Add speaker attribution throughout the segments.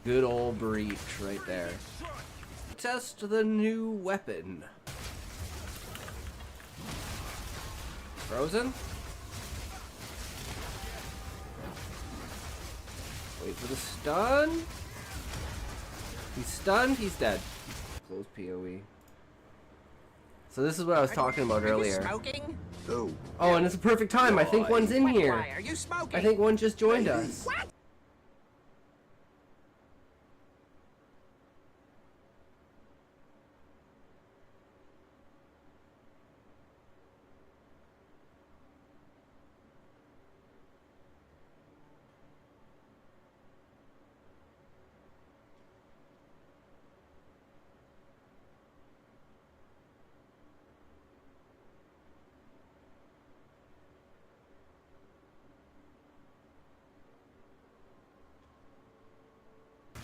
Speaker 1: Good old breach right there. Test the new weapon. Frozen? Wait for the stun. He's stunned, he's dead. Close PoE. So this is what I was talking about earlier.
Speaker 2: Smoking?
Speaker 3: No.
Speaker 1: Oh, and it's a perfect time. I think one's in here.
Speaker 2: Why are you smoking?
Speaker 1: I think one just joined us.
Speaker 2: What?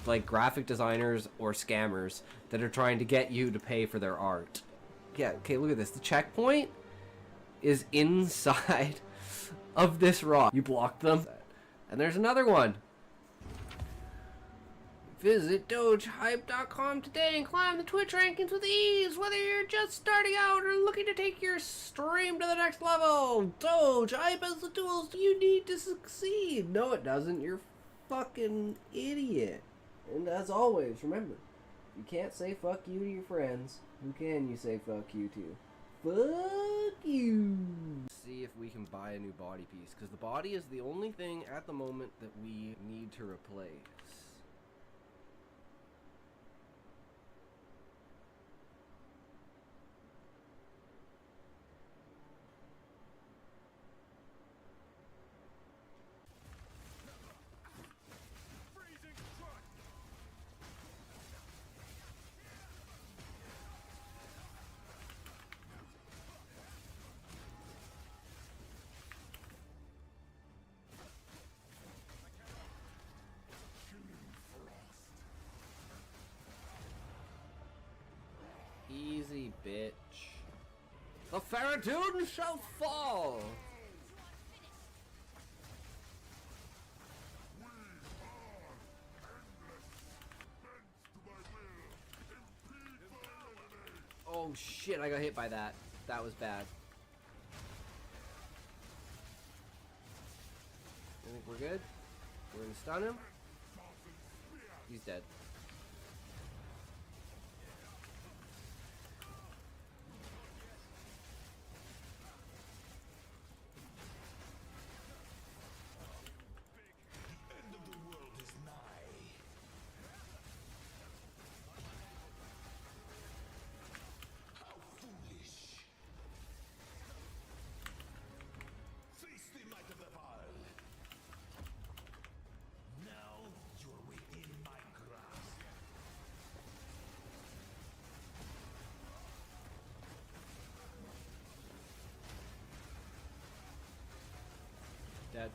Speaker 1: Like graphic designers or scammers that are trying to get you to pay for their art. Yeah, okay, look at this. The checkpoint is inside of this rock. You blocked them. And there's another one. Visit DogeHype.com today and climb the Twitch rankings with ease, whether you're just starting out or looking to take your stream to the next level. DogeHype has the tools you need to succeed. No, it doesn't. You're fucking idiot. And as always, remember, you can't say fuck you to your friends. Who can you say fuck you to? Fuck you. See if we can buy a new body piece, because the body is the only thing at the moment that we need to replace. Easy, bitch. The Faradun shall fall! Oh shit, I got hit by that. That was bad. I think we're good. We're gonna stun him. He's dead. Dead.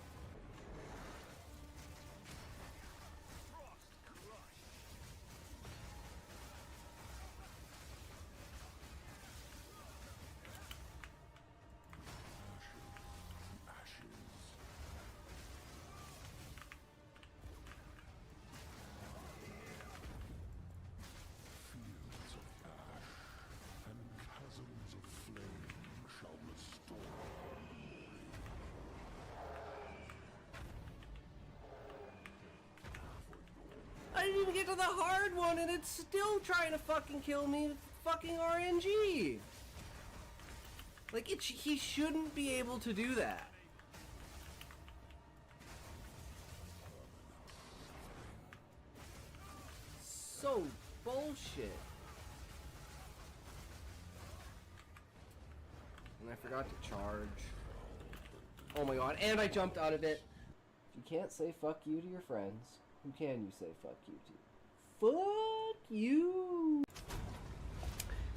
Speaker 1: I didn't even get to the hard one and it's still trying to fucking kill me with fucking RNG. Like, he shouldn't be able to do that. So bullshit. And I forgot to charge. Oh my god, and I jumped out of it. You can't say fuck you to your friends. Who can you say fuck you to? Fuck you!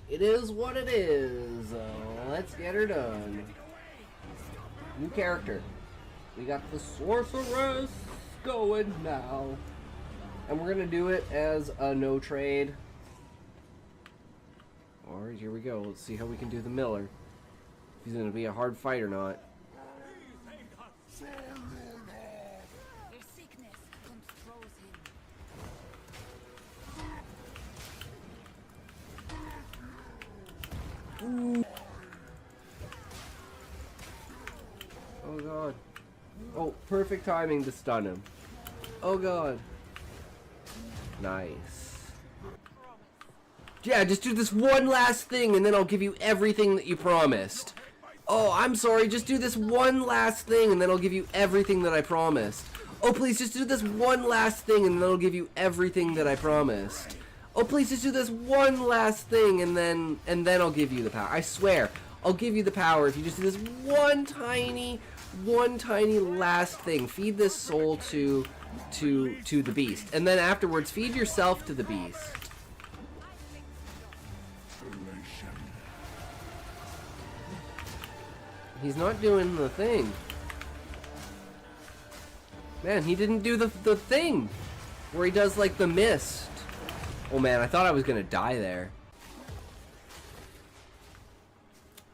Speaker 1: It is what it is. Let's get her done. New character. We got the Sorceress going now. And we're gonna do it as a no trade. Or here we go. Let's see how we can do the Miller. If he's gonna be a hard fight or not.
Speaker 4: Your sickness controls him.
Speaker 1: Perfect timing to stun him. Oh god. Nice. Yeah, just do this one last thing and then I'll give you everything that you promised. Oh, I'm sorry, just do this one last thing and then I'll give you everything that I promised. Oh, please, just do this one last thing and then I'll give you everything that I promised. Oh, please, just do this one last thing and then I'll give you the power. I swear, I'll give you the power if you just do this one tiny last thing. Feed this soul to the beast. And then afterwards, feed yourself to the beast. He's not doing the thing. Man, he didn't do the thing where he does like the mist. Oh man, I thought I was gonna die there.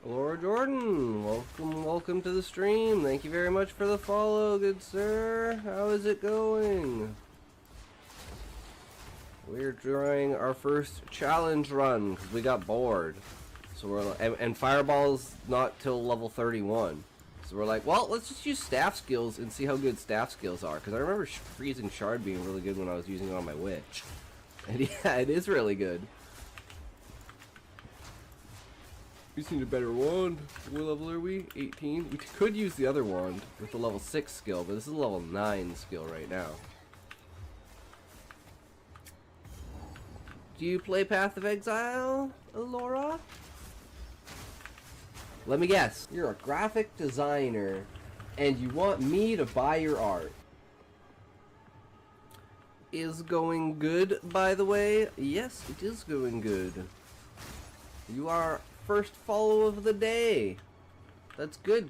Speaker 1: Laura Jordan, welcome to the stream. Thank you very much for the follow, good sir. How is it going? We're trying our first challenge run because we got bored. So we're and Fireball's not till level 31. So we're like, well, let's just use staff skills and see how good staff skills are. Because I remember freezing shard being really good when I was using it on my witch. And yeah, it is really good. We just need a better wand. What level are we? 18? We could use the other wand with the level 6 skill, but this is a level 9 skill right now. Do you play Path of Exile, Laura? Let me guess. You're a graphic designer, and you want me to buy your art. Is going good, by the way? Yes, it is going good. You are first follow of the day. That's good.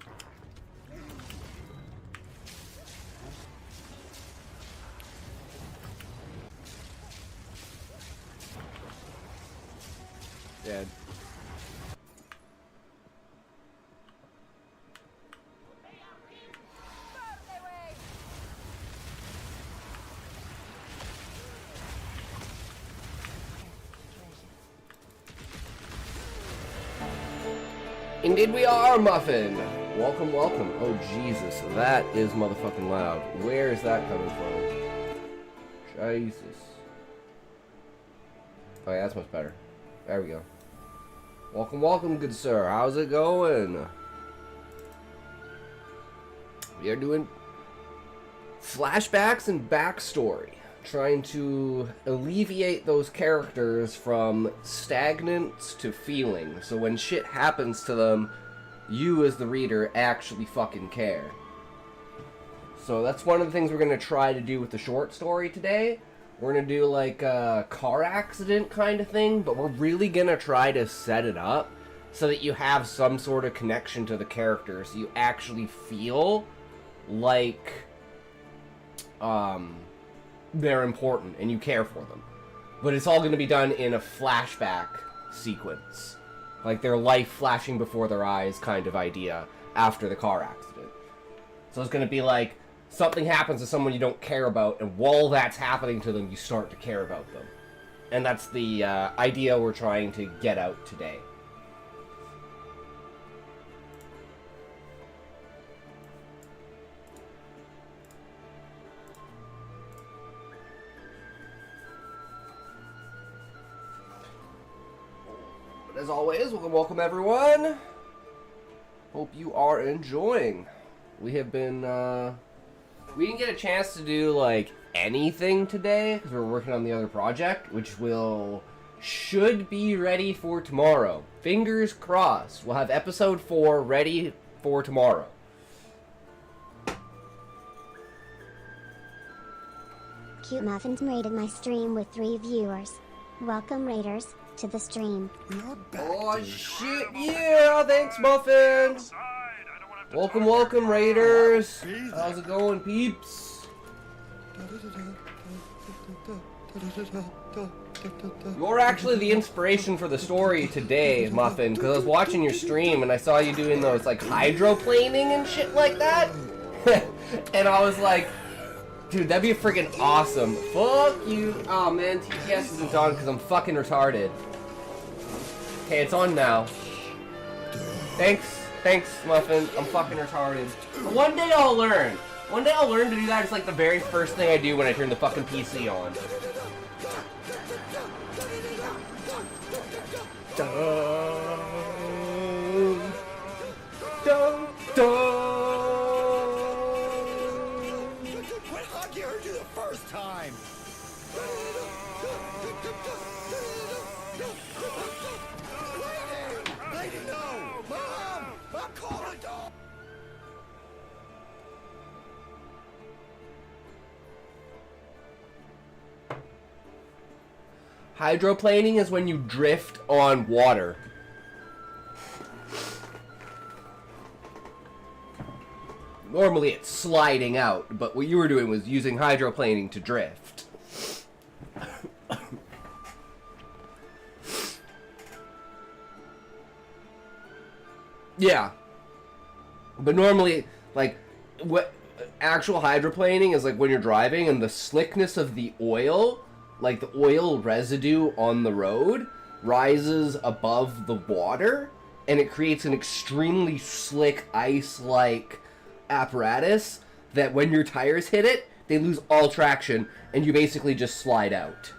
Speaker 1: Dead. Indeed we are, Muffin! Welcome, welcome. Oh, Jesus, that is motherfucking loud. Where is that coming from? Jesus. Oh, yeah, that's much better. There we go. Welcome, welcome, good sir. How's it going? We are doing flashbacks and backstory. Trying to alleviate those characters from stagnance to feeling. So when shit happens to them, you as the reader actually fucking care. So that's one of the things we're going to try to do with the short story today. We're going to do like a car accident kind of thing, but we're really going to try to set it up so that you have some sort of connection to the characters. So you actually feel like they're important and you care for them. But it's all going to be done in a flashback sequence. Like their life flashing before their eyes kind of idea after the car accident. So it's going to be like something happens to someone you don't care about, and while that's happening to them, you start to care about them. And that's the idea we're trying to get out today. As always, welcome everyone. Hope you are enjoying. We have been, we didn't get a chance to do, like, anything today, because we're working on the other project, which should be ready for tomorrow. Fingers crossed. We'll have episode 4 ready for tomorrow.
Speaker 2: Cute Muffins raided my stream with 3 viewers. Welcome, raiders, to the stream.
Speaker 1: Oh shit, yeah! Thanks, Muffin! Welcome, welcome, raiders! How's it going, peeps? You're actually the inspiration for the story today, Muffin, because I was watching your stream and I saw you doing those, like, hydroplaning and shit like that. And I was like, dude, that'd be freaking awesome. Fuck you. Oh man, TTS isn't on because I'm fucking retarded. Okay, it's on now. Thanks, Muffin. I'm fucking retarded. But one day I'll learn. One day I'll learn to do that. It's like the very first thing I do when I turn the fucking PC on. Dun, dun, dun.
Speaker 3: When Hockey heard you the first time. Lady, no! Mom! I'll call a dog!
Speaker 1: Hydroplaning is when you drift on water. Normally it's sliding out, but what you were doing was using hydroplaning to drift. Yeah. But normally, like, what actual hydroplaning is like when you're driving and the slickness of the oil, like the oil residue on the road, rises above the water, and it creates an extremely slick ice-like apparatus that when your tires hit it, they lose all traction, and you basically just slide out.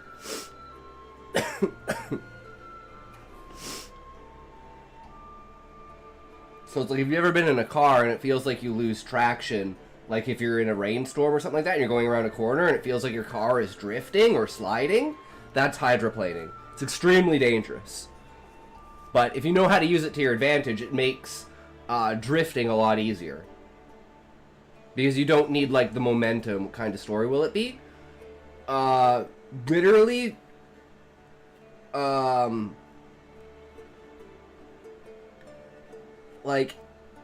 Speaker 1: So it's like, if you've ever been in a car and it feels like you lose traction, like if you're in a rainstorm or something like that and you're going around a corner and it feels like your car is drifting or sliding, that's hydroplaning. It's extremely dangerous. But if you know how to use it to your advantage, it makes drifting a lot easier. Because you don't need, like, the momentum. What kind of story will it be? Literally, like,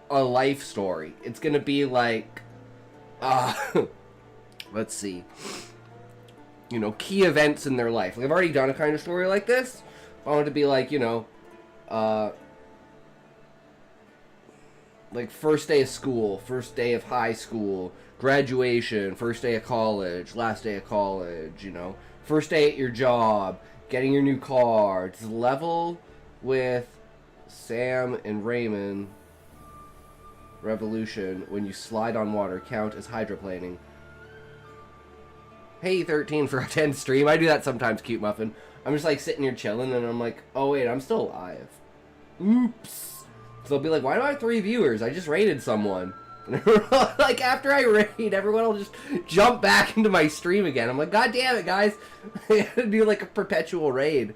Speaker 1: a life story. It's gonna be like, let's see. You know, key events in their life. Like, I've already done a kind of story like this. I want it to be like, you know, like first day of school, first day of high school, graduation, first day of college, last day of college, you know, first day at your job, getting your new car. It's level with Sam and Raymond. Revolution, when you slide on water, count as hydroplaning. Hey, 13 for a 10 stream. I do that sometimes, Cute Muffin. I'm just like sitting here chilling and I'm like, oh wait, I'm still alive. Oops. So they'll be like, why do I have 3 viewers? I just raided someone. And like, after I raid, everyone will just jump back into my stream again. I'm like, god damn it, guys. I gotta do like a perpetual raid.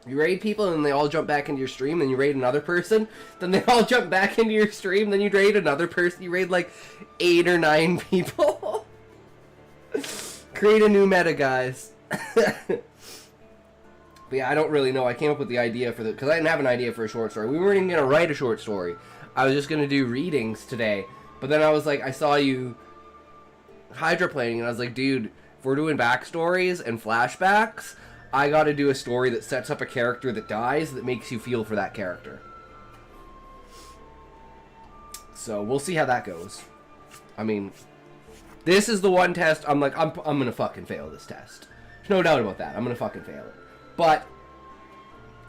Speaker 1: You raid people and they all jump back into your stream, then you raid another person, then they all jump back into your stream, then you raid another person. You raid like 8 or 9 people. Create a new meta, guys. But yeah, I don't really know. I came up with the idea for because I didn't have an idea for a short story. We weren't even going to write a short story. I was just going to do readings today. But then I was like, I saw you hydroplaning, and I was like, dude, if we're doing backstories and flashbacks, I got to do a story that sets up a character that dies that makes you feel for that character. So we'll see how that goes. I mean, this is the one test I'm like, I'm going to fucking fail this test. There's no doubt about that. I'm going to fucking fail it. But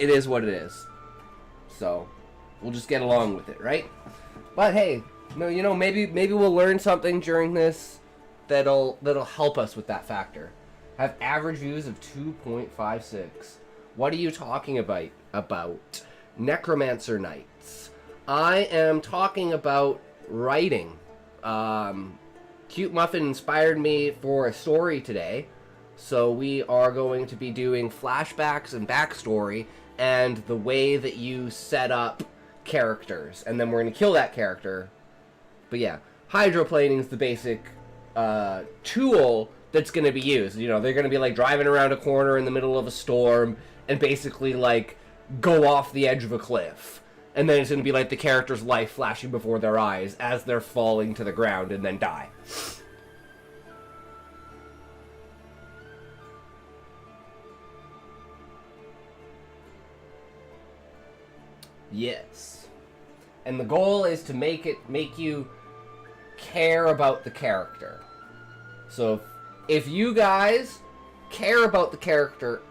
Speaker 1: it is what it is. So we'll just get along with it, right? But hey, no, you know, maybe we'll learn something during this that'll help us with that factor. Have average views of 2.56. What are you talking about? Necromancer Nights. I am talking about writing. Cute Muffin inspired me for a story today. So we are going to be doing flashbacks and backstory and the way that you set up characters. And then we're going to kill that character. But yeah, hydroplaning is the basic tool that's going to be used. You know, they're going to be like driving around a corner in the middle of a storm and basically like go off the edge of a cliff. And then it's going to be like the character's life flashing before their eyes as they're falling to the ground and then die. Yes. And the goal is to make you care about the character. So if you guys care about the character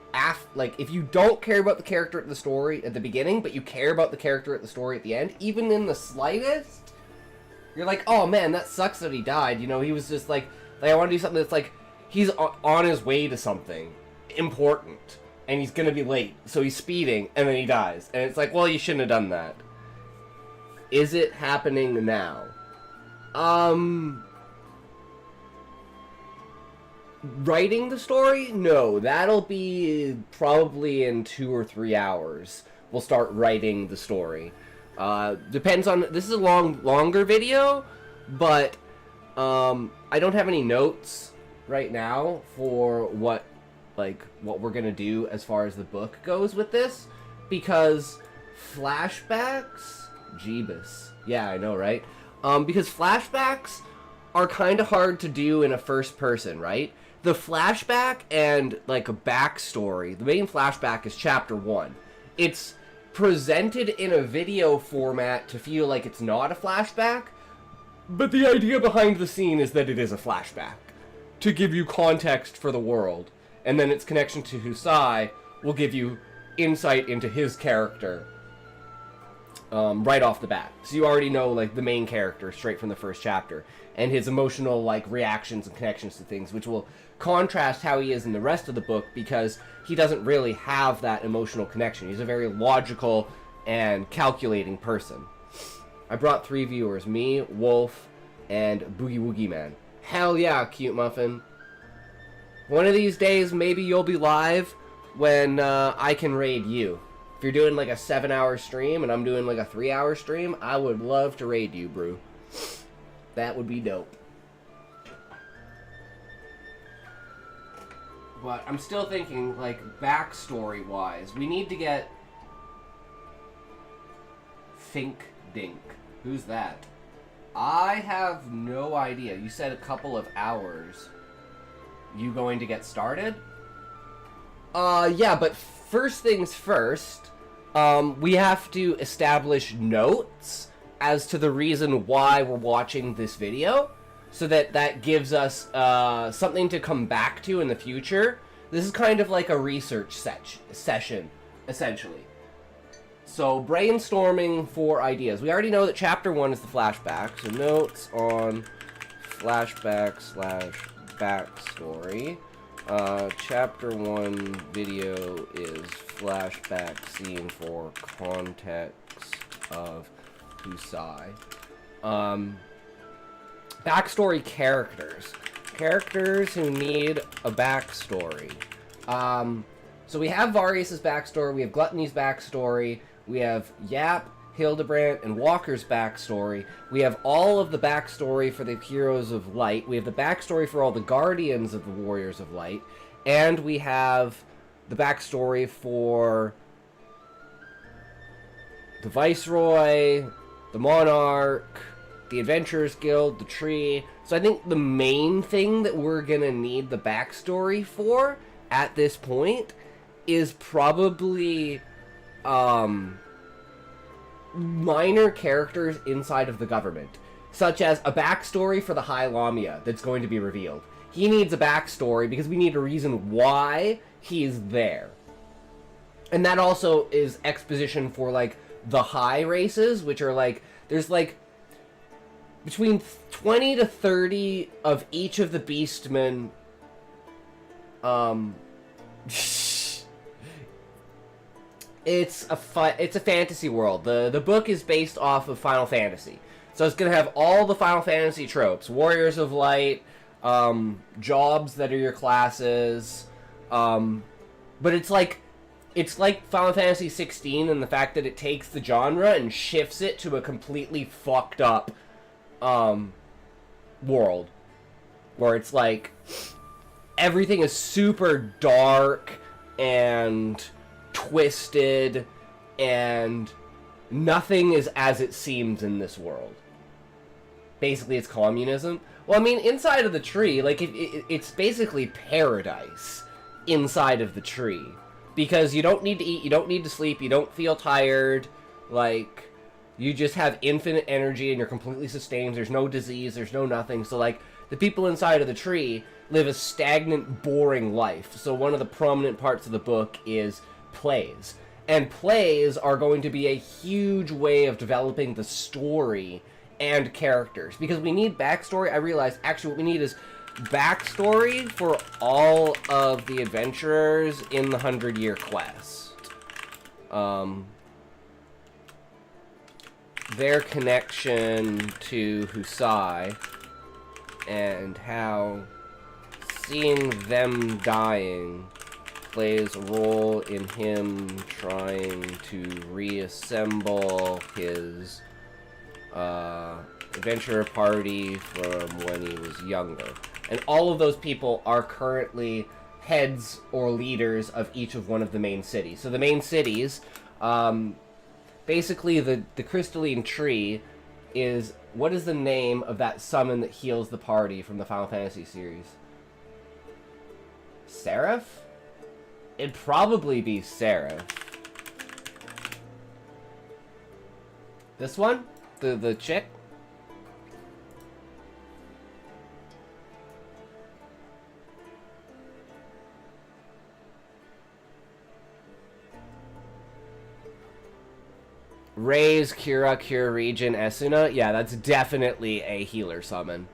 Speaker 1: like if you don't care about the character at the story at the beginning, but you care about the character at the story at the end, even in the slightest, You're like, oh man, that sucks that he died. You know, he was just like I want to do something that's like, he's on his way to something important, and he's gonna be late, so he's speeding, and then he dies. And it's like, well, you shouldn't have done that. Is it happening now? Writing the story? No, that'll be probably in 2 or 3 hours. We'll start writing the story. Depends on, this is a longer video, but I don't have any notes right now for what we're gonna do as far as the book goes with this, because flashbacks, Jeebus. Yeah, I know, right? Because flashbacks are kind of hard to do in a first person, right? The flashback and like a backstory, the main flashback is chapter 1. It's presented in a video format to feel like it's not a flashback, but the idea behind the scene is that it is a flashback, to give you context for the world, and then its connection to Husai will give you insight into his character right off the bat. So you already know like the main character straight from the first chapter, and his emotional like reactions and connections to things, which will contrast how he is in the rest of the book, because he doesn't really have that emotional connection. He's a very logical and calculating person. I brought 3 viewers, me, Wolf, and Boogie Woogie Man. Hell yeah, Cute Muffin. One of these days, maybe you'll be live when I can raid you. If you're doing like a 7-hour stream and I'm doing like a 3-hour stream, I would love to raid you, bro. That would be dope. But I'm still thinking, like, backstory-wise, we need to get Fink Dink. Who's that? I have no idea. You said a couple of hours. You going to get started? Yeah, but first things first, we have to establish notes as to the reason why we're watching this video, so that gives us something to come back to in the future. This is kind of like a research session, essentially. So, brainstorming for ideas. We already know that chapter 1 is the flashback, so notes on flashback / backstory. Chapter 1 video is flashback scene for context of Husai. Backstory characters. Characters who need a backstory. So we have Varius' backstory, we have Gluttony's backstory, we have Yap, Hildebrandt, and Walker's backstory. We have all of the backstory for the Heroes of Light. We have the backstory for all the Guardians of the Warriors of Light. And we have the backstory for the Viceroy, the Monarch, the Adventurers Guild, the Tree. So I think the main thing that we're gonna need the backstory for at this point is probably minor characters inside of the government, such as a backstory for the High Lamia that's going to be revealed. He needs a backstory because we need a reason why he's there. And that also is exposition for like the high races, which are like, there's like between 20 to 30 of each of the Beastmen. It's a fantasy world. The book is based off of Final Fantasy, so it's gonna have all the Final Fantasy tropes: Warriors of Light, jobs that are your classes, but it's like Final Fantasy 16 in the fact that it takes the genre and shifts it to a completely fucked up world, where it's like everything is super dark and twisted, and nothing is as it seems in this world. Basically, it's communism. Well, I mean, inside of the tree, like, it's basically paradise inside of the tree. Because you don't need to eat, you don't need to sleep, you don't feel tired, like, you just have infinite energy and you're completely sustained, there's no disease, there's no nothing. So, like, the people inside of the tree live a stagnant, boring life. So one of the prominent parts of the book is plays. And plays are going to be a huge way of developing the story and characters. Because we need backstory. I realized actually what we need is backstory for all of the adventurers in the 100-Year Quest. Their connection to Husai and how seeing them dying plays a role in him trying to reassemble his adventurer party from when he was younger. And all of those people are currently heads or leaders of each of one of the main cities. So the main cities, basically the crystalline tree is, what is the name of that summon that heals the party from the Final Fantasy series? Seraph? It'd probably be Seraph. This one? The chick? Raise, Cura, Cure Region, Esuna. Yeah, that's definitely a healer summon.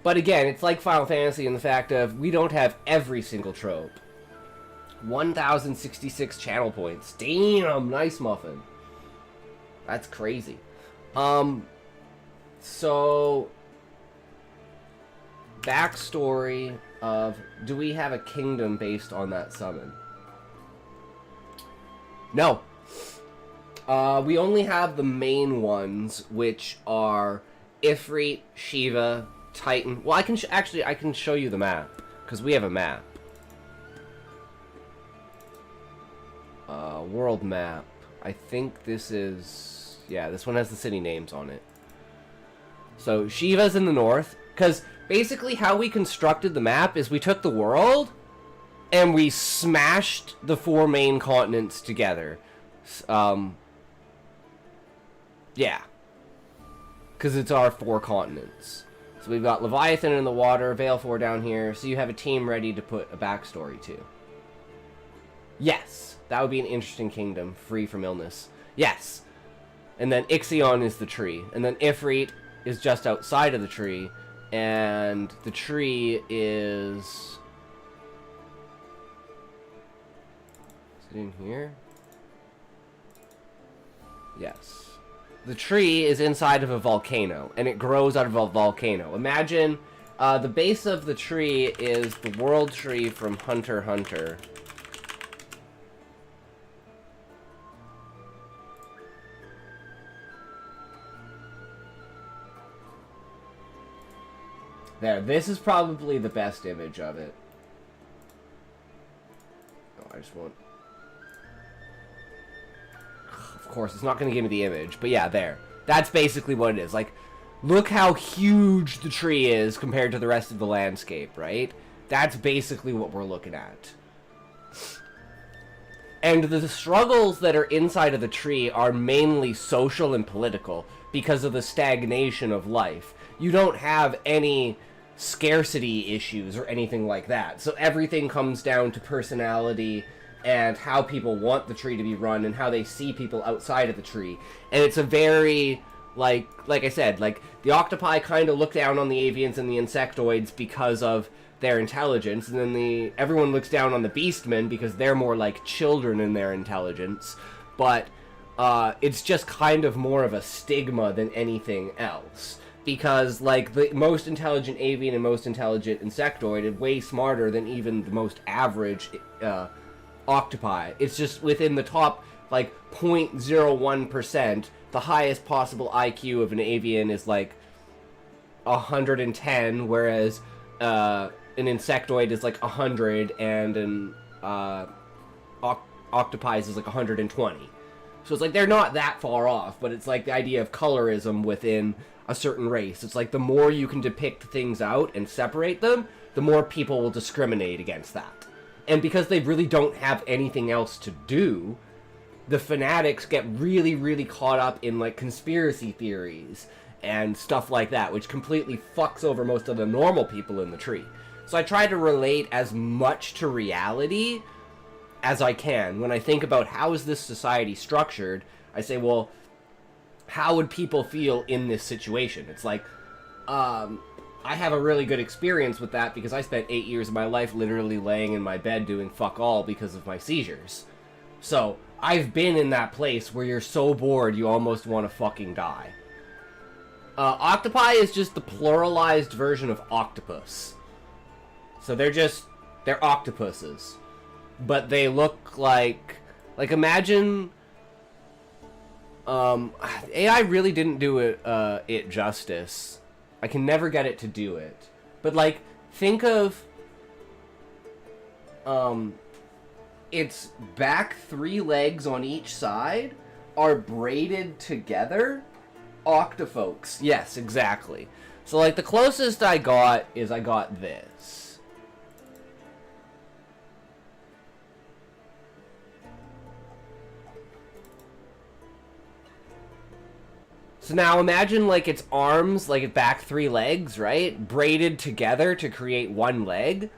Speaker 1: But again, it's like Final Fantasy in the fact of we don't have every single trope. 1,066 channel points. Damn, nice muffin. That's crazy. So backstory of, do we have a kingdom based on that summon? No. We only have the main ones, which are Ifrit, Shiva, Titan. Well, I can actually I can show you the map because we have a map. World map. I think this is, yeah, this one has the city names on it. So Shiva's in the north, because basically how we constructed the map is we took the world and we smashed the 4 main continents together. Yeah. Because it's our 4 continents. So we've got Leviathan in the water, Valefor down here, so you have a team ready to put a backstory to. Yes. That would be an interesting kingdom, free from illness. Yes. And then Ixion is the tree. And then Ifrit is just outside of the tree. And the tree is... Is it in here? Yes. The tree is inside of a volcano, and it grows out of a volcano. Imagine the base of the tree is the world tree from Hunter x Hunter. There, this is probably the best image of it. Oh, I just want... Of course, it's not going to give me the image, but yeah, there. That's basically what it is. Like, look how huge the tree is compared to the rest of the landscape, right? That's basically what we're looking at. And the struggles that are inside of the tree are mainly social and political because of the stagnation of life. You don't have any scarcity issues or anything like that. So everything comes down to personality and how people want the tree to be run and how they see people outside of the tree. And it's a very, like I said, like, the octopi kind of look down on the avians and the insectoids because of their intelligence, and then everyone looks down on the beastmen because they're more like children in their intelligence. But it's just kind of more of a stigma than anything else. Because, like, the most intelligent avian and most intelligent insectoid is way smarter than even the most average octopi. It's just within the top, like, 0.01%. The highest possible IQ of an avian is, like, 110, whereas an insectoid is, like, 100, and an octopi is, like, 120. So it's like, they're not that far off, but it's like the idea of colorism within a certain race. It's like the more you can depict things out and separate them, the more people will discriminate against that. And because they really don't have anything else to do, the fanatics get really, really caught up in, like, conspiracy theories and stuff like that, which completely fucks over most of the normal people in the tree. So I try to relate as much to reality as I can. When I think about how is this society structured, I say, well, how would people feel in this situation? It's like, I have a really good experience with that because I spent 8 years of my life literally laying in my bed doing fuck all because of my seizures. So, I've been in that place where you're so bored you almost want to fucking die. Octopi is just the pluralized version of octopus. So they're octopuses. But they look like imagine, AI really didn't do it justice. I can never get it to do it. But, like, think of, its back 3 legs on each side are braided together. Octofolks. Yes, exactly. So, like, the closest I got is I got this. So now imagine, like, its arms, like, its back 3 legs, right? Braided together to create 1 leg.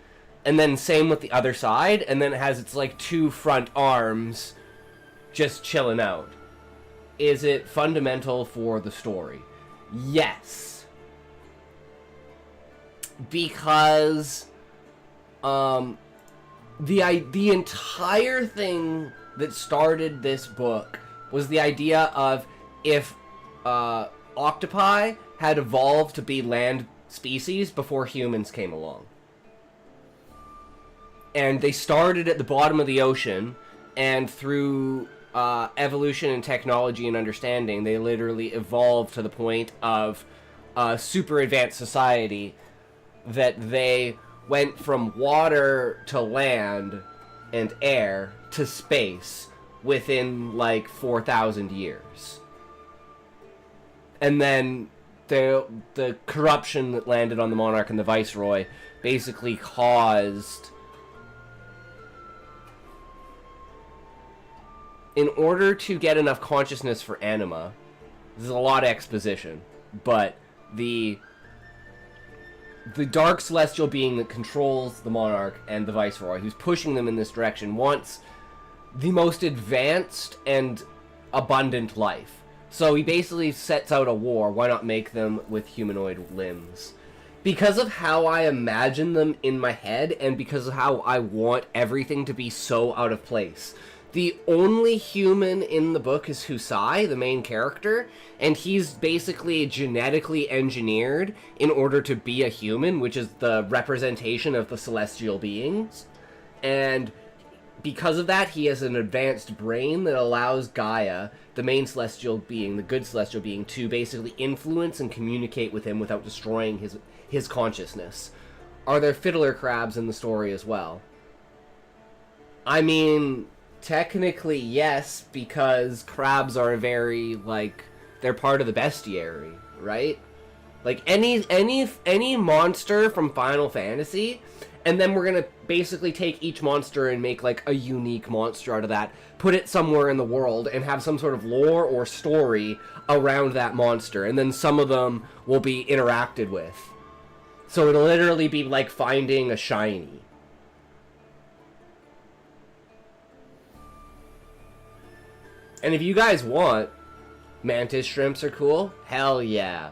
Speaker 1: And then same with the other side. And then it has its, like, 2 front arms just chilling out. Is it fundamental for the story? Yes. Because the entire thing that started this book was the idea of if octopi had evolved to be land species before humans came along. And they started at the bottom of the ocean, and through evolution and technology and understanding, they literally evolved to the point of a super advanced society that they went from water to land and air to space within like 4,000 years. And then the corruption that landed on the monarch and the viceroy basically caused, in order to get enough consciousness for anima, this is a lot of exposition, but the dark celestial being that controls the monarch and the viceroy, who's pushing them in this direction, wants the most advanced and abundant life. So he basically sets out a war. Why not make them with humanoid limbs? Because of how I imagine them in my head, and because of how I want everything to be so out of place. The only human in the book is Husai, the main character, and he's basically genetically engineered in order to be a human, which is the representation of the celestial beings. And because of that, he has an advanced brain that allows Gaia, the main celestial being, the good celestial being, to basically influence and communicate with him without destroying his consciousness. Are there fiddler crabs in the story as well? I mean, technically yes, because crabs are very, like, they're part of the bestiary, right? Like, any monster from Final Fantasy, and then we're gonna basically take each monster and make, like, a unique monster out of that, put it somewhere in the world, and have some sort of lore or story around that monster, and then some of them will be interacted with. So it'll literally be like finding a shiny. And if you guys want, mantis shrimps are cool. Hell yeah.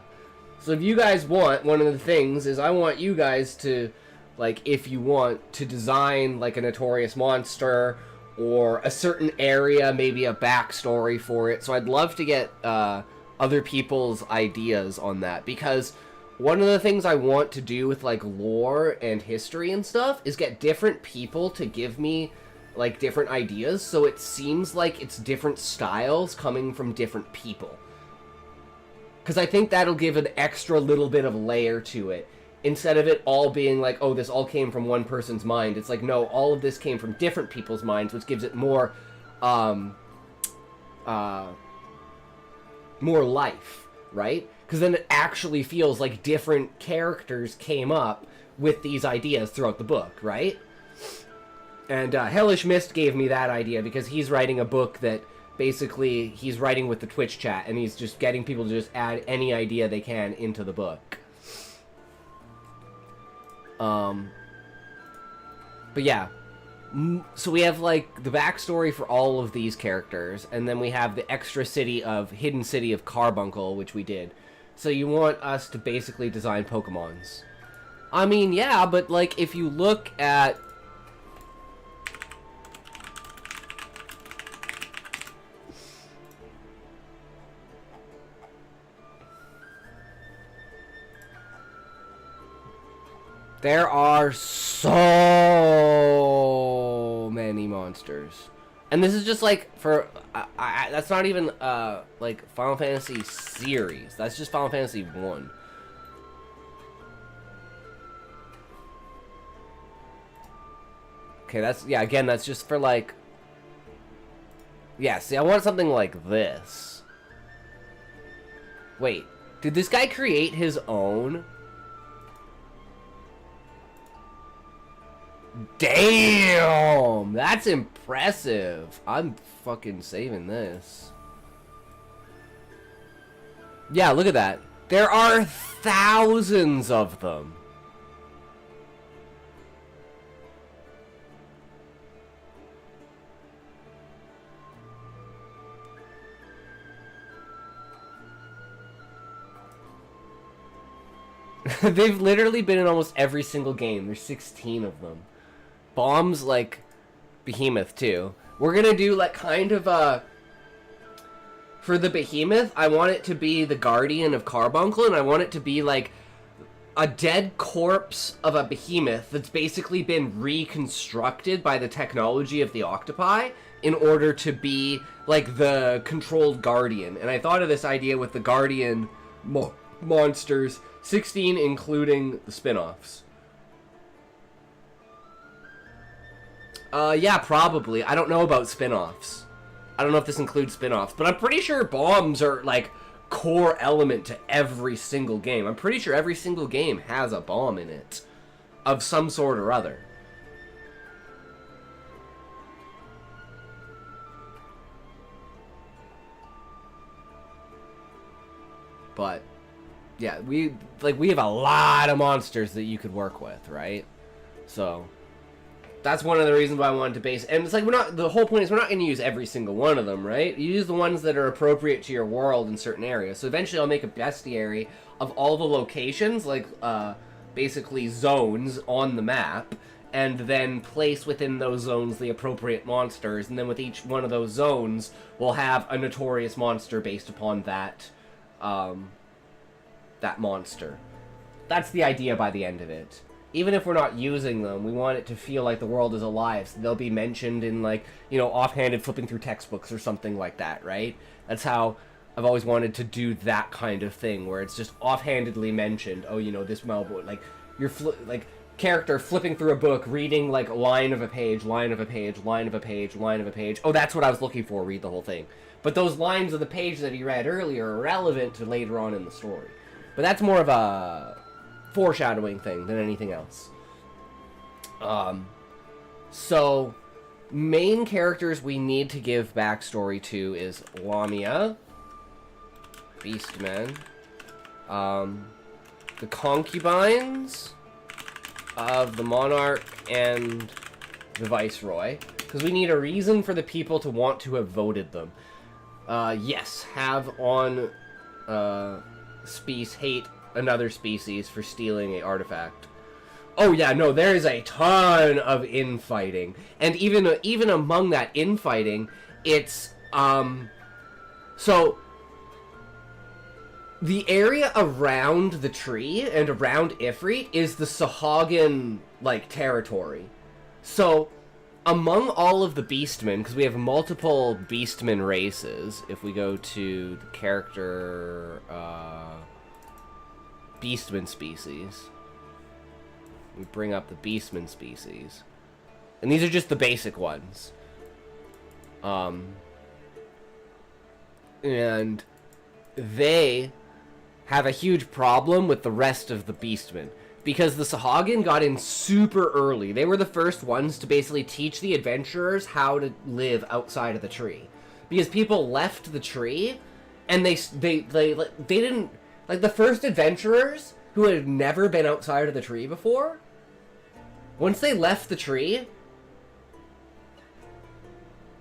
Speaker 1: So if you guys want, one of the things is I want you guys to, like, if you want to design like a notorious monster or a certain area, maybe a backstory for it. So I'd love to get other people's ideas on that, because one of the things I want to do with like lore and history and stuff is get different people to give me like different ideas, so it seems like it's different styles coming from different people. Because I think that'll give an extra little bit of layer to it. Instead of it all being like, oh, this all came from one person's mind. It's like, no, all of this came from different people's minds, which gives it more, more life, right? Because then it actually feels like different characters came up with these ideas throughout the book, right? And Hellish Mist gave me that idea because he's writing a book that basically he's writing with the Twitch chat, and he's just getting people to just add any idea they can into the book. But yeah, So we have like the backstory for all of these characters, and then we have the extra hidden city of Carbuncle, which we did. So you want us to basically design Pokemons. I mean, yeah, but like if you look at there are so many monsters. And this is just like for that's not even like Final Fantasy series. That's just Final Fantasy 1. Okay, again, that's just for like see, I want something like this. Wait, did this guy create his own? Damn! That's impressive. I'm fucking saving this. Yeah, look at that. There are thousands of them. They've literally been in almost every single game. There's 16 of them. Bombs like Behemoth too. We're gonna do like kind of for the Behemoth, I want it to be the Guardian of Carbuncle, and I want it to be like a dead corpse of a Behemoth that's basically been reconstructed by the technology of the Octopi in order to be like the controlled Guardian. And I thought of this idea with the Guardian monsters, 16 including the spin-offs. Yeah, probably. I don't know about spin-offs. I don't know if this includes spin-offs, but I'm pretty sure bombs are, like, core element to every single game. I'm pretty sure every single game has a bomb in it. Of some sort or other. But, yeah, we have a lot of monsters that you could work with, right? So that's one of the reasons why I wanted to base, and it's like the whole point is we're not going to use every single one of them, right? You use the ones that are appropriate to your world in certain areas. So eventually I'll make a bestiary of all the locations, like basically zones on the map, and then place within those zones the appropriate monsters, and then with each one of those zones we'll have a notorious monster based upon that that monster. That's the idea by the end of it. Even if we're not using them, we want it to feel like the world is alive. So they'll be mentioned in, like, you know, offhanded flipping through textbooks or something like that, right? That's how I've always wanted to do that kind of thing, where it's just offhandedly mentioned. Oh, you know, this Malboy, like, you're like character flipping through a book, reading like line of a page, line of a page, line of a page, line of a page. Oh, that's what I was looking for. Read the whole thing. But those lines of the page that he read earlier are relevant to later on in the story. But that's more of a foreshadowing thing than anything else. So main characters we need to give backstory to is Lamia, Beastmen, the concubines of the monarch and the viceroy, because we need a reason for the people to want to have voted them. Yes, have on hate another species for stealing an artifact. Oh yeah, no, there is a ton of infighting, and even among that infighting, it's so the area around the tree and around Ifrit is the Sahagin like territory. So among all of the Beastmen, because we have multiple Beastmen races, if we go to the character Beastman species, we bring up the Beastman species, and these are just the basic ones. And they have a huge problem with the rest of the Beastmen, because the Sahagin got in super early. They were the first ones to basically teach the adventurers how to live outside of the tree, because people left the tree, and they didn't, like, the first adventurers who had never been outside of the tree before, once they left the tree,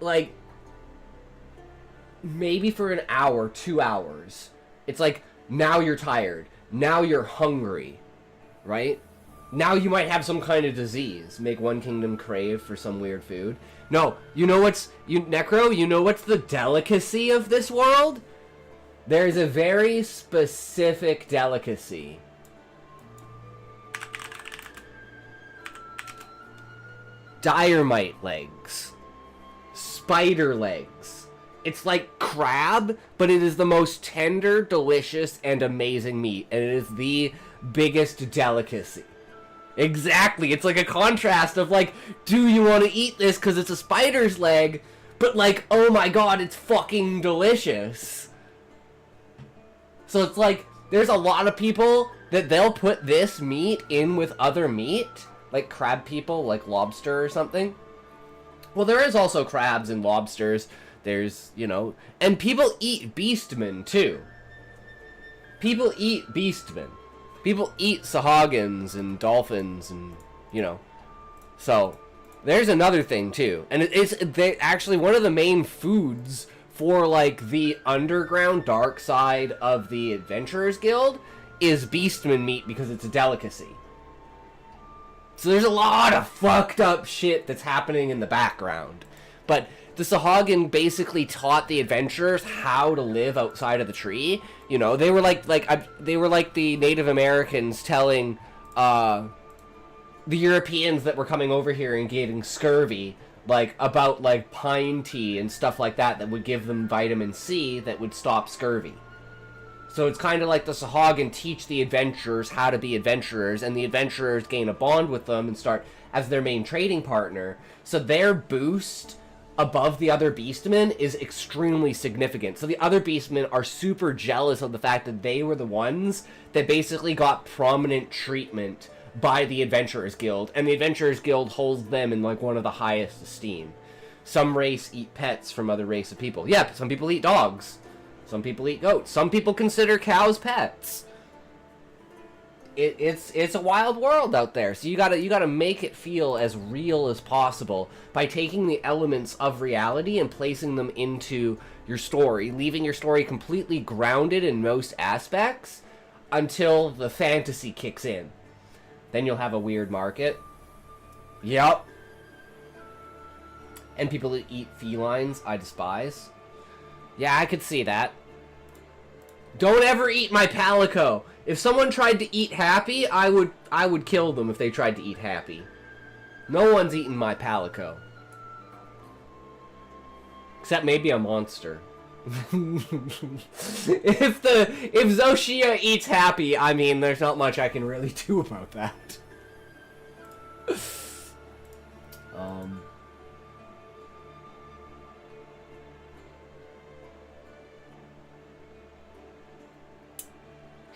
Speaker 1: like, maybe for an hour, 2 hours. It's like, now you're tired. Now you're hungry, right? Now you might have some kind of disease. Make one kingdom crave for some weird food. No, you know what's... Necro, you know what's the delicacy of this world? There's a very specific delicacy. Diorite legs. Spider legs. It's like crab, but it is the most tender, delicious, and amazing meat. And it is the biggest delicacy. Exactly. It's like a contrast of like, do you want to eat this because it's a spider's leg? But like, oh my god, it's fucking delicious. So it's like, there's a lot of people that they'll put this meat in with other meat. Like crab people, like lobster or something. Well, there is also crabs and lobsters. There's, you know, and people eat beastmen too. People eat beastmen. People eat sahagins and dolphins and, you know. So, there's another thing too. And it's actually one of the main foods for, like, the underground dark side of the Adventurers Guild is beastman meat because it's a delicacy. So there's a lot of fucked up shit that's happening in the background. But the Sahagin basically taught the adventurers how to live outside of the tree. You know, they were like the Native Americans telling the Europeans that were coming over here and getting scurvy, like, about, like, pine tea and stuff like that that would give them vitamin C that would stop scurvy. So it's kind of like the Sahagin teach the adventurers how to be adventurers, and the adventurers gain a bond with them and start as their main trading partner. So their boost above the other beastmen is extremely significant. So the other beastmen are super jealous of the fact that they were the ones that basically got prominent treatment by the Adventurers Guild, and the Adventurers Guild holds them in, like, one of the highest esteem. Some race eat pets from other race of people. Yeah, some people eat dogs. Some people eat goats. Some people consider cows pets. It's a wild world out there. So you gotta make it feel as real as possible by taking the elements of reality and placing them into your story, leaving your story completely grounded in most aspects until the fantasy kicks in. Then you'll have a weird market. Yep. And people that eat felines, I despise. Yeah, I could see that. Don't ever eat my Palico. If someone tried to eat Happy, I would kill them if they tried to eat Happy. No one's eating my Palico. Except maybe a monster. If Zoshia eats Happy, I mean, there's not much I can really do about that.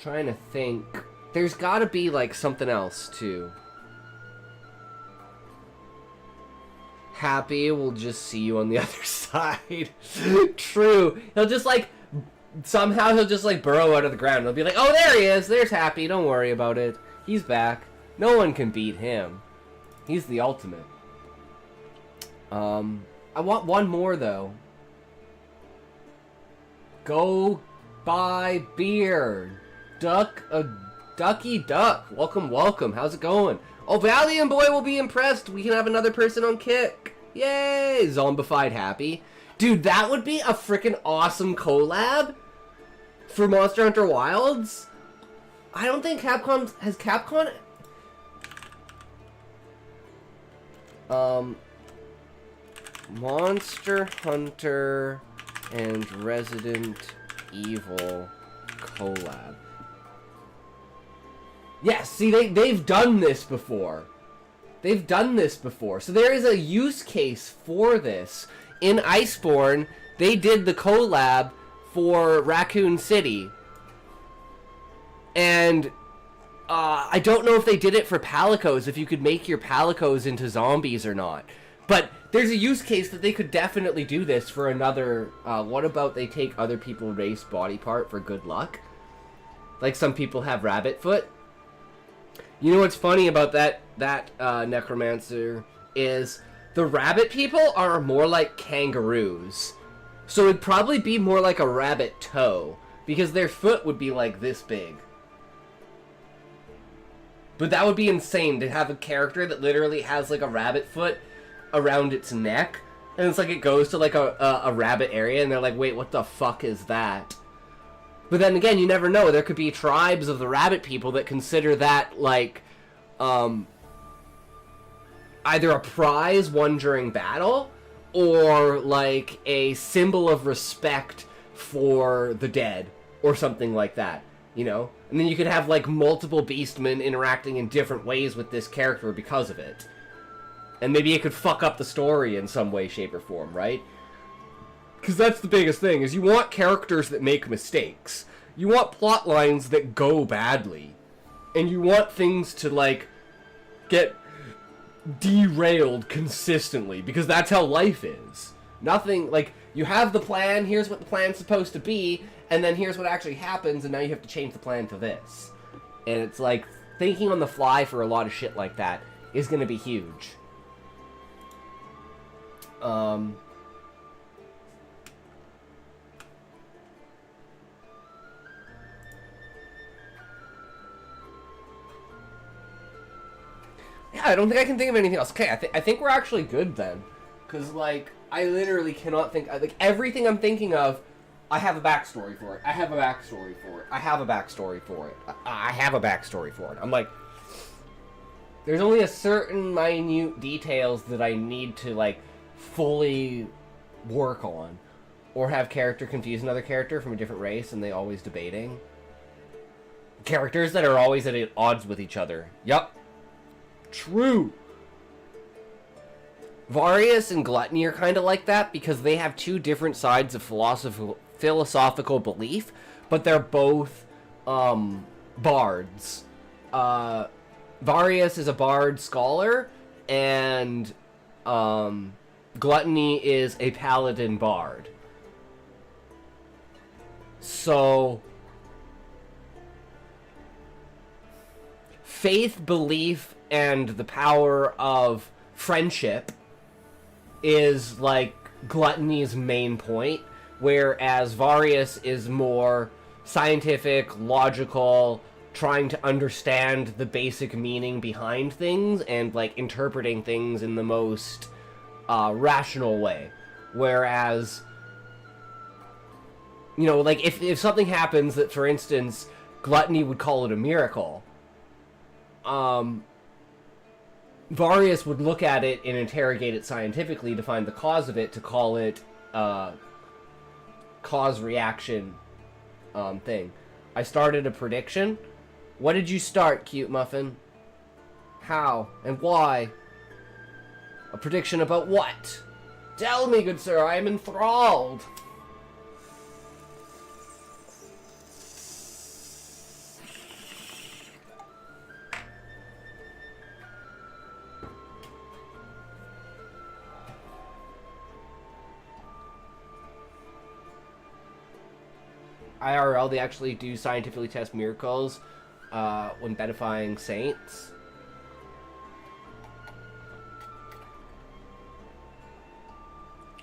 Speaker 1: Trying to think. There's gotta be, like, something else, too. Happy will just see you on the other side. True. He'll just, like, somehow he'll just, like, burrow out of the ground. He'll be like, oh, there he is. There's Happy. Don't worry about it. He's back. No one can beat him. He's the ultimate. I want one more, though. Go buy beer. Ducky Duck. Welcome, welcome. How's it going? Oh, Valiant Boy will be impressed. We can have another person on Kick. Yay! Zombified Happy. Dude, that would be a freaking awesome collab for Monster Hunter Wilds. I don't think Capcom... Has Capcom... Monster Hunter and Resident Evil collab. Yes, see, they've done this before. They've done this before. So there is a use case for this. In Iceborne, they did the collab for Raccoon City. And I don't know if they did it for Palicos, if you could make your Palicos into zombies or not. But there's a use case that they could definitely do this for another... what about they take other people's race body part for good luck? Like some people have rabbit foot. You know what's funny about that Necromancer is The rabbit people are more like kangaroos. So it'd probably be more like a rabbit toe, because their foot would be like this big. But that would be insane to have a character that literally has like a rabbit foot around its neck, and it's like it goes to like a rabbit area, and they're like, wait, what the fuck is that? But then again, you never know. There could be tribes of the rabbit people that consider that like either a prize won during battle, or like a symbol of respect for the dead, or something like that, you know? And then you could have like multiple beastmen interacting in different ways with this character because of it. And maybe it could fuck up the story in some way, shape, or form, right? Because that's the biggest thing, is you want characters that make mistakes. You want plot lines that go badly. And you want things to, like, get derailed consistently, because that's how life is. Nothing, like, you have the plan, here's what the plan's supposed to be, and then here's what actually happens, and now you have to change the plan to this. And it's like, thinking on the fly for a lot of shit like that is gonna be huge. Yeah, I don't think I can think of anything else. Okay, I think we're actually good then. Because, like, I literally cannot think... Like, everything I'm thinking of, I have a backstory for it. I have a backstory for it. I have a backstory for it. I have a backstory for it. I'm like... There's only a certain minute details that I need to, like, fully work on. Or have character confuse another character from a different race and they always debating. Characters that are always at odds with each other. Yup. True. Varius and Gluttony are kind of like that because they have two different sides of philosophical belief, but they're both bards. Varius is a bard scholar, and Gluttony is a paladin bard. So faith, belief, and the power of friendship is like Gluttony's main point, whereas Varius is more scientific, logical, trying to understand the basic meaning behind things and like interpreting things in the most rational way. Whereas, you know, like if something happens that, for instance, Gluttony would call it a miracle, Varius would look at it and interrogate it scientifically to find the cause of it, to call it cause-reaction thing. I started a prediction. What did you start, Cute Muffin? How? And why? A prediction about what? Tell me, good sir, I am enthralled. IRL, they actually do scientifically test miracles when beatifying saints.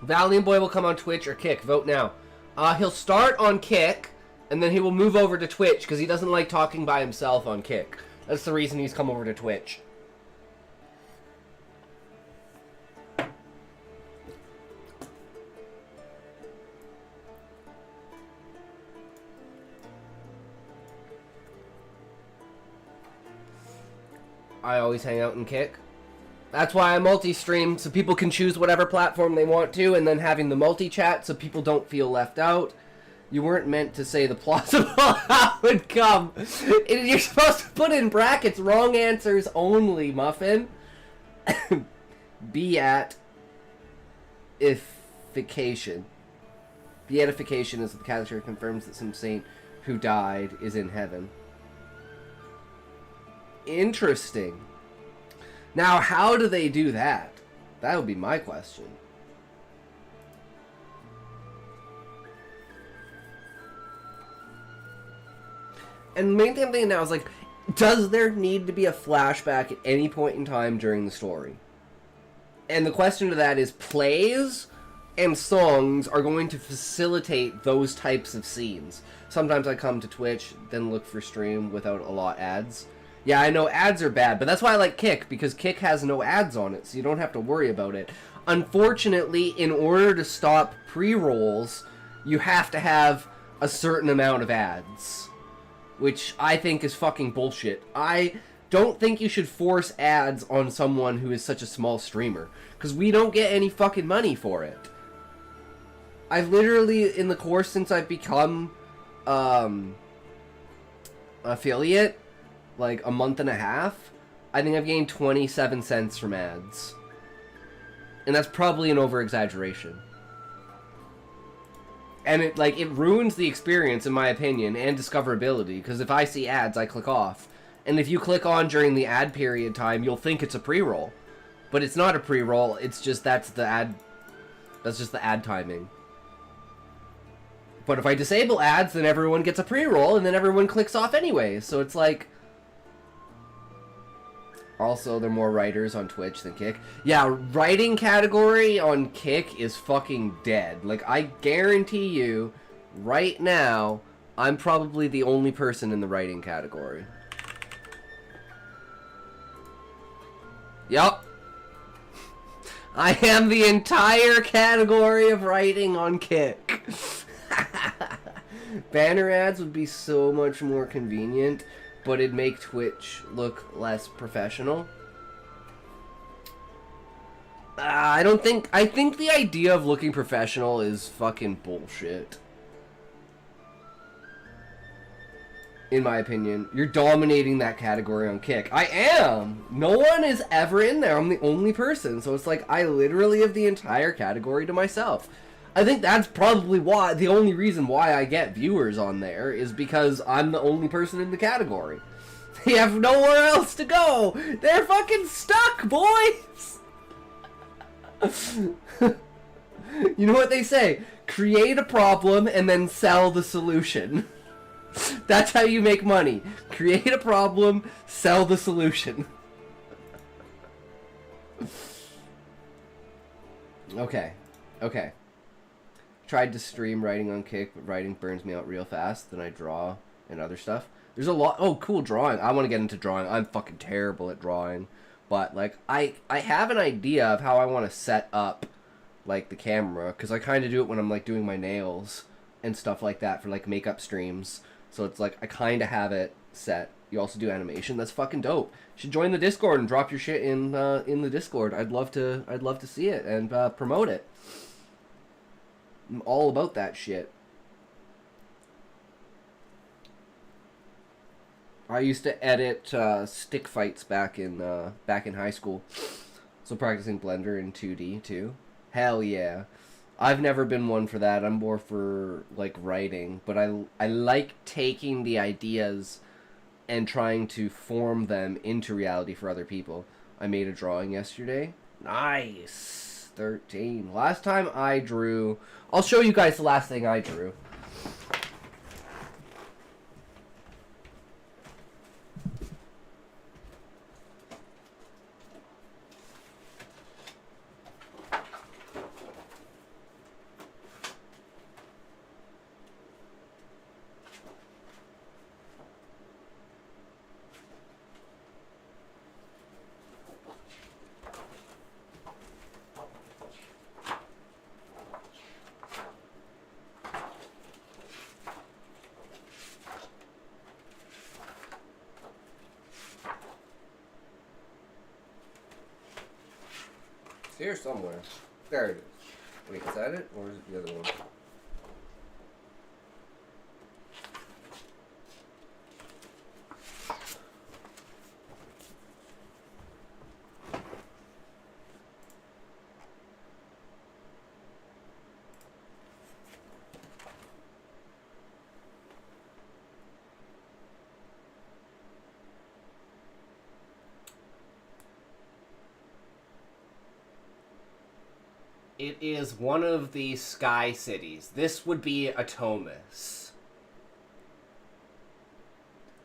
Speaker 1: Valiant Boy will come on Twitch or Kick. Vote now. He'll start on Kick, and then he will move over to Twitch, because he doesn't like talking by himself on Kick. That's the reason he's come over to Twitch. I always hang out and Kick. That's why I multi-stream, so people can choose whatever platform they want to, and then having the multi-chat so people don't feel left out. You weren't meant to say the plausible outcome. You're supposed to put in brackets, wrong answers only, Muffin. Beatification. Beatification is the Catholic Church confirms that some saint who died is in heaven. Interesting. Now, how do they do that? That would be my question. And the main thing I'm thinking now is, like, does there need to be a flashback at any point in time during the story? And the question to that is, plays and songs are going to facilitate those types of scenes. Sometimes I come to Twitch, then look for stream without a lot ads. Yeah, I know ads are bad, but that's why I like Kick, because Kick has no ads on it, so you don't have to worry about it. Unfortunately, in order to stop pre-rolls, you have to have a certain amount of ads, which I think is fucking bullshit. I don't think you should force ads on someone who is such a small streamer, because we don't get any fucking money for it. I've literally, in the course since I've become affiliate, like a month and a half, I think I've gained 27 cents from ads. And that's probably an over-exaggeration. And it ruins the experience, in my opinion, and discoverability, because if I see ads, I click off. And if you click on during the ad period time, you'll think it's a pre-roll. But it's not a pre-roll, it's just that's just the ad timing. But if I disable ads, then everyone gets a pre-roll, and then everyone clicks off anyway. So it's like... Also, there are more writers on Twitch than Kick. Yeah, writing category on Kick is fucking dead. Like, I guarantee you, right now, I'm probably the only person in the writing category. Yup. I am the entire category of writing on Kick. Banner ads would be so much more convenient, but it'd make Twitch look less professional. I think the idea of looking professional is fucking bullshit. In my opinion. You're dominating that category on Kick. I am! No one is ever in there. I'm the only person. So it's like, I literally have the entire category to myself. I think that's probably why, the only reason why I get viewers on there is because I'm the only person in the category. They have nowhere else to go! They're fucking stuck, boys! You know what they say? Create a problem and then sell the solution. That's how you make money. Create a problem, sell the solution. Okay. Okay. Tried to stream writing on Kick, but writing burns me out real fast. Then I draw and other stuff. There's a lot... Oh, cool, drawing. I want to get into drawing. I'm fucking terrible at drawing. But, like, I have an idea of how I want to set up, like, the camera. Because I kind of do it when I'm, like, doing my nails and stuff like that for, like, makeup streams. So it's like, I kind of have it set. You also do animation. That's fucking dope. You should join the Discord and drop your shit in the Discord. I'd love to see it and promote it. I'm all about that shit. I used to edit stick fights back in high school. So practicing Blender in 2D too. Hell yeah. I've never been one for that. I'm more for like writing, but I like taking the ideas and trying to form them into reality for other people. I made a drawing yesterday. Nice. 13. Last time I drew... I'll show you guys the last thing I drew. Here somewhere. There it is. Wait, is that it? Or is it the other one? It is one of the sky cities. This would be Atomis.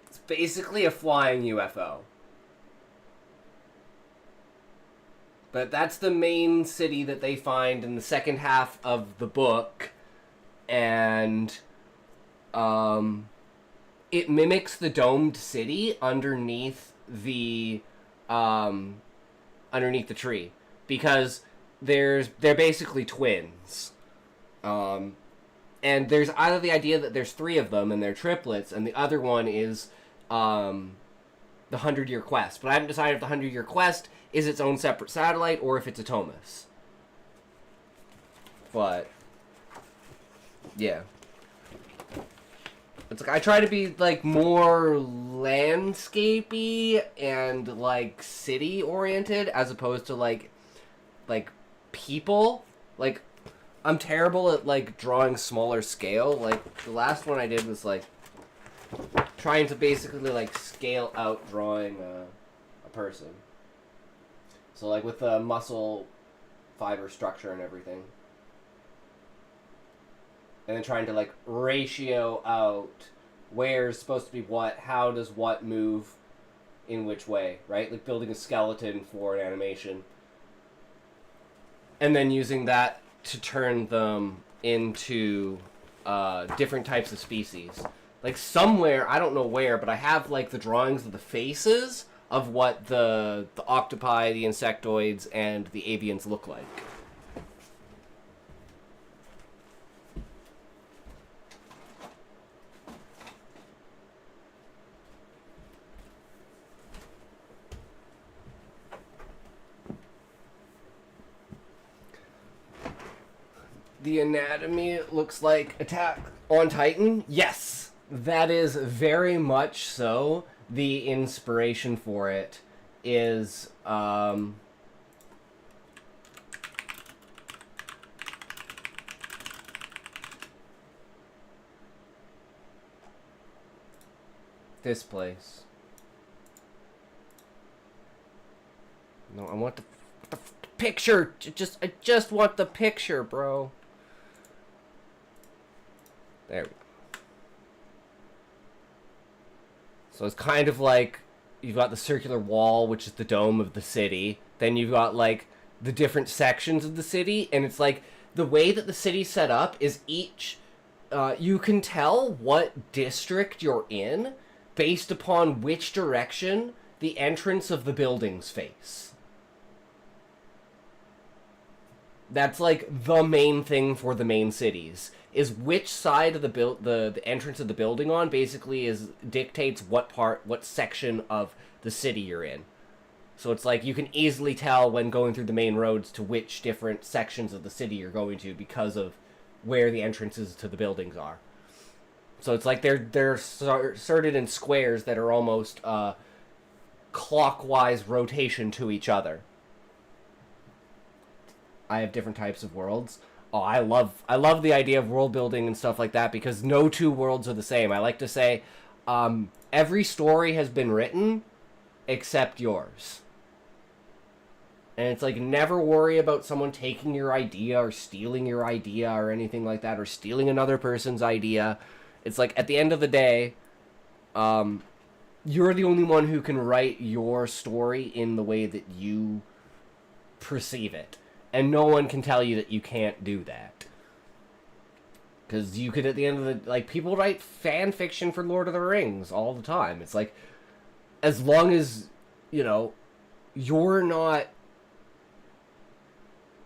Speaker 1: It's basically a flying UFO. But that's the main city that they find in the second half of the book. And it mimics the domed city underneath the tree. Because they're basically twins. And there's either the idea that there's 3 of them and they're triplets, and the other one is the 100-Year Quest. But I haven't decided if the 100-Year Quest is its own separate satellite or if it's a Thomas. But yeah. It's like I try to be like more landscapey and like city oriented as opposed to like people. Like I'm terrible at like drawing smaller scale. Like the last one I did was like trying to basically like scale out drawing a person. So like with the muscle fiber structure and everything. And then trying to like ratio out where's supposed to be what, how does what move in which way, right? Like building a skeleton for an animation. And then using that to turn them into different types of species. Like somewhere, I don't know where, but I have like the drawings of the faces of what the octopi, the insectoids, and the avians look like. The anatomy looks like Attack on Titan. Yes, that is very much so. The inspiration for it is this place. No, I want the picture. I just want the picture, bro. There we go. So it's kind of like you've got the circular wall, which is the dome of the city. Then you've got like the different sections of the city, and it's like the way that the city's set up is each you can tell what district you're in based upon which direction the entrance of the buildings face. That's like the main thing for the main cities. Is which side of the entrance of the building on basically dictates what section of the city you're in. So it's like you can easily tell when going through the main roads to which different sections of the city you're going to because of where the entrances to the buildings are. So it's like they're sorted in squares that are almost clockwise rotation to each other. I have different types of worlds. Oh, I love the idea of world building and stuff like that because no 2 worlds are the same. I like to say every story has been written except yours. And it's like never worry about someone taking your idea or stealing your idea or anything like that or stealing another person's idea. It's like at the end of the day, you're the only one who can write your story in the way that you perceive it. And no one can tell you that you can't do that. Because you could, at the end of the... Like, people write fan fiction for Lord of the Rings all the time. It's like, as long as, you know, you're not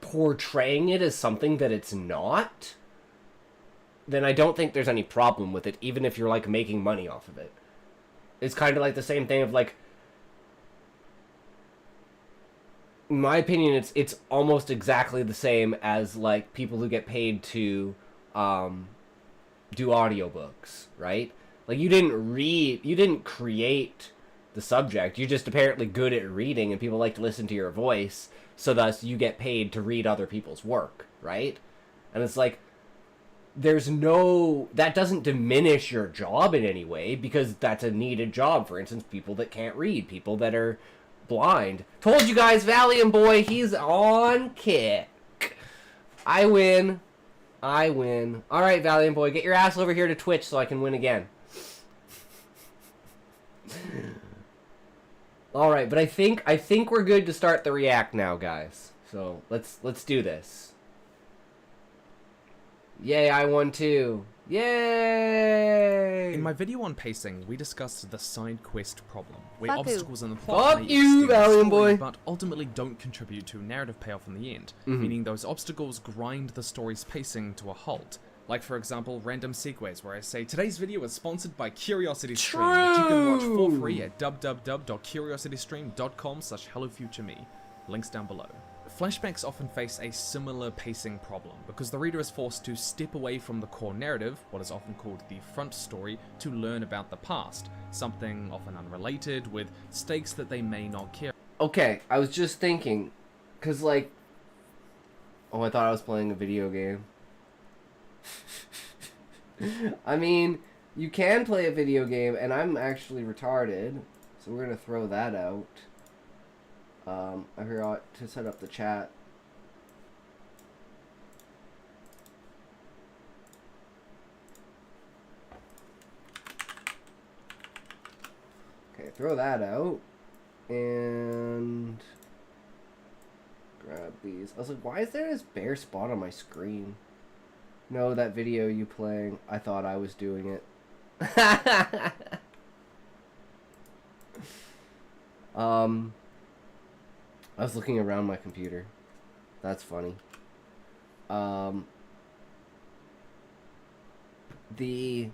Speaker 1: portraying it as something that it's not, then I don't think there's any problem with it, even if you're, like, making money off of it. It's kind of like the same thing of, like... In my opinion, it's almost exactly the same as like people who get paid to do audiobooks, right? Like you didn't create the subject. You're just apparently good at reading, and people like to listen to your voice, so thus you get paid to read other people's work, right? And it's like that doesn't diminish your job in any way because that's a needed job. For instance, people that can't read, people that are blind. Told you guys, Valiant Boy, he's on kick. I win. Alright, Valiant Boy, get your ass over here to Twitch so I can win again. All right, but I think we're good to start the react now, guys. So let's do this. Yay, I won too. Yay!
Speaker 4: In my video on pacing, we discussed the side quest problem, where
Speaker 5: Fuck you.
Speaker 4: obstacles in the plot
Speaker 1: Fuck
Speaker 4: may
Speaker 1: you,
Speaker 4: extend the
Speaker 1: Valiant
Speaker 4: story,
Speaker 1: boy.
Speaker 4: but ultimately don't contribute to narrative payoff in the end,
Speaker 1: Mm-hmm.
Speaker 4: meaning those obstacles grind the story's pacing to a halt. Like, for example, random segues, where I say, today's video is sponsored by CuriosityStream, which you can watch for free at www.curiositystream.com/HelloFutureMe. Links down below. Flashbacks often face a similar pacing problem, because the reader is forced to step away from the core narrative, what is often called the front story, to learn about the past, something often unrelated, with stakes that they may not care.
Speaker 1: Okay, I was just thinking, cause like, oh, I thought I was playing a video game. I mean, you can play a video game, and I'm actually retarded, so we're gonna throw that out. I forgot to set up the chat. Okay, throw that out. And grab these. I was like, why is there this bare spot on my screen? No, that video you playing, I thought I was doing it. I was looking around my computer. That's funny. The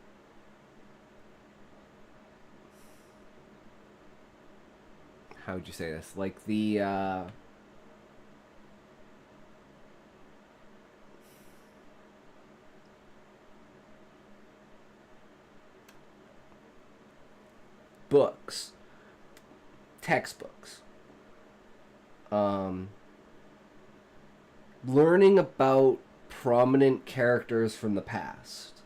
Speaker 1: how would you say this? Like the books, textbooks, learning about prominent characters from the past.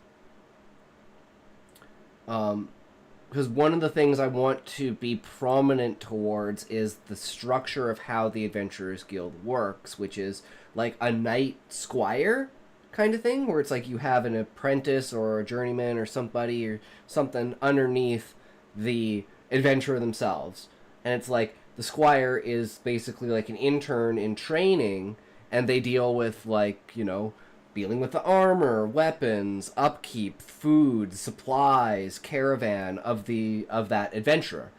Speaker 1: Because one of the things I want to be prominent towards is the structure of how the Adventurers Guild works, which is like a knight squire kind of thing, where it's like you have an apprentice or a journeyman or somebody or something underneath the adventurer themselves. And it's like the squire is basically like an intern in training, and they deal with, like, you know, dealing with the armor, weapons, upkeep, food, supplies, caravan of that adventurer.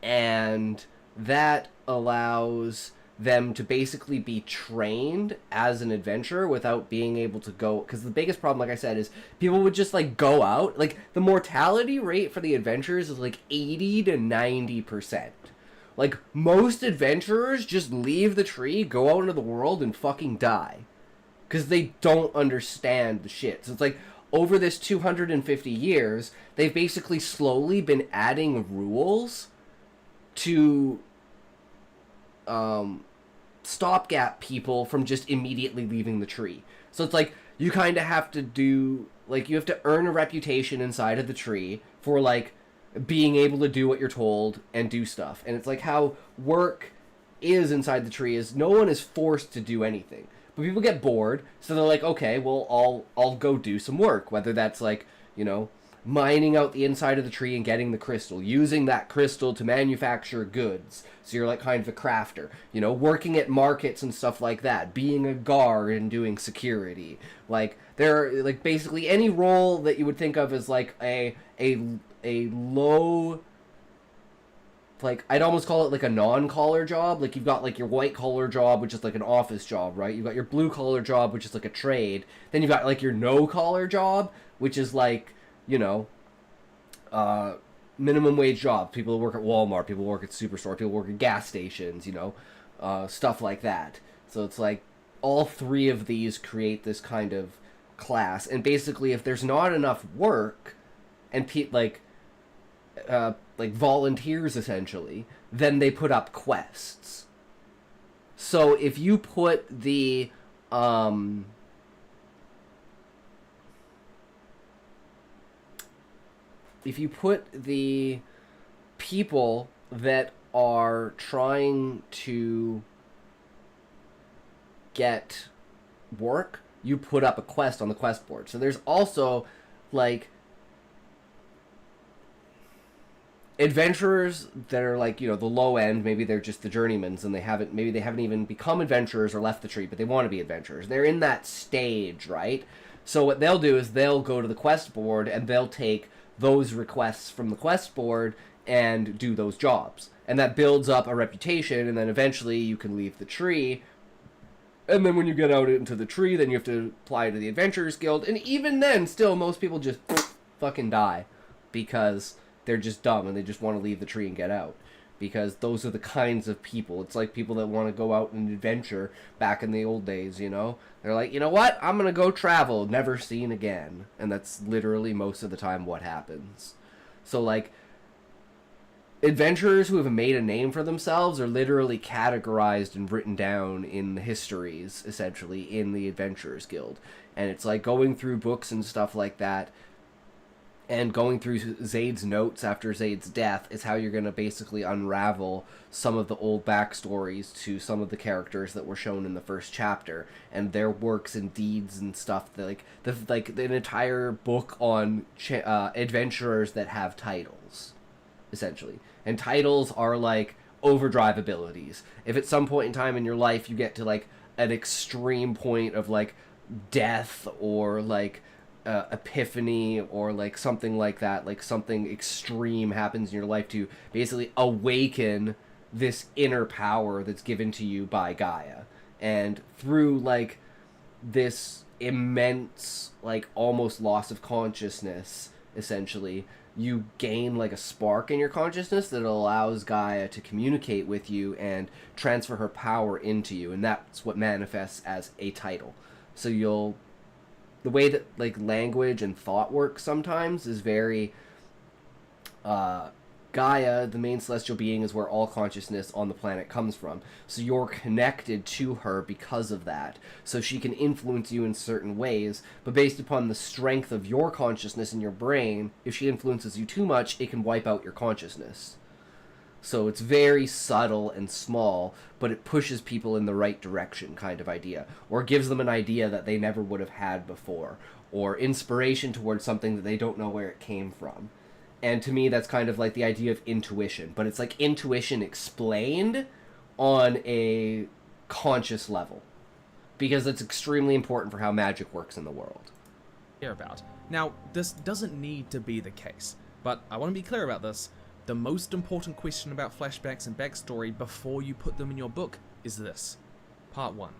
Speaker 1: And that allows them to basically be trained as an adventurer without being able to go, because the biggest problem, like I said, is people would just like go out, like the mortality rate for the adventurers is like 80 to 90%. Like most adventurers just leave the tree, go out into the world, and fucking die because they don't understand the shit. So it's like over this 250 years, they've basically slowly been adding rules to stopgap people from just immediately leaving the tree. So it's like you kind of have to do, like, you have to earn a reputation inside of the tree for like being able to do what you're told and do stuff. And it's like how work is inside the tree is no one is forced to do anything, but people get bored, so they're like, okay, well, I'll go do some work, whether that's like, you know, mining out the inside of the tree and getting the crystal, using that crystal to manufacture goods. So you're like kind of a crafter, you know, working at markets and stuff like that, being a guard and doing security. Like there, like basically any role that you would think of as like a low, like I'd almost call it like a non-collar job. Like you've got like your white collar job, which is like an office job, right? You've got your blue collar job, which is like a trade. Then you've got like your no collar job, which is like, you know, minimum wage jobs. People work at Walmart, people work at Superstore, people work at gas stations, you know, stuff like that. So it's like all three of these create this kind of class. And basically, if there's not enough work and like volunteers essentially, then they put up quests. So if you put the people that are trying to get work, you put up a quest on the quest board. So there's also like
Speaker 5: adventurers that are like, you know, the low end, maybe they're just the journeymans and maybe they haven't even become adventurers or left the tree, but they want to be adventurers. They're in that stage, right? So what they'll do is they'll go to the quest board and they'll take those requests from the quest board and do those jobs. And that builds up a reputation, and then eventually you can leave the tree. And then when you get out into the tree, then you have to apply to the Adventurers Guild. And even then, still, most people just fucking die because they're just dumb and they just want to leave the tree and get out. Because those are the kinds of people. It's like people that want to go out and adventure back in the old days, you know? They're like, you know what? I'm going to go travel, never seen again. And that's literally most of the time what happens. So, like, adventurers who have made a name for themselves are literally categorized and written down in the histories, essentially, in the Adventurers Guild. And it's like going through books and stuff like that, and going through Zaid's notes after Zaid's death is how you're going to basically unravel some of the old backstories to some of the characters that were shown in the first chapter, and their works and deeds and stuff. Like an entire book on adventurers that have titles, essentially. And titles are like overdrive abilities. If at some point in time in your life you get to like an extreme point of like death or like epiphany or like something like that, like something extreme happens in your life to basically awaken this inner power that's given to you by Gaia. And through like this immense like almost loss of consciousness, essentially, you gain like a spark in your consciousness that allows Gaia to communicate with you and transfer her power into you, and that's what manifests as a title. So the way that like language and thought work sometimes is very Gaia, the main celestial being, is where all consciousness on the planet comes from. So you're connected to her because of that. So she can influence you in certain ways, but based upon the strength of your consciousness in your brain, if she influences you too much, it can wipe out your consciousness. So it's very subtle and small, but it pushes people in the right direction kind of idea, or gives them an idea that they never would have had before, or inspiration towards something that they don't know where it came from. And to me, that's kind of like the idea of intuition. But it's like intuition explained on a conscious level. Because it's extremely important for how magic works in the world.
Speaker 4: About. Now, this doesn't need to be the case. But I want to be clear about this. The most important question about flashbacks and backstory before you put them in your book is this. Part 1.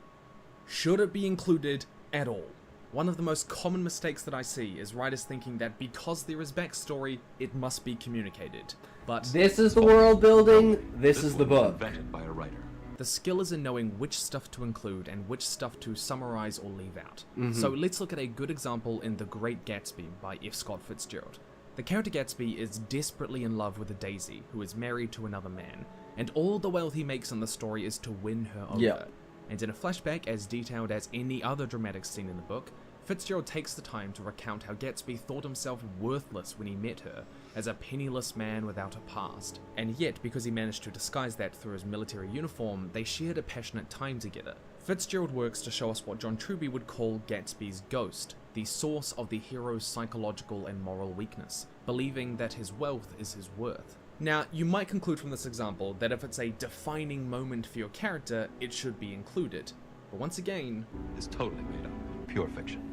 Speaker 4: Should it be included at all? One of the most common mistakes that I see is writers thinking that because there is backstory, it must be communicated. But
Speaker 5: this is the world building, this is the book.
Speaker 6: Invented by a writer.
Speaker 4: The skill is in knowing which stuff to include and which stuff to summarize or leave out. So let's look at a good example in The Great Gatsby by F. Scott Fitzgerald. The character Gatsby is desperately in love with a Daisy, who is married to another man, and all the wealth he makes in the story is to win her over.
Speaker 5: Yep.
Speaker 4: And in a flashback as detailed as any other dramatic scene in the book, Fitzgerald takes the time to recount how Gatsby thought himself worthless when he met her, as a penniless man without a past. And yet, because he managed to disguise that through his military uniform, they shared a passionate time together. Fitzgerald works to show us what John Truby would call Gatsby's ghost, the source of the hero's psychological and moral weakness, believing that his wealth is his worth. Now, you might conclude from this example that if it's a defining moment for your character, it should be included. But once again,
Speaker 6: It's totally made up. Pure fiction.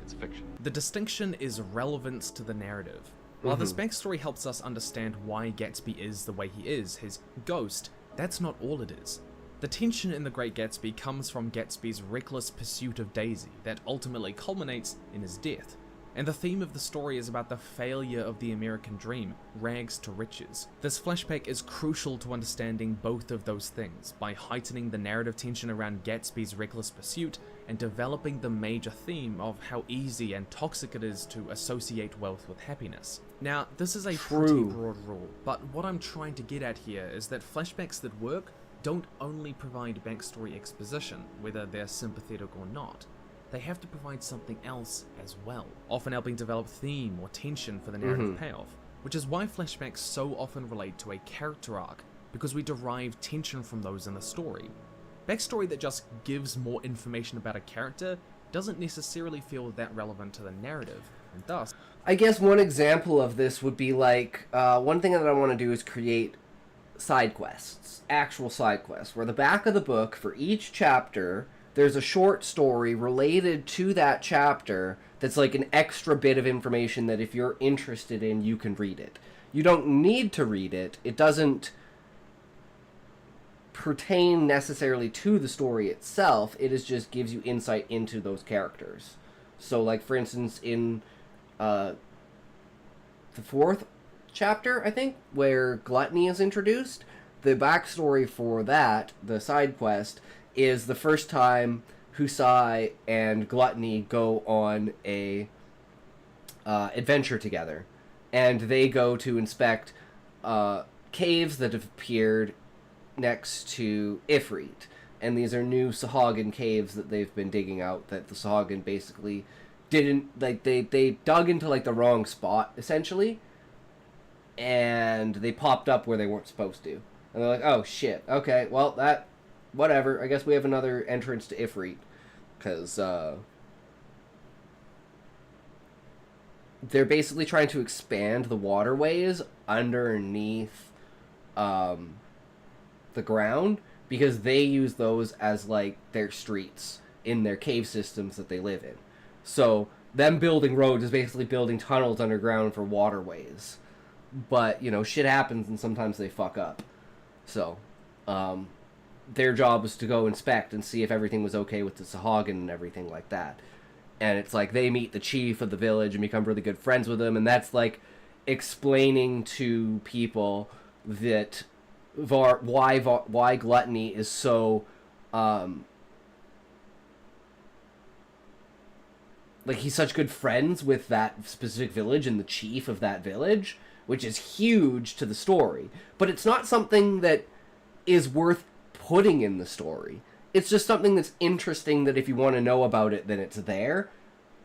Speaker 6: It's fiction.
Speaker 4: the distinction is relevance to the narrative. While this backstory helps us understand why Gatsby is the way he is, his ghost, that's not all it is. The tension in The Great Gatsby comes from Gatsby's reckless pursuit of Daisy that ultimately culminates in his death. And the theme of the story is about the failure of the American dream, rags to riches. This flashback is crucial to understanding both of those things, by heightening the narrative tension around Gatsby's reckless pursuit and developing the major theme of how easy and toxic it is to associate wealth with happiness. Now, this is a pretty
Speaker 5: True.
Speaker 4: broad rule, but what I'm trying to get at here is that flashbacks that work don't only provide backstory exposition, whether they're sympathetic or not. They have to provide something else as well, often helping develop theme or tension for the narrative payoff, which is why flashbacks so often relate to a character arc, because we derive tension from those in the story. Backstory that just gives more information about a character doesn't necessarily feel that relevant to the narrative, and thus,
Speaker 5: I guess one example of this would be like, one thing that I want to do is create side quests, actual side quests, where the back of the book, for each chapter, there's a short story related to that chapter that's like an extra bit of information that if you're interested in, you can read it. You don't need to read it. It doesn't pertain necessarily to the story itself. It is just gives you insight into those characters. So, like, for instance, in the 4th chapter, I think, where Gluttony is introduced, the backstory for that, the side quest, is the first time Husai and Gluttony go on a adventure together. And they go to inspect caves that have appeared next to Ifrit. And these are new Sahagin caves that they've been digging out, that the Sahagin basically didn't, like, they dug into, like, the wrong spot, essentially. And they popped up where they weren't supposed to. And they're like, oh, shit, okay, well, that, whatever, I guess we have another entrance to Ifrit. Because, they're basically trying to expand the waterways underneath, the ground, because they use those as, like, their streets in their cave systems that they live in. So, them building roads is basically building tunnels underground for waterways. But, you know, shit happens and sometimes they fuck up. So, their job was to go inspect and see if everything was okay with the Sahagin and everything like that. And it's like they meet the chief of the village and become really good friends with him, and that's like explaining to people that why Gluttony is so like he's such good friends with that specific village and the chief of that village, which is huge to the story. But it's not something that is worth putting in the story. It's just something that's interesting that if you want to know about it, then it's there.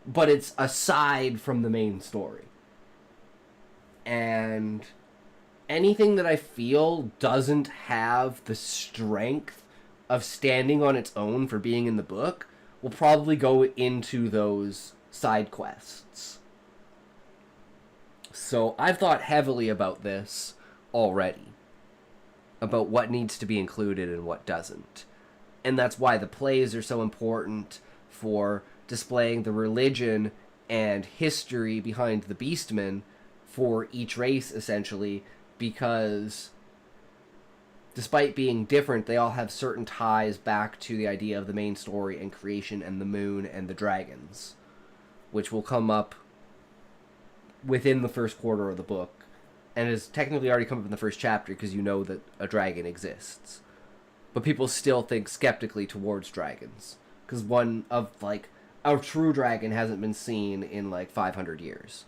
Speaker 5: But it's aside from the main story. And anything that I feel doesn't have the strength of standing on its own for being in the book will probably go into those side quests. So I've thought heavily about this already. About what needs to be included and what doesn't. And that's why the plays are so important for displaying the religion and history behind the Beastmen for each race, essentially, because despite being different, they all have certain ties back to the idea of the main story and creation and the moon and the dragons, which will come up within the first quarter of the book, and has technically already come up in the first chapter because you know that a dragon exists. But people still think skeptically towards dragons. Because one of, like, a true dragon hasn't been seen in, like, 500 years.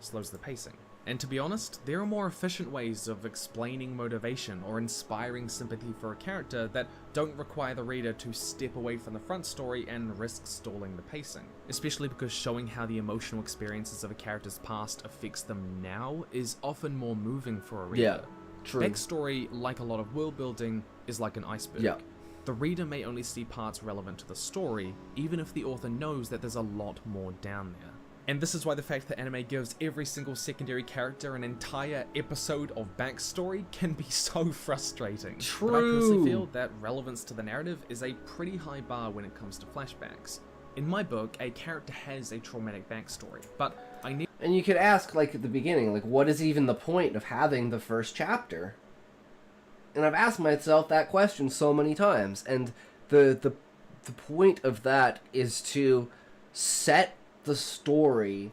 Speaker 4: Slows the pacing. And to be honest, there are more efficient ways of explaining motivation or inspiring sympathy for a character that don't require the reader to step away from the front story and risk stalling the pacing. Especially because showing how the emotional experiences of a character's past affects them now is often more moving for a reader.
Speaker 5: Yeah. True.
Speaker 4: Backstory, like a lot of world building, is like an iceberg.
Speaker 5: Yeah.
Speaker 4: The reader may only see parts relevant to the story, even if the author knows that there's a lot more down there. And this is why the fact that anime gives every single secondary character an entire episode of backstory can be so frustrating.
Speaker 5: True.
Speaker 4: But I personally feel that relevance to the narrative is a pretty high bar when it comes to flashbacks. In my book, a character has a traumatic backstory, but I need...
Speaker 5: And you could ask, like, at the beginning, like, what is even the point of having the first chapter? And I've asked myself that question so many times, and the point of that is to set the story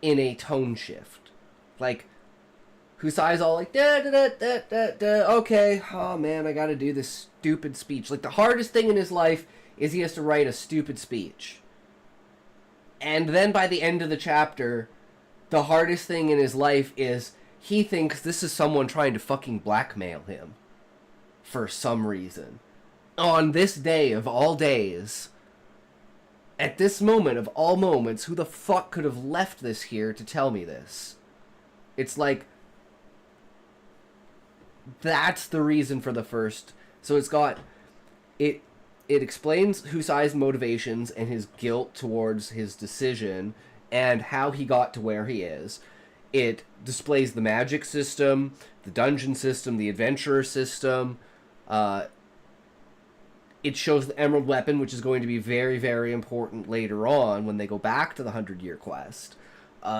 Speaker 5: in a tone shift. Like, Husai's all like, da da da da da da, okay, oh man, I gotta do this stupid speech. Like, the hardest thing in his life is he has to write a stupid speech. And then by the end of the chapter, the hardest thing in his life is he thinks this is someone trying to fucking blackmail him. For some reason. On this day of all days, at this moment of all moments, who the fuck could have left this here to tell me this? It's like, that's the reason for the first. So it's got, it explains Husai's motivations and his guilt towards his decision and how he got to where he is. It displays the magic system, the dungeon system, the adventurer system. It shows the Emerald Weapon, which is going to be very, very important later on when they go back to the 100-year quest.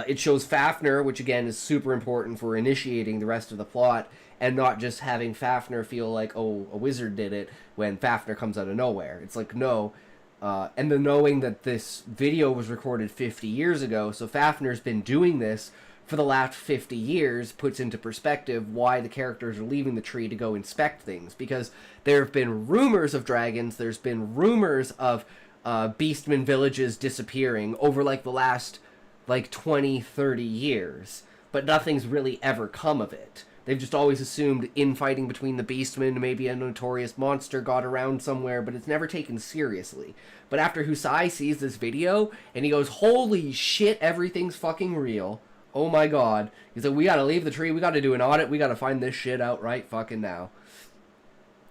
Speaker 5: It shows Fafnir, which again is super important for initiating the rest of the plot, and not just having Fafnir feel like, oh, a wizard did it, when Fafnir comes out of nowhere. It's like, no. And the knowing that this video was recorded 50 years ago, so Fafnir's been doing this for the last 50 years, puts into perspective why the characters are leaving the tree to go inspect things. Because there have been rumors of dragons, there's been rumors of Beastmen villages disappearing over, like, the last, like, 20, 30 years. But nothing's really ever come of it. They've just always assumed infighting between the Beastmen, maybe a notorious monster got around somewhere, but it's never taken seriously. But after Husai sees this video, and he goes, holy shit, everything's fucking real. Oh my god. He's like, we gotta leave the tree, we gotta do an audit, we gotta find this shit out right fucking now.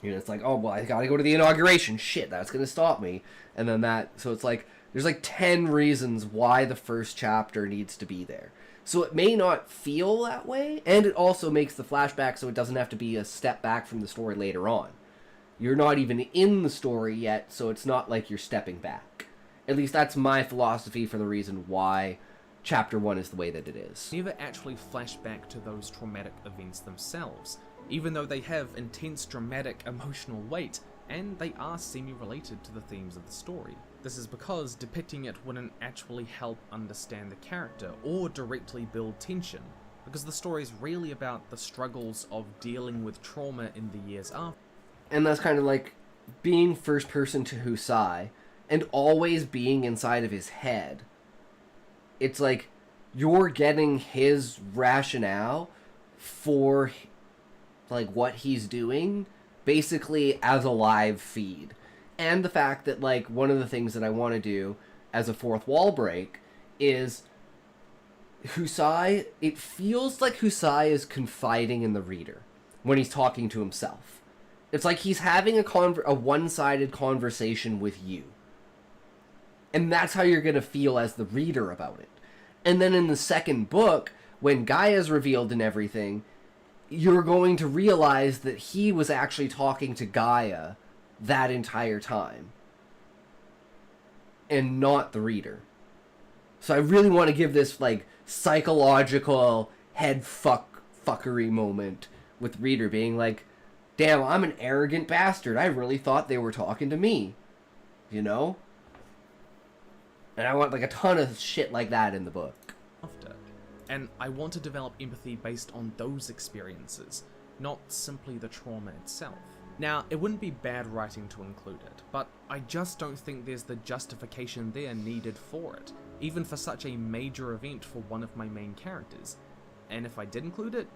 Speaker 5: You know, it's like, oh, well, I gotta go to the inauguration. Shit, that's gonna stop me. And then so it's like, there's like 10 reasons why the first chapter needs to be there. So it may not feel that way, and it also makes the flashback so it doesn't have to be a step back from the story later on. You're not even in the story yet, so it's not like you're stepping back. At least that's my philosophy for the reason why Chapter 1 is the way that it is.
Speaker 4: Never actually flash back to those traumatic events themselves, even though they have intense dramatic emotional weight, and they are semi-related to the themes of the story. This is because depicting it wouldn't actually help understand the character, or directly build tension, because the story is really about the struggles of dealing with trauma in the years after.
Speaker 5: And that's kind of like being first person to Husai, and always being inside of his head. It's like, you're getting his rationale for, like, what he's doing, basically as a live feed. And the fact that, like, one of the things that I want to do as a fourth wall break is Husai, it feels like Husai is confiding in the reader when he's talking to himself. It's like he's having a one-sided conversation with you. And that's how you're going to feel as the reader about it. And then in the second book, when Gaia's revealed and everything, you're going to realize that he was actually talking to Gaia that entire time. And not the reader. So I really want to give this, like, psychological head fuckery moment with reader being like, damn, I'm an arrogant bastard. I really thought they were talking to me. You know? And I want, like, a ton of shit like that in the book.
Speaker 4: And I want to develop empathy based on those experiences, not simply the trauma itself. Now, it wouldn't be bad writing to include it, but I just don't think there's the justification there needed for it, even for such a major event for one of my main characters. And if I did include it,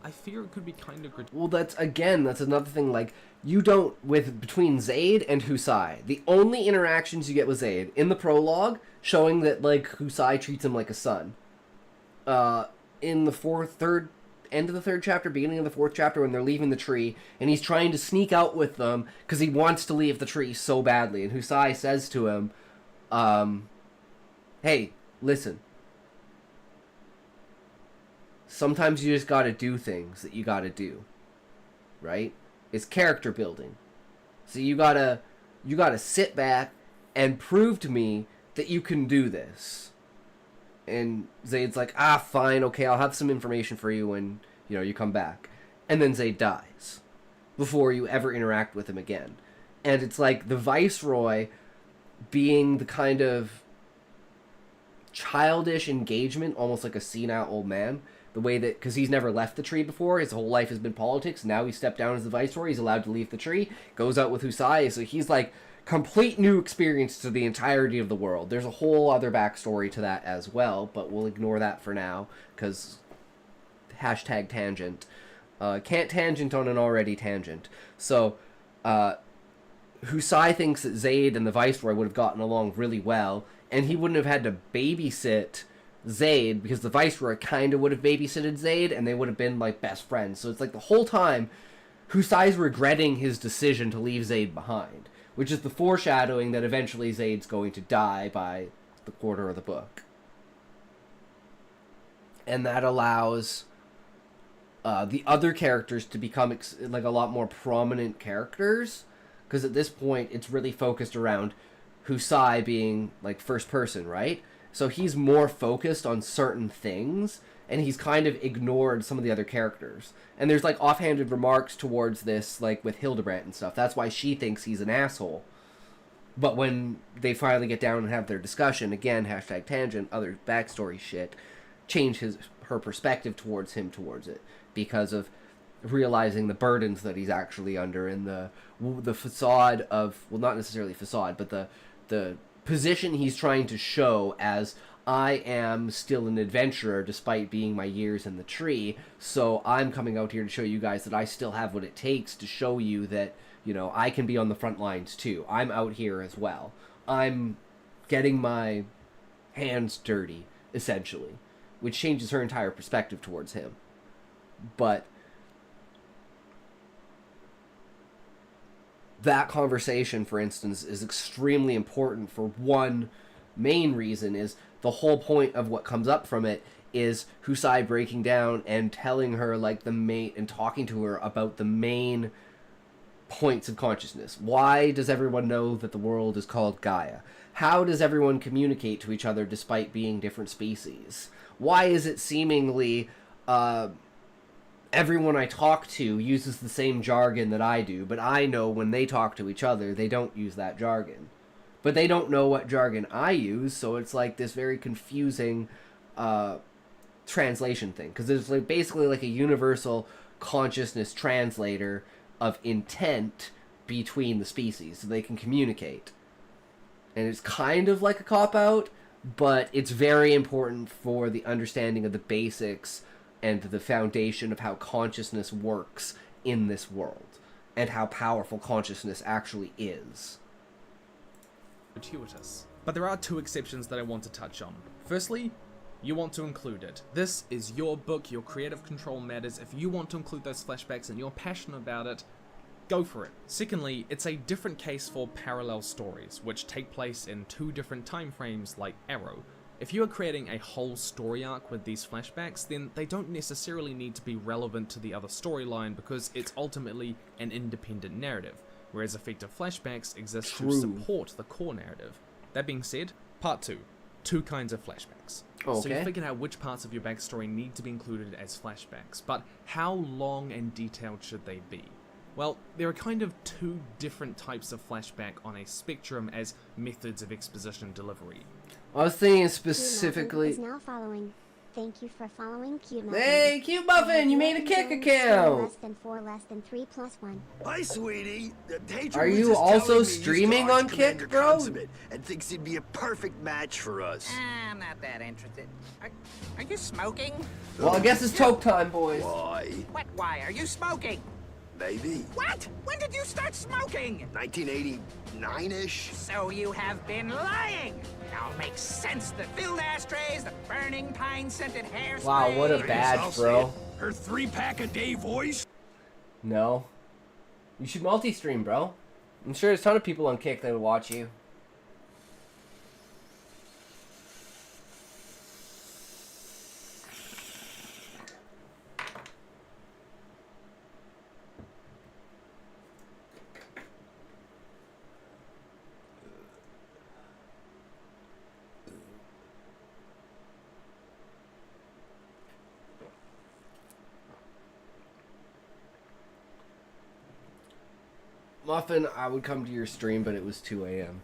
Speaker 4: I fear it could be kind of gratuitous.
Speaker 5: Well, that's another thing, like, you don't, between Zaid and Husai, the only interactions you get with Zaid, in the prologue, showing that, like, Husai treats him like a son. In the end of the third chapter, beginning of the fourth chapter, when they're leaving the tree, and he's trying to sneak out with them, because he wants to leave the tree so badly, and Husai says to him, hey, listen. Sometimes you just gotta do things that you gotta do. Right? It's character building. So you gotta sit back and prove to me that you can do this. And Zayd's like, fine, okay, I'll have some information for you when, you come back. And then Zayd dies before you ever interact with him again. And it's like the Viceroy being the kind of childish engagement, almost like a senile old man. The way that, because he's never left the tree before, his whole life has been politics. Now he stepped down as the Viceroy, he's allowed to leave the tree, goes out with Husai, so he's like complete new experience to the entirety of the world. There's a whole other backstory to that as well, but we'll ignore that for now, because #tangent. Can't tangent on an already tangent. So, Husai thinks that Zayd and the Viceroy would have gotten along really well, and he wouldn't have had to babysit Zayd, because the Viceroy kind of would have babysitted Zayd, and they would have been, like, best friends. So it's like the whole time, Husai's regretting his decision to leave Zayd behind, which is the foreshadowing that eventually Zayd's going to die by the quarter of the book. and that allows the other characters to become like a lot more prominent characters, because at this point it's really focused around Husai being like first person, right? So he's more focused on certain things, and he's kind of ignored some of the other characters. And there's like offhanded remarks towards this, like with Hildebrandt and stuff. That's why she thinks he's an asshole. But when they finally get down and have their discussion, again, hashtag tangent, other backstory shit, change her perspective towards him towards it, because of realizing the burdens that he's actually under, and the facade of, well, not necessarily facade, but the position he's trying to show as, I am still an adventurer despite being my years in the tree, so I'm coming out here to show you guys that I still have what it takes to show you that, you know, I can be on the front lines too. I'm out here as well. I'm getting my hands dirty, essentially, which changes her entire perspective towards him. But that conversation, for instance, is extremely important for one main reason. Is the whole point of what comes up from it is Husai breaking down and telling her, like, the main, and talking to her about the main points of consciousness. Why does everyone know that the world is called Gaia? How does everyone communicate to each other despite being different species? Why is it seemingly everyone I talk to uses the same jargon that I do, but I know when they talk to each other, they don't use that jargon. But they don't know what jargon I use, so it's like this very confusing translation thing. Because it's like basically like a universal consciousness translator of intent between the species, so they can communicate. And it's kind of like a cop-out, but it's very important for the understanding of the basics and the foundation of how consciousness works in this world, and how powerful consciousness actually is.
Speaker 4: Gratuitous. But there are two exceptions that I want to touch on. Firstly, you want to include it. This is your book, your creative control matters. If you want to include those flashbacks and you're passionate about it, go for it. Secondly, it's a different case for parallel stories, which take place in two different time frames like Arrow. If you are creating a whole story arc with these flashbacks, then they don't necessarily need to be relevant to the other storyline, because it's ultimately an independent narrative, whereas effective flashbacks exist to support the core narrative. That being said, part 2. Two kinds of flashbacks.
Speaker 5: Okay.
Speaker 4: So you figured out which parts of your backstory need to be included as flashbacks, but how long and detailed should they be? Well, there are kind of two different types of flashback on a spectrum as methods of exposition delivery.
Speaker 5: I was thinking
Speaker 2: Cute
Speaker 5: specifically...
Speaker 2: Muffin is now following. Thank you for following Cute Muffin.
Speaker 5: Hey, Cute Muffin, you made a kick account!
Speaker 2: Less than 4, less than 3, plus 1.
Speaker 3: Hi, sweetie. The patron
Speaker 5: Are
Speaker 3: was
Speaker 5: you
Speaker 3: just
Speaker 5: also
Speaker 3: telling me you
Speaker 5: streaming
Speaker 3: used to
Speaker 5: on
Speaker 3: arch
Speaker 5: Kick,
Speaker 3: Commander
Speaker 5: bro?
Speaker 3: Consummate and thinks he'd be a perfect match for us.
Speaker 7: I'm not that interested. Are you smoking?
Speaker 5: Well, I guess it's toke time, boys.
Speaker 3: Why?
Speaker 7: What? Why are you smoking?
Speaker 3: Maybe.
Speaker 7: What? When did you start smoking?
Speaker 3: 1989-ish?
Speaker 7: So you have been lying. Now it makes sense. The filled ashtrays, the burning pine-scented hairspray.
Speaker 5: Wow, what a
Speaker 3: I'll
Speaker 5: badge,
Speaker 3: say
Speaker 5: bro.
Speaker 3: it. Her 3-pack-a-day voice?
Speaker 5: No. You should multi-stream, bro. I'm sure there's a ton of people on Kick that would watch you. Muffin, I would come to your stream, but it was 2 a.m.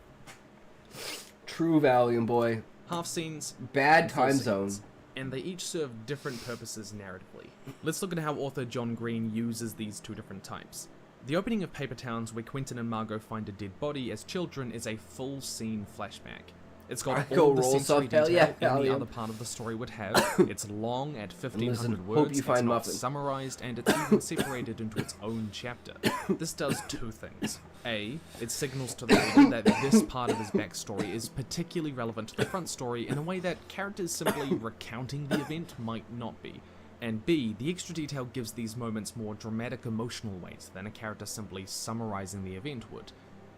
Speaker 5: True Valium, boy.
Speaker 4: Half scenes,
Speaker 5: Bad
Speaker 4: full
Speaker 5: time
Speaker 4: scenes,
Speaker 5: zone.
Speaker 4: and they each serve different purposes narratively. Let's look at how author John Green uses these two different types. The opening of Paper Towns, where Quentin and Margot find a dead body as children, is a full scene flashback. It's got
Speaker 5: Go
Speaker 4: all the
Speaker 5: roll
Speaker 4: sensory
Speaker 5: stuff, hell
Speaker 4: detail
Speaker 5: yeah,
Speaker 4: any
Speaker 5: Valium.
Speaker 4: other part of the story would have. It's long at 1,500
Speaker 5: Listen, hope
Speaker 4: words,
Speaker 5: you
Speaker 4: it's
Speaker 5: find
Speaker 4: not
Speaker 5: Muffin.
Speaker 4: summarized, and it's even separated into its own chapter. This does two things. A, it signals to the reader that this part of his backstory is particularly relevant to the front story in a way that characters simply recounting the event might not be. And B, the extra detail gives these moments more dramatic emotional weight than a character simply summarizing the event would.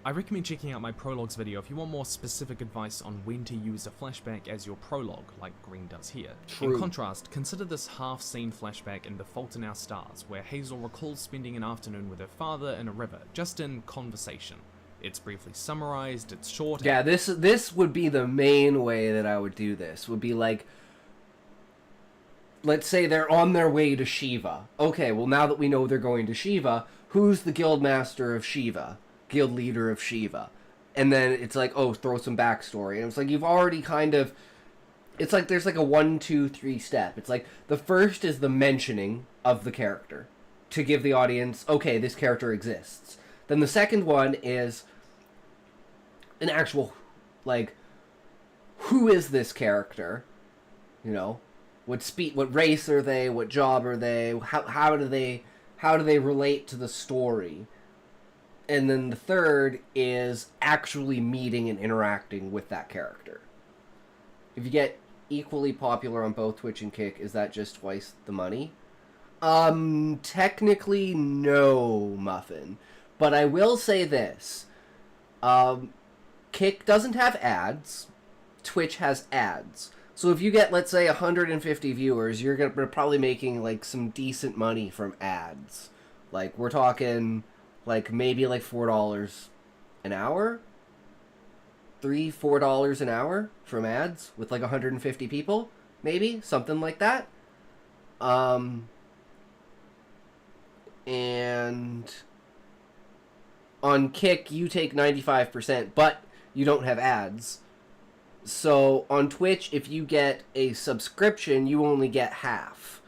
Speaker 4: I recommend checking out my prologues video if you want more specific advice on when to use a flashback as your prologue, like Green does here.
Speaker 5: True.
Speaker 4: In contrast, consider this half-scene flashback in The Fault in Our Stars, where Hazel recalls spending an afternoon with her father in a river, just in conversation. It's briefly summarized, it's short.
Speaker 5: Yeah, this would be the main way that I would do this. Would be like, let's say they're on their way to Shiva. Okay, well now that we know they're going to Shiva, who's the guildmaster of Shiva? Guild leader of Shiva. And then it's like, oh, throw some backstory. And it's like, you've already kind of... It's like there's like a 1, 2, 3 step. It's like, the first is the mentioning of the character. To give the audience, okay, this character exists. Then the second one is an actual, like, who is this character? You know? What race are they? What job are they? How do they relate to the story? And then the third is actually meeting and interacting with that character. If you get equally popular on both Twitch and Kick, is that just twice the money? Technically no, Muffin. But I will say this. Kick doesn't have ads. Twitch has ads. So if you get, let's say, 150 viewers, you're probably making, like, some decent money from ads. Like, we're talking... like, maybe, like, $4 an hour? $3-4 an hour from ads with, like, 150 people? Maybe? Something like that? And... on Kick, you take 95%, but you don't have ads. So, on Twitch, if you get a subscription, you only get half.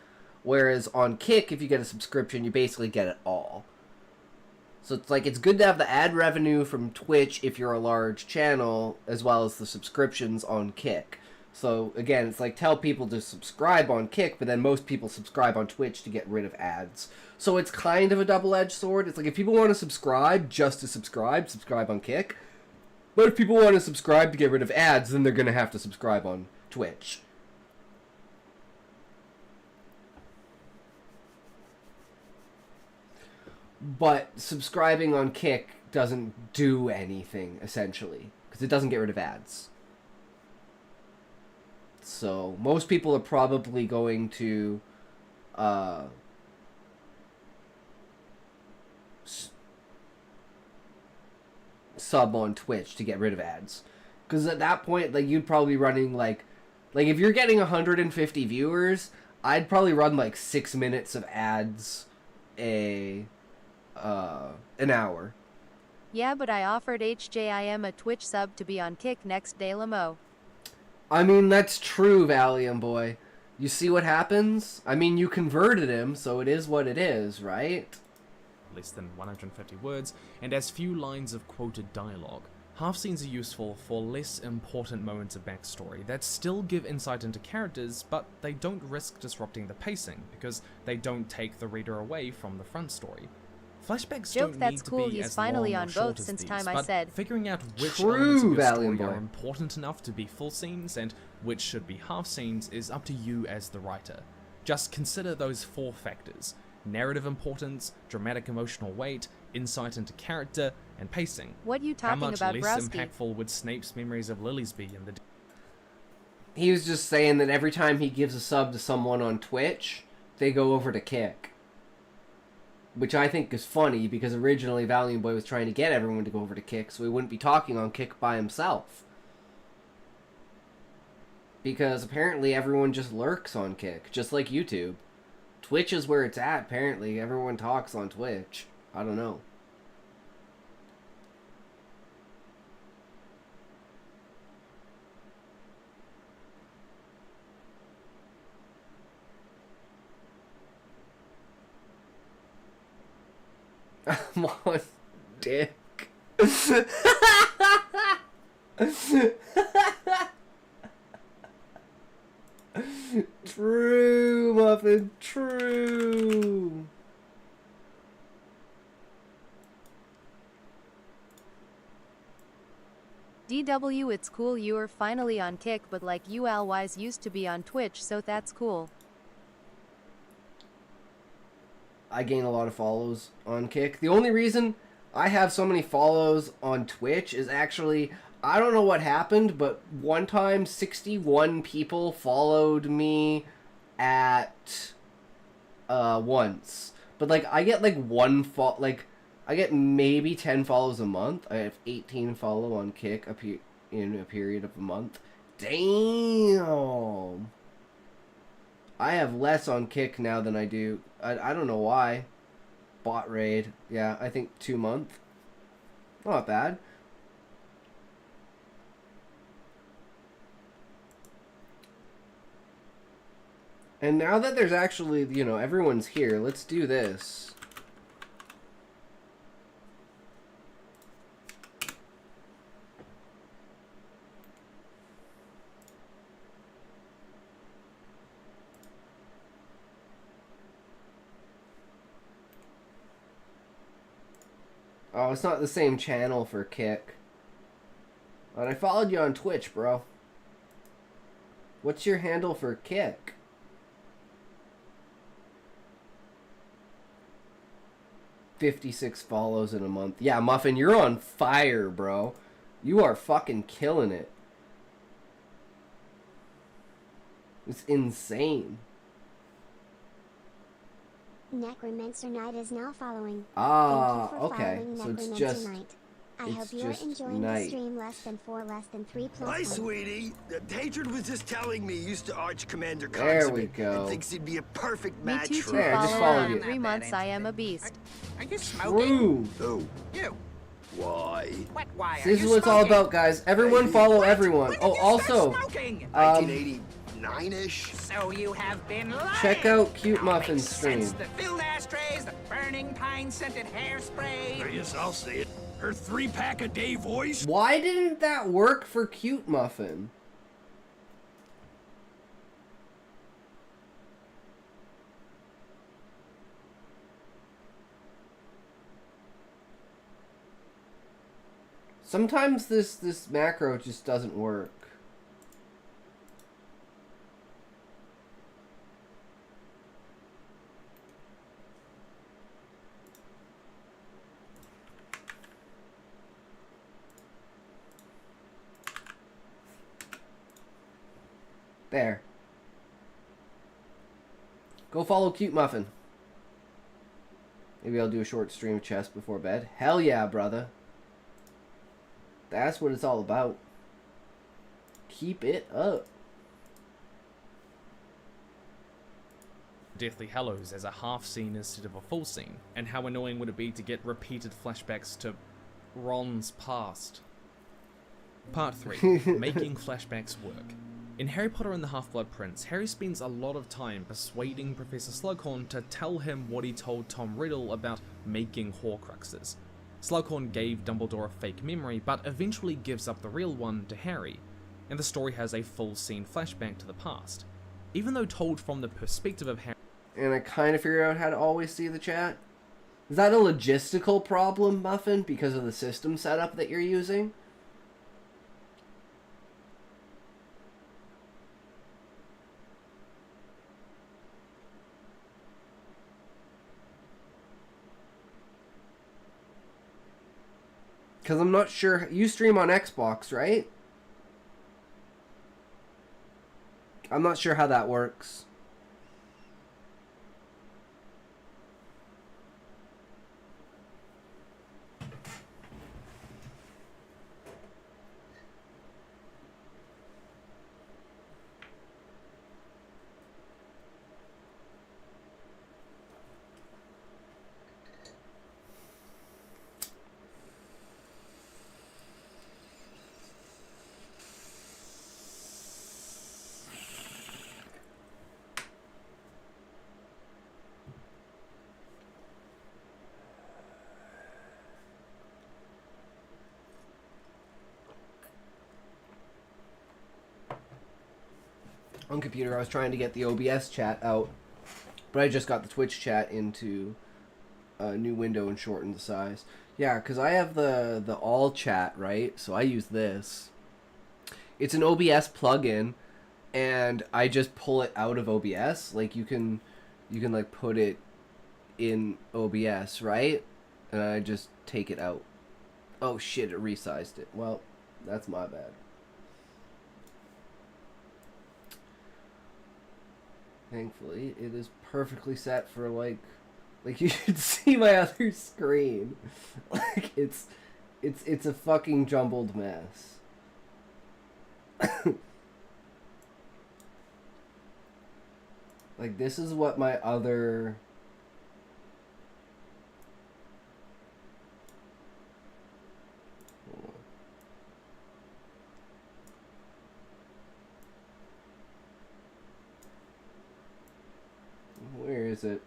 Speaker 5: Whereas on Kick, if you get a subscription, you basically get it all. So it's like, it's good to have the ad revenue from Twitch if you're a large channel, as well as the subscriptions on Kick. So again, it's like, tell people to subscribe on Kick, but then most people subscribe on Twitch to get rid of ads. So it's kind of a double-edged sword. It's like, if people want to subscribe just to subscribe on Kick. But if people want to subscribe to get rid of ads, then they're going to have to subscribe on Twitch. But subscribing on Kick doesn't do anything, essentially, because it doesn't get rid of ads. So, most people are probably going to sub on Twitch to get rid of ads. Because at that point, like, you'd probably be running, like, if you're getting 150 viewers, I'd probably run, like, 6 minutes of ads an hour.
Speaker 8: Yeah, but I offered HJIM a Twitch sub to be on Kick next day, Lamo.
Speaker 5: I mean, that's true, Valium boy. You see what happens? I mean, you converted him, so it is what it is, right?
Speaker 4: Less than 150 words, and as few lines of quoted dialogue. Half scenes are useful for less important moments of backstory that still give insight into characters, but they don't risk disrupting the pacing, because they don't take the reader away from the front story. Flashbacks
Speaker 8: Joke,
Speaker 4: don't
Speaker 8: that's
Speaker 4: need
Speaker 8: cool,
Speaker 4: to be
Speaker 8: he's
Speaker 4: as
Speaker 8: finally
Speaker 4: long or
Speaker 8: on
Speaker 4: short
Speaker 8: both
Speaker 4: as
Speaker 8: since
Speaker 4: these,
Speaker 8: time I
Speaker 4: but
Speaker 8: said.
Speaker 4: figuring out which
Speaker 5: True,
Speaker 4: elements of your
Speaker 5: Valiant
Speaker 4: story
Speaker 5: boy.
Speaker 4: are important enough to be full scenes and which should be half scenes is up to you as the writer. Just consider those 4 factors: narrative importance, dramatic emotional weight, insight into character, and pacing.
Speaker 8: What you
Speaker 4: How
Speaker 8: talking
Speaker 4: much
Speaker 8: about,
Speaker 4: less
Speaker 8: Browski?
Speaker 4: impactful would Snape's memories of Lilies be in the...
Speaker 5: He was just saying that every time he gives a sub to someone on Twitch, they go over to Kick. Which I think is funny, because originally Valiant Boy was trying to get everyone to go over to Kick, so he wouldn't be talking on Kick by himself. Because apparently everyone just lurks on Kick, just like YouTube. Twitch is where it's at, apparently. Everyone talks on Twitch. I don't know. Come on, Dick. True, Muffin, true.
Speaker 8: DW, it's cool you're finally on Kick, but like you always used to be on Twitch, so that's cool.
Speaker 5: I gain a lot of follows on Kick. The only reason I have so many follows on Twitch is actually, I don't know what happened, but one time 61 people followed me at once. But like I get like I get maybe 10 follows a month. I have 18 follow on Kick in a period of a month. Damn. I have less on Kick now than I do. I don't know why. Bot raid. Yeah, I think 2 months. Not bad. And now that there's actually, you know, everyone's here, let's do this. Oh, it's not the same channel for Kick. But I followed you on Twitch, bro. What's your handle for Kick? $56 follows in a month. Yeah, Muffin, you're on fire, bro. You are fucking killing it. It's insane.
Speaker 2: Necromancer Knight is now following.
Speaker 5: Ah,
Speaker 2: Thank you for
Speaker 5: okay.
Speaker 2: following
Speaker 5: So it's
Speaker 2: Necromancer
Speaker 5: just...
Speaker 2: Knight. I
Speaker 5: it's
Speaker 2: hope you are
Speaker 5: just
Speaker 2: enjoying
Speaker 5: night.
Speaker 2: the stream less than 3 plus
Speaker 3: Hi,
Speaker 2: 1.
Speaker 3: sweetie. Hatred was just telling me he used to Arch Commander
Speaker 5: There we
Speaker 3: Consummate
Speaker 5: go.
Speaker 3: and thinks he'd be a perfect
Speaker 8: Me
Speaker 3: match
Speaker 8: too,
Speaker 3: for
Speaker 5: There, I just
Speaker 8: follow
Speaker 5: followed
Speaker 8: in
Speaker 5: you.
Speaker 8: 3 months, I am a beast.
Speaker 7: Are you smoking?
Speaker 5: True.
Speaker 3: Who?
Speaker 7: You.
Speaker 3: Why?
Speaker 7: What? Why?
Speaker 5: This is what it's all about, guys. Everyone follow everyone.
Speaker 7: When did
Speaker 5: Oh,
Speaker 7: you start
Speaker 5: also,
Speaker 7: smoking?
Speaker 3: 1989-ish?
Speaker 7: So you have been lying.
Speaker 5: check out Cute
Speaker 7: Now
Speaker 5: Muffin's
Speaker 7: makes sense.
Speaker 5: stream.
Speaker 7: The filled ashtrays, the burning pine-scented hairspray.
Speaker 3: Yes, I'll see it. Her 3-pack-a-day voice?
Speaker 5: Why didn't that work for Cute Muffin? Sometimes this macro just doesn't work. There. Go follow Cute Muffin. Maybe I'll do a short stream of chess before bed. Hell yeah, brother. That's what it's all about. Keep it up.
Speaker 4: Deathly Hallows as a half scene instead of a full scene, and how annoying would it be to get repeated flashbacks to Ron's past. Part 3. Making flashbacks work. In Harry Potter and the Half-Blood Prince, Harry spends a lot of time persuading Professor Slughorn to tell him what he told Tom Riddle about making Horcruxes. Slughorn gave Dumbledore a fake memory, but eventually gives up the real one to Harry, and the story has a full scene flashback to the past. Even though told from the perspective of Harry,
Speaker 5: And I kind of figured out how to always see the chat. Is that a logistical problem, Muffin, because of the system setup that you're using? Because I'm not sure. You stream on Xbox, right? I'm not sure how that works. On computer, I was trying to get the OBS chat out, but I just got the Twitch chat into a new window and shortened the size. Yeah, because I have the all chat, right? So I use this. It's an OBS plugin, and I just pull it out of OBS. Like you can like put it in OBS, right? and I just take it out. Oh shit, it resized it. Well, that's my bad. Thankfully, it is perfectly set for like you should see my other screen. Like it's a fucking jumbled mess. Like this is what my other Where is it?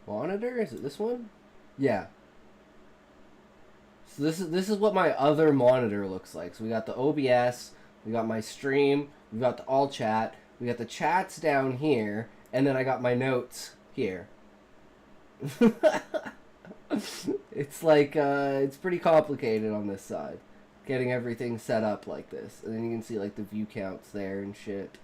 Speaker 5: Monitor? Is it this one? Yeah. So this is what my other monitor looks like. So we got the OBS, we got my stream, we got the all chat, we got the chats down here, and then I got my notes here. It's like it's pretty complicated on this side, getting everything set up like this, and then you can see like the view counts there and shit.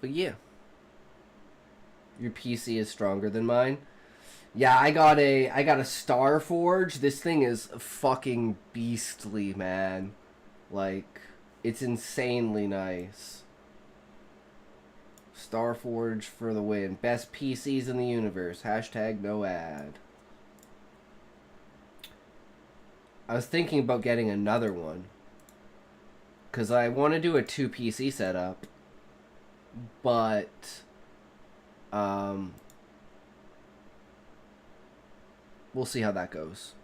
Speaker 5: But yeah, your PC is stronger than mine. Yeah, I got a Starforge. This thing is fucking beastly, man. Like, it's insanely nice. Starforge for the win. Best PCs in the universe. Hashtag no ad. I was thinking about getting another one, because I want to do a 2 PC setup. But we'll see how that goes.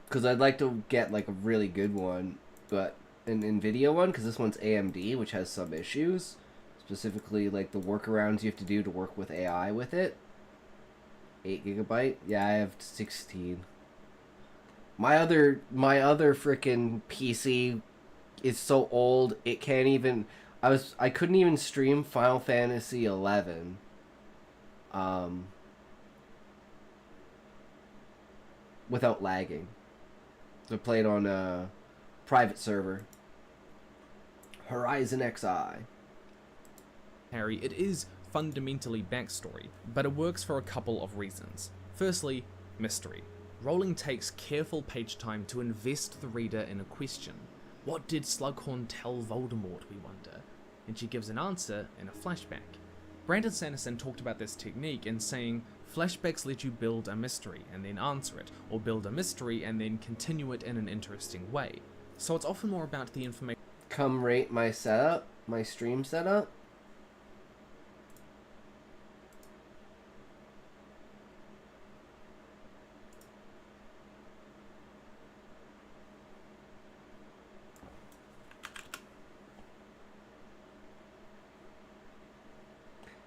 Speaker 5: Because I'd like to get like a really good one, but an NVIDIA one, because this one's AMD, which has some issues. Specifically, like the workarounds you have to do to work with AI with it. 8 GB. Yeah, I have 16. My other freaking PC is so old it can't even. I couldn't even stream Final Fantasy 11. Without lagging. So I played on a private server. Horizon XI.
Speaker 4: Harry, it is fundamentally backstory, but it works for a couple of reasons. Firstly, mystery. Rowling takes careful page time to invest the reader in a question. What did Slughorn tell Voldemort, we wonder? And she gives an answer in a flashback. Brandon Sanderson talked about this technique in saying, flashbacks let you build a mystery and then answer it, or build a mystery and then continue it in an interesting way. So it's often more about the information.
Speaker 5: Come rate my setup, my stream setup.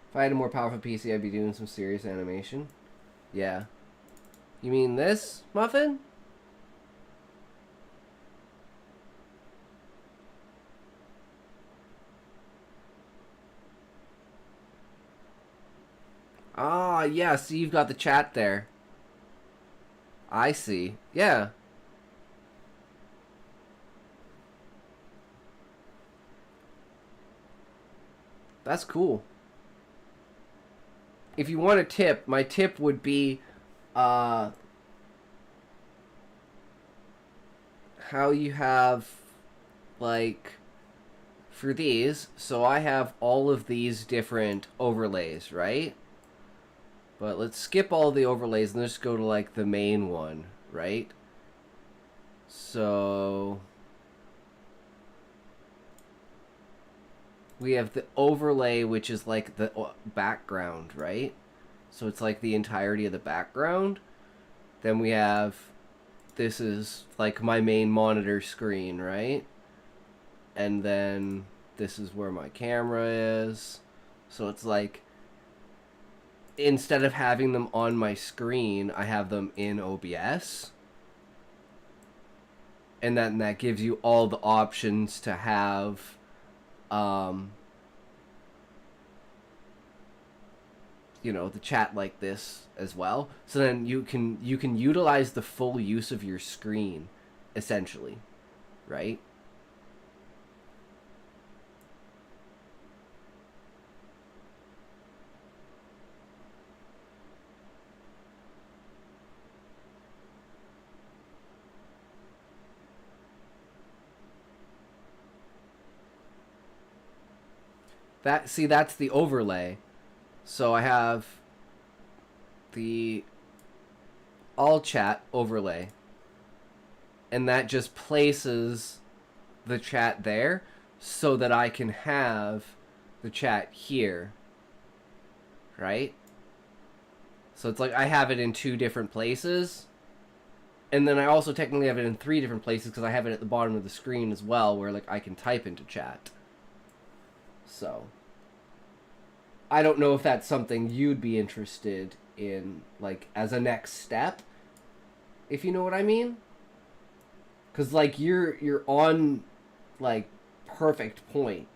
Speaker 5: If I had a more powerful PC, I'd be doing some serious animation. Yeah. You mean this, Muffin? Ah, yeah, so you've got the chat there. I see. Yeah. That's cool. If you want a tip, my tip would be how you have, like, for these, so I have all of these different overlays, right? But let's skip all the overlays and just go to, like, the main one, right? So we have the overlay, which is like the background, right? So it's like the entirety of the background. Then we have, this is like my main monitor screen, right? And then this is where my camera is. So it's like, instead of having them on my screen, I have them in OBS. And then that gives you all the options to have you know, the chat like this as well. So then you can utilize the full use of your screen, essentially, right? that's the overlay. So I have the all chat overlay, and that just places the chat there so that I can have the chat here, right? So it's like I have it in 2 different places, and then I also technically have it in 3 different places because I have it at the bottom of the screen as well, where like I can type into chat. So I don't know if that's something you'd be interested in, like, as a next step, if you know what I mean. Because, like, you're on, like, perfect point.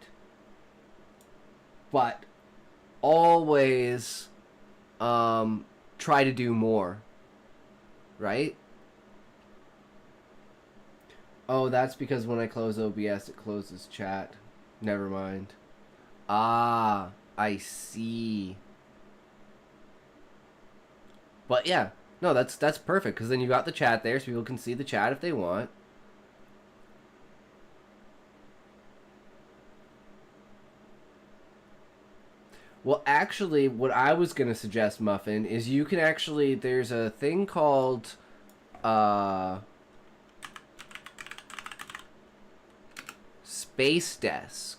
Speaker 5: But always try to do more. Right? Oh, that's because when I close OBS, it closes chat. Never mind. Ah, I see. But yeah, no, that's perfect, because then you got the chat there so people can see the chat if they want. Well, actually, what I was going to suggest, Muffin, is you can actually, there's a thing called Space Desk.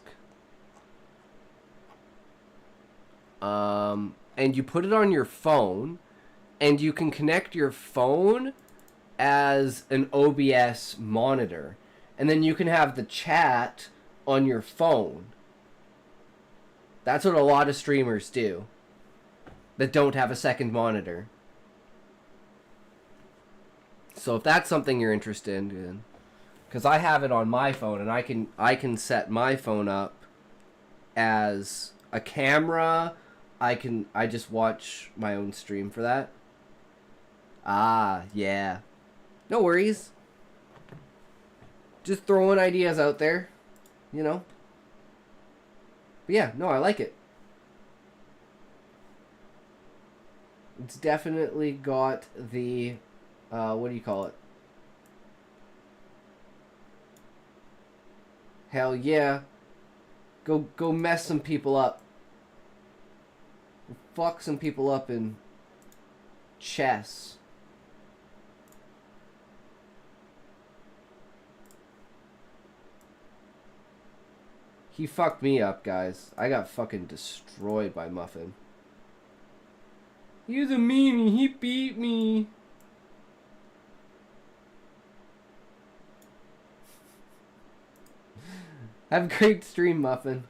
Speaker 5: And you put it on your phone, and you can connect your phone as an OBS monitor, and then you can have the chat on your phone. That's what a lot of streamers do that don't have a second monitor. So if that's something you're interested in, because I have it on my phone, and I can set my phone up as a camera. I just watch my own stream for that. Ah, yeah. No worries. Just throwing ideas out there, you know. But yeah, no, I like it. It's definitely got the, what do you call it? Hell yeah. Go mess some people up. Fuck some people up in chess. He fucked me up, guys. I got fucking destroyed by Muffin. He's a meanie. He beat me. Have a great stream, Muffin.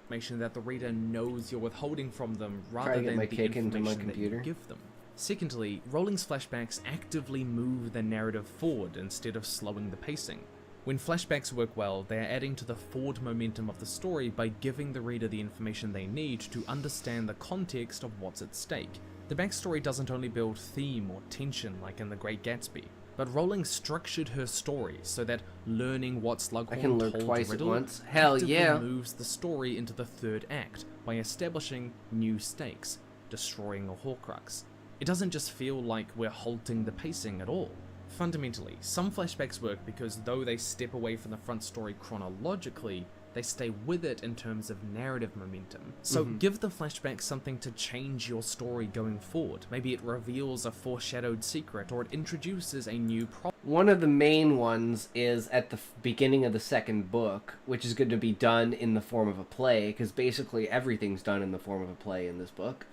Speaker 4: Information that the reader knows you're withholding from them rather
Speaker 5: Try to get
Speaker 4: than
Speaker 5: my
Speaker 4: the
Speaker 5: kick into my
Speaker 4: information that you
Speaker 5: computer.
Speaker 4: give them. Secondly, Rowling's flashbacks actively move the narrative forward instead of slowing the pacing. When flashbacks work well, they are adding to the forward momentum of the story by giving the reader the information they need to understand the context of what's at stake. The backstory doesn't only build theme or tension like in The Great Gatsby, but Rowling structured her story so that learning what Slughorn
Speaker 5: I can lurk
Speaker 4: told
Speaker 5: twice at
Speaker 4: Riddle
Speaker 5: once. Hell
Speaker 4: actively
Speaker 5: yeah.
Speaker 4: moves the story into the third act by establishing new stakes, destroying a Horcrux. It doesn't just feel like we're halting the pacing at all. Fundamentally, some flashbacks work because though they step away from the front story chronologically, they stay with it in terms of narrative momentum. So give the flashback something to change your story going forward. Maybe it reveals a foreshadowed secret, or it introduces a new problem.
Speaker 5: One of the main ones is at the beginning of the second book, which is going to be done in the form of a play, because basically everything's done in the form of a play in this book.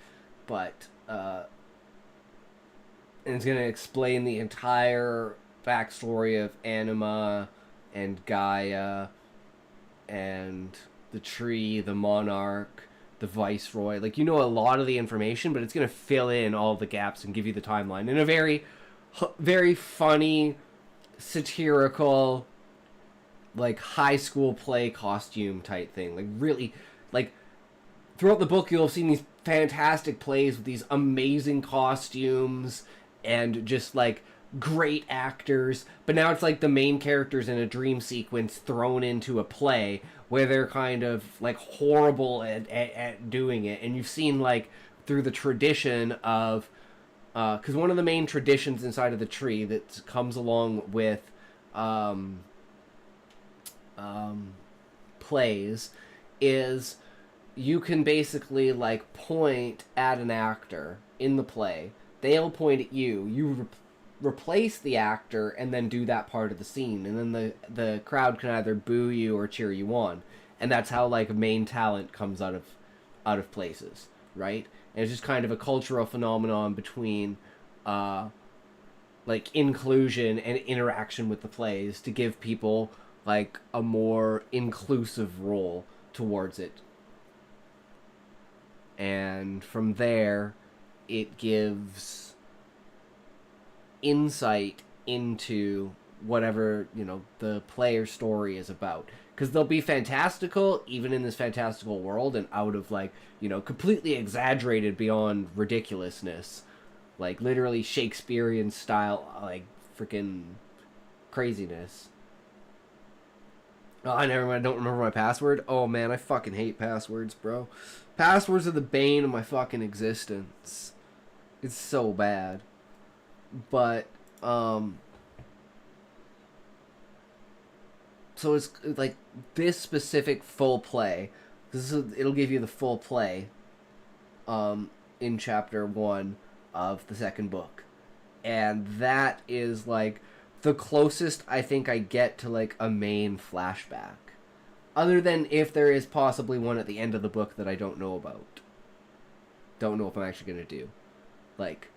Speaker 5: But, and it's going to explain the entire backstory of Anima and Gaia and the tree, the monarch, the viceroy. Like, you know a lot of the information, but it's going to fill in all the gaps and give you the timeline in a very, very funny, satirical, like, high school play costume type thing. Like, really, like, throughout the book, you'll have seen these fantastic plays with these amazing costumes and just, like, great actors, but now it's like the main characters in a dream sequence thrown into a play where they're kind of like horrible at doing it. And you've seen like through the tradition of because one of the main traditions inside of the tree that comes along with plays is you can basically like point at an actor in the play. They'll point at you. You replace the actor and then do that part of the scene, and then the crowd can either boo you or cheer you on, and that's how like main talent comes out of places, right? And it's just kind of a cultural phenomenon between like inclusion and interaction with the plays to give people like a more inclusive role towards it. And from there, it gives insight into whatever, you know, the player story is about. Because they'll be fantastical, even in this fantastical world, and out of, like, you know, completely exaggerated beyond ridiculousness. Like, literally Shakespearean style, like, freaking craziness. Oh, I don't remember my password. Oh, man, I fucking hate passwords, bro. Passwords are the bane of my fucking existence. It's so bad. But, so it's, like, this specific full play, it'll give you the full play, in chapter 1 of the second book. And that is, like, the closest I think I get to, like, a main flashback. Other than if there is possibly one at the end of the book that I don't know about. Don't know if I'm actually going to do. Like,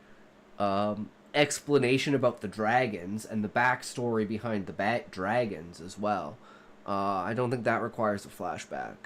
Speaker 5: explanation about the dragons and the backstory behind the dragons as well. I don't think that requires a flashback.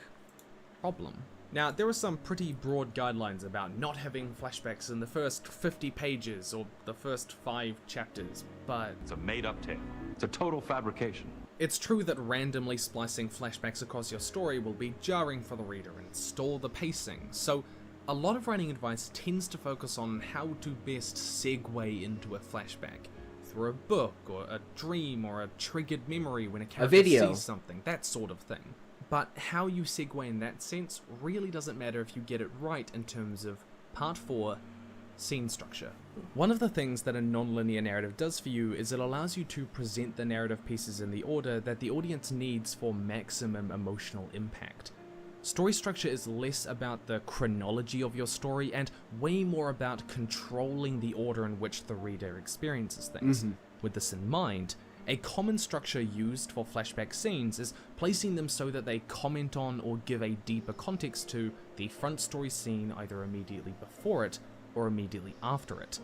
Speaker 4: Problem. Now, there are some pretty broad guidelines about not having flashbacks in the first 50 pages or the first 5 chapters, but
Speaker 6: It's a made-up tale. It's a total fabrication.
Speaker 4: it's true that randomly splicing flashbacks across your story will be jarring for the reader and stall the pacing, so a lot of writing advice tends to focus on how to best segue into a flashback. Through a book, or a dream, or a triggered memory when a character sees something, that sort of thing. But how you segue in that sense really doesn't matter if you get it right in terms of Part 4, scene structure. One of the things that a non-linear narrative does for you is it allows you to present the narrative pieces in the order that the audience needs for maximum emotional impact. Story structure is less about the chronology of your story and way more about controlling the order in which the reader experiences things. With this in mind, a common structure used for flashback scenes is placing them so that they comment on or give a deeper context to the front story scene either immediately before it or immediately after it.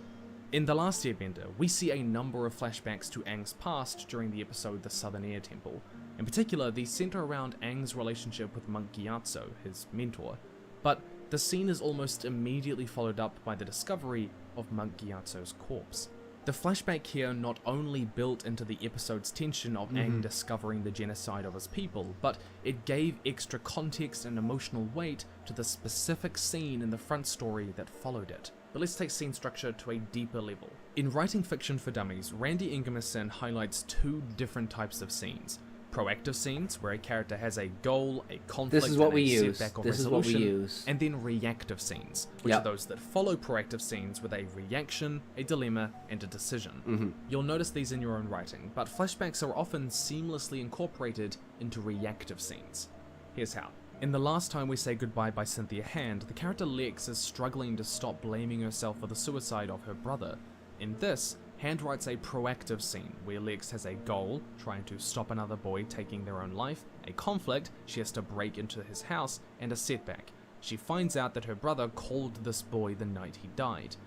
Speaker 4: In The Last Airbender, we see a number of flashbacks to Aang's past during the episode The Southern Air Temple. In particular, these center around Aang's relationship with Monk Gyatso, his mentor, but the scene is almost immediately followed up by the discovery of Monk Gyatso's corpse. The flashback here not only built into the episode's tension of Aang discovering the genocide of his people, but it gave extra context and emotional weight to the specific scene in the front story that followed it. But let's take scene structure to a deeper level. In Writing Fiction for Dummies, Randy Ingemerson highlights 2 different types of scenes. Proactive scenes, where a character has a goal, a conflict,
Speaker 5: This is what
Speaker 4: and
Speaker 5: we
Speaker 4: a
Speaker 5: use.
Speaker 4: setback or
Speaker 5: This is
Speaker 4: resolution,
Speaker 5: what we use.
Speaker 4: and then reactive scenes, which are those that follow proactive scenes with a reaction, a dilemma, and a decision. You'll notice these in your own writing, but flashbacks are often seamlessly incorporated into reactive scenes. Here's how. In The Last Time We Say Goodbye by Cynthia Hand, the character Lex is struggling to stop blaming herself for the suicide of her brother. In this, Hand writes a proactive scene where Lex has a goal, trying to stop another boy taking their own life, a conflict, she has to break into his house, and a setback. She finds out that her brother called this boy the night he died.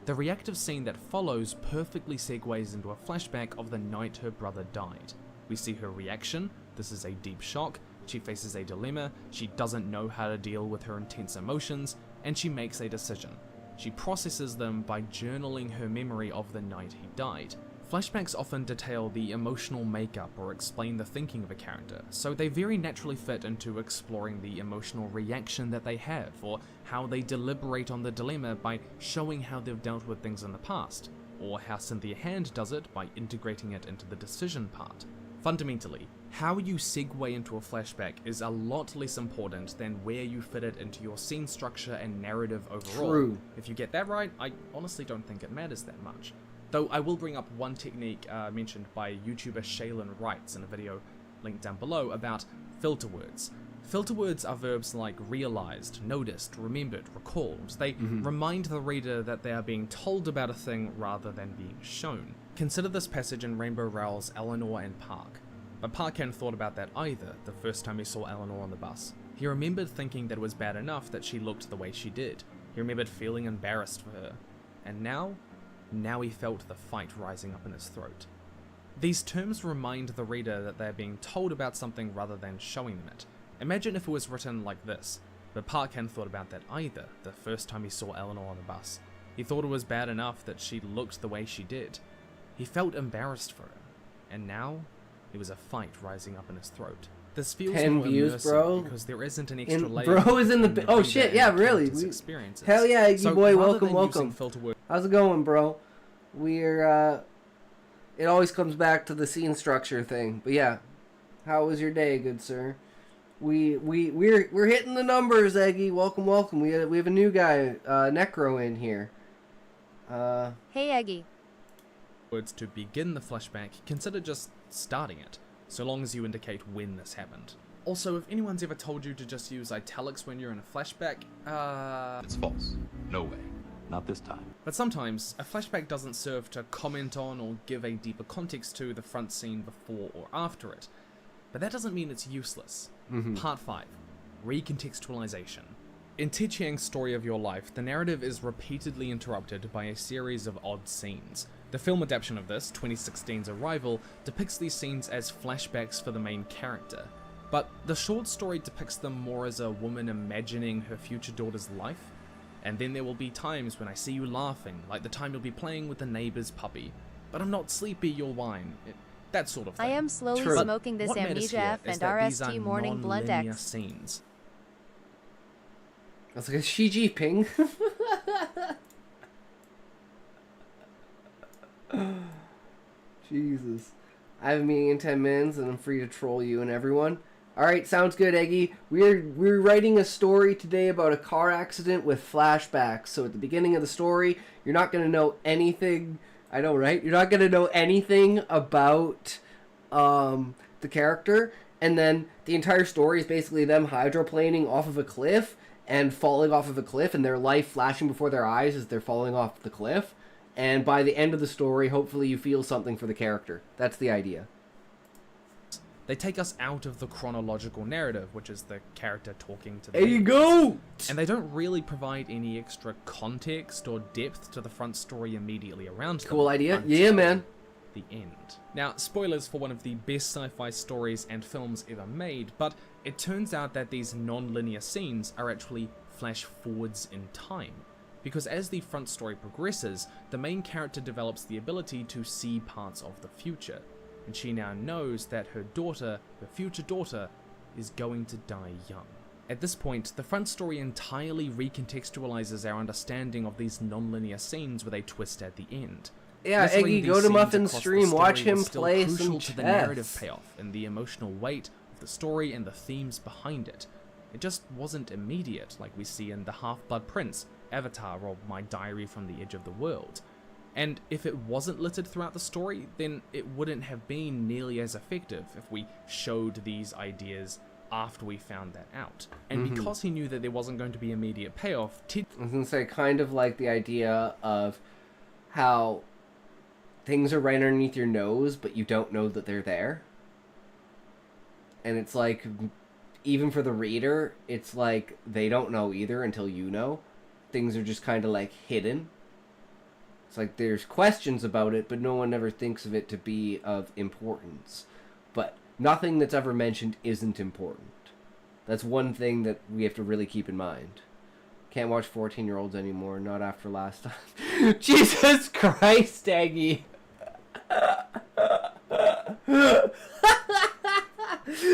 Speaker 4: The reactive scene that follows perfectly segues into a flashback of the night her brother died. We see her reaction, this is a deep shock, she faces a dilemma, she doesn't know how to deal with her intense emotions, and she makes a decision. She processes them by journaling her memory of the night he died. Flashbacks often detail the emotional makeup or explain the thinking of a character, so they very naturally fit into exploring the emotional reaction that they have, or how they deliberate on the dilemma by showing how they've dealt with things in the past, or how Cynthia Hand does it by integrating it into the decision part. Fundamentally, how you segue into a flashback is a lot less important than where you fit it into your scene structure and narrative overall.
Speaker 5: True.
Speaker 4: If you get that right, I honestly don't think it matters that much. Though I will bring up one technique mentioned by YouTuber Shaylin Wrights in a video linked down below, about filter words. Filter words are verbs like realized, noticed, remembered, recalled. They remind the reader that they are being told about a thing rather than being shown. Consider this passage in Rainbow Rowell's Eleanor and Park. But Park hadn't thought about that either the first time he saw Eleanor on the bus. He remembered thinking that it was bad enough that she looked the way she did. He remembered feeling embarrassed for her. And now he felt the fight rising up in his throat. These terms remind the reader that they are being told about something rather than showing them it. Imagine if it was written like this, but Park hadn't thought about that either the first time he saw Eleanor on the bus. He thought it was bad enough that she looked the way she did. He felt embarrassed for her, and now there was a fight rising up in his throat. This feels
Speaker 5: 10
Speaker 4: more
Speaker 5: views,
Speaker 4: immersive
Speaker 5: bro.
Speaker 4: because there isn't an extra layer.
Speaker 5: Bro is in the... Oh,
Speaker 4: reader
Speaker 5: shit, yeah,
Speaker 4: and the
Speaker 5: really.
Speaker 4: character's experiences.
Speaker 5: Hell yeah, you
Speaker 4: So
Speaker 5: boy,
Speaker 4: rather
Speaker 5: welcome,
Speaker 4: than
Speaker 5: welcome.
Speaker 4: using filter words,
Speaker 5: How's it going, bro? We're, it always comes back to the scene structure thing. But yeah, how was your day, good sir? We're hitting the numbers, Eggy. Welcome, welcome. We have a new guy, Necro, in here.
Speaker 8: Hey Eggy.
Speaker 4: words to begin the flashback, consider just starting it, so long as you indicate when this happened. Also, if anyone's ever told you to just use italics when you're in a flashback,
Speaker 6: It's false. No way. Not this time.
Speaker 4: But sometimes, a flashback doesn't serve to comment on or give a deeper context to the front scene before or after it. But that doesn't mean it's useless. Part 5. Recontextualization. In Ted Chiang's Story of Your Life, the narrative is repeatedly interrupted by a series of odd scenes. The film adaptation of this, 2016's Arrival, depicts these scenes as flashbacks for the main character. But the short story depicts them more as a woman imagining her future daughter's life. And then there will be times when I see you laughing, like the time you'll be playing with the neighbor's puppy. But I'm not sleepy, you'll whine. That sort of thing.
Speaker 8: I am slowly
Speaker 5: True.
Speaker 8: smoking this
Speaker 4: What matters
Speaker 8: Amnesia
Speaker 4: here
Speaker 8: F
Speaker 4: is
Speaker 8: and
Speaker 4: that these are
Speaker 8: RST Morning Blunt
Speaker 4: non-linear
Speaker 8: X.
Speaker 4: scenes.
Speaker 5: That's like a Xi Jinping. Jesus. I have a meeting in 10 minutes and I'm free to troll you and everyone. Alright, sounds good, Eggy. We're writing a story today about a car accident with flashbacks. So at the beginning of the story, you're not going to know anything. I know, right? You're not going to know anything about the character. And then the entire story is basically them hydroplaning off of a cliff and falling off of a cliff and their life flashing before their eyes as they're falling off the cliff. And by the end of the story, hopefully you feel something for the character. That's the idea.
Speaker 4: They take us out of the chronological narrative, which is the character talking to the
Speaker 5: There you
Speaker 4: neighbors.
Speaker 5: go!
Speaker 4: And they don't really provide any extra context or depth to the front story immediately around them.
Speaker 5: Cool idea.
Speaker 4: until
Speaker 5: Yeah, man.
Speaker 4: The end. Now, spoilers for one of the best sci-fi stories and films ever made, but it turns out that these non-linear scenes are actually flash forwards in time. Because as the front story progresses, the main character develops the ability to see parts of the future. And she now knows that her daughter, her future daughter, is going to die young. At this point, the front story entirely recontextualizes our understanding of these non-linear scenes with a twist at the end.
Speaker 5: Yeah,
Speaker 4: Literally,
Speaker 5: Eggy,
Speaker 4: these
Speaker 5: go to
Speaker 4: scenes
Speaker 5: Muffin's
Speaker 4: across the
Speaker 5: stream, watch
Speaker 4: story
Speaker 5: him
Speaker 4: were still
Speaker 5: play
Speaker 4: crucial
Speaker 5: some
Speaker 4: to the narrative
Speaker 5: chess.
Speaker 4: payoff and the emotional weight of the story and the themes behind it. It just wasn't immediate like we see in The Half-Blood Prince, Avatar, or My Diary from the Edge of the World. And if it wasn't littered throughout the story, then it wouldn't have been nearly as effective if we showed these ideas after we found that out. And because he knew that there wasn't going to be immediate payoff, Ted
Speaker 5: I was going to say, kind of like the idea of how things are right underneath your nose, but you don't know that they're there. And it's like, even for the reader, it's like they don't know either until you know. Things are just kind of like hidden. It's like there's questions about it, but no one ever thinks of it to be of importance. But nothing that's ever mentioned isn't important. That's one thing that we have to really keep in mind. Can't watch 14-year-olds anymore, not after last time. Jesus Christ, Aggie!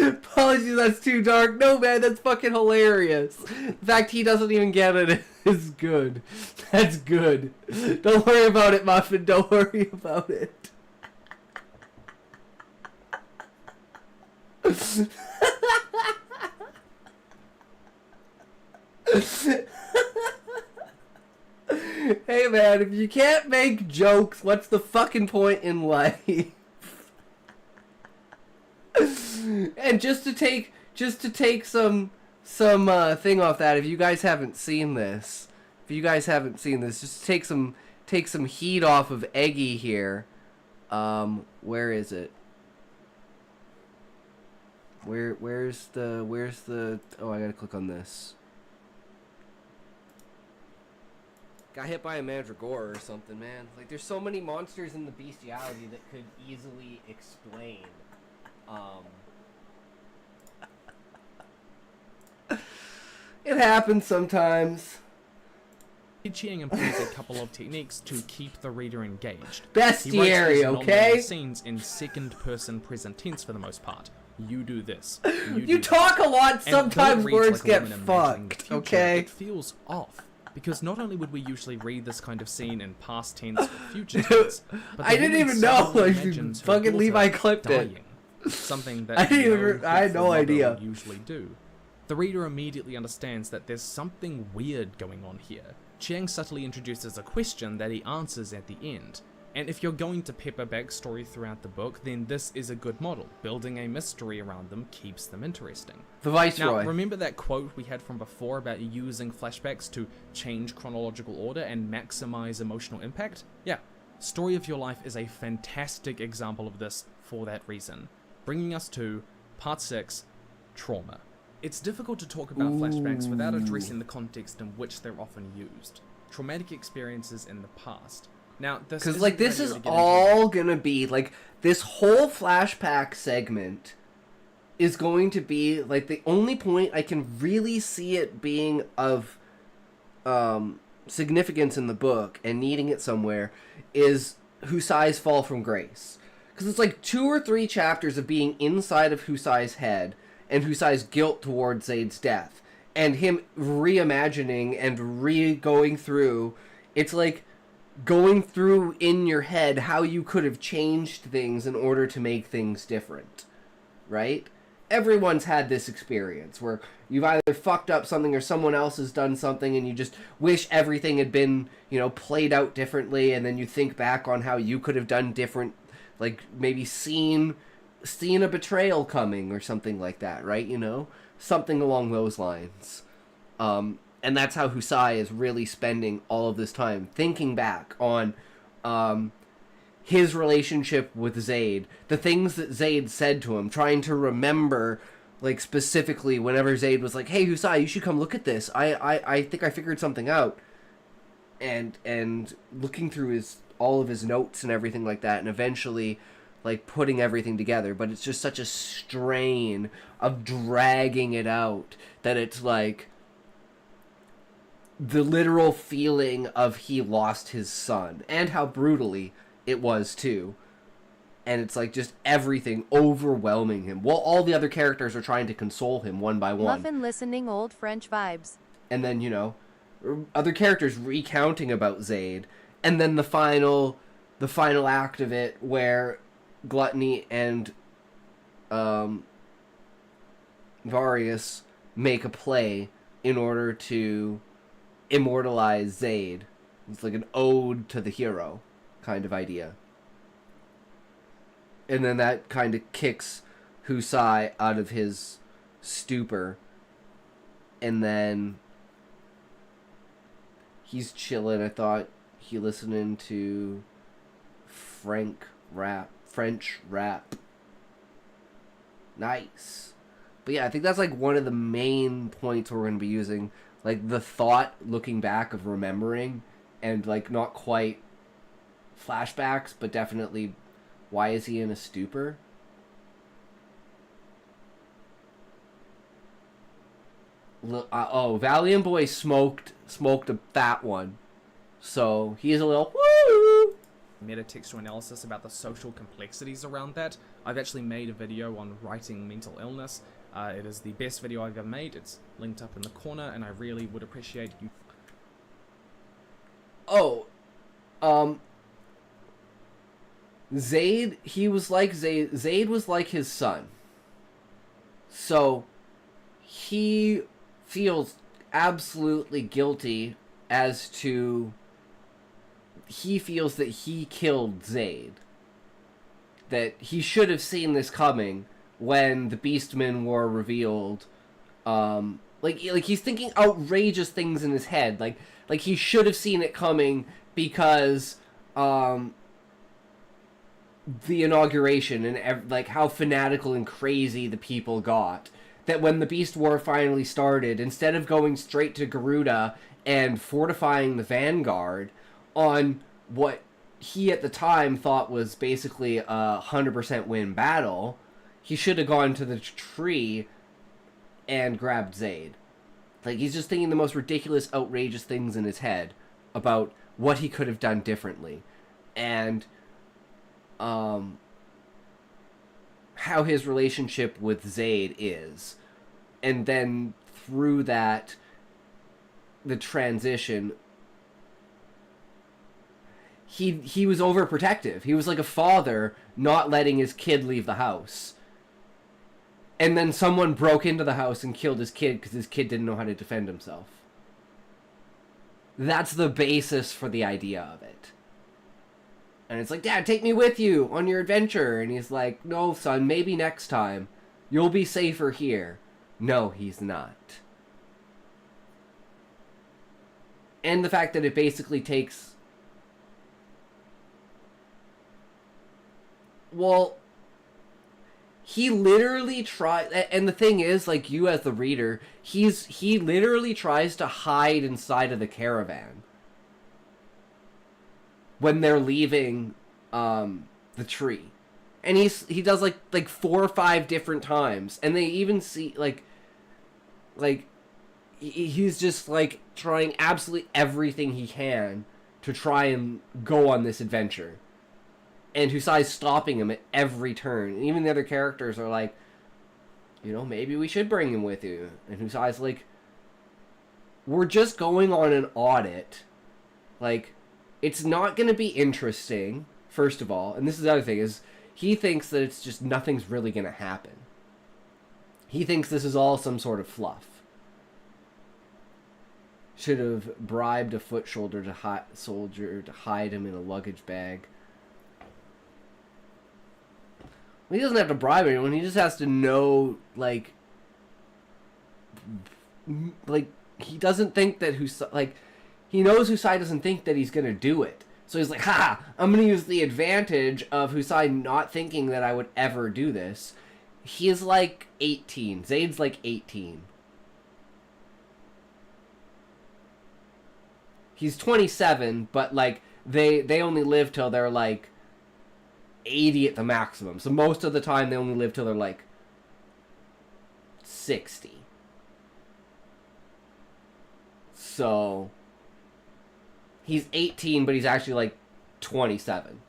Speaker 5: Apologies, that's too dark. No, man, that's fucking hilarious. The fact he doesn't even get it is good. That's good. Don't worry about it, Muffin. Don't worry about it. Hey, man, if you can't make jokes, what's the fucking point in life? And just to take some thing off that, if you guys haven't seen this, just to take some heat off of Eggy here. Where is it? Where's the oh, I gotta click on this. Got hit by a mandragora or something, man. Like, there's so many monsters in the bestiality that could easily explain it happens sometimes.
Speaker 4: Chiang employs a couple of techniques to keep the reader engaged.
Speaker 5: Bestiary, okay?
Speaker 4: Scenes in second-person present tense for the most part. You do this.
Speaker 5: You talk a lot. Sometimes words get fucked.
Speaker 4: Future,
Speaker 5: okay.
Speaker 4: It feels off because not only would we usually read this kind of scene in past tense or future tense, but
Speaker 5: I didn't even know. Fucking Levi clipped it.
Speaker 4: Something that
Speaker 5: I had no idea.
Speaker 4: Usually do. The reader immediately understands that there's something weird going on here. Chiang subtly introduces a question that he answers at the end. And if you're going to pepper backstory throughout the book, then this is a good model. Building a mystery around them keeps them interesting.
Speaker 5: The Viceroy.
Speaker 4: Now, remember that quote we had from before about using flashbacks to change chronological order and maximize emotional impact? Yeah, Story of Your Life is a fantastic example of this for that reason. Bringing us to Part 6, Trauma. It's difficult to talk about flashbacks without addressing the context in which they're often used. Traumatic experiences in the past. Now, this
Speaker 5: is all gonna be, like, this whole flashback segment is going to be, like, the only point I can really see it being of significance in the book and needing it somewhere is Husai's fall from grace. Because it's like 2 or 3 chapters of being inside of Husai's head and Husai's guilt towards Zaid's death. And him reimagining and going through. It's like going through in your head how you could have changed things in order to make things different. Right? Everyone's had this experience where you've either fucked up something or someone else has done something and you just wish everything had been, played out differently, and then you think back on how you could have done different, like maybe seen a betrayal coming or something like that, right? Something along those lines. And that's how Husai is really spending all of this time thinking back on his relationship with Zaid, the things that Zaid said to him, trying to remember, like, specifically whenever Zaid was like, "Hey Husai, you should come look at this. I think I figured something out." And looking through all of his notes and everything like that, and eventually, like, putting everything together. But it's just such a strain of dragging it out that it's like the literal feeling of he lost his son, and how brutally it was too. And it's like just everything overwhelming him, while all the other characters are trying to console him one by one.
Speaker 8: Muffin listening old French vibes.
Speaker 5: And then, other characters recounting about Zaid, and then the final act of it where Gluttony and Varius make a play in order to immortalize Zaid. It's like an ode to the hero kind of idea. And then that kind of kicks Husai out of his stupor. And then he's chilling. I thought he listening to French rap. Nice. But yeah, I think that's like one of the main points we're going to be using. Like the thought looking back of remembering, and like not quite flashbacks, but definitely why is he in a stupor? Valiant Boy smoked a fat one. So he is a little woo!
Speaker 4: Metatextual analysis about the social complexities around that. I've actually made a video on writing mental illness. It is the best video I've ever made. It's linked up in the corner, and I really would appreciate you.
Speaker 5: Zaid, Zaid was like his son. So he feels absolutely guilty as to he feels that he killed Zaid. That he should have seen this coming when the Beastmen were revealed, like he's thinking outrageous things in his head, like he should have seen it coming because the inauguration and like how fanatical and crazy the people got, that when the Beast War finally started, instead of going straight to Garuda and fortifying the Vanguard on what he at the time thought was basically a 100% win battle, he should have gone to the tree and grabbed Zaid. Like, he's just thinking the most ridiculous, outrageous things in his head about what he could have done differently. And how his relationship with Zaid is. And then through that, the transition, he was overprotective. He was like a father not letting his kid leave the house. And then someone broke into the house and killed his kid because his kid didn't know how to defend himself. That's the basis for the idea of it. And it's like, Dad, take me with you on your adventure. And he's like, no, son, maybe next time. You'll be safer here. No, he's not. And the fact that it basically takes... Well... He literally tries, and the thing is, like, you as the reader, he literally tries to hide inside of the caravan when they're leaving the tree, and he does like 4 or 5 different times, and they even see like he's just like trying absolutely everything he can to try and go on this adventure. And Husai's stopping him at every turn. And even the other characters are like, you know, maybe we should bring him with you. And Husai's like, we're just going on an audit. Like, it's not going to be interesting, first of all. And this is the other thing, is he thinks that it's just nothing's really going to happen. He thinks this is all some sort of fluff. Should have bribed a foot soldier to hide him in a luggage bag. He doesn't have to bribe anyone. He just has to know, like he doesn't think that he knows Husai doesn't think that he's gonna do it. So he's like, ha! I'm gonna use the advantage of Husai not thinking that I would ever do this. He is like 18. Zaid's like 18. He's 27, but like they only live till they're like 80 at the maximum. So most of the time they only live till they're like 60. So he's 18, but he's actually like 27.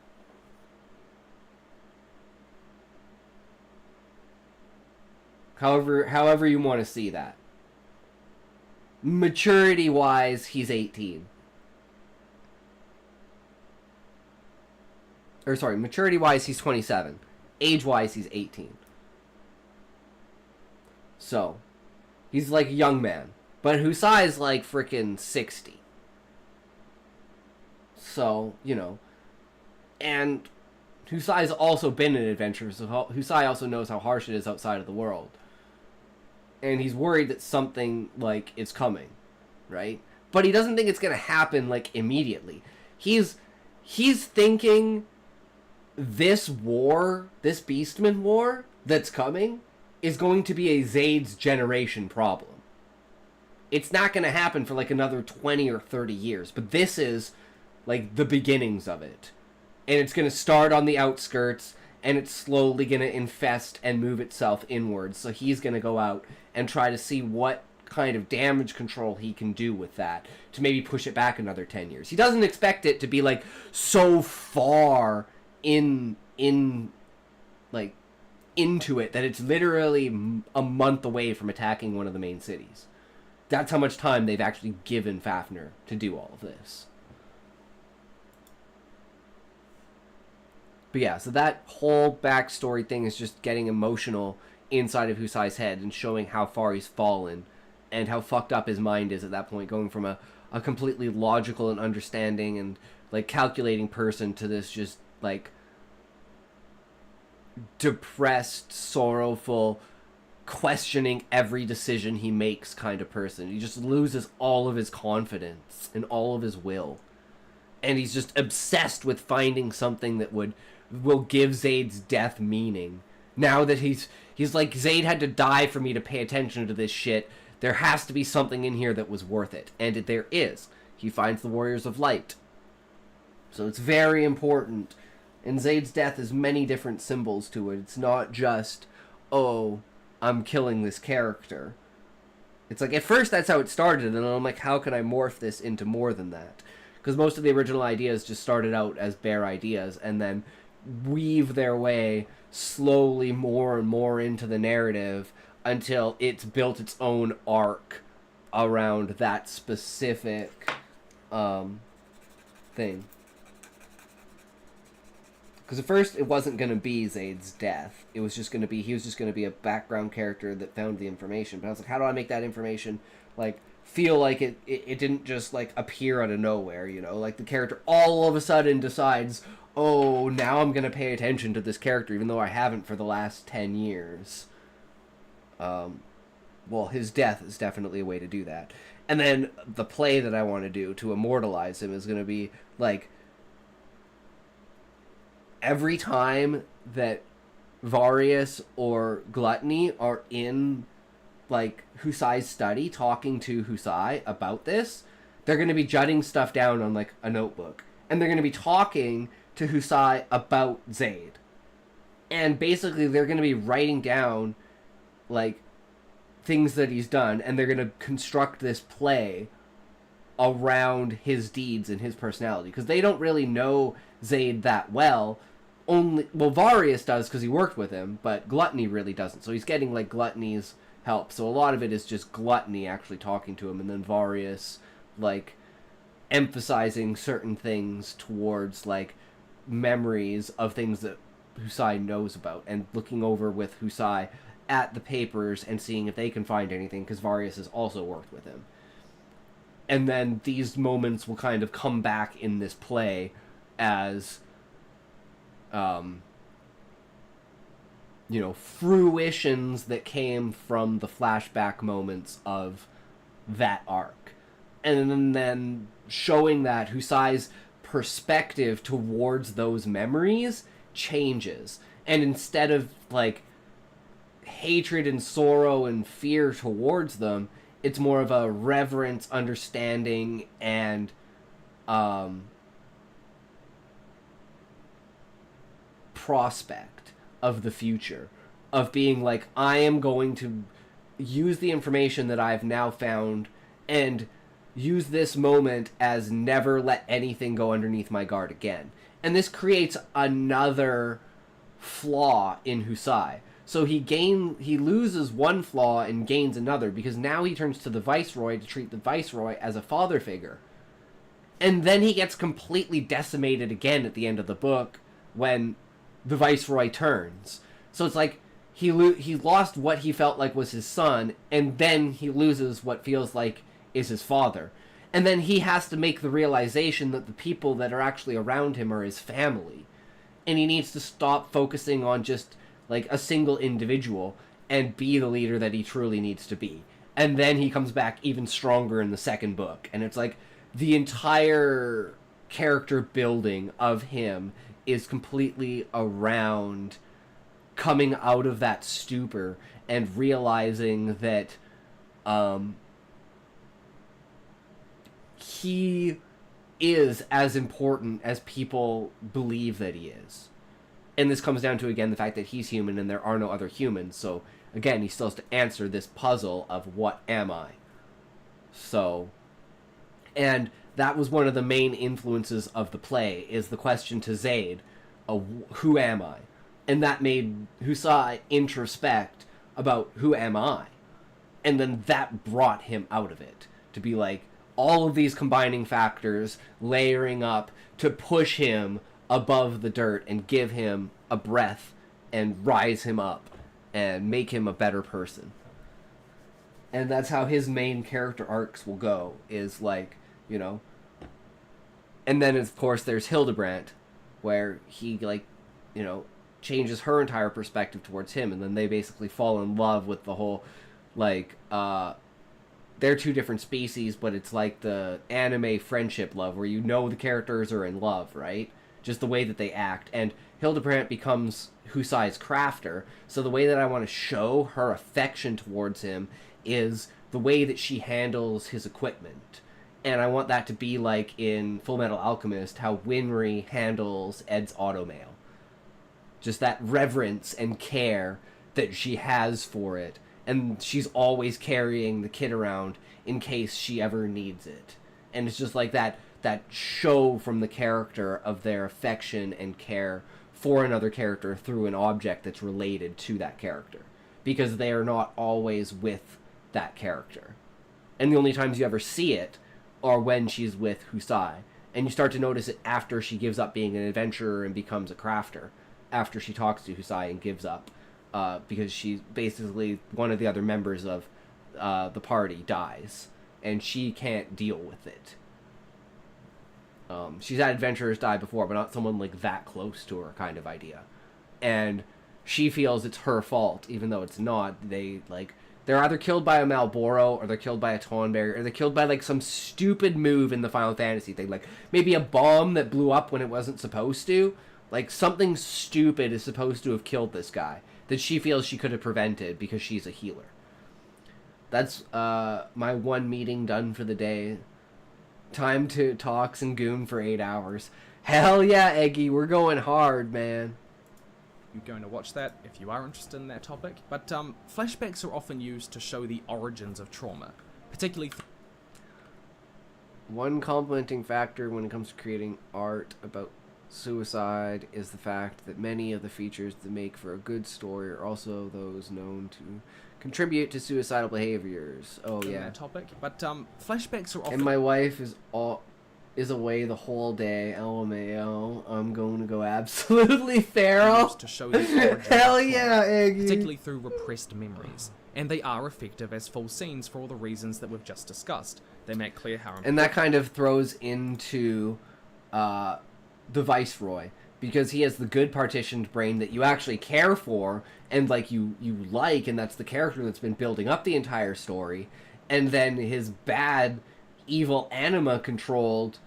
Speaker 5: However you want to see that. Maturity wise, he's 18. Or sorry, maturity-wise, he's 27. Age-wise, he's 18. So, he's like a young man. But Husai's like freaking 60. So, you know. And Husai's also been an adventurer, so Husai also knows how harsh it is outside of the world. And he's worried that something, like, is coming. Right? But he doesn't think it's gonna happen, like, immediately. He's thinking... This war, this Beastman war that's coming, is going to be a Zaid's generation problem. It's not going to happen for like another 20 or 30 years, but this is like the beginnings of it. And it's going to start on the outskirts, and it's slowly going to infest and move itself inwards. So he's going to go out and try to see what kind of damage control he can do with that to maybe push it back another 10 years. He doesn't expect it to be like so far in like into it that it's literally a month away from attacking one of the main cities. That's how much time they've actually given Fafnir to do all of this. But yeah, so that whole backstory thing is just getting emotional inside of Husai's head and showing how far he's fallen and how fucked up his mind is at that point, going from a completely logical and understanding and like calculating person to this just like depressed, sorrowful, questioning every decision he makes kind of person. He just loses all of his confidence and all of his will. And he's just obsessed with finding something that will give Zaid's death meaning. Now that he's like, Zaid had to die for me to pay attention to this shit. There has to be something in here that was worth it. And there is. He finds the Warriors of Light. So it's very important. And Zaid's death has many different symbols to it. It's not just, oh, I'm killing this character. It's like, at first that's how it started, and then I'm like, how can I morph this into more than that? Because most of the original ideas just started out as bare ideas, and then weave their way slowly more and more into the narrative until it's built its own arc around that specific thing. Because at first it wasn't going to be Zaid's death. It was just going to be, he was just going to be a background character that found the information. But I was like, how do I make that information, like, feel like it didn't just, like, appear out of nowhere, you know? Like, the character all of a sudden decides, oh, now I'm going to pay attention to this character, even though I haven't for the last 10 years. Well, his death is definitely a way to do that. And then the play that I want to do to immortalize him is going to be, like, every time that Varius or Gluttony are in, like, Husai's study talking to Husai about this, they're going to be jotting stuff down on, like, a notebook. And they're going to be talking to Husai about Zaid. And basically they're going to be writing down, like, things that he's done, and they're going to construct this play around his deeds and his personality. Because they don't really know Zaid that well. Varius does because he worked with him, but Gluttony really doesn't. So he's getting, like, Gluttony's help. So a lot of it is just Gluttony actually talking to him, and then Varius, like, emphasizing certain things towards, like, memories of things that Husai knows about, and looking over with Husai at the papers and seeing if they can find anything, because Varius has also worked with him. And then these moments will kind of come back in this play as you know, fruitions that came from the flashback moments of that arc. And then showing that Husai's perspective towards those memories changes. And instead of, like, hatred and sorrow and fear towards them, it's more of a reverence, understanding, and prospect of the future, of being like, I am going to use the information that I've now found and use this moment as never let anything go underneath my guard again. And this creates another flaw in Husai. So he loses one flaw and gains another, because now he turns to the Viceroy to treat the Viceroy as a father figure. And then he gets completely decimated again at the end of the book when the Viceroy turns. So it's like he lost what he felt like was his son, and then he loses what feels like is his father. And then he has to make the realization that the people that are actually around him are his family. And he needs to stop focusing on just, like, a single individual and be the leader that he truly needs to be. And then he comes back even stronger in the second book. And it's like the entire character building of him is completely around coming out of that stupor and realizing that he is as important as people believe that he is. And this comes down to, again, the fact that he's human and there are no other humans. So, again, he still has to answer this puzzle of, what am I? So, and that was one of the main influences of the play, is the question to Zaid, who am I? And that made Husai introspect about, who am I? And then that brought him out of it. To be like, all of these combining factors layering up to push him above the dirt and give him a breath and rise him up and make him a better person. And that's how his main character arcs will go, is like, you know. And then, of course, there's Hildebrandt, where he, like, you know, changes her entire perspective towards him, and then they basically fall in love with the whole, like, they're two different species, but it's like the anime friendship love, where you know the characters are in love, right? Just the way that they act. And Hildebrandt becomes Husai's crafter, so the way that I want to show her affection towards him is the way that she handles his equipment. And I want that to be like in Full Metal Alchemist, how Winry handles Ed's automail. Just that reverence and care that she has for it. And she's always carrying the kit around in case she ever needs it. And it's just like that show from the character of their affection and care for another character through an object that's related to that character. Because they are not always with that character. And the only times you ever see it are when she's with Husai. And you start to notice it after she gives up being an adventurer and becomes a crafter. After she talks to Husai and gives up. Because she's basically one of the other members of the party dies. And she can't deal with it. She's had adventurers die before, but not someone like that close to her kind of idea. And she feels it's her fault, even though it's not. They're either killed by a Malboro, or they're killed by a Tonberry, or they're killed by like some stupid move in the Final Fantasy thing. Like maybe a bomb that blew up when it wasn't supposed to. Like something stupid is supposed to have killed this guy that she feels she could have prevented because she's a healer. That's my one meeting done for the day. Time to talks and goon for 8 hours. Hell yeah, Eggy, we're going hard, man.
Speaker 4: You're going to watch that if you are interested in that topic. But flashbacks are often used to show the origins of trauma, particularly...
Speaker 5: One complementing factor when it comes to creating art about suicide is the fact that many of the features that make for a good story are also those known to contribute to suicidal behaviors. Oh yeah.
Speaker 4: That topic. But flashbacks are often...
Speaker 5: And my wife is away the whole day. LMAO. I'm going to go absolutely feral.
Speaker 4: To show the origins
Speaker 5: Hell
Speaker 4: of trauma,
Speaker 5: yeah, Eggy.
Speaker 4: particularly through repressed memories. And they are effective as full scenes for all the reasons that we've just discussed. They make clear how...
Speaker 5: And that kind of throws into the Viceroy, because he has the good partitioned brain that you actually care for and like you like, and that's the character that's been building up the entire story. And then his bad, evil anima controlled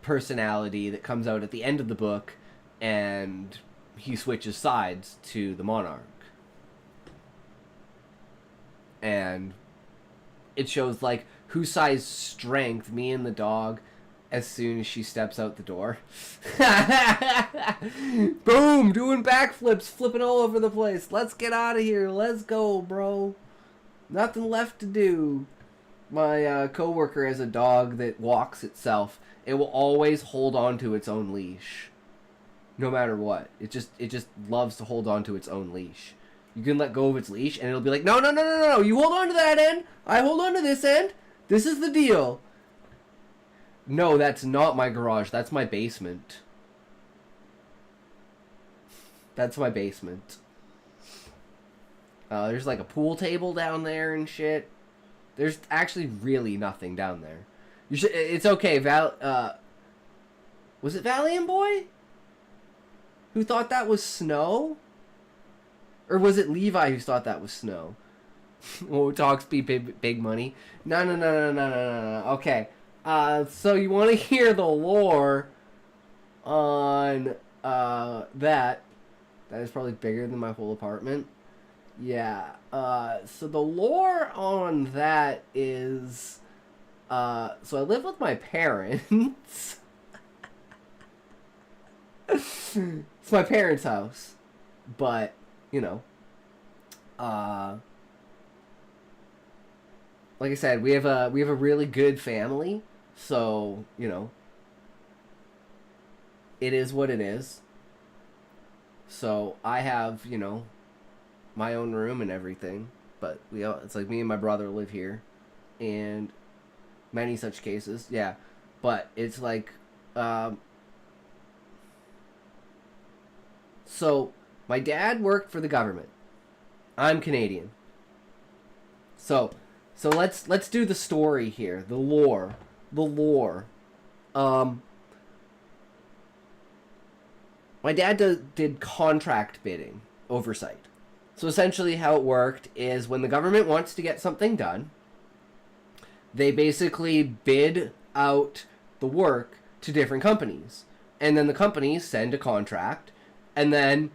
Speaker 5: personality that comes out at the end of the book, and he switches sides to the Monarch. And it shows like Husai's strength, me and the dog, as soon as she steps out the door. Boom! Doing backflips, flipping all over the place. Let's get out of here. Let's go, bro. Nothing left to do. My coworker has a dog that walks itself. It will always hold on to its own leash. No matter what. It just loves to hold on to its own leash. You can let go of its leash and it'll be like, no, you hold on to that end. I hold on to this end. This is the deal. No, that's not my garage. That's my basement. That's my basement. There's like a pool table down there and shit. There's actually really nothing down there. You should. It's okay. Was it Valiant Boy who thought that was snow? Or was it Levi who thought that was snow? Oh, talks be big money. No. Okay. So you want to hear the lore on that? That is probably bigger than my whole apartment. Yeah. So the lore on that is, so I live with my parents. It's my parents' house, but you know, like I said, we have a really good family, so you know, it is what it is. So I have, you know, my own room and everything, but it's like me and my brother live here, and many such cases, yeah. But it's like, so my dad worked for the government. I'm Canadian. So let's do the story here, the lore. my dad did contract bidding oversight. So essentially how it worked is when the government wants to get something done, they basically bid out the work to different companies. And then the companies send a contract, and then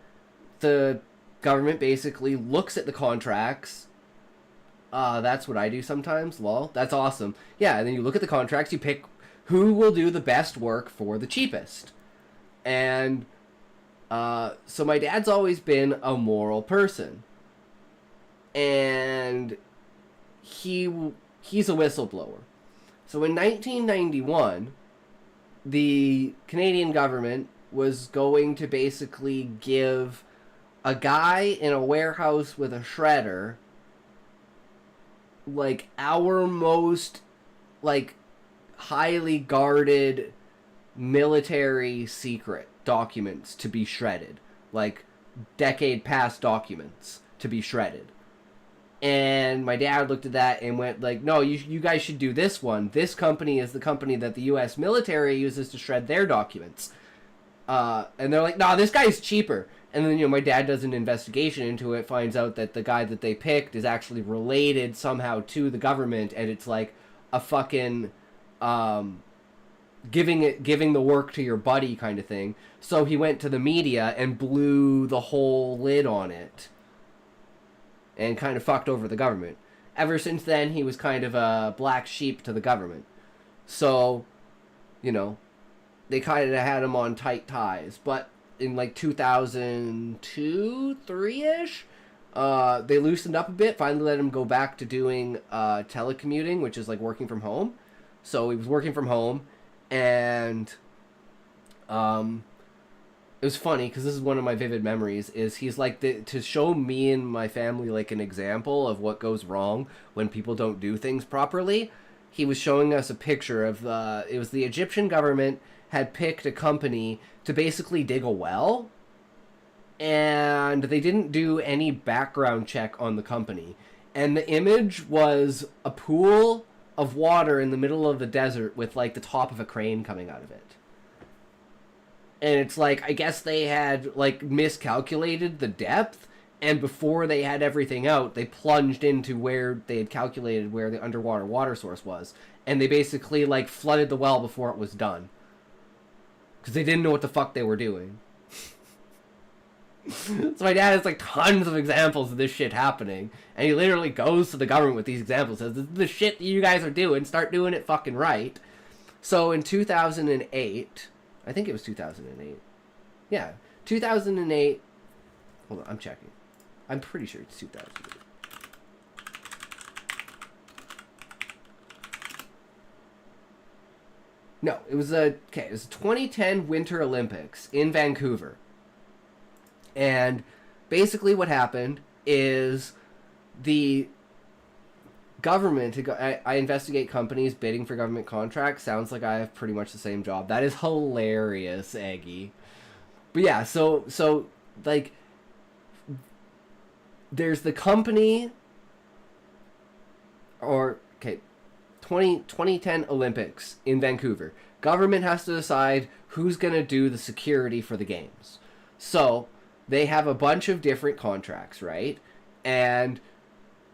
Speaker 5: the government basically looks at the contracts. That's what I do sometimes, lol. That's awesome. Yeah, and then you look at the contracts, you pick who will do the best work for the cheapest. And so my dad's always been a moral person. And he's a whistleblower. So in 1991, the Canadian government was going to basically give a guy in a warehouse with a shredder like our most like highly guarded military secret documents to be shredded, like decade past documents to be shredded. And my dad looked at that and went like, no, you guys should do this one. This company is the company that the U.S. military uses to shred their documents. And they're like, no, this guy's cheaper. And then, my dad does an investigation into it, finds out that the guy that they picked is actually related somehow to the government, and it's like a fucking giving the work to your buddy kind of thing. So he went to the media and blew the whole lid on it and kind of fucked over the government. Ever since then, he was kind of a black sheep to the government. So, they kind of had him on tight ties. But in like 2002, 3-ish, they loosened up a bit, finally let him go back to doing telecommuting, which is like working from home. So he was working from home, and it was funny because this is one of my vivid memories, is he's like, to show me and my family like an example of what goes wrong when people don't do things properly. He was showing us a picture of it was the Egyptian government had picked a company to basically dig a well, and they didn't do any background check on the company. And the image was a pool of water in the middle of the desert with like the top of a crane coming out of it. And it's like, I guess they had like miscalculated the depth, and before they had everything out, they plunged into where they had calculated where the underwater water source was, and they basically like flooded the well before it was done. Because they didn't know what the fuck they were doing. So my dad has like tons of examples of this shit happening. And he literally goes to the government with these examples. Says, this is the shit that you guys are doing. Start doing it fucking right. So in 2008... I think it was 2008. Yeah. 2008... Hold on, I'm checking. I'm pretty sure it's 2008. No, it was it was 2010 Winter Olympics in Vancouver. And basically what happened is the government, I investigate companies bidding for government contracts. Sounds like I have pretty much the same job. That is hilarious, Eggy. But yeah, so like there's the company, or 2010 Olympics in Vancouver. Government has to decide who's going to do the security for the games. So they have a bunch of different contracts, right? And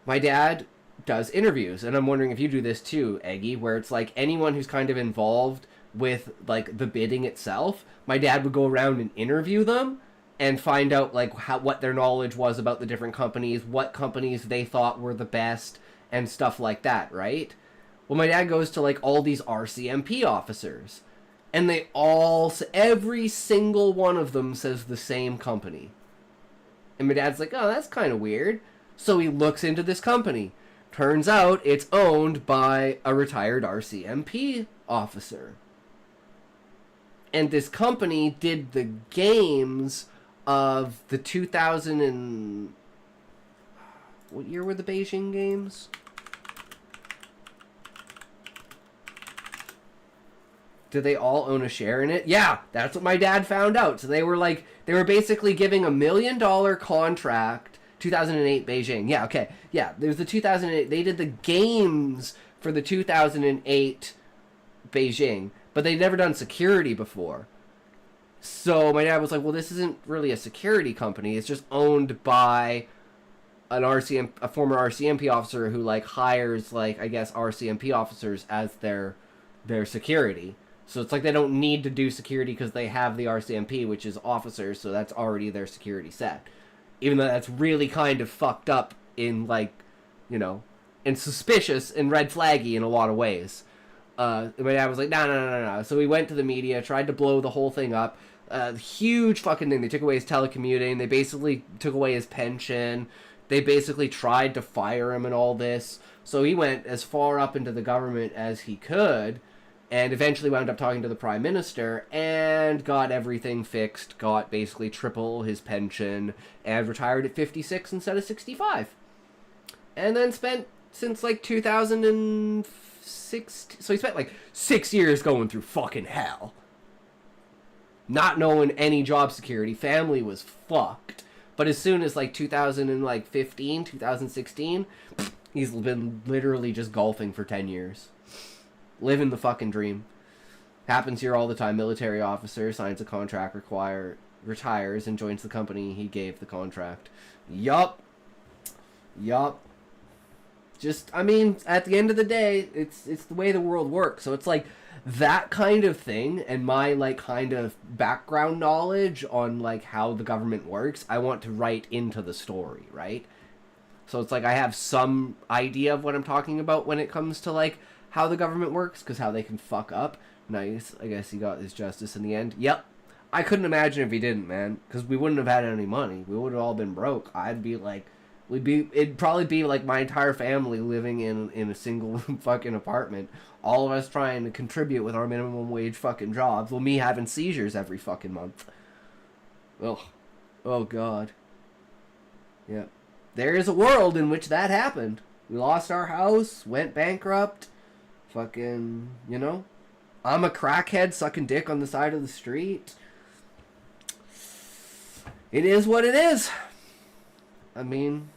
Speaker 5: my dad does interviews, and I'm wondering if you do this too, Eggy, where it's like anyone who's kind of involved with like the bidding itself, my dad would go around and interview them and find out like what their knowledge was about the different companies, what companies they thought were the best, and stuff like that, right? Well, my dad goes to like all these RCMP officers, and they all, every single one of them says the same company. And my dad's like, oh, that's kind of weird. So he looks into this company. Turns out it's owned by a retired RCMP officer. And this company did the games of the 2000 and... What year were the Beijing Games? Did they all own a share in it? Yeah, that's what my dad found out. So they were basically giving $1 million contract, 2008 Beijing. Yeah, okay. Yeah, there's the 2008, they did the games for the 2008 Beijing, but they'd never done security before. So my dad was like, well, this isn't really a security company. It's just owned by a former RCMP officer who like hires like, I guess, RCMP officers as their security. So it's like they don't need to do security because they have the RCMP, which is officers, so that's already their security set. Even though that's really kind of fucked up in like, you know, and suspicious and red flaggy in a lot of ways. My dad was like, no. So we went to the media, tried to blow the whole thing up. Huge fucking thing. They took away his telecommuting. They basically took away his pension. They basically tried to fire him and all this. So he went as far up into the government as he could, and eventually wound up talking to the Prime Minister and got everything fixed, got basically triple his pension, and retired at 56 instead of 65. And then spent, since like 2006, so he spent like 6 years going through fucking hell. Not knowing any job security, family was fucked. But as soon as like 2015, 2016, he's been literally just golfing for 10 years. Living the fucking dream. Happens here all the time. Military officer, signs a contract, retires, and joins the company he gave the contract. Yup. Just, I mean, at the end of the day, it's the way the world works. So it's like that kind of thing, and my like kind of background knowledge on like how the government works, I want to write into the story, right? So it's like I have some idea of what I'm talking about when it comes to like how the government works, because how they can fuck up. Nice. I guess he got his justice in the end. Yep. I couldn't imagine if he didn't, man, because we wouldn't have had any money. We would have all been broke. I'd be like, it'd probably be like my entire family living in a single fucking apartment. All of us trying to contribute with our minimum wage fucking jobs. Well, me having seizures every fucking month. Ugh. Oh, God. Yep. There is a world in which that happened. We lost our house, went bankrupt. Fucking, you know, I'm a crackhead sucking dick on the side of the street. It is what it is. I mean,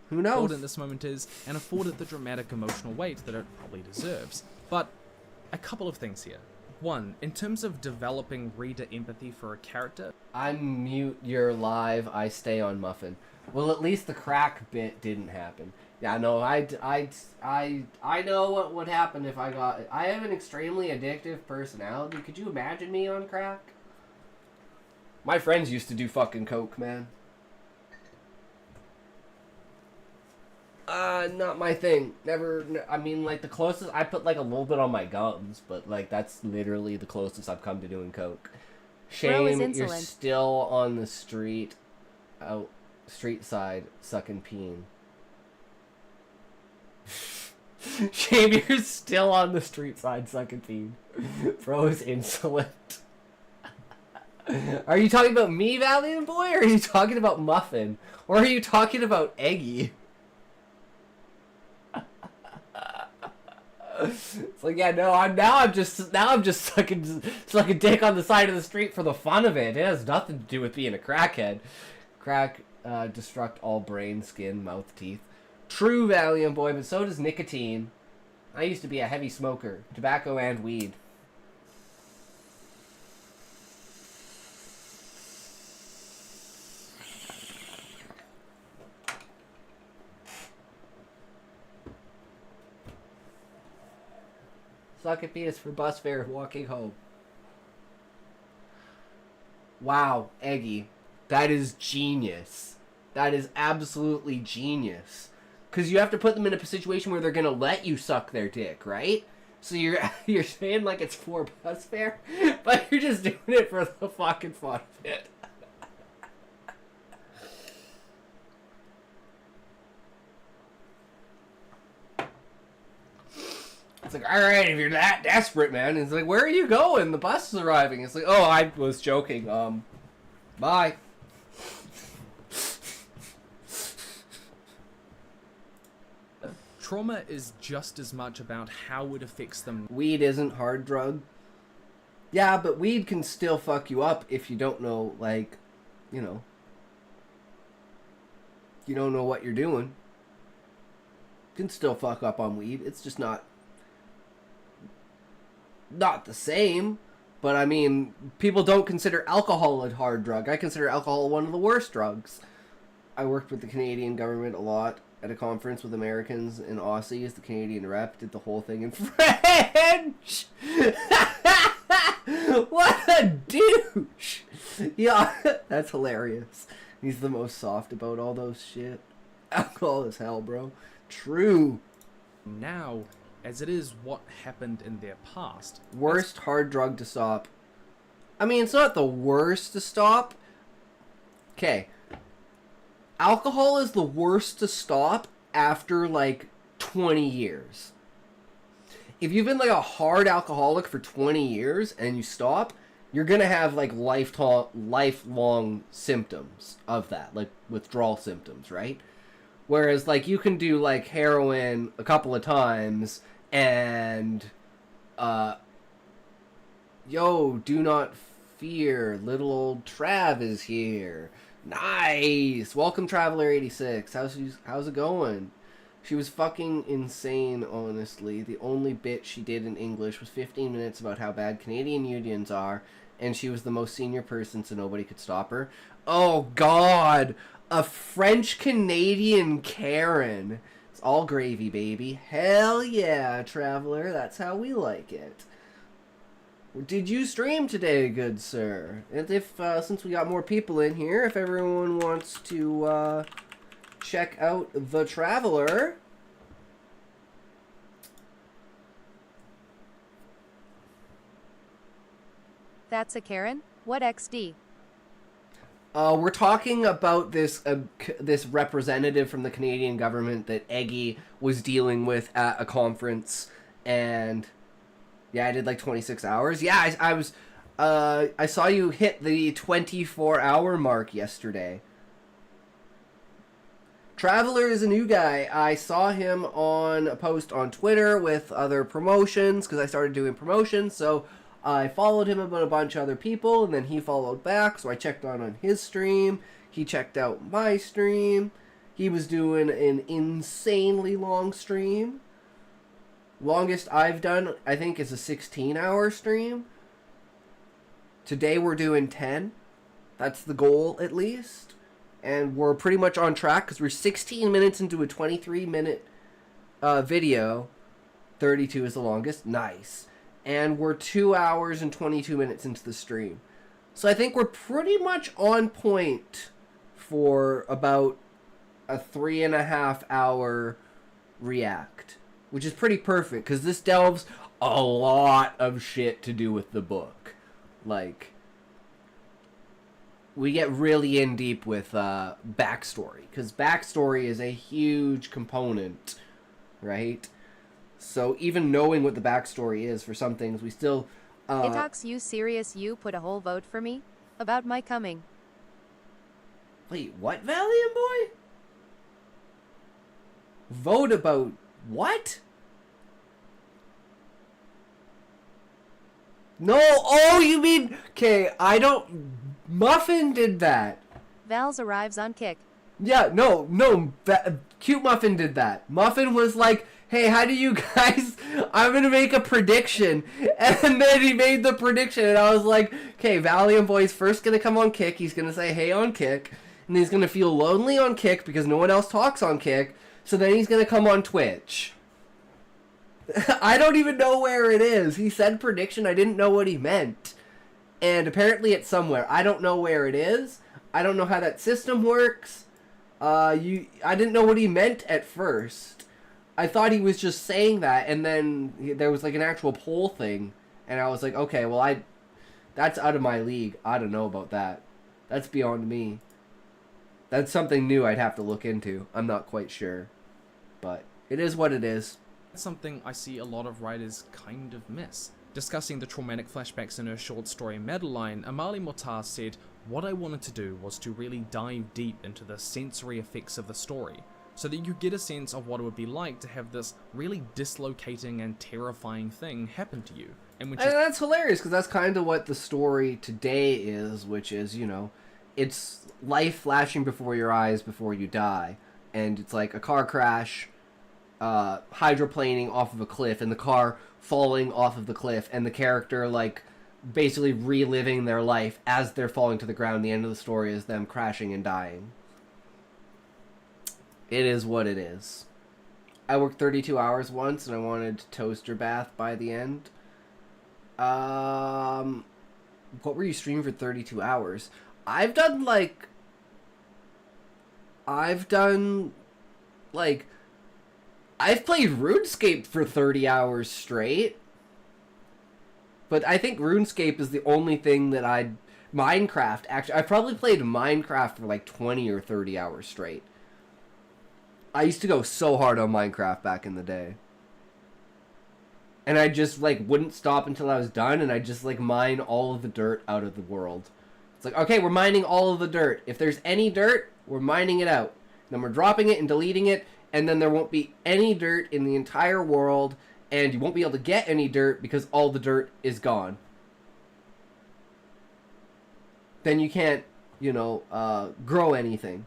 Speaker 5: who knows?
Speaker 4: Important this moment is, and afford it the dramatic emotional weight that it probably deserves. But a couple of things here. One, in terms of developing reader empathy for a character.
Speaker 5: I'm mute, you're live, I stay on Muffin. Well, at least the crack bit didn't happen. Yeah, no, I know what would happen if I have an extremely addictive personality. Could you imagine me on crack? My friends used to do fucking coke, man. Not my thing. Never, I mean, like, the closest, I put, like, a little bit on my gums, but, like, that's literally the closest I've come to doing coke. Shame, you're still on the street, street side, sucking peen. Shame, you're still on the street side, sucking peen. Bro is insolent. Are you talking about me, Valiant Boy, or are you talking about Muffin? Or are you talking about Eggy? It's like, yeah, no, I'm just sucking dick on the side of the street for the fun of it. It has nothing to do with being a crackhead. Crack destruct all brain, skin, mouth, teeth. True, Valiant Boy, but so does nicotine. I used to be a heavy smoker, tobacco and weed. Suck at penis for bus fare walking home. Wow, Eggy. That is genius. That is absolutely genius. Because you have to put them in a situation where they're going to let you suck their dick, right? So you're saying like it's for bus fare, but you're just doing it for the fucking fun of it. It's like, alright, if you're that desperate, man. It's like, where are you going? The bus is arriving. It's like, oh, I was joking. Bye.
Speaker 4: Trauma is just as much about how it affects them.
Speaker 5: Weed isn't hard drug. Yeah, but weed can still fuck you up if you don't know, like, you know. You don't know what you're doing. You can still fuck up on weed. It's just not the same, But I mean, people don't consider alcohol a hard drug. I consider alcohol one of the worst drugs. I worked with the Canadian government a lot at a conference with Americans and Aussies. The Canadian rep did the whole thing in French. What a douche. Yeah, that's hilarious. He's the most soft about all those shit. Alcohol is hell, bro. True.
Speaker 4: Now, as it is what happened in their past.
Speaker 5: Worst hard drug to stop. I mean, it's not the worst to stop. Okay. Alcohol is the worst to stop after, like, 20 years. If you've been, like, a hard alcoholic for 20 years and you stop, you're gonna have, like, lifelong symptoms of that. Like, withdrawal symptoms, right? Whereas, like, you can do, like, heroin a couple of times and, yo, do not fear, little old Trav is here. Nice! Welcome, Traveler86. How's it going? She was fucking insane, honestly. The only bit she did in English was 15 minutes about how bad Canadian unions are, and she was the most senior person, so nobody could stop her. Oh, God! A French-Canadian Karen. It's all gravy, baby. Hell yeah, Traveler. That's how we like it. Did you stream today, good sir? And if, since we got more people in here, if everyone wants to, check out The Traveler.
Speaker 8: That's a Karen? What XD?
Speaker 5: We're talking about this this representative from the Canadian government that Eggy was dealing with at a conference, and yeah, I did like 26 hours. Yeah, I was, I saw you hit the 24-hour mark yesterday. Traveler is a new guy. I saw him on a post on Twitter with other promotions, because I started doing promotions, so I followed him about a bunch of other people, and then he followed back, so I checked on his stream. He checked out my stream. He was doing an insanely long stream. Longest I've done, I think, is a 16-hour stream. Today we're doing 10. That's the goal, at least. And we're pretty much on track, because we're 16 minutes into a 23-minute video. 32 is the longest. Nice. And we're 2 hours and 22 minutes into the stream. So I think we're pretty much on point for about a 3.5 hour react. Which is pretty perfect, because this delves a lot of shit to do with the book. Like, we get really in deep with backstory, because backstory is a huge component, right? So even knowing what the backstory is for some things, we still...
Speaker 8: Itox, you serious? You put a whole vote for me? About my coming.
Speaker 5: Wait, what, Valiant Boy? Vote about what? No, oh, you mean... Okay, I don't... Muffin did that.
Speaker 8: Val's arrives on Kick.
Speaker 5: Yeah, no, Cute Muffin did that. Muffin was like, hey, how do you guys... I'm gonna make a prediction. And then he made the prediction, and I was like, okay, Valiant Boy's first gonna come on Kick. He's gonna say, hey, on Kick. And he's gonna feel lonely on Kick because no one else talks on Kick. So then he's gonna come on Twitch. I don't even know where it is. He said prediction. I didn't know what he meant. And apparently it's somewhere. I don't know where it is. I don't know how that system works. I didn't know what he meant at first. I thought he was just saying that, and then there was like an actual poll thing, and I was like, okay, well, that's out of my league. I don't know about that. That's beyond me. That's something new I'd have to look into. I'm not quite sure. But it is what it is.
Speaker 4: That's something I see a lot of writers kind of miss. Discussing the traumatic flashbacks in her short story Madeline, Amali Motar said, what I wanted to do was to really dive deep into the sensory effects of the story, so that you get a sense of what it would be like to have this really dislocating and terrifying thing happen to you. And
Speaker 5: that's hilarious, because that's kind of what the story today is, which is, you know, it's life flashing before your eyes before you die. And it's like a car crash, hydroplaning off of a cliff, and the car falling off of the cliff, and the character, like, basically reliving their life as they're falling to the ground. The end of the story is them crashing and dying. It is what it is. I worked 32 hours once, and I wanted toaster bath by the end. What were you streaming for 32 hours? I've played RuneScape for 30 hours straight. But I think RuneScape is the only thing that Minecraft, actually, I probably played Minecraft for like 20 or 30 hours straight. I used to go so hard on Minecraft back in the day. And I just, wouldn't stop until I was done, and I just, mine all of the dirt out of the world. It's like, okay, we're mining all of the dirt. If there's any dirt, we're mining it out. Then we're dropping it and deleting it, and then there won't be any dirt in the entire world, and you won't be able to get any dirt because all the dirt is gone. Then you can't, grow anything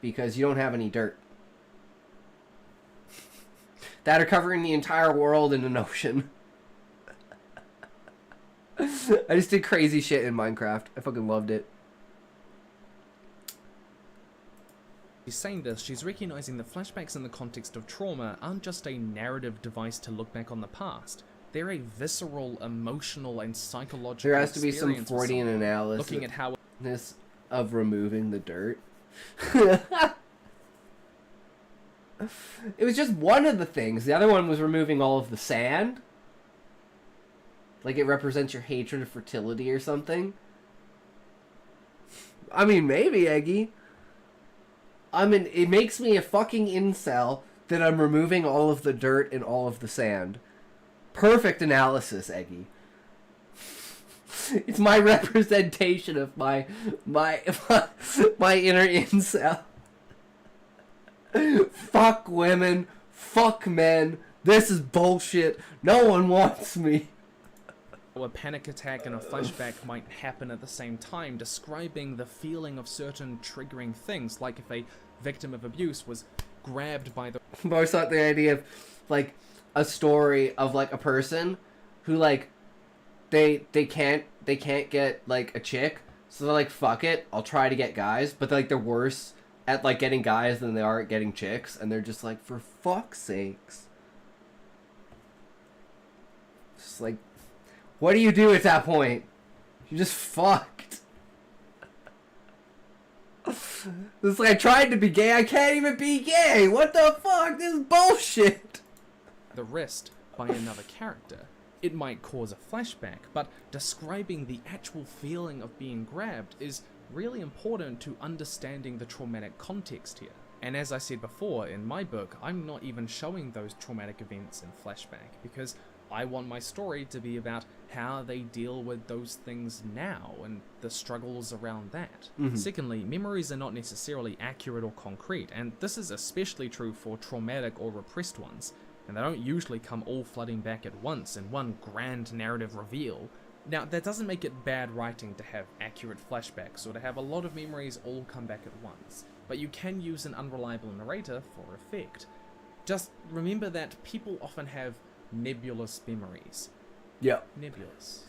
Speaker 5: because you don't have any dirt. That are covering the entire world in an ocean. I just did crazy shit in Minecraft. I fucking loved it.
Speaker 4: She's saying this, she's recognizing that flashbacks in the context of trauma aren't just a narrative device to look back on the past. They're a visceral, emotional, and psychological
Speaker 5: There has to be some
Speaker 4: experience with
Speaker 5: Freudian
Speaker 4: someone.
Speaker 5: analysis
Speaker 4: Looking at how
Speaker 5: of removing the dirt. It was just one of the things. The other one was removing all of the sand. Like it represents your hatred of fertility or something. I mean, maybe, Eggy. I mean, it makes me a fucking incel that I'm removing all of the dirt and all of the sand. Perfect analysis, Eggy. It's my representation of my inner incel. Fuck women. Fuck men. This is bullshit. No one wants me.
Speaker 4: a panic attack and a flashback might happen at the same time, describing the feeling of certain triggering things, like if a victim of abuse was grabbed by the...
Speaker 5: I've always thought the idea of, like, a story of, like, a person who, like, they can't get, like, a chick, so they're like, fuck it, I'll try to get guys, but, like, they're worse at, like, getting guys than they are at getting chicks, and they're just like, for fuck's sakes. Just like, what do you do at that point? You're just fucked. It's like, I tried to be gay, I can't even be gay! What the fuck? This is bullshit!
Speaker 4: The wrist by another character. It might cause a flashback, but describing the actual feeling of being grabbed is really important to understanding the traumatic context here. And as I said before, in my book, I'm not even showing those traumatic events in flashback, because I want my story to be about how they deal with those things now, and the struggles around that. Secondly, memories are not necessarily accurate or concrete, and this is especially true for traumatic or repressed ones, and they don't usually come all flooding back at once in one grand narrative reveal. Now, that doesn't make it bad writing to have accurate flashbacks, or to have a lot of memories all come back at once, but you can use an unreliable narrator for effect. Just remember that people often have nebulous memories.
Speaker 5: Yeah.
Speaker 4: Nebulous.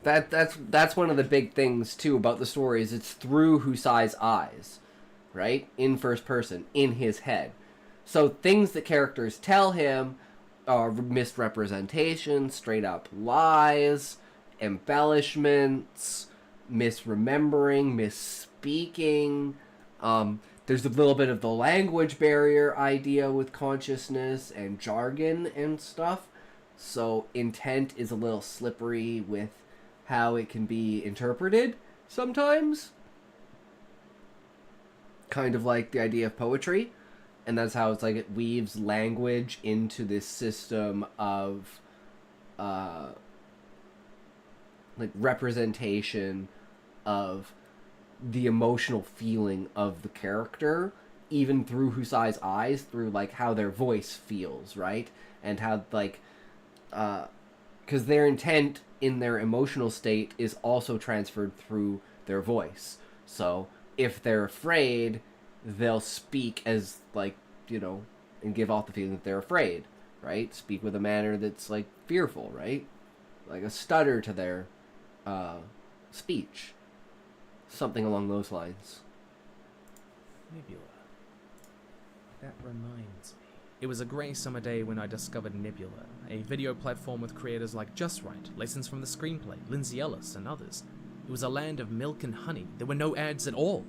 Speaker 5: That's one of the big things too about the story, is it's through Husai's eyes, right? In first person, in his head. So things that characters tell him are misrepresentations, straight up lies, embellishments, misremembering, misspeaking. There's a little bit of the language barrier idea with consciousness and jargon and stuff. So intent is a little slippery with how it can be interpreted sometimes. Kind of like the idea of poetry. And that's how it's like it weaves language into this system of like representation of the emotional feeling of the character, even through Husai's eyes, through like how their voice feels, right? And how like because their intent in their emotional state is also transferred through their voice. So if they're afraid, they'll speak as, like, you know, and give off the feeling that they're afraid, right? Speak with a manner that's, like, fearful, right? like a stutter to their speech, something along those lines.
Speaker 4: Nebula. That reminds me. It was a grey summer day when I discovered Nebula, a video platform with creators like Just Right, Lessons from the Screenplay, Lindsay Ellis, and others. It was a land of milk and honey. There were no ads at all,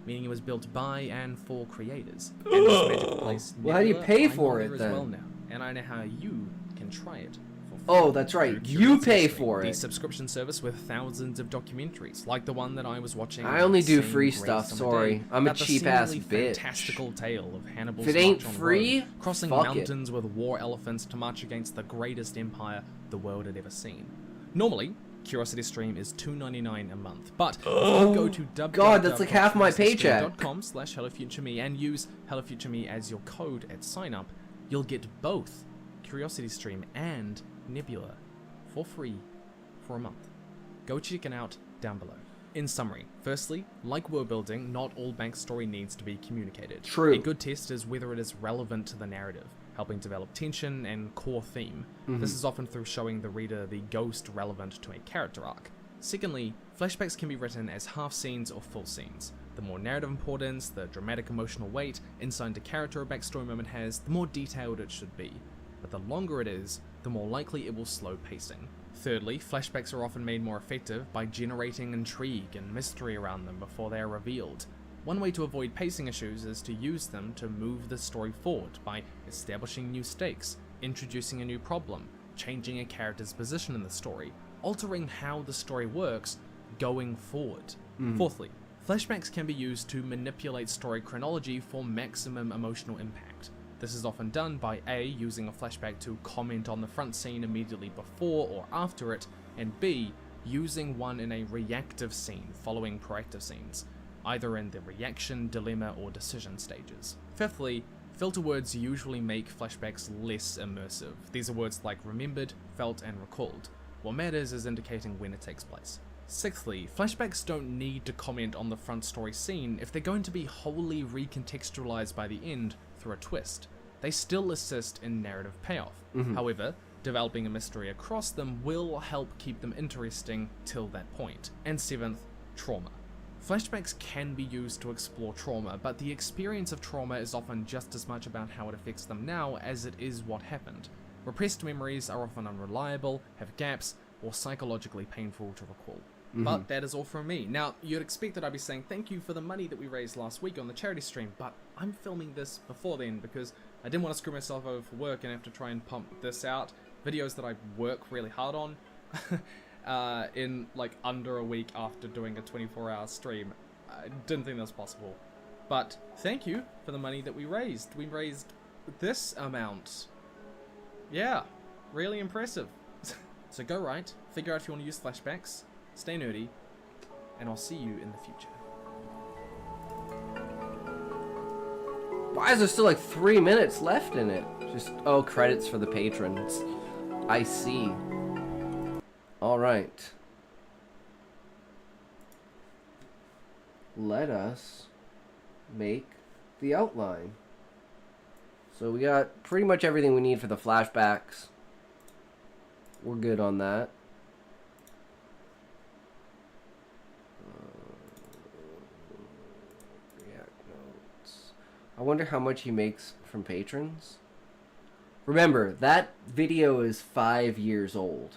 Speaker 4: meaning it was built by and for creators. And this magical place,
Speaker 5: Well, how do you
Speaker 4: Nebula,
Speaker 5: pay
Speaker 4: I'm
Speaker 5: for
Speaker 4: on
Speaker 5: it,
Speaker 4: there
Speaker 5: then?
Speaker 4: as well now, and I know how you can try it.
Speaker 5: Oh, that's right. You pay for
Speaker 4: The
Speaker 5: it.
Speaker 4: subscription service with thousands of documentaries, like the one that I was watching.
Speaker 5: I only do
Speaker 4: same
Speaker 5: free
Speaker 4: great
Speaker 5: stuff,
Speaker 4: summer
Speaker 5: sorry.
Speaker 4: day,
Speaker 5: I'm a
Speaker 4: about the
Speaker 5: cheap-ass
Speaker 4: seemingly
Speaker 5: bitch.
Speaker 4: fantastical tale of Hannibal's
Speaker 5: If it ain't
Speaker 4: march on
Speaker 5: free,
Speaker 4: Rome, crossing
Speaker 5: fuck it.
Speaker 4: mountains with war elephants to march against the greatest empire the world had ever seen. Normally, CuriosityStream is $2.99 a month, but if you go to
Speaker 5: God, that's like half my paycheck.
Speaker 4: .com/HelloFutureMe and use HelloFutureMe as your code at sign up, you'll get both CuriosityStream and Nebula for free for a month. Go check it out down below. In summary, firstly, like world building, not all backstory needs to be communicated.
Speaker 5: True.
Speaker 4: A good test is whether it is relevant to the narrative, helping develop tension and core theme. This is often through showing the reader the ghost relevant to a character arc. Secondly, flashbacks can be written as half scenes or full scenes. The more narrative importance, the dramatic emotional weight, insight into character a backstory moment has, the more detailed it should be. But the longer it is, the more likely it will slow pacing. Thirdly, flashbacks are often made more effective by generating intrigue and mystery around them before they are revealed. One way to avoid pacing issues is to use them to move the story forward by establishing new stakes, introducing a new problem, changing a character's position in the story, altering how the story works going forward. Fourthly, flashbacks can be used to manipulate story chronology for maximum emotional impact. This is often done by A, using a flashback to comment on the front scene immediately before or after it, and B, using one in a reactive scene following proactive scenes, either in the reaction, dilemma, or decision stages. Fifthly, filter words usually make flashbacks less immersive. These are words like remembered, felt, and recalled. What matters is indicating when it takes place. Sixthly, flashbacks don't need to comment on the front story scene if they're going to be wholly recontextualized by the end through a twist. They still assist in narrative payoff. However, developing a mystery across them will help keep them interesting till that point. And seventh, trauma. Flashbacks can be used to explore trauma, but the experience of trauma is often just as much about how it affects them now as it is what happened. Repressed memories are often unreliable, have gaps, or psychologically painful to recall. But that is all from me. Now, you'd expect that I'd be saying thank you for the money that we raised last week on the charity stream, but I'm filming this before then because I didn't want to screw myself over for work and have to try and pump this out. Videos that I work really hard on in like under a week after doing a 24-hour stream. I didn't think that was possible. But thank you for the money that we raised. We raised this amount. Yeah, really impressive. So go right, figure out if you want to use flashbacks, stay nerdy, and I'll see you in the future.
Speaker 5: Why is there still like 3 minutes left in it? Just, oh, credits for the patrons. I see. Alright. Let us make the outline. So we got pretty much everything we need for the flashbacks. We're good on that. React notes. I wonder how much he makes from patrons. Remember, that video is 5 years old.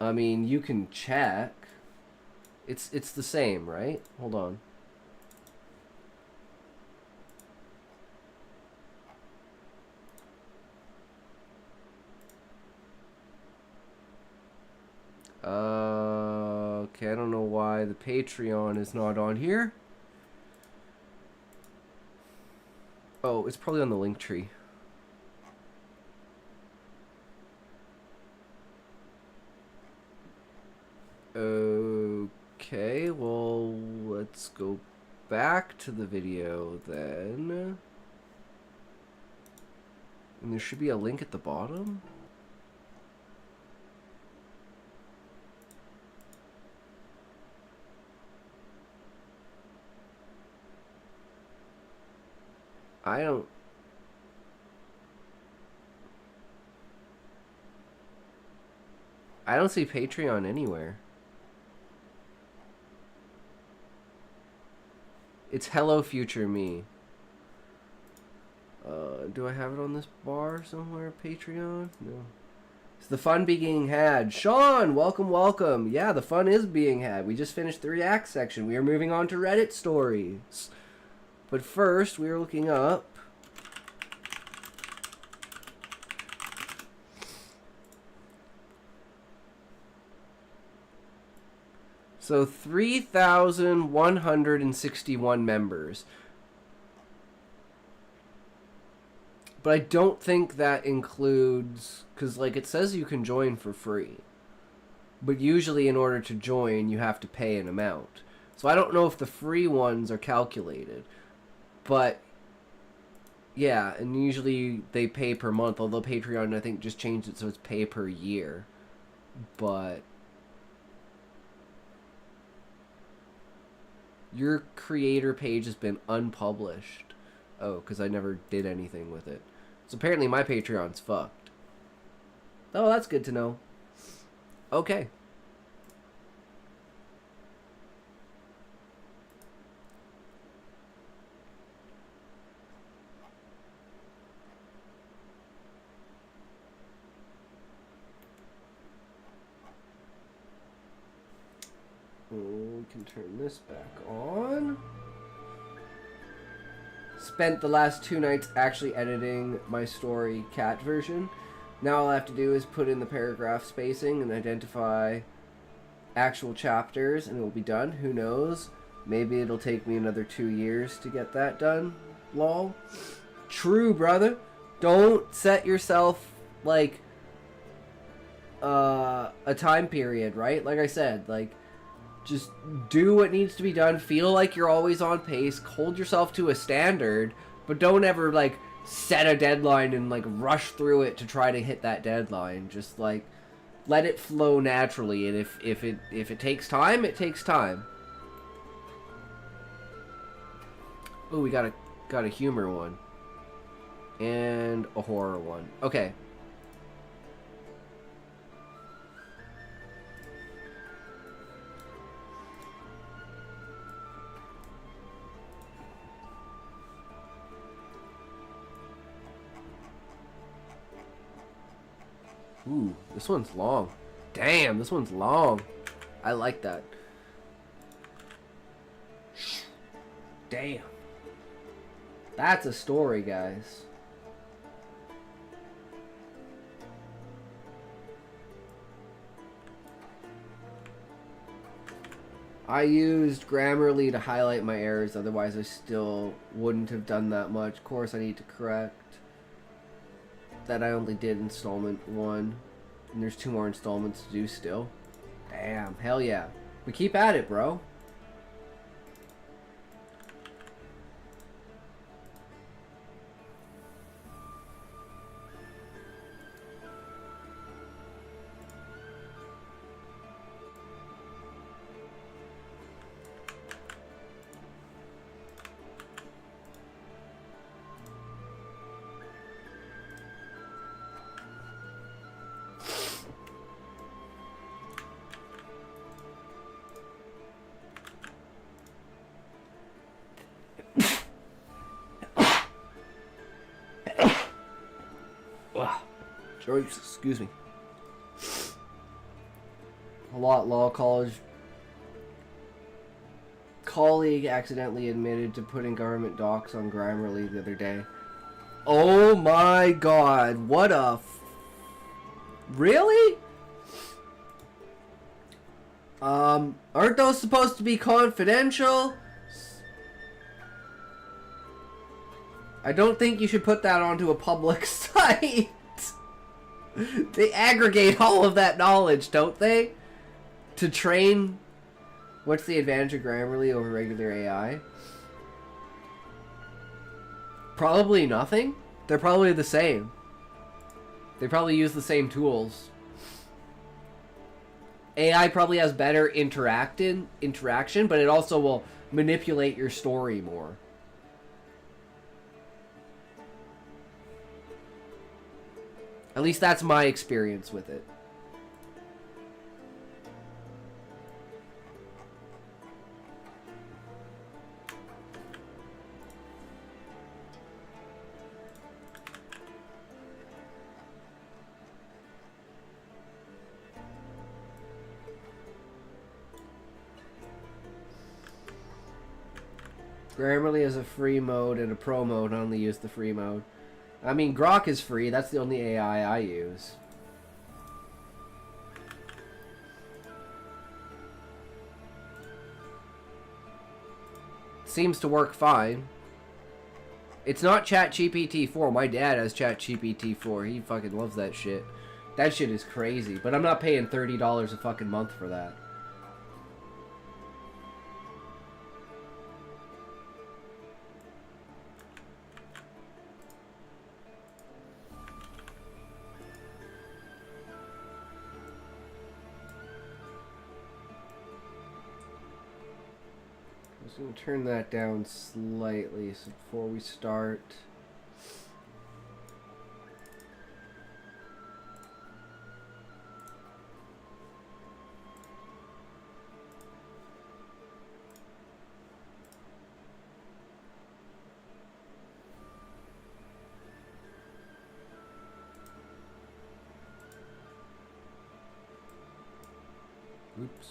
Speaker 5: I mean, you can check. It's the same, right? Hold on. Okay, I don't know why the Patreon is not on here. Oh, it's probably on the link tree. Okay, well, let's go back to the video then. And there should be a link at the bottom. I don't... I don't see Patreon anywhere. It's Hello Future Me. Do I have it on this bar somewhere? Patreon? No. It's the fun being had. Sean, welcome, welcome. Yeah, the fun is being had. We just finished the React section. We are moving on to Reddit stories. But first, we are looking up so 3,161 members. But I don't think that includes, because like it says you can join for free. But usually in order to join, you have to pay an amount. So I don't know if the free ones are calculated. But yeah, and usually they pay per month, although Patreon I think just changed it so it's pay per year. But your creator page has been unpublished. Oh, because I never did anything with it. So apparently my Patreon's fucked. Oh, that's good to know. Okay. We can turn this back on. Spent the last 2 nights actually editing my story cat version. Now all I have to do is put in the paragraph spacing and identify actual chapters and it will be done. Who knows? Maybe it'll take me another 2 years to get that done. Lol. True, brother. Don't set yourself like a time period, right? Like I said, like just do what needs to be done. Feel like you're always on pace. Hold yourself to a standard, but don't ever like set a deadline and like rush through it to try to hit that deadline. Just like let it flow naturally, and if it takes time, it takes time. Oh, we got a humor one and a horror one. Okay. Ooh, this one's long. Damn, this one's long. I like that. Damn. That's a story, guys. I used Grammarly to highlight my errors, otherwise I still wouldn't have done that much. Of course, I need to correct that I only did installment 1, and there's 2 more installments to do still. Damn, hell yeah. We keep at it, bro. Excuse me. A law college colleague accidentally admitted to putting government docs on Grammarly the other day. Oh my god, what a really? Aren't those supposed to be confidential? I don't think you should put that onto a public site. They aggregate all of that knowledge, don't they? To train... What's the advantage of Grammarly over regular AI? Probably nothing. They're probably the same. They probably use the same tools. AI probably has better interaction, but it also will manipulate your story more. At least that's my experience with it. Grammarly has a free mode and a pro mode. I only use the free mode. I mean, Grok is free. That's the only AI I use. Seems to work fine. It's not ChatGPT 4. My dad has ChatGPT 4. He fucking loves that shit. That shit is crazy. But I'm not paying $30 a fucking month for that. I'm going to turn that down slightly so before we start. Oops.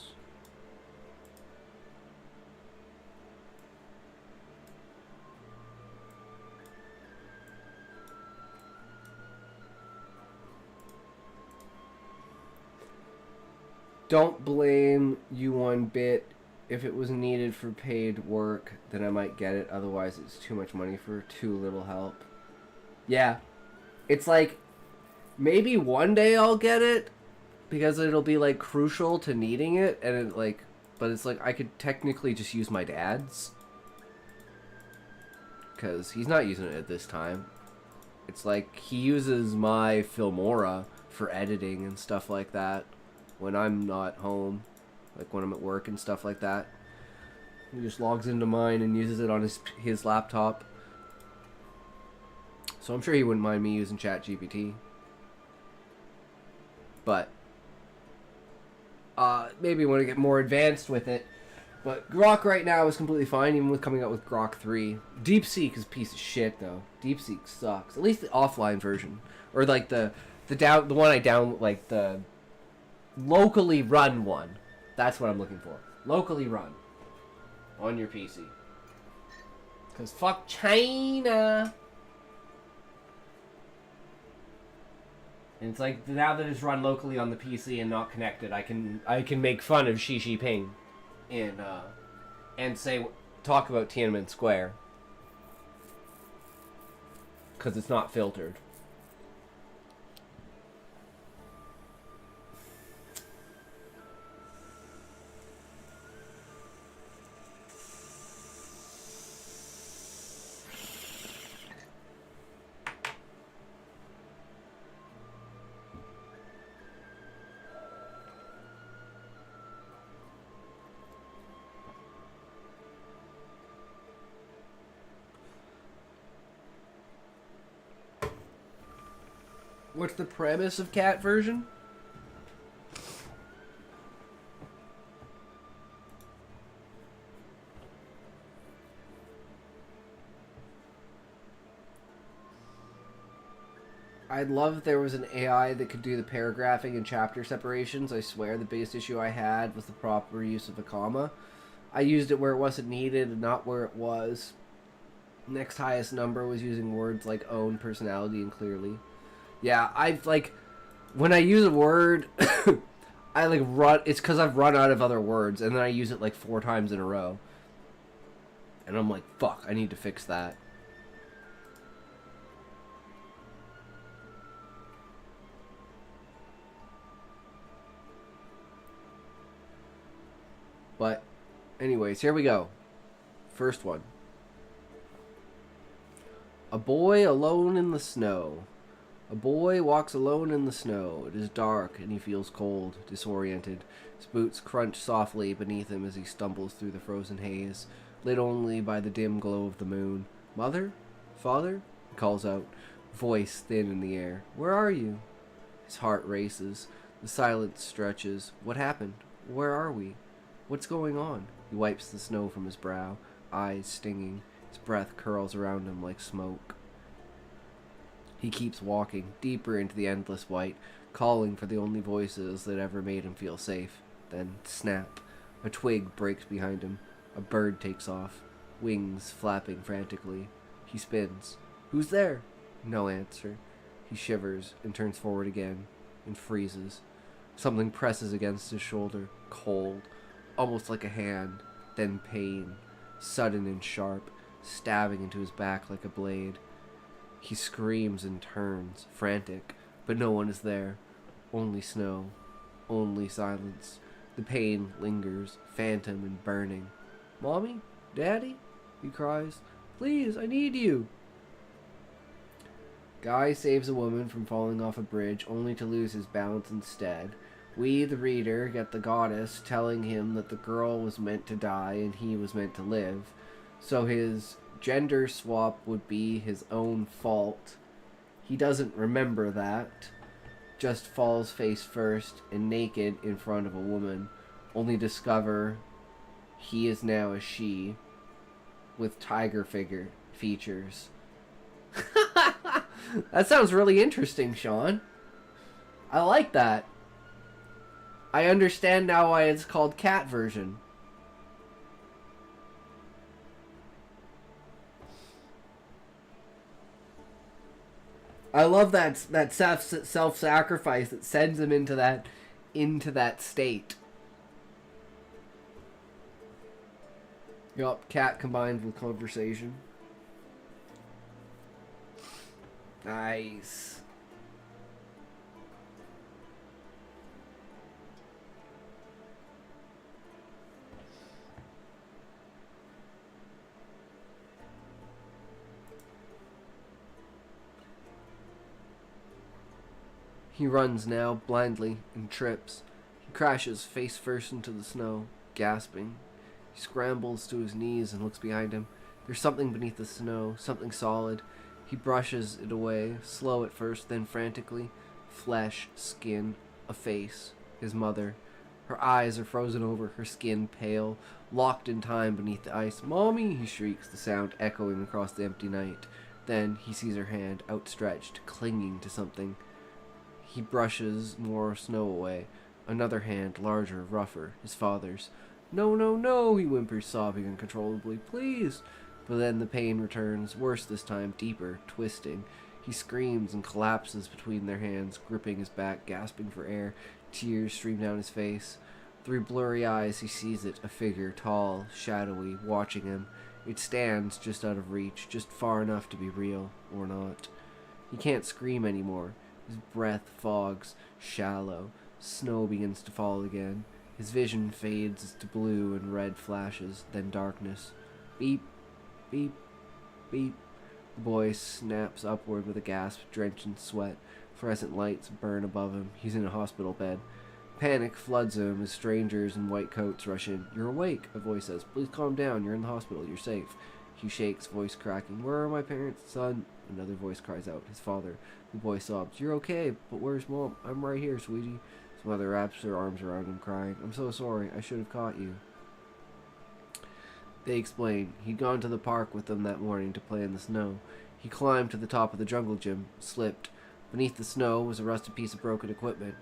Speaker 5: Don't blame you one bit. If it was needed for paid work, then I might get it. Otherwise, it's too much money for too little help. Yeah. It's like, maybe one day I'll get it, because it'll be, like, crucial to needing it, and it, like, but it's like, I could technically just use my dad's. Because he's not using it at this time. It's like, he uses my Filmora for editing and stuff like that. When I'm not home, like when I'm at work and stuff like that. He just logs into mine and uses it on his laptop. So I'm sure he wouldn't mind me using ChatGPT. But maybe when I get more advanced with it. But Grok right now is completely fine, even with coming out with Grok 3. DeepSeek is a piece of shit, though. DeepSeek sucks. At least the offline version, or like the one I down, like the locally run one. That's what I'm looking for. Locally run on your PC. Cause fuck China. And it's like, now that it's run locally on the PC and not connected, I can make fun of Xi Jinping and talk about Tiananmen Square. Cause it's not filtered. What's the premise of cat version? I'd love if there was an AI that could do the paragraphing and chapter separations. I swear the biggest issue I had was the proper use of a comma. I used it where it wasn't needed and not where it was. Next highest number was using words like own, personality, and clearly. Yeah, I've, like, when I use a word, I, like, it's because I've run out of other words, and then I use it, like, 4 times in a row. And I'm like, fuck, I need to fix that. But, anyways, here we go. First one. A boy alone in the snow. A boy walks alone in the snow. It is dark, and he feels cold, disoriented. His boots crunch softly beneath him as he stumbles through the frozen haze, lit only by the dim glow of the moon. Mother? Father? He calls out, voice thin in the air. Where are you? His heart races. The silence stretches. What happened? Where are we? What's going on? He wipes the snow from his brow, eyes stinging. His breath curls around him like smoke. He keeps walking, deeper into the endless white, calling for the only voices that ever made him feel safe. Then, snap. A twig breaks behind him. A bird takes off. wings flapping frantically. He spins. Who's there? No answer. He shivers and turns forward again and freezes. Something presses against his shoulder, cold, almost like a hand, then pain, sudden and sharp, stabbing into his back like a blade. He screams and turns, frantic, but no one is there. Only snow, only silence. The pain lingers, phantom and burning. Mommy? Daddy? He cries. Please, I need you. Guy saves a woman from falling off a bridge only to lose his balance instead. We, the reader, get the goddess telling him that the girl was meant to die and he was meant to live. So his gender swap would be his own fault. He doesn't remember that. Just falls face first and naked in front of a woman, only discover he is now a she with tiger figure features. That sounds really interesting, Sean. I like that. I understand now why it's called cat version. I love that self-sacrifice that sends him into that state. Yup, cat combined with conversation. Nice. He runs now, blindly, and trips. He crashes face first into the snow, gasping. He scrambles to his knees and looks behind him. There's something beneath the snow, something solid. He brushes it away, slow at first, then frantically. Flesh, skin, a face. His mother. Her eyes are frozen over, her skin pale, locked in time beneath the ice. "Mommy!" he shrieks, the sound echoing across the empty night. Then he sees her hand, outstretched, clinging to something. He brushes more snow away. Another hand, larger, rougher, his father's. "No, no, no," he whimpers, sobbing uncontrollably. "Please!" But then the pain returns, worse this time, deeper, twisting. He screams and collapses between their hands, gripping his back, gasping for air. Tears stream down his face. Through blurry eyes he sees it, a figure, tall, shadowy, watching him. It stands just out of reach, just far enough to be real, or not. He can't scream anymore. His breath fogs, shallow. Snow begins to fall again. His vision fades to blue and red flashes, then darkness. Beep, beep, beep. The boy snaps upward with a gasp, drenched in sweat. Fluorescent lights burn above him. He's in a hospital bed. Panic floods him as strangers in white coats rush in. "You're awake," a voice says. "Please calm down. You're in the hospital. You're safe." He shakes, voice cracking. "Where are my parents, son?" Another voice cries out. His father. The boy sobs. "You're okay, but where's Mom?" "I'm right here, sweetie." His mother wraps her arms around him, crying. "I'm so sorry. I should have caught you." They explain. He'd gone to the park with them that morning to play in the snow. He climbed to the top of the jungle gym, slipped. Beneath the snow was a rusted piece of broken equipment.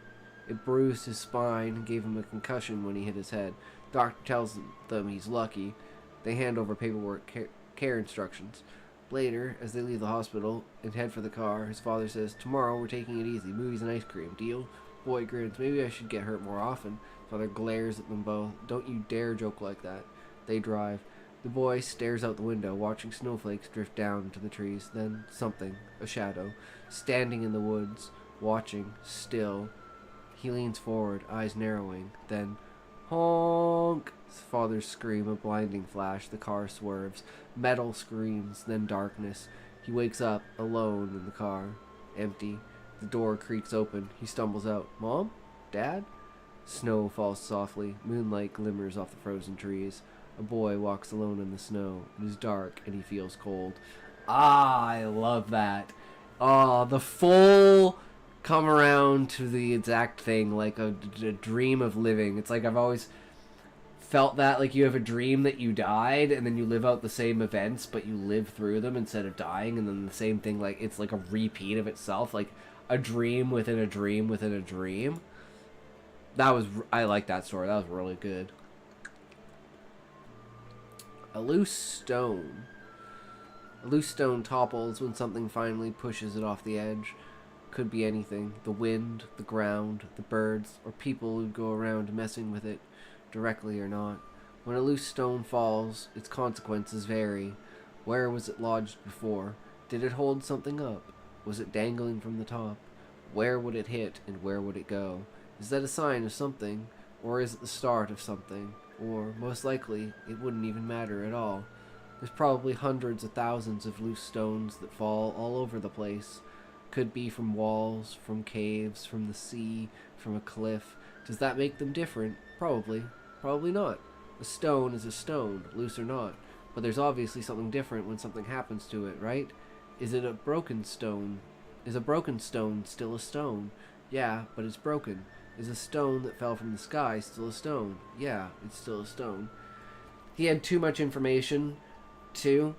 Speaker 5: It bruised his spine and gave him a concussion when he hit his head. Doctor tells them he's lucky. They hand over paperwork, care instructions. Later, as they leave the hospital and head for the car, his father says, "Tomorrow we're taking it easy. Movies and ice cream. Deal?" Boy grins. "Maybe I should get hurt more often." Father glares at them both. "Don't you dare joke like that." They drive. The boy stares out the window, watching snowflakes drift down into the trees. Then something, a shadow, standing in the woods, watching, still. He leans forward, eyes narrowing. Then, honk! His father's scream, a blinding flash. The car swerves. Metal screams, then darkness. He wakes up, alone in the car. Empty. The door creaks open. He stumbles out. "Mom? Dad?" Snow falls softly. Moonlight glimmers off the frozen trees. A boy walks alone in the snow. It is dark, and he feels cold. Ah, I love that. Ah, the full come around to the exact thing, like a dream of living. It's like I've always felt that, like you have a dream that you died, and then you live out the same events, but you live through them instead of dying, and then the same thing, like it's like a repeat of itself, like a dream within a dream within a dream. I like that story. That was really good. A loose stone. A loose stone topples when something finally pushes it off the edge. Could be anything. The wind, the ground, the birds, or people who go around messing with it, directly or not. When a loose stone falls, its consequences vary. Where was it lodged before? Did it hold something up? Was it dangling from the top? Where would it hit and where would it go? Is that a sign of something? Or is it the start of something? Or, most likely, it wouldn't even matter at all. There's probably hundreds of thousands of loose stones that fall all over the place. Could be from walls, from caves, from the sea, from a cliff. Does that make them different? Probably. Probably not. A stone is a stone, loose or not. But there's obviously something different when something happens to it, right? Is it a broken stone? Is a broken stone still a stone? Yeah, but it's broken. Is a stone that fell from the sky still a stone? Yeah, it's still a stone. He had too much information, too.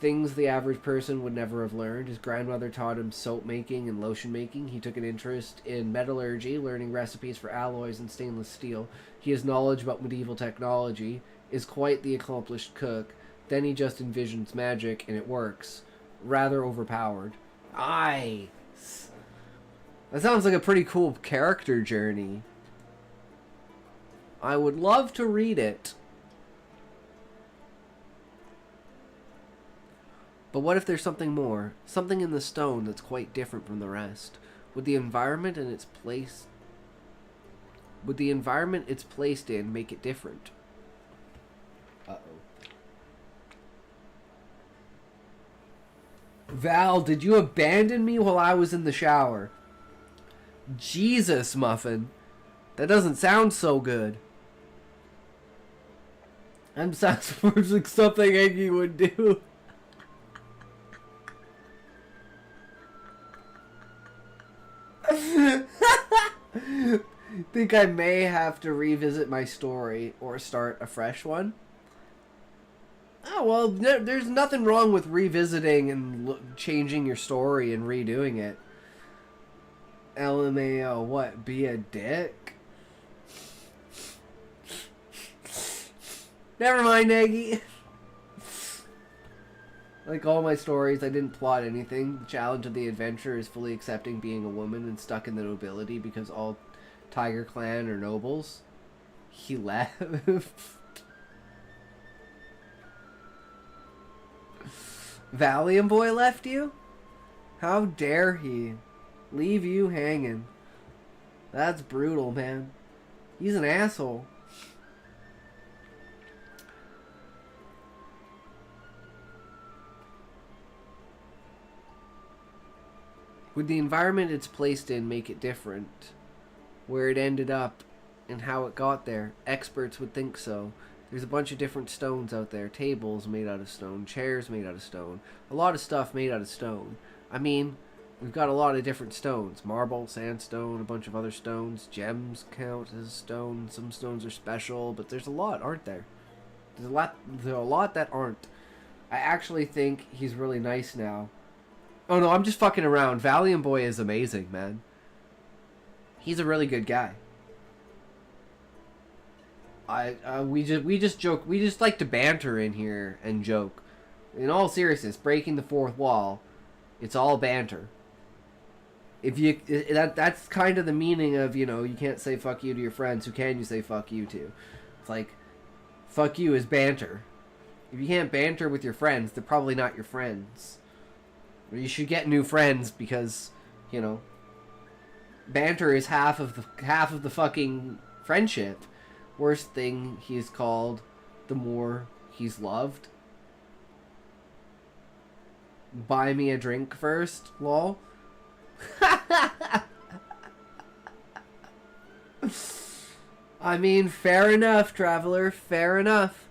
Speaker 5: Things the average person would never have learned. His grandmother taught him soap making and lotion making. He took an interest in metallurgy, learning recipes for alloys and stainless steel. He has knowledge about medieval technology, is quite the accomplished cook. Then he just envisions magic, and it works. Rather overpowered. Nice! That sounds like a pretty cool character journey. I would love to read it. But what if there's something more? Something in the stone that's quite different from the rest? Would the environment and its place... Would the environment it's placed in make it different? Uh-oh. Val, did you abandon me while I was in the shower? Jesus, Muffin. That doesn't sound so good. That sounds like something Eggy would do. Think I may have to revisit my story or start a fresh one. Oh, well, there's nothing wrong with revisiting and changing your story and redoing it. LMAO, what? Be a dick? Never mind, Eggy. Like all my stories, I didn't plot anything. The challenge of the adventure is fully accepting being a woman and stuck in the nobility because all Tiger Clan are nobles. He left. Valium Boy left you? How dare he leave you hanging? That's brutal, man. He's an asshole. Would the environment it's placed in make it different? Where it ended up and how it got there? Experts would think so. There's a bunch of different stones out there. Tables made out of stone. Chairs made out of stone. A lot of stuff made out of stone. I mean, we've got a lot of different stones. Marble, sandstone, a bunch of other stones. Gems count as stone. Some stones are special, but there's a lot, aren't there? There's a lot that aren't. I actually think he's really nice now. Oh no, I'm just fucking around. Valium Boy is amazing, man. He's a really good guy. We just joke. We just like to banter in here and joke. In all seriousness, breaking the fourth wall, it's all banter. If you that's kind of the meaning of, you know, you can't say fuck you to your friends. Who can you say fuck you to? It's like, fuck you is banter. If you can't banter with your friends, they're probably not your friends. Or you should get new friends because, you know, banter is half of the fucking friendship. Worst thing he's called, the more he's loved. Buy me a drink first, lol. I mean, fair enough, traveler, fair enough.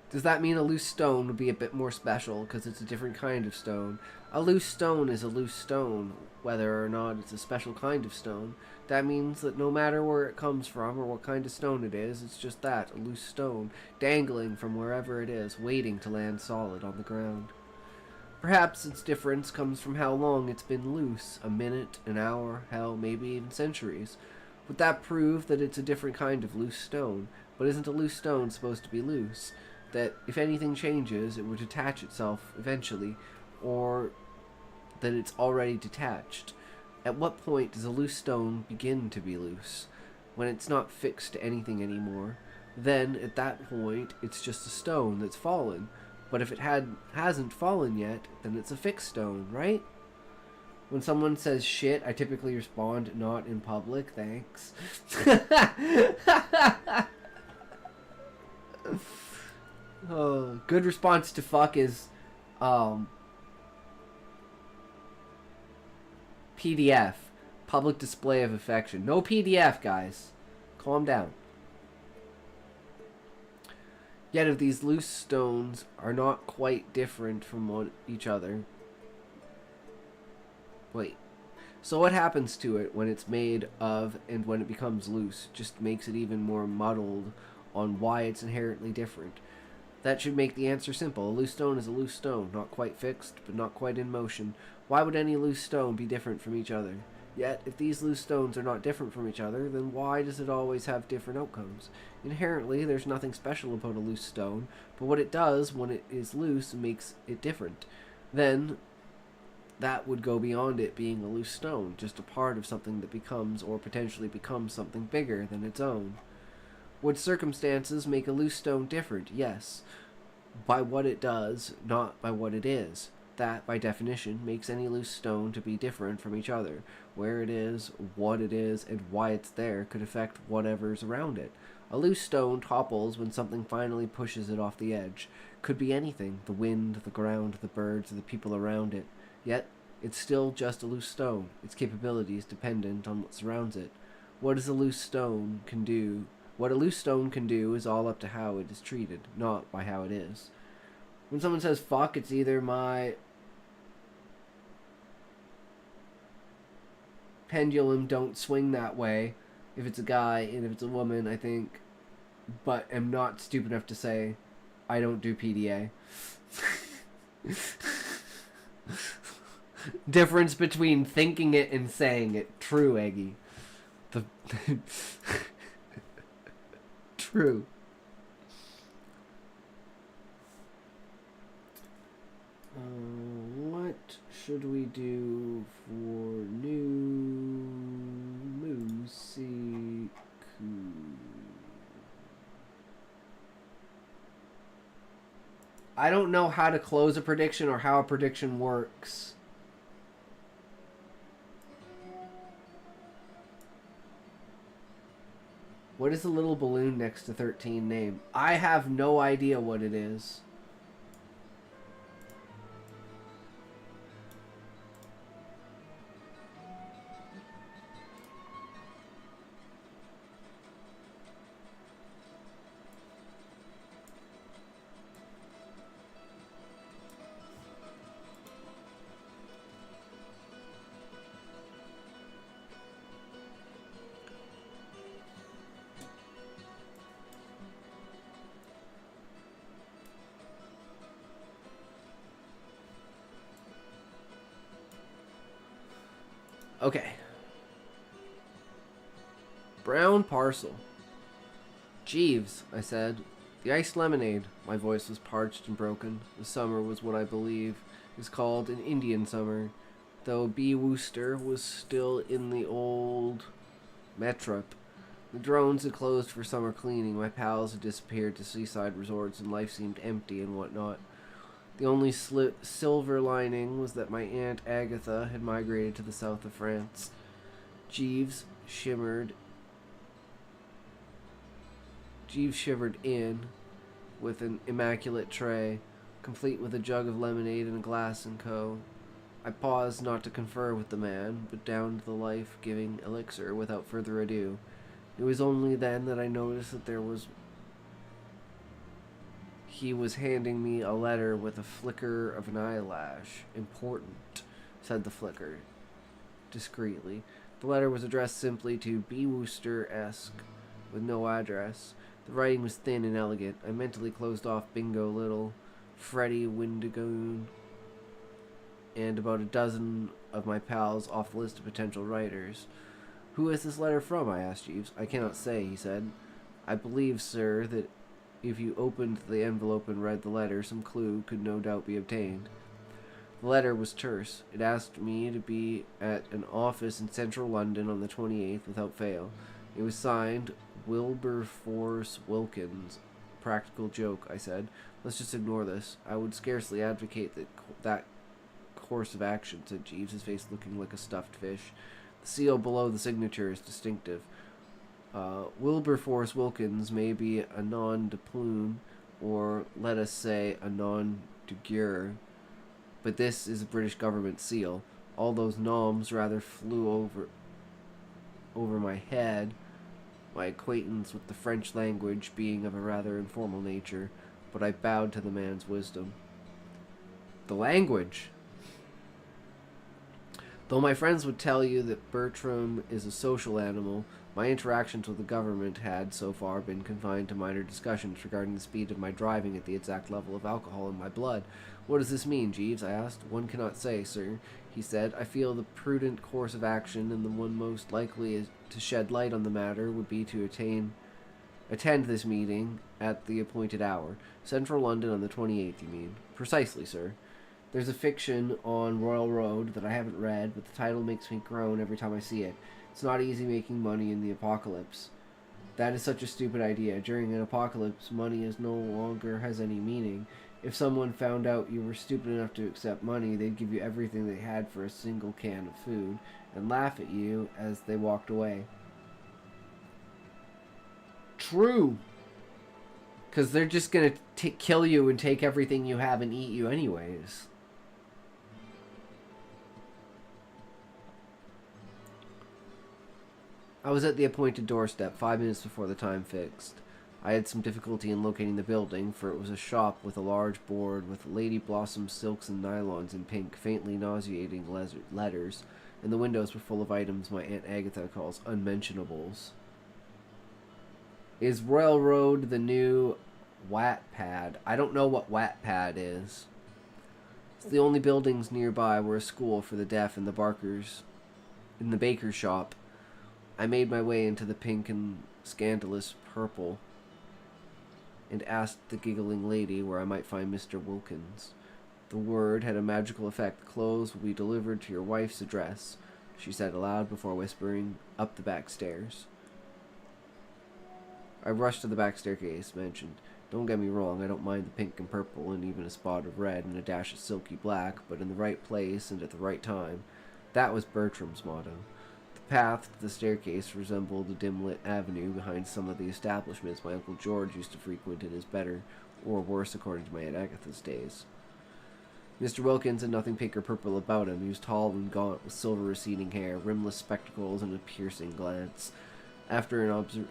Speaker 5: Does that mean a loose stone would be a bit more special because it's a different kind of stone? A loose stone is a loose stone, whether or not it's a special kind of stone. That means that no matter where it comes from or what kind of stone it is, it's just that, a loose stone, dangling from wherever it is, waiting to land solid on the ground. Perhaps its difference comes from how long it's been loose, a minute, an hour, hell, maybe even centuries. Would that prove that it's a different kind of loose stone? But isn't a loose stone supposed to be loose? That if anything changes, it would detach itself eventually, or that it's already detached. At what point does a loose stone begin to be loose? When it's not fixed to anything anymore. Then, at that point, it's just a stone that's fallen. But if it hasn't fallen yet, then it's a fixed stone, right? When someone says shit, I typically respond, not in public, thanks. Oh, good response to fuck is PDF. Public display of affection. No PDF, guys. Calm down. Yet if these loose stones are not quite different from each other. Wait. So what happens to it when it's made of and when it becomes loose? Just makes it even more muddled on why it's inherently different. That should make the answer simple. A loose stone is a loose stone, not quite fixed, but not quite in motion. Why would any loose stone be different from each other? Yet, if these loose stones are not different from each other, then why does it always have different outcomes? Inherently, there's nothing special about a loose stone, but what it does when it is loose makes it different. Then, that would go beyond it being a loose stone, just a part of something that becomes or potentially becomes something bigger than its own. Would circumstances make a loose stone different? Yes. By what it does, not by what it is. That, by definition, makes any loose stone to be different from each other. Where it is, what it is, and why it's there could affect whatever's around it. A loose stone topples when something finally pushes it off the edge. Could be anything, the wind, the ground, the birds, the people around it. Yet, it's still just a loose stone, its capabilities dependent on what surrounds it. What a loose stone can do is all up to how it is treated, not by how it is. When someone says fuck, it's either my pendulum don't swing that way if it's a guy, and if it's a woman, I think, but am not stupid enough to say I don't do PDA. Difference between thinking it and saying it. True, Eggy. True. What should we do for new Musiku? I don't know how to close a prediction or how a prediction works. What is the little balloon next to 13 name? I have no idea what it is. Okay. Brown parcel. Jeeves, I said. The iced lemonade. My voice was parched and broken. The summer was what I believe is called an Indian summer, though B. Wooster was still in the old Metrop. The drones had closed for summer cleaning. My pals had disappeared to seaside resorts, and life seemed empty and whatnot. The only silver lining was that my Aunt Agatha had migrated to the south of France. Jeeves shivered in with an immaculate tray, complete with a jug of lemonade and a glass and co. I paused not to confer with the man, but downed the life-giving elixir without further ado. It was only then that I noticed that he was handing me a letter with a flicker of an eyelash. Important, said the flicker, discreetly. The letter was addressed simply to B. Wooster-esque, with no address. The writing was thin and elegant. I mentally closed off Bingo Little, Freddie Windigoon, and about a dozen of my pals off the list of potential writers. Who is this letter from? I asked Jeeves. I cannot say, he said. I believe, sir, that if you opened the envelope and read the letter, some clue could no doubt be obtained. The letter was terse. It asked me to be at an office in central London on the 28th without fail. It was signed Wilberforce Wilkins. Practical joke, I said. Let's just ignore this. I would scarcely advocate that course of action, said Jeeves, his face looking like a stuffed fish. The seal below the signature is distinctive. Wilberforce Wilkins may be a nom de plume, or let us say a nom de guerre, but this is a British government seal. All those noms rather flew over my head, my acquaintance with the French language being of a rather informal nature, but I bowed to the man's wisdom. The language! Though my friends would tell you that Bertram is a social animal, my interactions with the government had, so far, been confined to minor discussions regarding the speed of my driving at the exact level of alcohol in my blood. What does this mean, Jeeves? I asked. One cannot say, sir, he said. I feel the prudent course of action, and the one most likely to shed light on the matter, would be to attend this meeting at the appointed hour. Central London on the 28th, you mean? Precisely, sir. There's a fiction on Royal Road that I haven't read, but the title makes me groan every time I see it. It's not easy making money in the apocalypse. That is such a stupid idea. During an apocalypse, money no longer has any meaning. If someone found out you were stupid enough to accept money, they'd give you everything they had for a single can of food, and laugh at you as they walked away. True! Because they're just gonna kill you and take everything you have and eat you anyways. I was at the appointed doorstep 5 minutes before the time fixed. I had some difficulty in locating the building, for it was a shop with a large board with Lady Blossom silks and nylons in pink, faintly nauseating letters, and the windows were full of items my Aunt Agatha calls unmentionables. Is Royal Road the new Wattpad? I don't know what Wattpad is. It's the only buildings nearby were a school for the deaf and the baker's shop. I made my way into the pink and scandalous purple and asked the giggling lady where I might find Mr. Wilkins. The word had a magical effect. Clothes will be delivered to your wife's address, she said aloud before whispering up the back stairs. I rushed to the back staircase mentioned. Don't get me wrong, I don't mind the pink and purple and even a spot of red and a dash of silky black, but in the right place and at the right time. That was Bertram's motto. The path to the staircase resembled a dim-lit avenue behind some of the establishments my Uncle George used to frequent in his better, or worse according to my Aunt Agatha's days. Mr. Wilkins had nothing pink or purple about him. He was tall and gaunt, with silver receding hair, rimless spectacles, and a piercing glance. After an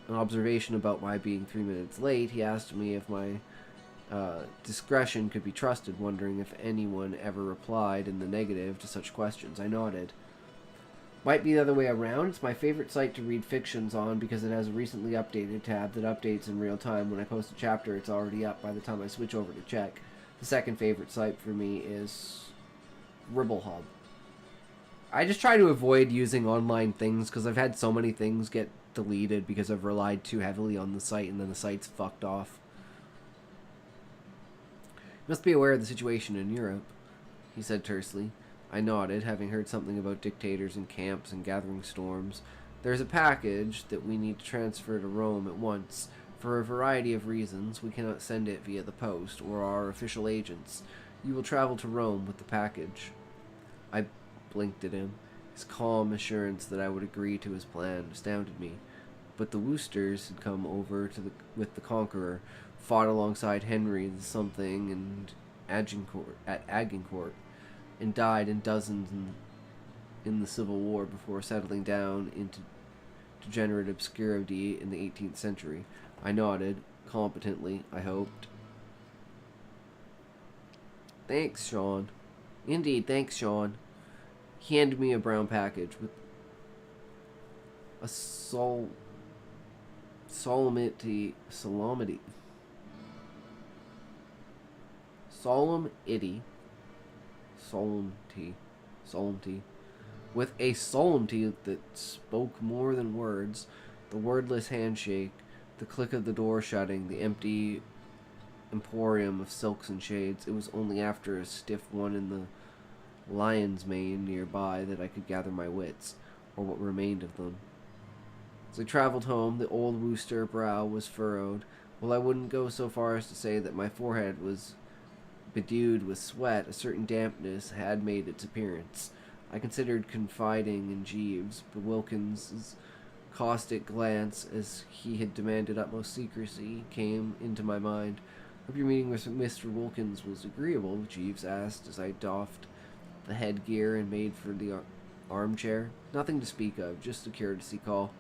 Speaker 5: observation about my being 3 minutes late, he asked me if my discretion could be trusted, wondering if anyone ever replied in the negative to such questions. I nodded. Might be the other way around. It's my favorite site to read fictions on because it has a recently updated tab that updates in real time. When I post a chapter, it's already up by the time I switch over to check. The second favorite site for me is RibbleHub. I just try to avoid using online things because I've had so many things get deleted because I've relied too heavily on the site and then the site's fucked off. You must be aware of the situation in Europe, he said tersely. I nodded, having heard something about dictators and camps and gathering storms. There's a package that we need to transfer to Rome at once. For a variety of reasons, we cannot send it via the post or our official agents. You will travel to Rome with the package. I blinked at him. His calm assurance that I would agree to his plan astounded me. But the Woosters had come over with the Conqueror, fought alongside Henry the Something and Agincourt, and died in dozens in the Civil War before settling down into degenerate obscurity in the 18th century. I nodded, competently, I hoped. Thanks, Sean. Indeed, thanks, Sean. He handed me a brown package with a solemnity with a solemnity that spoke more than words. The wordless handshake The click of the door shutting, the empty emporium of silks and shades. It was only after a stiff one in the lion's mane nearby that I could gather my wits, or what remained of them. As I traveled home, the old Wooster brow was furrowed. While I wouldn't go so far as to say that my forehead was bedewed with sweat, a certain dampness had made its appearance. I considered confiding in Jeeves, but Wilkins's caustic glance, as he had demanded utmost secrecy, came into my mind. "Hope your meeting with Mr. Wilkins was agreeable," Jeeves asked as I doffed the headgear and made for the armchair. "Nothing to speak of, just a courtesy call."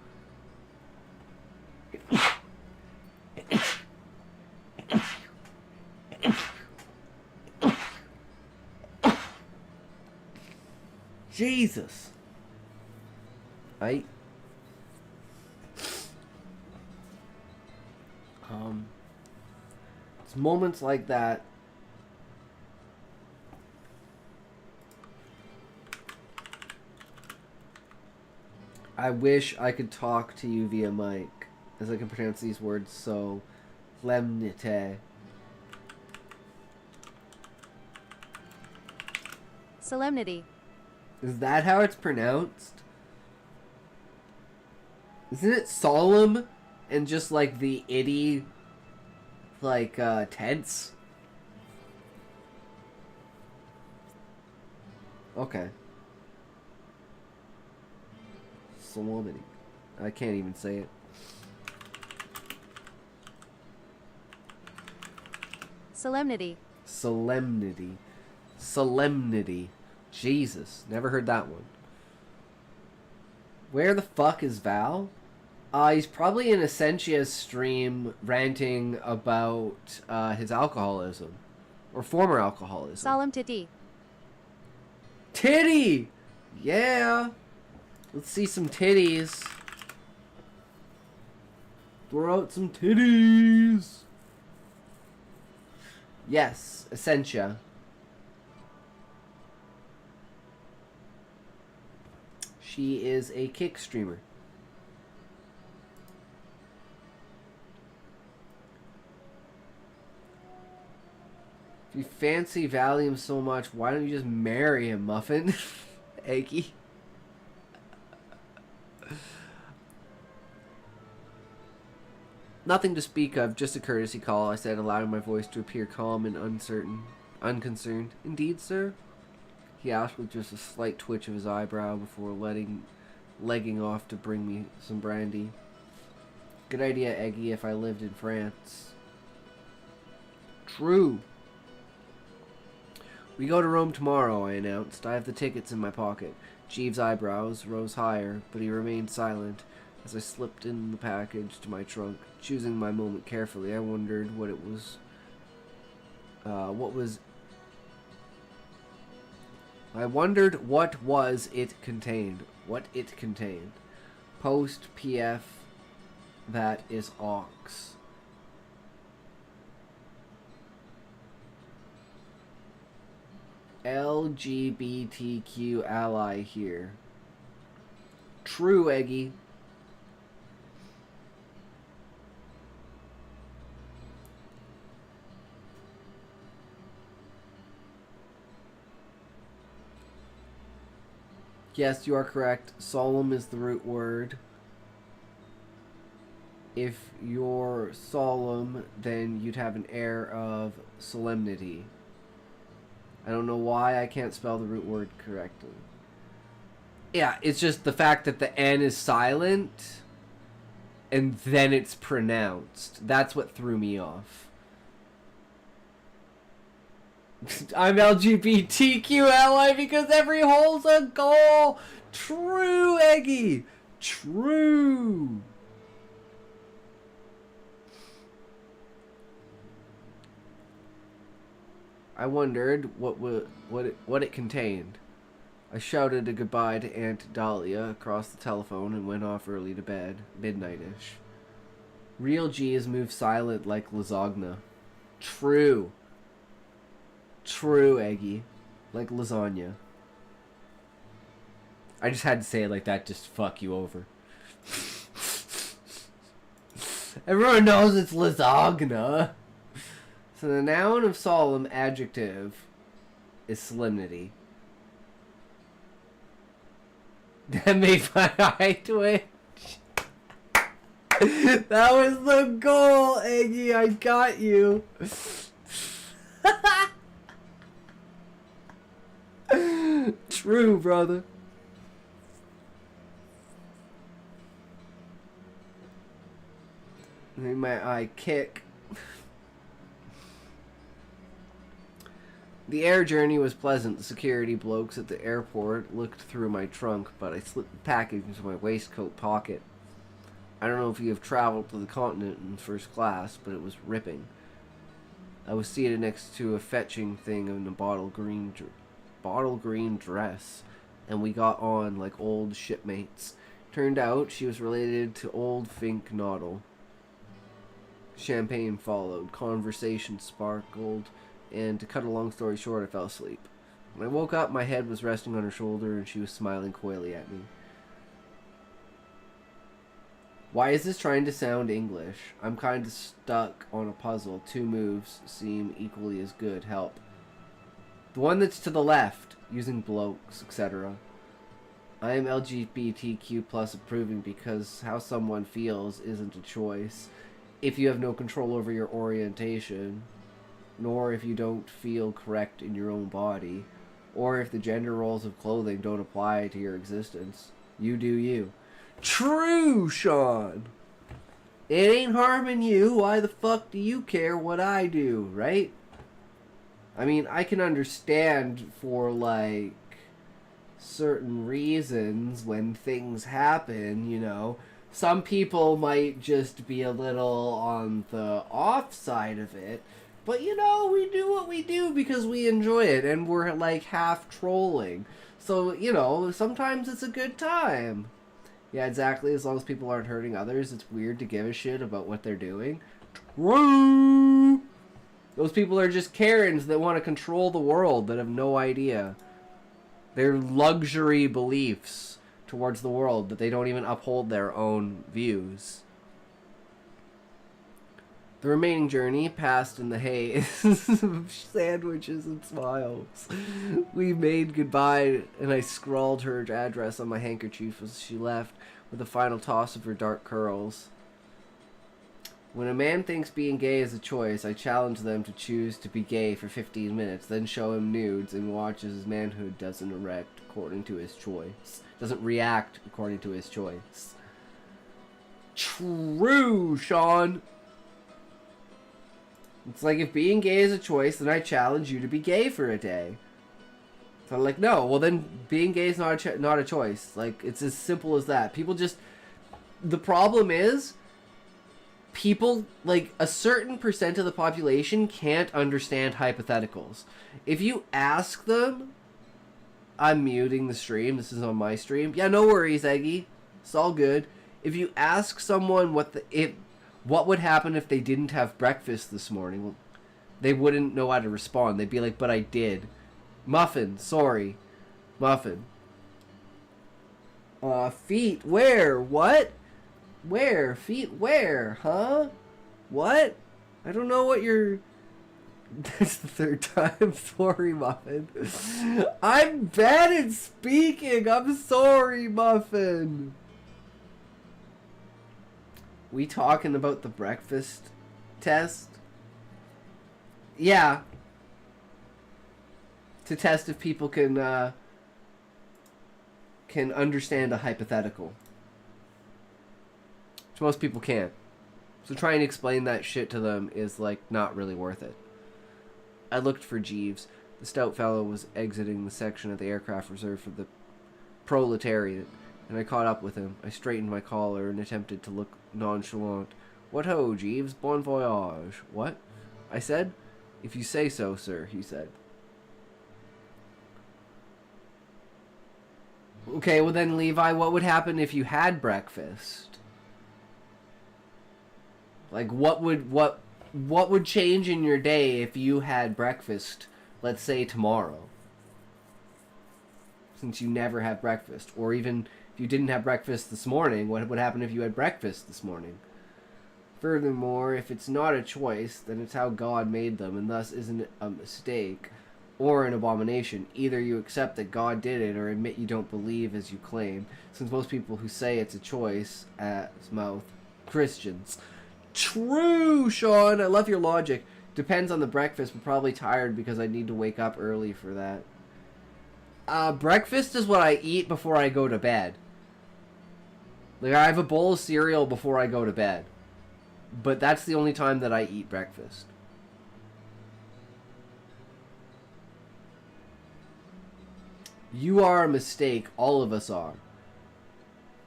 Speaker 5: Jesus. It's moments like that I wish I could talk to you via mic, as I can pronounce these words so lemnite.
Speaker 8: Solemnity.
Speaker 5: Is that how it's pronounced? Isn't it solemn and just like the itty, like, tense? Okay. Solemnity. I can't even say it.
Speaker 8: Solemnity.
Speaker 5: Solemnity. Solemnity. Jesus, never heard that one. Where the fuck is Val? He's probably in Essentia's stream ranting about his alcoholism. Or former alcoholism.
Speaker 8: Solemn titty.
Speaker 5: Titty! Yeah! Let's see some titties. Throw out some titties! Yes, Essentia. She is a Kick streamer. If you fancy Valium so much, why don't you just marry him, Muffin? Eggy. Nothing to speak of, just a courtesy call, I said, allowing my voice to appear calm and unconcerned. Indeed, sir? He asked with just a slight twitch of his eyebrow before legging off to bring me some brandy. Good idea, Eggy, if I lived in France. True. We go to Rome tomorrow, I announced. I have the tickets in my pocket. Jeeves' eyebrows rose higher, but he remained silent as I slipped in the package to my trunk. Choosing my moment carefully, I wondered what it was. I wondered what was it contained. What it contained. Post PF. That is Ox. LGBTQ ally here. True, Eggy. Yes, you are correct. Solemn is the root word. If you're solemn, then you'd have an air of solemnity. I don't know why I can't spell the root word correctly. Yeah, it's just the fact that the N is silent and then it's pronounced. That's what threw me off. I'm LGBTQ ally because every hole's a goal. True, Eggy. True. I wondered what it contained. I shouted a goodbye to Aunt Dahlia across the telephone and went off early to bed, midnight-ish. Real G is moved silent like lasagna. True. True, Eggy. Like lasagna. I just had to say it like that just to fuck you over. Everyone knows it's lasagna. So the noun of solemn adjective is solemnity. That made my eye twitch. That was the goal, Eggy. I got you. True, brother. Made my eye kick. The air journey was pleasant. The security blokes at the airport looked through my trunk, but I slipped the package into my waistcoat pocket. I don't know if you have traveled to the continent in first class, but it was ripping. I was seated next to a fetching thing in a bottle green dress, and we got on like old shipmates. Turned out she was related to old Fink Noddle. Champagne followed, conversation sparkled, and to cut a long story short, I fell asleep. When I woke up, my head was resting on her shoulder, and she was smiling coyly at me. Why is this trying to sound English? I'm kind of stuck on a puzzle. 2 moves seem equally as good. Help. The one that's to the left, using blokes, etc. I am LGBTQ plus approving because how someone feels isn't a choice. If you have no control over your orientation, nor if you don't feel correct in your own body, or if the gender roles of clothing don't apply to your existence, you do you. True, Sean! It ain't harming you, why the fuck do you care what I do, right? I mean, I can understand for, like, certain reasons when things happen, you know. Some people might just be a little on the off side of it, but, you know, we do what we do because we enjoy it, and we're, like, half trolling. So, you know, sometimes it's a good time. Yeah, exactly. As long as people aren't hurting others, it's weird to give a shit about what they're doing. True! Those people are just Karens that want to control the world that have no idea. Their luxury beliefs towards the world that they don't even uphold their own views. The remaining journey passed in the haze of sandwiches and smiles. We made goodbye, and I scrawled her address on my handkerchief as she left, with a final toss of her dark curls. When a man thinks being gay is a choice, I challenge them to choose to be gay for 15 minutes, then show him nudes and watch as his manhood doesn't react according to his choice. True, Sean! It's like, if being gay is a choice, then I challenge you to be gay for a day. So I'm like, no, well then being gay is not a choice. Like, it's as simple as that. People just... The problem is, people, like, a certain percent of the population can't understand hypotheticals. If you ask them... I'm muting the stream. This is on my stream. Yeah, no worries, Eggy. It's all good. If you ask someone what would happen if they didn't have breakfast this morning, well, they wouldn't know how to respond. They'd be like, but I did. Muffin, sorry. Muffin. Feet, where? What? Where? Feet, where? Huh? What? I don't know what you're... That's the 3rd time. Sorry, Muffin. I'm bad at speaking. I'm sorry, Muffin. We talking about the breakfast test? Yeah. To test if people can understand a hypothetical. Which most people can't. So trying to explain that shit to them is, like, not really worth it. I looked for Jeeves. The stout fellow was exiting the section of the aircraft reserved for the proletariat, and I caught up with him. I straightened my collar and attempted to look nonchalant. What ho, Jeeves? Bon voyage. What? I said. If you say so, sir, he said. Okay, well then, Levi, what would happen if you had breakfast? Like, what would change in your day if you had breakfast, let's say tomorrow? Since you never have breakfast. Or even if you didn't have breakfast this morning, what would happen if you had breakfast this morning? Furthermore, if it's not a choice, then it's how God made them, and thus isn't a mistake or an abomination. Either you accept that God did it or admit you don't believe as you claim, since most people who say it's a choice, as mouth, Christians. True, Sean! I love your logic. Depends on the breakfast, but probably tired because I need to wake up early for that. Breakfast is what I eat before I go to bed. Like, I have a bowl of cereal before I go to bed. But that's the only time that I eat breakfast. You are a mistake. All of us are.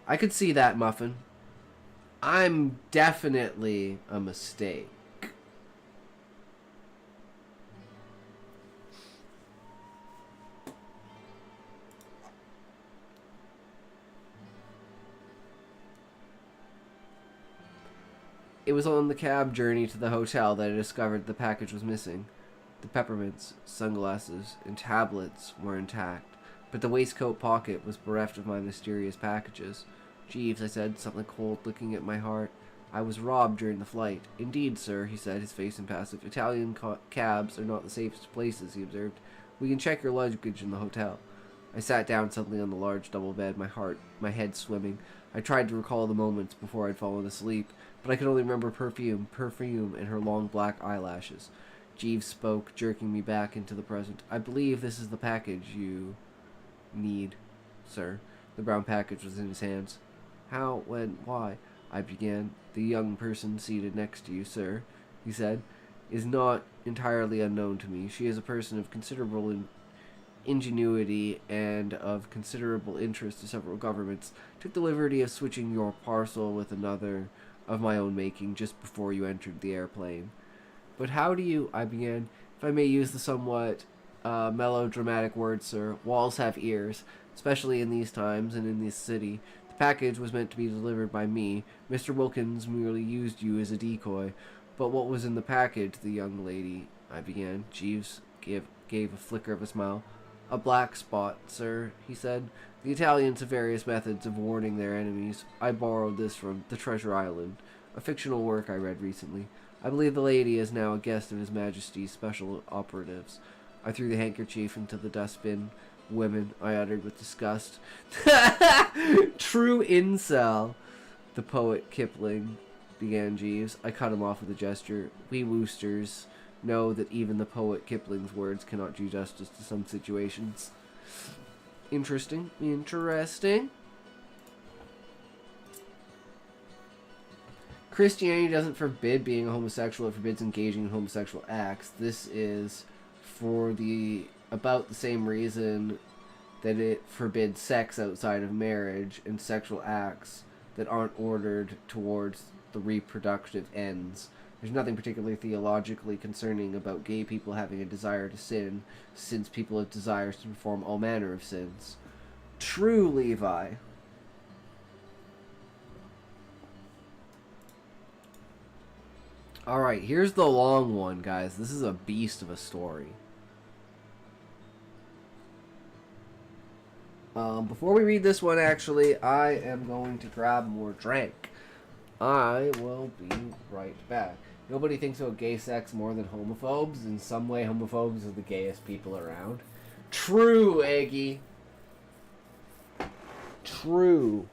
Speaker 5: I could see that, Muffin. I'm definitely a mistake. It was on the cab journey to the hotel that I discovered the package was missing. The peppermints, sunglasses, and tablets were intact, but the waistcoat pocket was bereft of my mysterious packages. Jeeves, I said, something cold looking at my heart. I was robbed during the flight. Indeed, sir, he said, his face impassive. Italian cabs are not the safest places, he observed. We can check your luggage in the hotel. I sat down suddenly on the large double bed, my head swimming. I tried to recall the moments before I'd fallen asleep, but I could only remember perfume, and her long black eyelashes. Jeeves spoke, jerking me back into the present. I believe this is the package you need, sir. The brown package was in his hands. How, when, why? I began. The young person seated next to you, sir, he said, is not entirely unknown to me. She is a person of considerable ingenuity and of considerable interest to several governments. Took the liberty of switching your parcel with another of my own making just before you entered the airplane. But how do you, I began, if I may use the somewhat melodramatic word, sir, walls have ears, especially in these times and in this city. The package was meant to be delivered by me. Mr. Wilkins merely used you as a decoy. But what was in the package, the young lady, I began. Jeeves gave a flicker of a smile. A black spot, sir, he said. The Italians have various methods of warning their enemies. I borrowed this from The Treasure Island, a fictional work I read recently. I believe the lady is now a guest of His Majesty's special operatives. I threw the handkerchief into the dustbin. Women, I uttered with disgust. True incel. The poet Kipling, began Jeeves. I cut him off with a gesture. We Woosters know that even the poet Kipling's words cannot do justice to some situations. Interesting. Christianity doesn't forbid being a homosexual, it forbids engaging in homosexual acts. This is for about the same reason that it forbids sex outside of marriage and sexual acts that aren't ordered towards the reproductive ends. There's nothing particularly theologically concerning about gay people having a desire to sin, since people have desires to perform all manner of sins. True, Levi. Alright, here's the long one, guys. This is a beast of a story. Before we read this one, actually, I am going to grab more drink. I will be right back. Nobody thinks about gay sex more than homophobes. In some way, homophobes are the gayest people around. True, Eggy. True.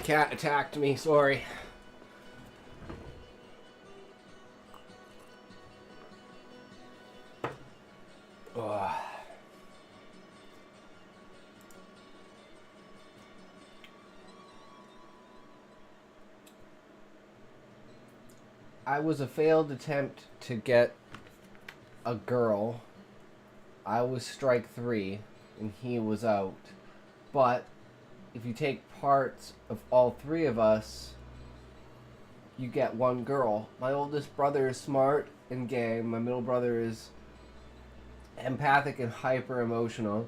Speaker 5: cat attacked me, sorry. Ugh. I was a failed attempt to get a girl. I was strike 3, and he was out. But if you take parts of all 3 of us, you get 1 girl. My oldest brother is smart and gay. My middle brother is empathic and hyper emotional.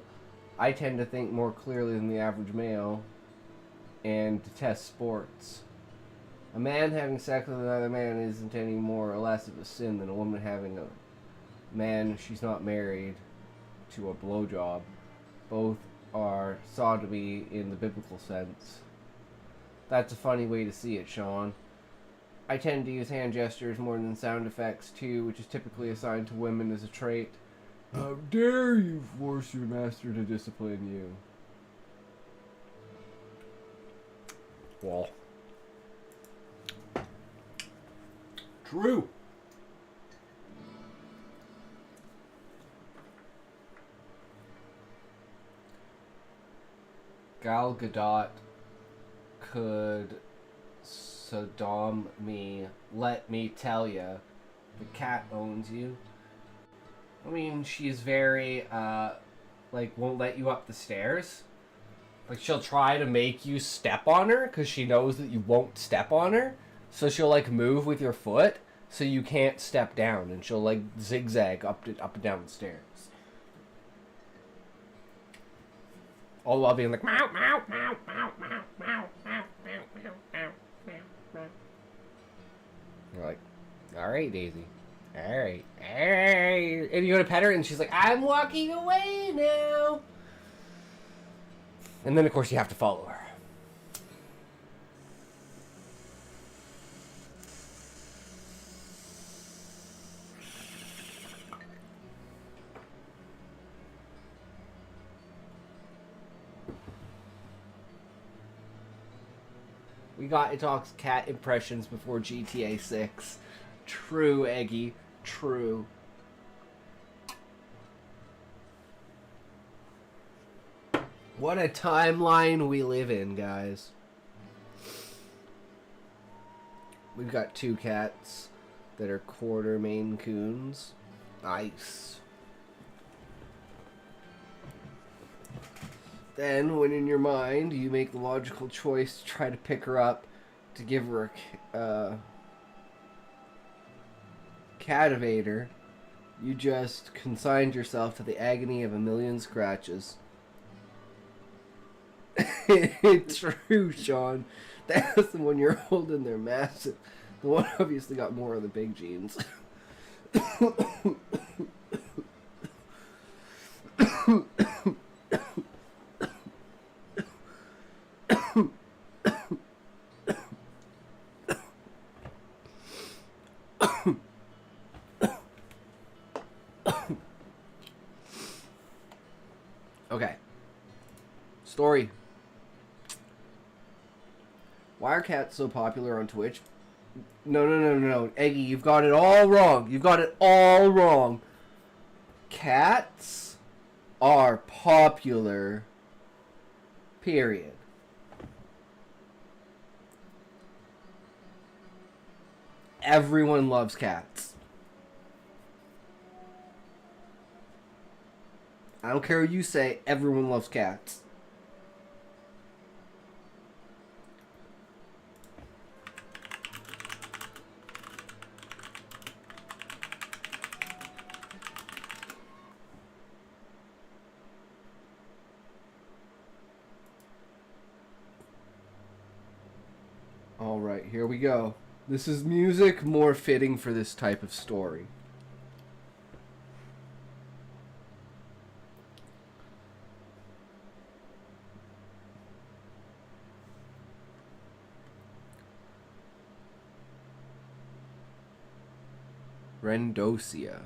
Speaker 5: I tend to think more clearly than the average male and detest sports. A man having sex with another man isn't any more or less of a sin than a woman having a man she's not married to a blowjob. Both are sodomy in the biblical sense. That's a funny way to see it, Sean. I tend to use hand gestures more than sound effects too, which is typically assigned to women as a trait. How dare you force your master to discipline you? Well. True. Gal Gadot could Sodom me. Let me tell ya, the cat owns you. I mean, she's very, like, won't let you up the stairs. Like, she'll try to make you step on her because she knows that you won't step on her. So she'll, like, move with your foot so you can't step down. And she'll, like, zigzag up and down the stairs. All while being like, meow, meow, meow, meow, meow, meow, meow, meow, meow, meow, meow, meow. You're like, alright, Daisy. Alright. Alright. And you go to pet her and she's like, I'm walking away now. And then, of course, you have to follow her. We got It Talks cat impressions before GTA 6. True, Eggy. True. What a timeline we live in, guys. We've got 2 cats that are quarter Maine Coons. Nice. Then, when in your mind, you make the logical choice to try to pick her up, to give her a cativator, you just consigned yourself to the agony of a million scratches. It's true, Sean. That's the 1-year-old and they're massive. The one obviously got more of the big genes. Okay. Story. Why are cats so popular on Twitch? No. Eggy, you've got it all wrong. You've got it all wrong. Cats are popular. Period. Everyone loves cats. I don't care what you say, everyone loves cats. Alright, here we go. This is music more fitting for this type of story. Rendosia.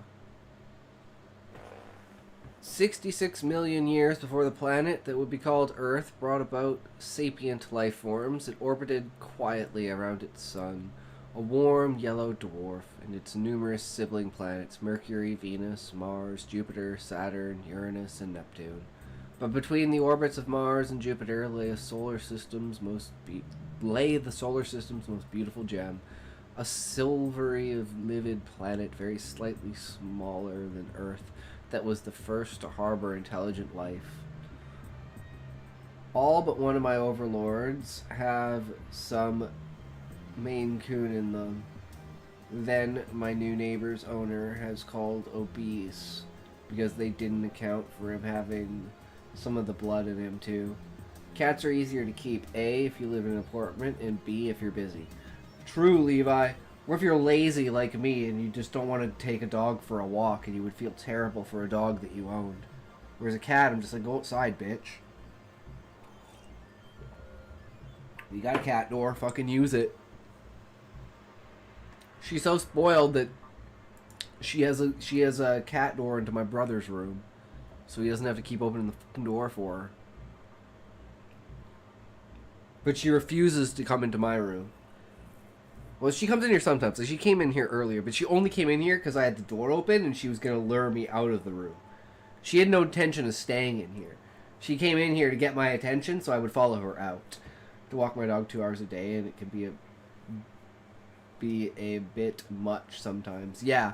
Speaker 5: 66 million years before the planet that would be called Earth brought about sapient life forms, it orbited quietly around its sun, a warm yellow dwarf, and its numerous sibling planets Mercury, Venus, Mars, Jupiter, Saturn, Uranus, and Neptune. But between the orbits of Mars and Jupiter lay the solar system's most beautiful gem, a silvery livid planet very slightly smaller than Earth that was the first to harbor intelligent life. All but one of my overlords have some Maine Coon in them. Then my new neighbor's owner has called obese because they didn't account for him having some of the blood in him too. Cats are easier to keep, A, if you live in an apartment, and B, if you're busy. True, Levi. Or if you're lazy like me and you just don't want to take a dog for a walk and you would feel terrible for a dog that you owned. Whereas a cat, I'm just like, go outside, bitch. You got a cat door, fucking use it. She's so spoiled that she has a cat door into my brother's room. So he doesn't have to keep opening the fucking door for her. But she refuses to come into my room. Well, she comes in here sometimes. Like, she came in here earlier, but she only came in here because I had the door open and she was going to lure me out of the room. She had no intention of staying in here. She came in here to get my attention, so I would follow her out. To walk my dog 2 hours a day, and it can be a bit much sometimes. Yeah.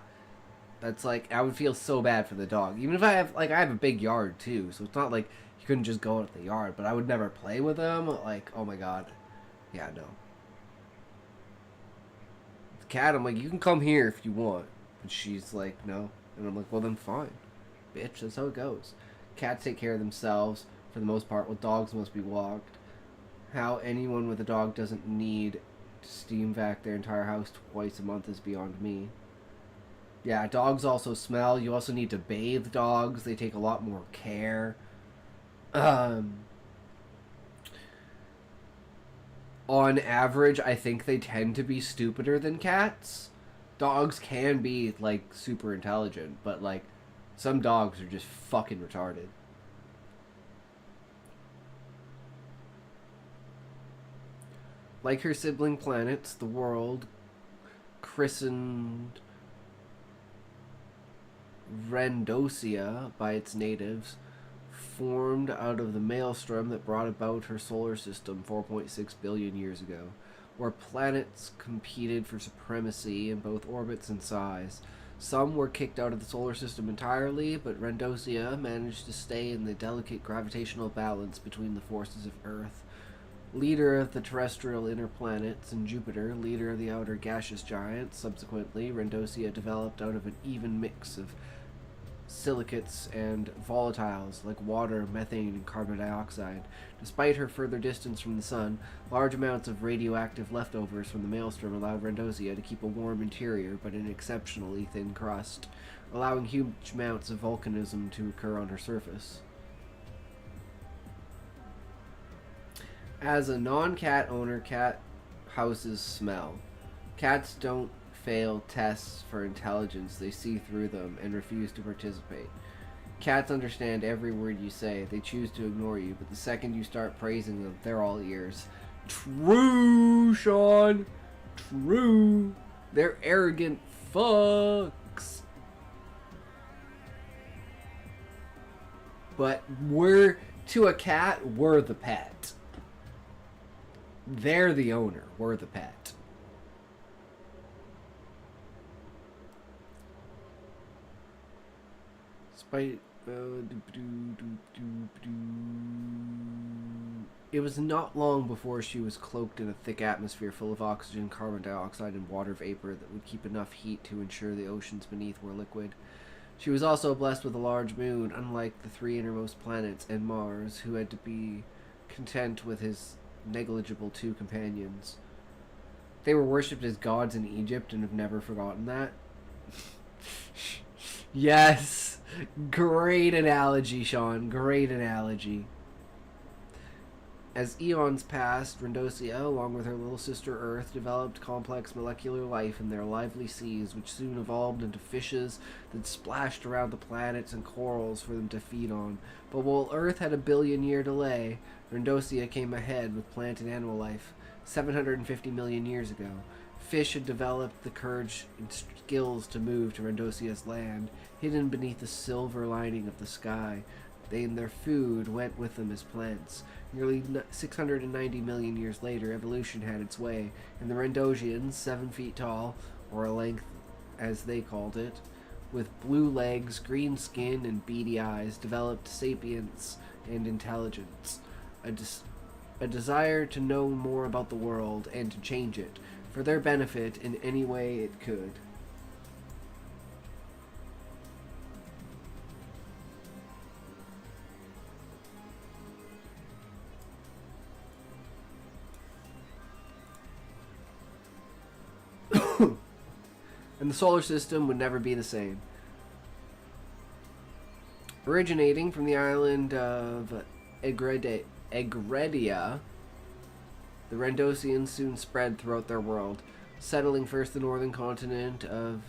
Speaker 5: That's like, I would feel so bad for the dog. Even if I have a big yard too, so it's not like you couldn't just go out to the yard, but I would never play with him. Like, oh my god. Yeah, no. The cat, I'm like, you can come here if you want. And she's like, no. And I'm like, well then fine. Bitch, that's how it goes. Cats take care of themselves for the most part, while dogs must be walked. How anyone with a dog doesn't need to steam vac their entire house twice a month is beyond me. Yeah, dogs also smell. You also need to bathe dogs. They take a lot more care. On average, I think they tend to be stupider than cats. Dogs can be, like, super intelligent, but, like, some dogs are just fucking retarded. Like her sibling planets, the world, christened Rendosia by its natives, formed out of the maelstrom that brought about her solar system 4.6 billion years ago, where planets competed for supremacy in both orbits and size. Some were kicked out of the solar system entirely, but Rendosia managed to stay in the delicate gravitational balance between the forces of Earth. Leader of the terrestrial inner planets, and Jupiter, leader of the outer gaseous giants. Subsequently, Rendosia developed out of an even mix of silicates and volatiles like water, methane, and carbon dioxide. Despite her further distance from the sun, large amounts of radioactive leftovers from the maelstrom allowed Rendosia to keep a warm interior but an exceptionally thin crust, allowing huge amounts of volcanism to occur on her surface. As a non-cat owner, cat houses smell. Cats don't fail tests for intelligence. They see through them and refuse to participate. Cats understand every word you say. They choose to ignore you, but the second you start praising them, they're all ears. True, Sean. True. They're arrogant fucks. But to a cat, we're the pet. They're the owner. We're the pet. It was not long before she was cloaked in a thick atmosphere full of oxygen, carbon dioxide, and water vapor that would keep enough heat to ensure the oceans beneath were liquid. She was also blessed with a large moon, unlike the three innermost planets and Mars, who had to be content with his negligible 2 companions. They were worshipped as gods in Egypt and have never forgotten that. Yes! Great analogy, Sean. Great analogy. As eons passed, Rendosia, along with her little sister Earth, developed complex molecular life in their lively seas, which soon evolved into fishes that splashed around the planets and corals for them to feed on. But while Earth had a billion-year delay, Rendosia came ahead with plant and animal life 750 million years ago. Fish had developed the courage and skills to move to Rendosia's land, hidden beneath the silver lining of the sky. They and their food went with them as plants. Nearly 690 million years later, evolution had its way, and the Rendosians, 7 feet tall, or a length as they called it, with blue legs, green skin, and beady eyes, developed sapience and intelligence, a desire to know more about the world and to change it, for their benefit in any way it could. And the solar system would never be the same. Originating from the island of Egredia, the Rendosians soon spread throughout their world, settling first the northern continent of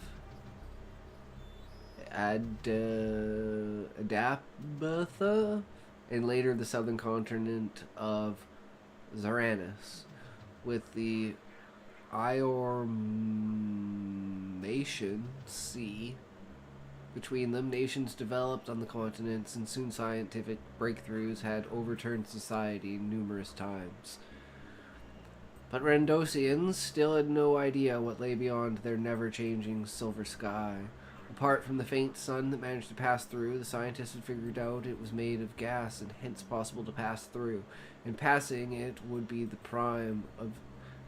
Speaker 5: Adabatha, and later the southern continent of Zaranus, with the Iormation Sea between them. Nations developed on the continents, and soon scientific breakthroughs had overturned society numerous times. But Rendosians still had no idea what lay beyond their never-changing silver sky. Apart from the faint sun that managed to pass through, the scientists had figured out it was made of gas and hence possible to pass through, and passing it would be the prime of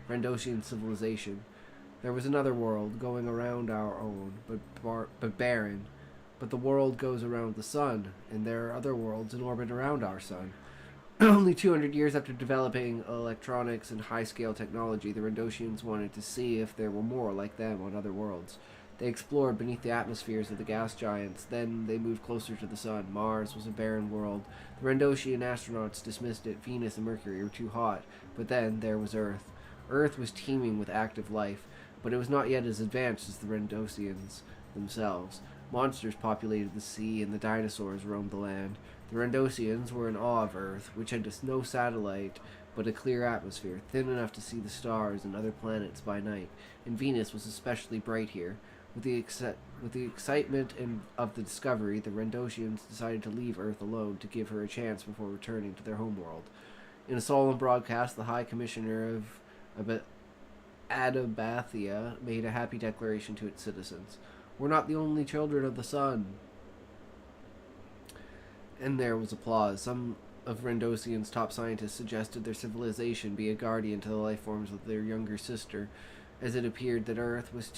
Speaker 5: Rendosian civilization. There was another world going around our own, but barren. But the world goes around the sun, and there are other worlds in orbit around our sun. Only 200 years after developing electronics and high-scale technology, the Rendosians wanted to see if there were more like them on other worlds. They explored beneath the atmospheres of the gas giants. Then they moved closer to the sun. Mars was a barren world. The Rendosian astronauts dismissed it. Venus and Mercury were too hot. But then there was Earth. Earth was teeming with active life, but it was not yet as advanced as the Rendosians themselves. Monsters populated the sea, and the dinosaurs roamed the land. The Rendosians were in awe of Earth, which had no satellite, but a clear atmosphere, thin enough to see the stars and other planets by night, and Venus was especially bright here. With the excitement of the discovery, the Rendosians decided to leave Earth alone to give her a chance before returning to their homeworld. In a solemn broadcast, the High Commissioner of Adabathia made a happy declaration to its citizens. "We're not the only children of the sun." And there was applause. Some of Rendosian's top scientists suggested their civilization be a guardian to the life forms of their younger sister, as it appeared that Earth was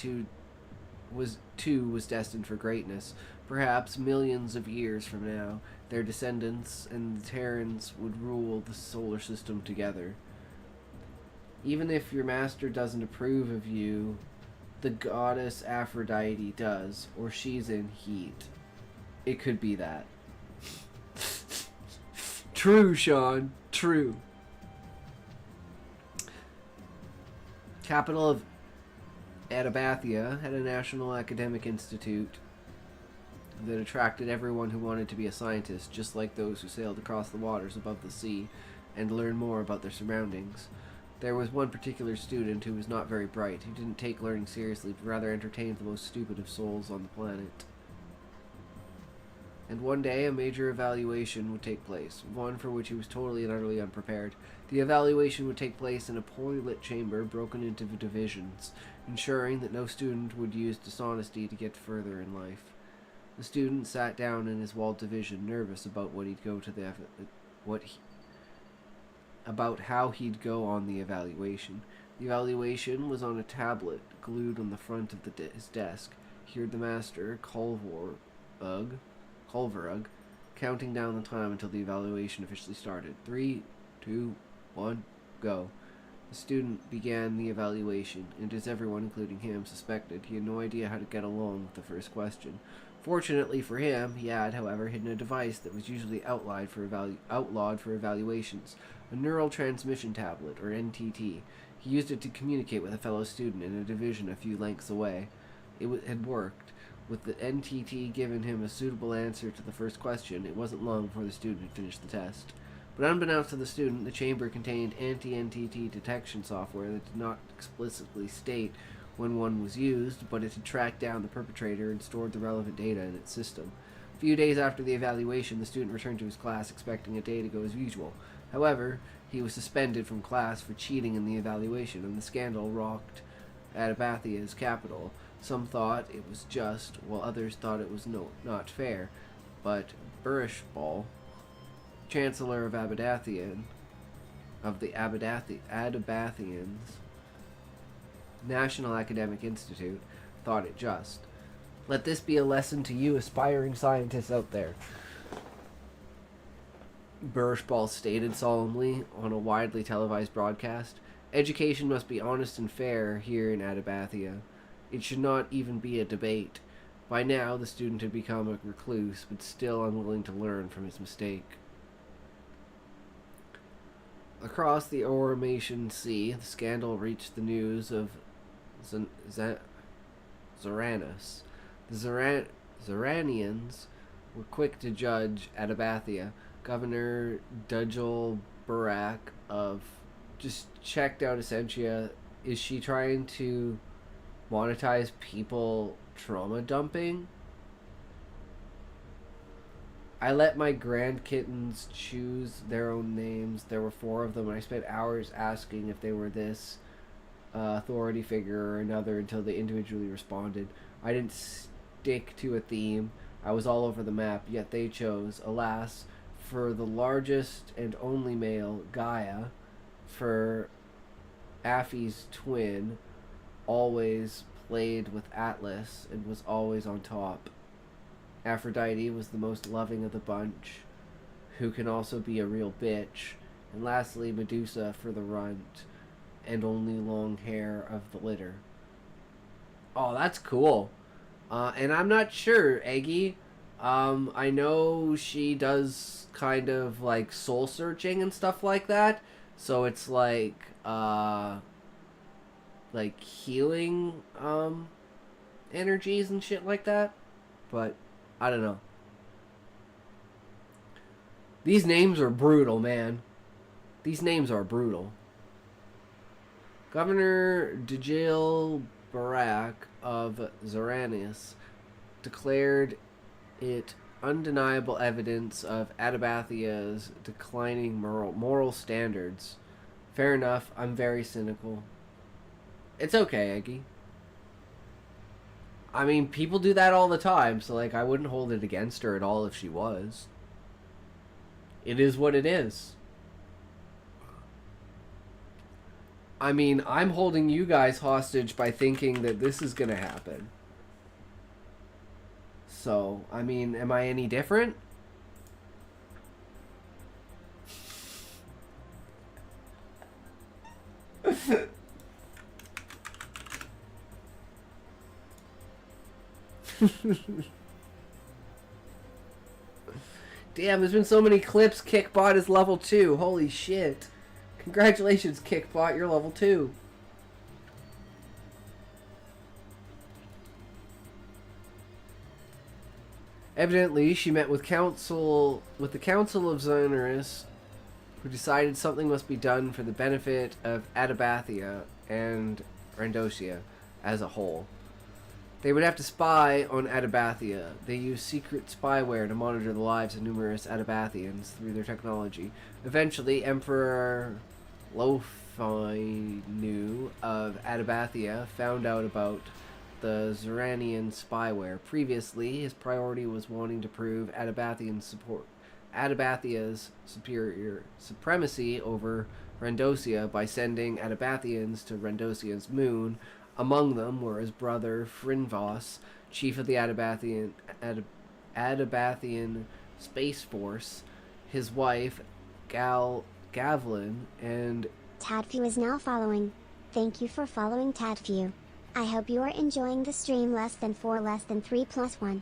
Speaker 5: destined for greatness. Perhaps millions of years from now, their descendants and the Terrans would rule the solar system together. Even if your master doesn't approve of you, the goddess Aphrodite does, or she's in heat. It could be that. True, Sean. True. Capital of Adabathia had a national academic institute that attracted everyone who wanted to be a scientist, just like those who sailed across the waters above the sea and learn more about their surroundings. There was one particular student who was not very bright, who didn't take learning seriously, but rather entertained the most stupid of souls on the planet. And one day, a major evaluation would take place, one for which he was totally and utterly unprepared. The evaluation would take place in a poorly lit chamber broken into divisions, ensuring that no student would use dishonesty to get further in life. The student sat down in his walled division, nervous about about how he'd go on the evaluation. The evaluation was on a tablet glued on the front of his desk. He heard the master, Culverug, counting down the time until the evaluation officially started. 3, 2, 1, go. The student began the evaluation, and as everyone, including him, suspected, he had no idea how to get along with the first question. Fortunately for him, he had, however, hidden a device that was usually outlawed for evaluations, a neural transmission tablet, or NTT. He used it to communicate with a fellow student in a division a few lengths away. It had worked. With the NTT giving him a suitable answer to the first question, it wasn't long before the student had finished the test. But unbeknownst to the student, the chamber contained anti-NTT detection software that did not explicitly state when one was used, but it had tracked down the perpetrator and stored the relevant data in its system. A few days after the evaluation, the student returned to his class expecting a day to go as usual. However, he was suspended from class for cheating in the evaluation, and the scandal rocked Adabathia's capital. Some thought it was just, while others thought it was not fair. But Burishbal, Chancellor of Adabathian, of the Adabathians National Academic Institute, thought it just. Let this be a lesson to you aspiring scientists out there, Burishbal stated solemnly on a widely televised broadcast. Education must be honest and fair here in Adabathia. It should not even be a debate. By now, the student had become a recluse, but still unwilling to learn from his mistake. Across the Oromatian Sea, the scandal reached the news of Zoranus. The Zoranians were quick to judge Adabathia. Governor Dudjal Barak of just checked out Essentia. Is she trying to monetize people trauma dumping? I let my grand kittens choose their own names. There were 4 of them, and I spent hours asking if they were this authority figure or another until they individually responded. I didn't stick to a theme. I was all over the map, yet they chose, alas, for the largest and only male, Gaia, for Affy's twin, always played with Atlas and was always on top. Aphrodite was the most loving of the bunch, who can also be a real bitch. And lastly, Medusa for the runt and only long hair of the litter. Oh, that's cool. And I'm not sure, Eggy. I know she does kind of like soul searching and stuff like that. So it's like healing energies and shit like that. But I don't know. These names are brutal, man. These names are brutal. Governor Dudjal Barak of Zoranus declared it undeniable evidence of Adabathia's declining moral standards. Fair enough, I'm very cynical. It's okay, Eggy. I mean, people do that all the time, so like I wouldn't hold it against her at all if she was. It is what it is. I mean, I'm holding you guys hostage by thinking that this is gonna happen. So, I mean, am I any different? Damn, there's been so many clips. Kickbot is level 2. Holy shit. Congratulations, Kickbot, you're level 2. Evidently, she met with the Council of Zoranus, who decided something must be done for the benefit of Adabathia and Randosia as a whole. They would have to spy on Adabathia. They used secret spyware to monitor the lives of numerous Adabathians through their technology. Eventually, Emperor Lofinu of Adabathia found out about the Zoranian spyware. Previously, his priority was wanting to prove Adabathia's superior supremacy over Randosia by sending Adabathians to Randosia's moon. Among them were his brother Frinvos, chief of the Adabathian Space Force, his wife Gavlin, and
Speaker 2: Tadfu is now following. Thank you for following Tadfu. I hope you are enjoying the stream less than 4 less than 3 plus 1.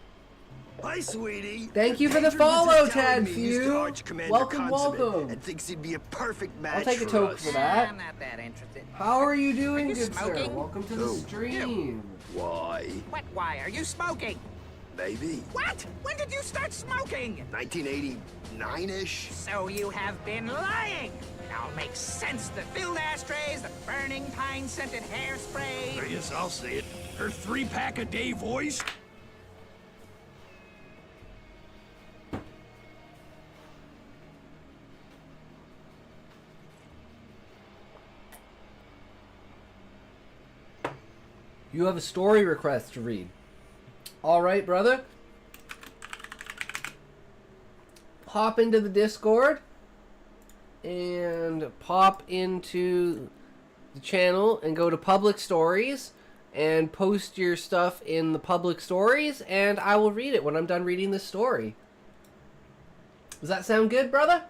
Speaker 3: Hi, sweetie.
Speaker 5: Thank you for the
Speaker 3: Pedro was
Speaker 5: follow,
Speaker 3: just telling me he's the
Speaker 5: Tadfew.
Speaker 3: Arch Commander
Speaker 5: Welcome,
Speaker 3: Consummate
Speaker 5: welcome.
Speaker 3: And thinks he'd be a perfect match
Speaker 5: I'll take a
Speaker 3: for
Speaker 5: toke
Speaker 3: us.
Speaker 5: for that.
Speaker 7: I'm not that interested.
Speaker 5: How are you doing,
Speaker 7: you
Speaker 5: good sir?
Speaker 7: smoking?
Speaker 5: Welcome to the
Speaker 3: Who?
Speaker 5: stream.
Speaker 3: Why?
Speaker 7: What? Why are you smoking?
Speaker 3: Maybe.
Speaker 7: What? When did you start smoking?
Speaker 3: 1989-ish?
Speaker 7: So you have been lying. It all makes sense. The filled ashtrays, the burning pine-scented hairspray.
Speaker 3: Yes, I'll say it. Her 3-pack-a-day voice?
Speaker 5: You have a story request to read. Alright, brother. Hop into the Discord and pop into the channel and go to public stories and post your stuff in the public stories, and I will read it when I'm done reading this story. Does that sound good, brother?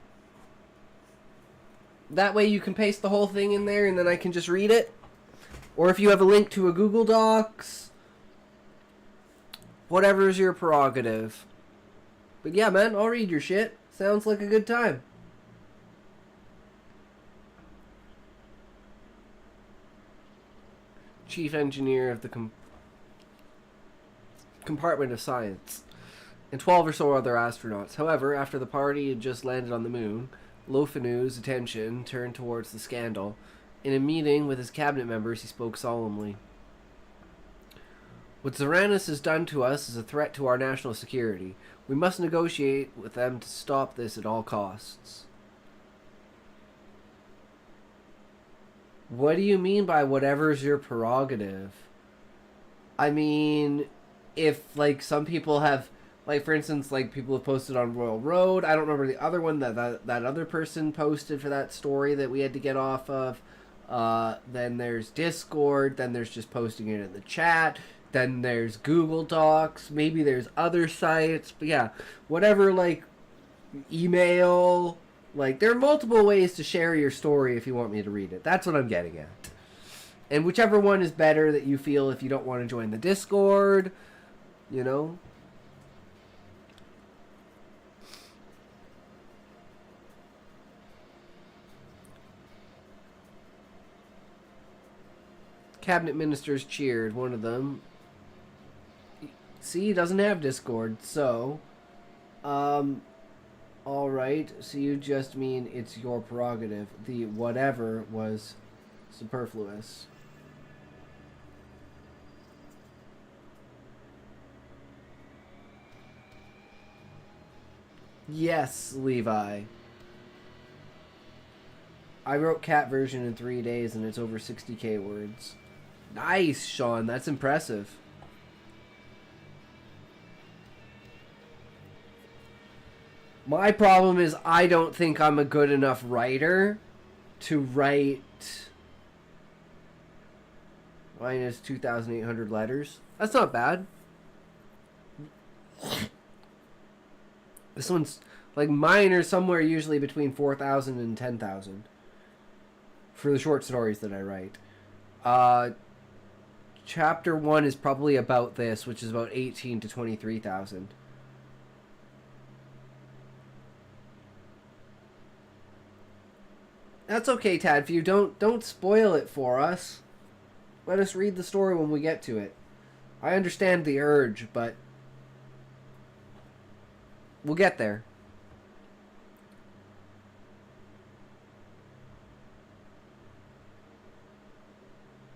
Speaker 5: That way you can paste the whole thing in there and then I can just read it. Or if you have a link to a Google Docs, whatever is your prerogative. But yeah, man, I'll read your shit. Sounds like a good time. Chief Engineer of the Compartment of Science, and 12 or so other astronauts. However, after the party had just landed on the moon, Lofanu's attention turned towards the scandal. In a meeting with his cabinet members, he spoke solemnly. What Zaranus has done to us is a threat to our national security. We must negotiate with them to stop this at all costs. What do you mean by whatever's your prerogative? I mean, if, like, some people have, like, for instance, like, people have posted on Royal Road. I don't remember the other one that other person posted for that story that we had to get off of. Then there's Discord, then there's just posting it in the chat, then there's Google Docs, maybe there's other sites, but yeah, whatever, like, email, like, there are multiple ways to share your story if you want me to read it. That's what I'm getting at. And whichever one is better that you feel if you don't want to join the Discord, you know. Cabinet ministers cheered. One of them. See, he doesn't have Discord, so. Alright, so you just mean it's your prerogative. The whatever was superfluous. Yes, Levi. I wrote cat version in 3 days and it's over 60k words. Nice, Sean. That's impressive. My problem is I don't think I'm a good enough writer to write minus 2,800 letters. That's not bad. This one's, like, mine are somewhere usually between 4,000 and 10,000 for the short stories that I write. Chapter 1 is probably about this, which is about 18 to 23,000. That's okay, Tadfew. Don't spoil it for us. Let us read the story when we get to it. I understand the urge, but we'll get there.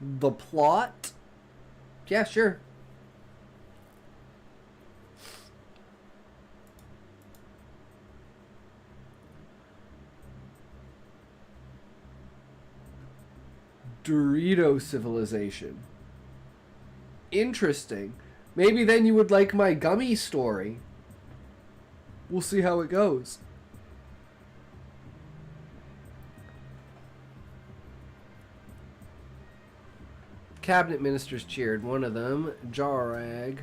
Speaker 5: The plot? Yeah, sure. Dorito civilization. Interesting. Maybe then you would like my gummy story. We'll see how it goes. Cabinet ministers cheered. One of them, Jaragar,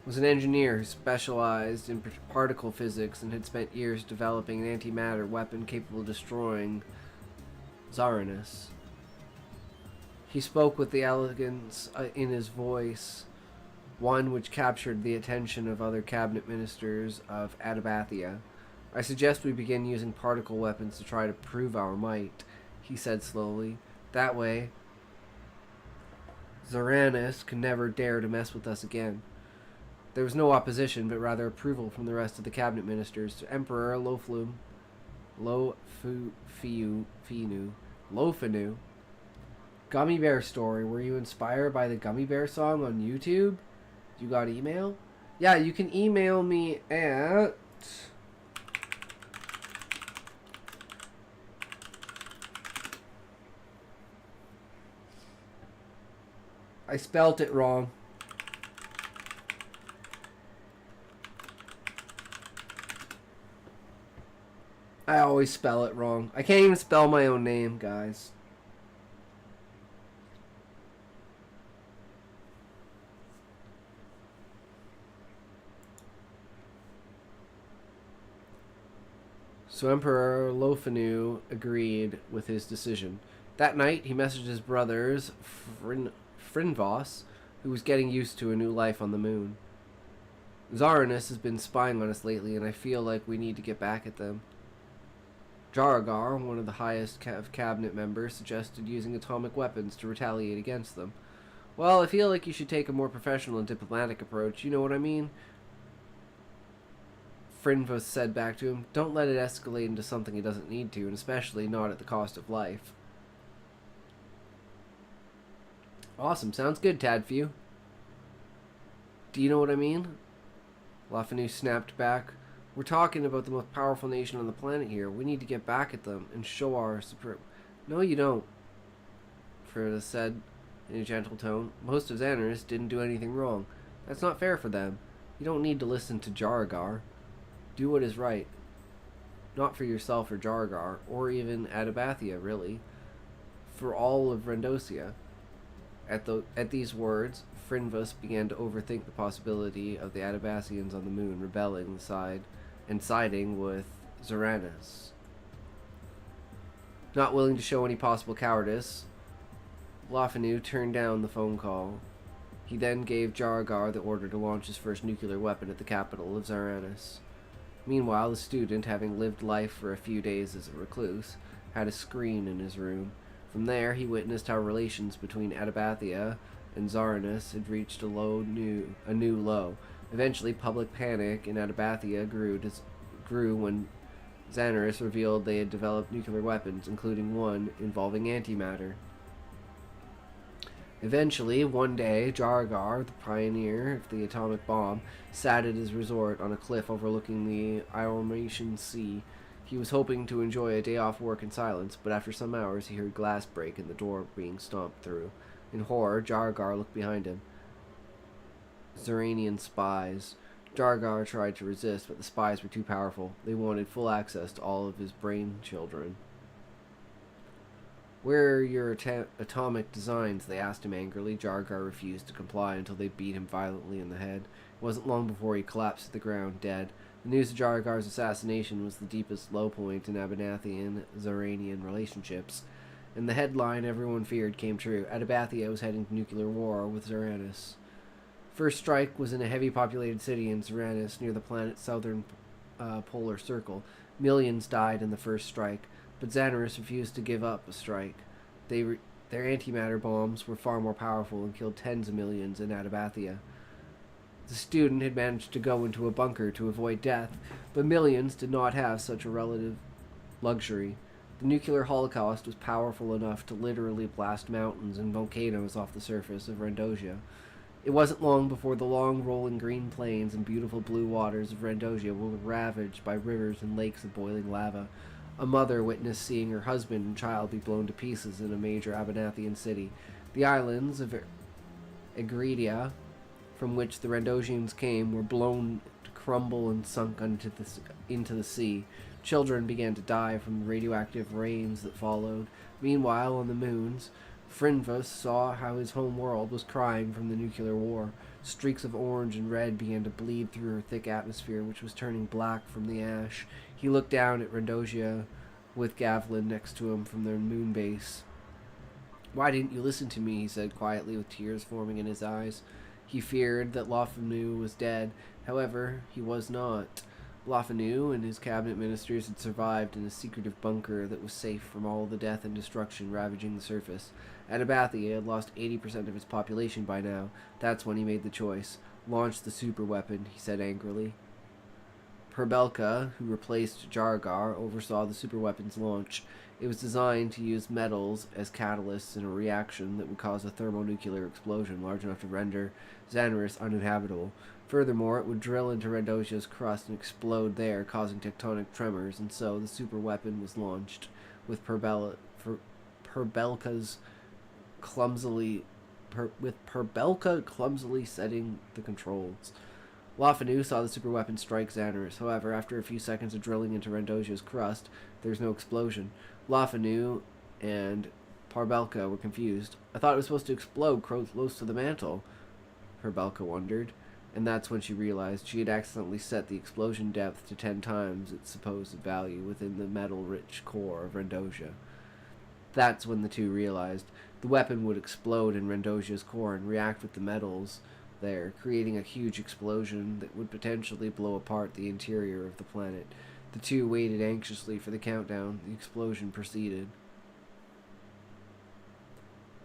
Speaker 5: was an engineer who specialized in particle physics and had spent years developing an antimatter weapon capable of destroying Zaranus. He spoke with the elegance in his voice, one which captured the attention of other cabinet ministers of Adabathia. I suggest we begin using particle weapons to try to prove our might, he said slowly. That way, Zaranus can never dare to mess with us again. There was no opposition, but rather approval from the rest of the cabinet ministers. Emperor Lofinu. Gummy Bear story. Were you inspired by the Gummy Bear song on YouTube? You got email? Yeah, you can email me at... I spelt it wrong. I always spell it wrong. I can't even spell my own name, guys. So Emperor Lofinu agreed with his decision. That night, he messaged his brothers, Frinvos, who was getting used to a new life on the moon. Zaranus has been spying on us lately, and I feel like we need to get back at them. Jaragar, one of the highest cabinet members, suggested using atomic weapons to retaliate against them. Well, I feel like you should take a more professional and diplomatic approach, you know what I mean? Frinvos said back to him, don't let it escalate into something it doesn't need to, and especially not at the cost of life. Awesome, sounds good, Tadfew. Do you know what I mean? Lofinu snapped back. We're talking about the most powerful nation on the planet here. We need to get back at them and show our supreme... No, you don't, Ferda said in a gentle tone. Most of Xanaris didn't do anything wrong. That's not fair for them. You don't need to listen to Jaragar. Do what is right. Not for yourself or Jaragar, or even Adabathia, really. For all of Rendosia. At these words, Frinvos began to overthink the possibility of the Adabathians on the moon rebelling and siding with Zaranus. Not willing to show any possible cowardice, Lofinu turned down the phone call. He then gave Jaragar the order to launch his first nuclear weapon at the capital of Zaranus. Meanwhile, the student, having lived life for a few days as a recluse, had a screen in his room. From there, he witnessed how relations between Adabathia and Zaranus had reached a new low. Eventually, public panic in Adabathia grew when Xanaris revealed they had developed nuclear weapons, including one involving antimatter. Eventually, one day, Jaragar, the pioneer of the atomic bomb, sat at his resort on a cliff overlooking the Iormatian Sea. He was hoping to enjoy a day off work in silence, but after some hours he heard glass break and the door being stomped through. In horror, Jaragar looked behind him. Zeranian spies. Jaragar tried to resist, but the spies were too powerful. They wanted full access to all of his brain children. Where are your atomic designs? They asked him angrily. Jaragar refused to comply until they beat him violently in the head. It wasn't long before he collapsed to the ground, dead. The news of Jaragar's assassination was the deepest low point in Adabathian-Zaranian relationships, and the headline everyone feared came true. Adabathia was heading to nuclear war with Zaranus. First strike was in a heavy populated city in Zaranus near the planet's southern polar circle. Millions died in the first strike, but Xanaris refused to give up a strike. Their antimatter bombs were far more powerful and killed tens of millions in Adabathia. The student had managed to go into a bunker to avoid death, but millions did not have such a relative luxury. The nuclear holocaust was powerful enough to literally blast mountains and volcanoes off the surface of Rendosia. It wasn't long before the long rolling green plains and beautiful blue waters of Rendosia were ravaged by rivers and lakes of boiling lava. A mother witnessed seeing her husband and child be blown to pieces in a major Abanathian city. The islands of Egredia, from which the Rendosians came, were blown to crumble and sunk into the sea. Children began to die from the radioactive rains that followed. Meanwhile, on the moons, Frinvos saw how his home world was crying from the nuclear war. Streaks of orange and red began to bleed through her thick atmosphere, which was turning black from the ash. He looked down at Rendosia with Gavlin next to him from their moon base. Why didn't you listen to me? He said quietly with tears forming in his eyes. He feared that Lafanu was dead. However, he was not. Lafanu and his cabinet ministers had survived in a secretive bunker that was safe from all the death and destruction ravaging the surface. Anabathi had lost 80% of its population by now. That's when he made the choice. Launch the super weapon, he said angrily. Perbelka, who replaced Jargar, oversaw the super weapon's launch. It was designed to use metals as catalysts in a reaction that would cause a thermonuclear explosion large enough to render Xanaris uninhabitable. Furthermore, it would drill into Rendosia's crust and explode there, causing tectonic tremors, and so the super weapon was launched, with Perbelka clumsily setting the controls. Lafanu saw the super weapon strike Xanaris. However, after a few seconds of drilling into Rendosia's crust, there was no explosion. Lafanu and Perbelka were confused. I thought it was supposed to explode close to the mantle, Perbelka wondered, and that's when she realized she had accidentally set the explosion depth to 10 times its supposed value within the metal-rich core of Rendosia. That's when the two realized the weapon would explode in Rendosia's core and react with the metals there, creating a huge explosion that would potentially blow apart the interior of the planet. The two waited anxiously for the countdown. The explosion proceeded.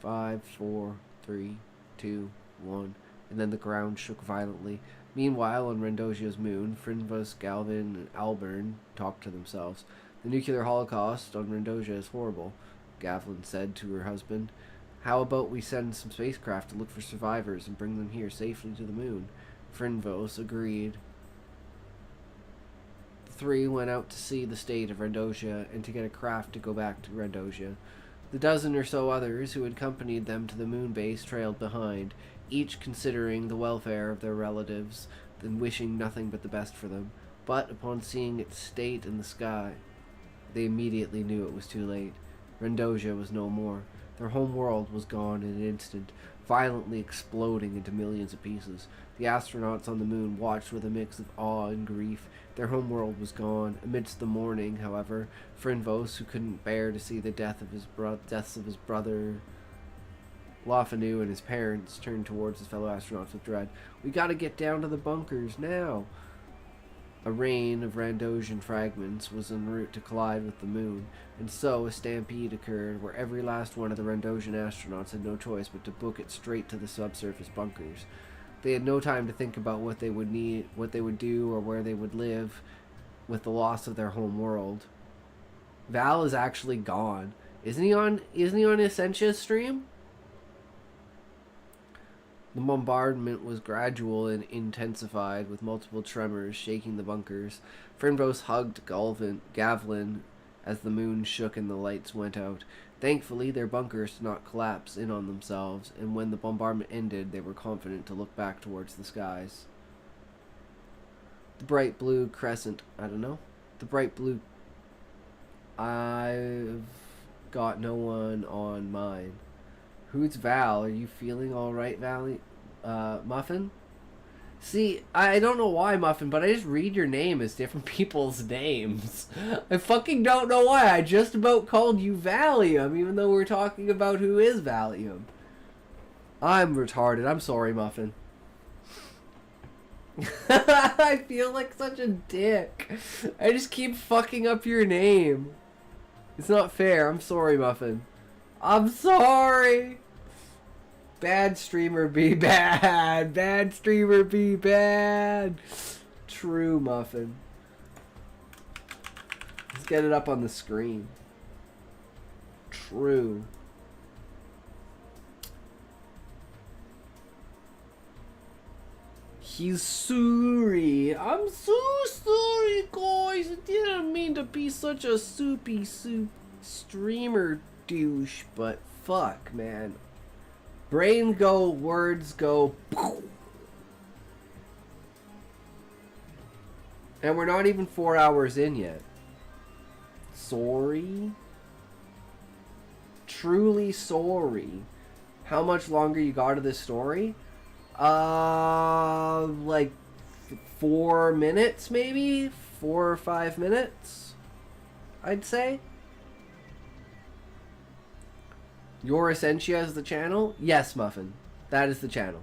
Speaker 5: 5, 4, 3, 2, 1, and then the ground shook violently. Meanwhile, on Rendosia's moon, Frinvos, Galvin, and Alburn talked to themselves. The nuclear holocaust on Rendosia is horrible, Gavlin said to her husband. How about we send some spacecraft to look for survivors and bring them here safely to the moon? Frinvos agreed. The three went out to see the state of Rendosia and to get a craft to go back to Rendosia. The dozen or so others who had accompanied them to the moon base trailed behind, each considering the welfare of their relatives and wishing nothing but the best for them. But upon seeing its state in the sky, they immediately knew it was too late. Rendosia was no more. Their home world was gone in an instant, violently exploding into millions of pieces. The astronauts on the moon watched with a mix of awe and grief. Their home world was gone. Amidst the mourning, however, Frinvos, who couldn't bear to see the deaths of his brother Lafanu and his parents, turned towards his fellow astronauts with dread. We gotta get down to the bunkers now. A rain of Randosian fragments was en route to collide with the moon, and so a stampede occurred where every last one of the Randosian astronauts had no choice but to book it straight to the subsurface bunkers. They had no time to think about what they would do, or where they would live with the loss of their home world. Val is actually gone. Isn't he on Essentia's stream? The bombardment was gradual and intensified, with multiple tremors shaking the bunkers. Frinvos hugged Gavlin as the moon shook and the lights went out. Thankfully, their bunkers did not collapse in on themselves, and when the bombardment ended, they were confident to look back towards the skies. The bright blue crescent... The bright blue... I've got no one on mine. Who's Val? Are you feeling alright, Muffin? See, I don't know why, Muffin, but I just read your name as different people's names. I fucking don't know why. I just about called you Valium, even though we're talking about who is Valium. I'm retarded. I'm sorry, Muffin. I feel like such a dick. I just keep fucking up your name. It's not fair. I'm sorry, Muffin. I'm sorry. Bad streamer be bad. Bad streamer be bad. True, Muffin. Let's get it up on the screen. True. He's sorry. I'm so sorry, guys. I didn't mean to be such a soupy soup streamer douche, but fuck, man. Brain go, words go. And we're not even 4 hours in yet. Sorry? Truly sorry. How much longer you got of this story? Like 4 minutes maybe? 4 or 5 minutes? I'd say. Your Essentia is the channel? Yes, Muffin. That is the channel.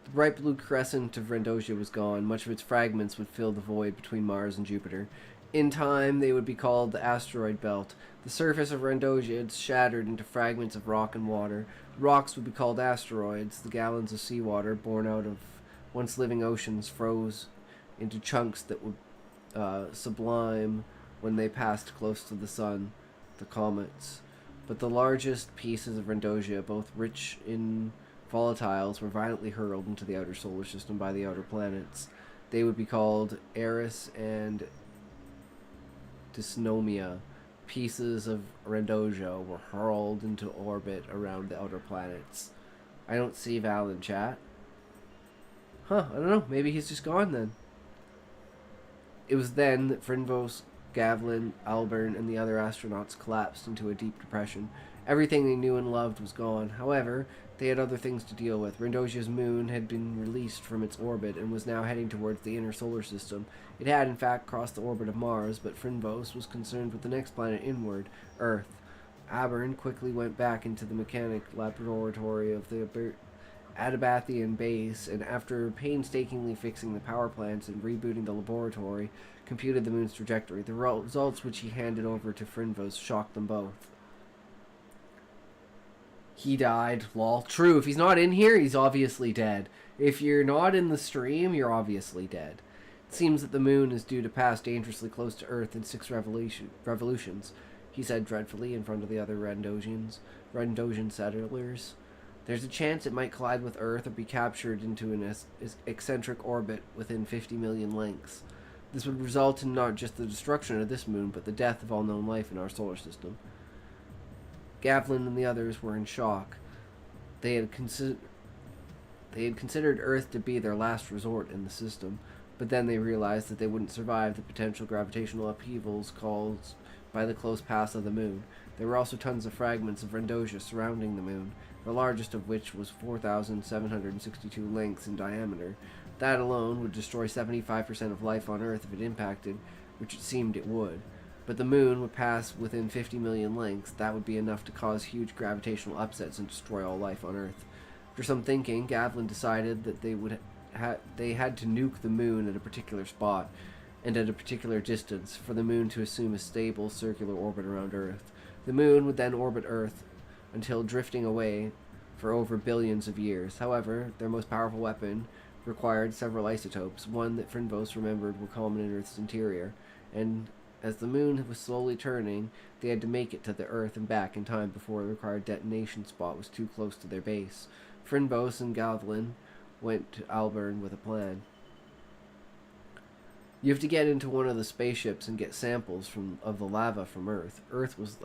Speaker 5: The bright blue crescent of Rendosia was gone. Much of its fragments would fill the void between Mars and Jupiter. In time, they would be called the asteroid belt. The surface of Rendosia had shattered into fragments of rock and water. The rocks would be called asteroids. The gallons of seawater born out of once living oceans froze into chunks that would sublime when they passed close to the sun, the comets. But the largest pieces of Rendosia, both rich in volatiles, were violently hurled into the outer solar system by the outer planets. They would be called Eris and Dysnomia. Pieces of Rendosia were hurled into orbit around the outer planets. I don't see Val in chat. Huh, I don't know. Maybe he's just gone then. It was then that Frinvos, Gavlin, Alburn, and the other astronauts collapsed into a deep depression. Everything they knew and loved was gone. However, they had other things to deal with. Rendosia's moon had been released from its orbit and was now heading towards the inner solar system. It had, in fact, crossed the orbit of Mars, but Frinvos was concerned with the next planet inward, Earth. Aberrn quickly went back into the mechanic laboratory of the Adabathian base, and after painstakingly fixing the power plants and rebooting the laboratory, computed the moon's trajectory. The results which he handed over to Frinvos shocked them both. He died, lol. True, if he's not in here, he's obviously dead. If you're not in the stream, you're obviously dead. It seems that the moon is due to pass dangerously close to Earth in 6 revolutions, he said dreadfully in front of the other Rendosian settlers. There's a chance it might collide with Earth or be captured into an eccentric orbit within 50 million lengths. This would result in not just the destruction of this moon, but the death of all known life in our solar system. Gavlin and the others were in shock. They had considered Earth to be their last resort in the system, but then they realized that they wouldn't survive the potential gravitational upheavals caused by the close pass of the moon. There were also tons of fragments of Rendosia surrounding the moon, the largest of which was 4,762 lengths in diameter. That alone would destroy 75% of life on Earth if it impacted, which it seemed it would. But the moon would pass within 50 million lengths. That would be enough to cause huge gravitational upsets and destroy all life on Earth. After some thinking, Gavlin decided that they had to nuke the moon at a particular spot and at a particular distance for the moon to assume a stable circular orbit around Earth. The moon would then orbit Earth until drifting away for over billions of years. However, their most powerful weapon required several isotopes, one that Frinvos remembered were common in Earth's interior, and as the moon was slowly turning, they had to make it to the Earth and back in time before the required detonation spot was too close to their base. Frinvos and Gavlin went to Alburn with a plan. You have to get into one of the spaceships and get samples of the lava from Earth. Earth has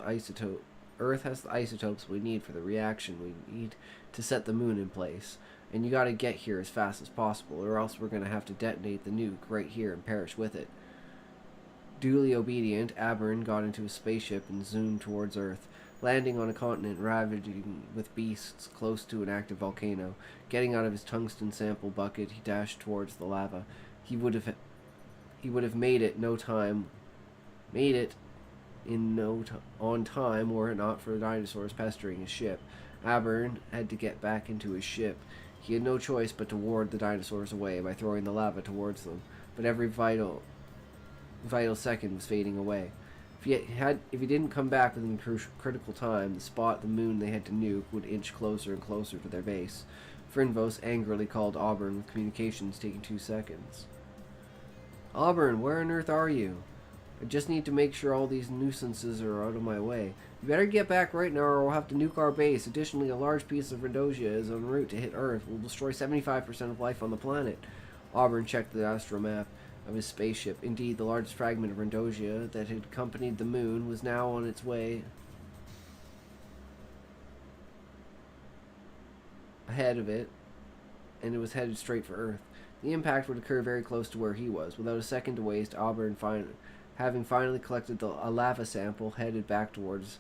Speaker 5: the isotopes we need for the reaction we need to set the moon in place. And you gotta get here as fast as possible, or else we're gonna have to detonate the nuke right here and perish with it. Duly obedient, Aberrn got into a spaceship and zoomed towards Earth, landing on a continent ravaging with beasts close to an active volcano. Getting out of his tungsten sample bucket, he dashed towards the lava. He would have made it on time were it not for the dinosaurs pestering his ship. Aberrn had to get back into his ship. He had no choice but to ward the dinosaurs away by throwing the lava towards them, but every vital second was fading away. If he didn't come back within critical time, the moon they had to nuke would inch closer and closer to their base. Frinvos angrily called Auburn with communications taking 2 seconds. Auburn, where on Earth are you? I just need to make sure all these nuisances are out of my way. You better get back right now or we'll have to nuke our base. Additionally, a large piece of Rendosia is en route to hit Earth. Will destroy 75% of life on the planet. Auburn checked the astromap of his spaceship. Indeed, the largest fragment of Rendosia that had accompanied the moon was now on its way ahead of it, and it was headed straight for Earth. The impact would occur very close to where he was. Without a second to waste, Auburn, having finally collected a lava sample, headed back towards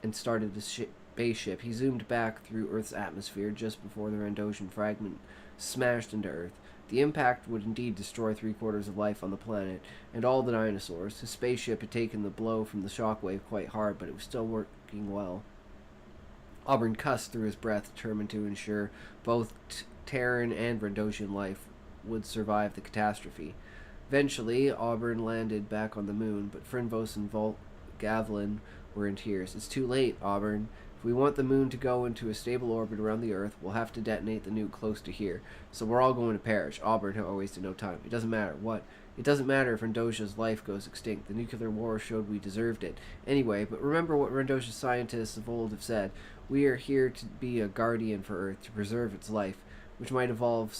Speaker 5: and started his spaceship. He zoomed back through Earth's atmosphere just before the Rendosian fragment smashed into Earth. The impact would indeed destroy 3/4 of life on the planet, and all the dinosaurs. His spaceship had taken the blow from the shockwave quite hard, but it was still working well. Auburn cussed through his breath, determined to ensure both Terran and Rendosian life would survive the catastrophe. Eventually, Auburn landed back on the moon, but Frinvos and Gavlin were in tears. "It's too late, Auburn. If we want the moon to go into a stable orbit around the Earth, we'll have to detonate the nuke close to here. So we're all going to perish." Auburn had wasted no time. "It doesn't matter. What? It doesn't matter if Rendosia's life goes extinct. The nuclear war showed we deserved it. Anyway, but remember what Rendosia's scientists of old have said. We are here to be a guardian for Earth, to preserve its life, which might evolve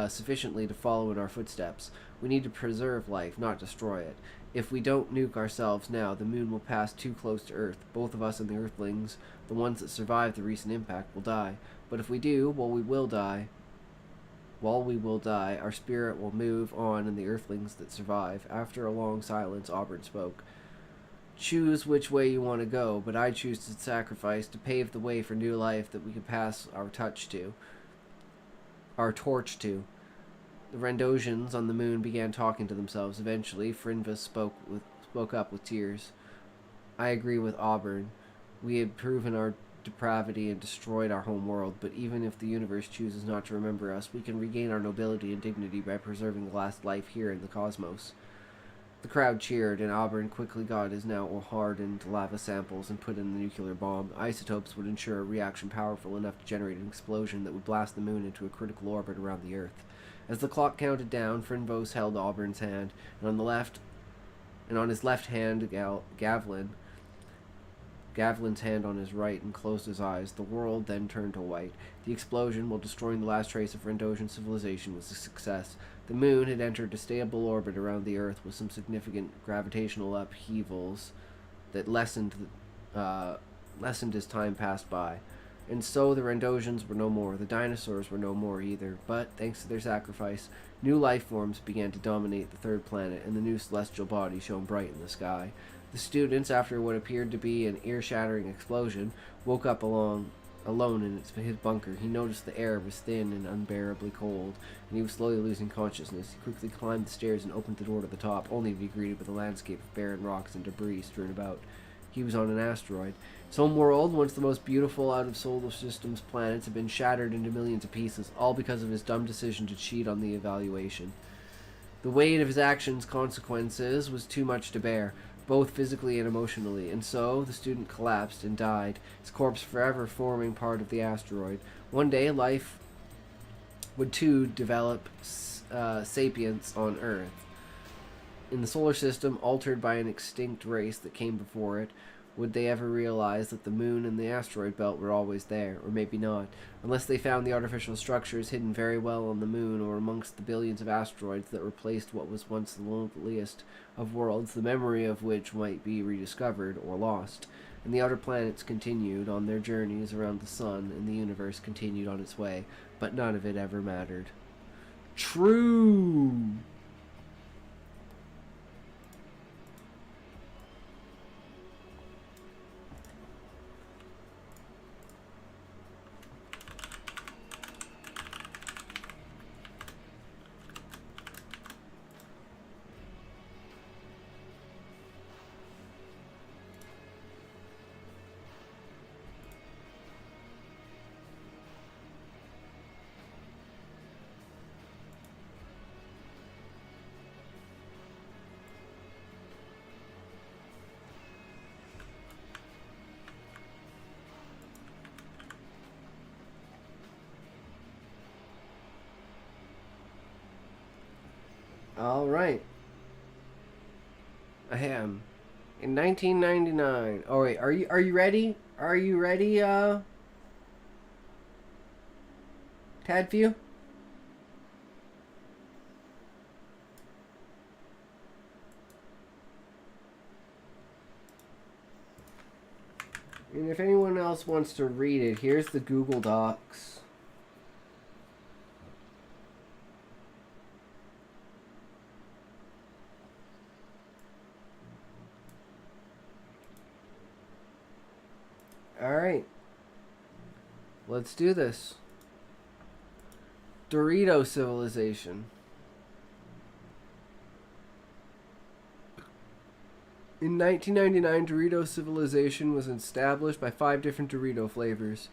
Speaker 5: sufficiently to follow in our footsteps. We need to preserve life, not destroy it. If we don't nuke ourselves now, the moon will pass too close to Earth. Both of us and the Earthlings, the ones that survived the recent impact, will die. But if we do, while we will die, our spirit will move on, and the Earthlings that survive." After a long silence, Auburn spoke. "Choose which way you want to go, but I choose to sacrifice to pave the way for new life that we can pass our torch to. The Rendosians on the moon began talking to themselves. Eventually, Frinvus spoke up with tears. "I agree with Auburn. We had proven our depravity and destroyed our home world, but even if the universe chooses not to remember us, we can regain our nobility and dignity by preserving the last life here in the cosmos." The crowd cheered, and Auburn quickly got his now hardened lava samples and put in the nuclear bomb. Isotopes would ensure a reaction powerful enough to generate an explosion that would blast the moon into a critical orbit around the Earth. As the clock counted down, Frinvos held Auburn's hand, and on his left hand, Gavlin's hand on his right, and closed his eyes. The world then turned to white. The explosion, while destroying the last trace of Rendosian civilization, was a success. The moon had entered a stable orbit around the Earth with some significant gravitational upheavals that lessened as time passed by. And so the Rendosians were no more. The dinosaurs were no more either. But, thanks to their sacrifice, new life forms began to dominate the third planet, and the new celestial body shone bright in the sky. The students, after what appeared to be an ear-shattering explosion, woke up alone in his bunker. He noticed the air was thin and unbearably cold, and he was slowly losing consciousness. He quickly climbed the stairs and opened the door to the top, only to be greeted with a landscape of barren rocks and debris strewn about. He was on an asteroid. His home world, once the most beautiful out of solar system's planets, had been shattered into millions of pieces, all because of his dumb decision to cheat on the evaluation. The weight of his actions' consequences was too much to bear, both physically and emotionally, and so the student collapsed and died, his corpse forever forming part of the asteroid. One day, life would too develop sapience on Earth. In the solar system, altered by an extinct race that came before it, would they ever realize that the moon and the asteroid belt were always there? Or maybe not, unless they found the artificial structures hidden very well on the moon or amongst the billions of asteroids that replaced what was once the loneliest of worlds, the memory of which might be rediscovered or lost. And the outer planets continued on their journeys around the sun, and the universe continued on its way, but none of it ever mattered. True! All right. Ahem. In 1999. Oh wait, are you ready? Are you ready? Tadview? And if anyone else wants to read it, here's the Google Docs. Alright. Let's do this. Dorito civilization. In 1999, Dorito civilization was established by 5 different Dorito flavors.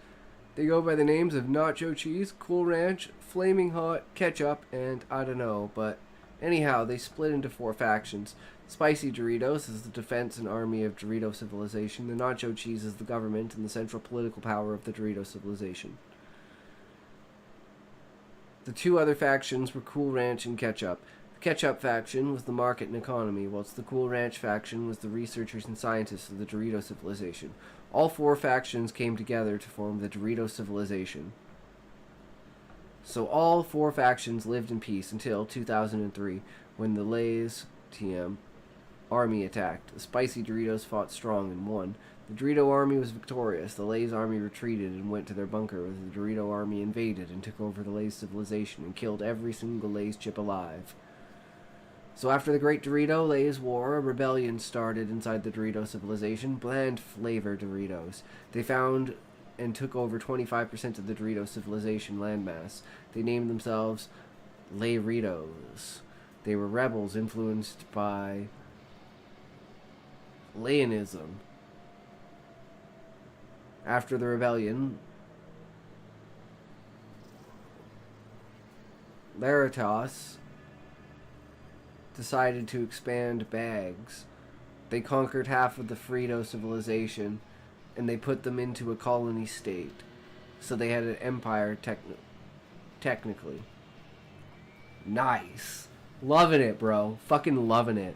Speaker 5: They go by the names of Nacho Cheese, Cool Ranch, Flaming Hot, Ketchup, and I don't know, but anyhow, they split into 4 factions. Spicy Doritos is the defense and army of Dorito civilization. The Nacho Cheese is the government and the central political power of the Dorito civilization. The 2 other factions were Cool Ranch and Ketchup. The Ketchup faction was the market and economy, whilst the Cool Ranch faction was the researchers and scientists of the Dorito civilization. All 4 factions came together to form the Dorito civilization. So all 4 factions lived in peace until 2003, when the Lay's TM army attacked. The Spicy Doritos fought strong and won. The Dorito army was victorious. The Lay's army retreated and went to their bunker, as the Dorito army invaded and took over the Lay's civilization and killed every single Lay's chip alive. So after the Great Dorito Lay's War, a rebellion started inside the Dorito civilization, bland flavor Doritos. They found and took over 25% of the Dorito civilization landmass. They named themselves Layritos. They were rebels influenced by Layanism. After the rebellion, Laritos decided to expand bags. They conquered half of the Frito civilization, and they put them into a colony state. So they had an empire technically. Nice. Loving it, bro. Fucking loving it.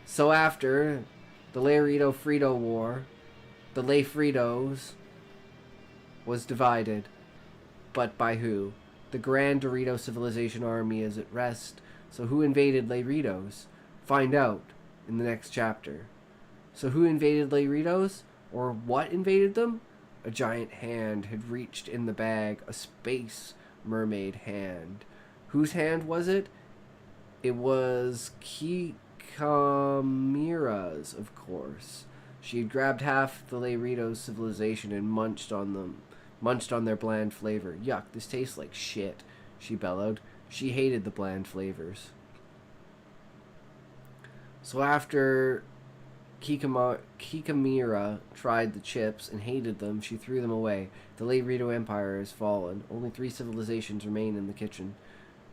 Speaker 5: So after the Layrito-Frito War, the Layfritos was divided. But by who? The Grand Dorito Civilization Army is at rest. So who invaded Layritos? Find out in the next chapter. So who invaded Layritos? Or what invaded them? A giant hand had reached in the bag, a space mermaid hand. Whose hand was it? It was Kikamira's, of course. She had grabbed half the Layritos civilization and munched on their bland flavor. Yuck, this tastes like shit, she bellowed. She hated the bland flavors. So after Kikamira tried the chips and hated them, she threw them away. The Layrito Empire has fallen. Only 3 civilizations remain in the kitchen.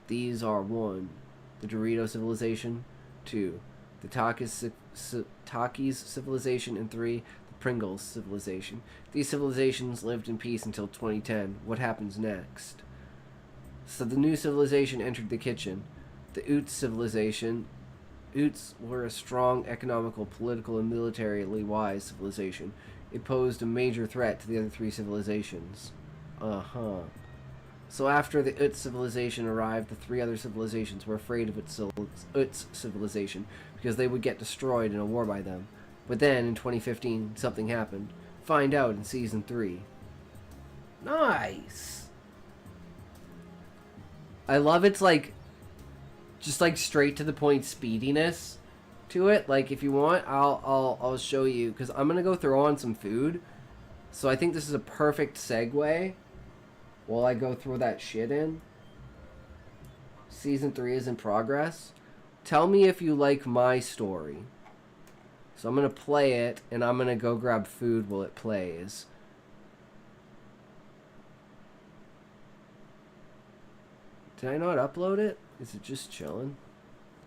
Speaker 5: These are 1. The Dorito civilization, 2. The Takis civilization, and 3. The Pringles civilization. These civilizations lived in peace until 2010. What happens next? So the new civilization entered the kitchen. The Utes civilization. Utes were a strong economical, political, and militarily wise civilization. It posed a major threat to the other 3 civilizations. So after the Utes civilization arrived, the 3 other civilizations were afraid of Utes civilization because they would get destroyed in a war by them. But then, in 2015, something happened. Find out in Season 3. Nice! I love its, just, straight to the point speediness to it. Like, if you want, I'll show you, because I'm going to go throw on some food. So I think this is a perfect segue while I go throw that shit in. Season 3 is in progress. Tell me if you like my story. So I'm going to play it, and I'm going to go grab food while it plays. Did I not upload it? Is it just chilling?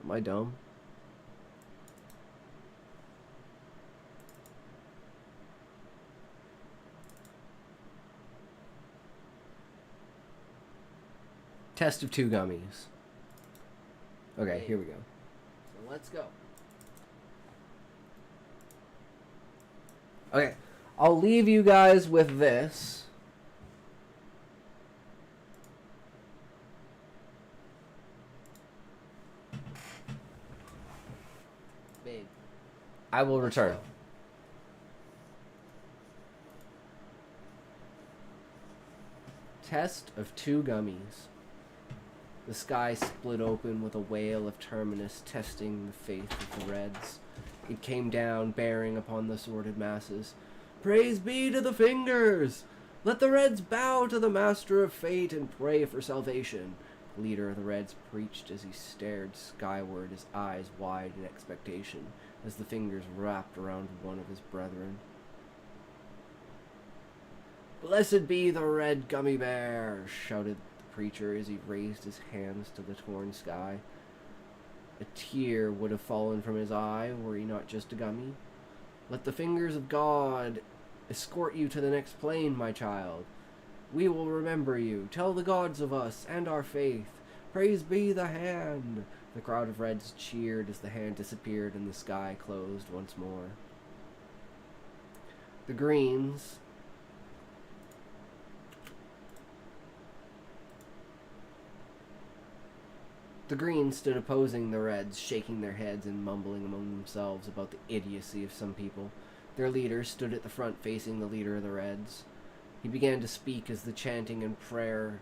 Speaker 5: Am I dumb? Test of 2 gummies. Okay, here we go. So let's go. Okay, I'll leave you guys with this. Babe, I will return. Test of 2 gummies. The sky split open with a wail of Terminus testing the faith of the Reds. It came down, bearing upon the sordid masses. Praise be to the fingers! Let the Reds bow to the Master of Fate and pray for salvation. The leader of the Reds preached as he stared skyward, his eyes wide in expectation, as the fingers wrapped around one of his brethren. Blessed be the red gummy bear, shouted the preacher as he raised his hands to the torn sky. A tear would have fallen from his eye were he not just a gummy. Let the fingers of God escort you to the next plane, my child. We will remember you. Tell the gods of us and our faith. Praise be the hand. The crowd of Reds cheered as the hand disappeared and the sky closed once more. The Greens stood opposing the Reds, shaking their heads and mumbling among themselves about the idiocy of some people. Their leader stood at the front facing the leader of the Reds. He began to speak as the chanting and prayer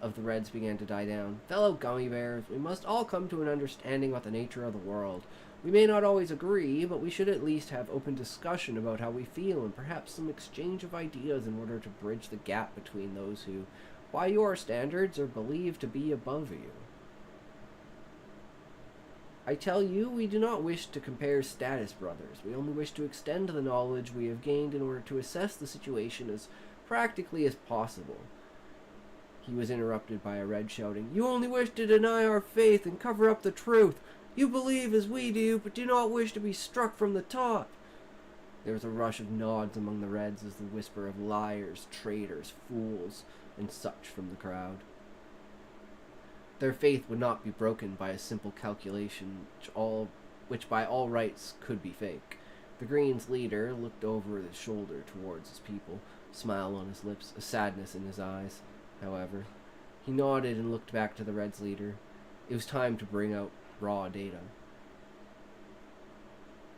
Speaker 5: of the Reds began to die down. Fellow gummy bears, we must all come to an understanding about the nature of the world. We may not always agree, but we should at least have open discussion about how we feel and perhaps some exchange of ideas in order to bridge the gap between those who, by your standards, are believed to be above you. I tell you, we do not wish to compare status, brothers. We only wish to extend the knowledge we have gained in order to assess the situation as practically as possible. He was interrupted by a Red shouting, You only wish to deny our faith and cover up the truth. You believe as we do, but do not wish to be struck from the top. There was a rush of nods among the Reds as the whisper of liars, traitors, fools, and such from the crowd. Their faith would not be broken by a simple calculation which by all rights could be fake. The Greens' leader looked over his shoulder towards his people, a smile on his lips, a sadness in his eyes. However, he nodded and looked back to the Reds' leader. It was time to bring out raw data.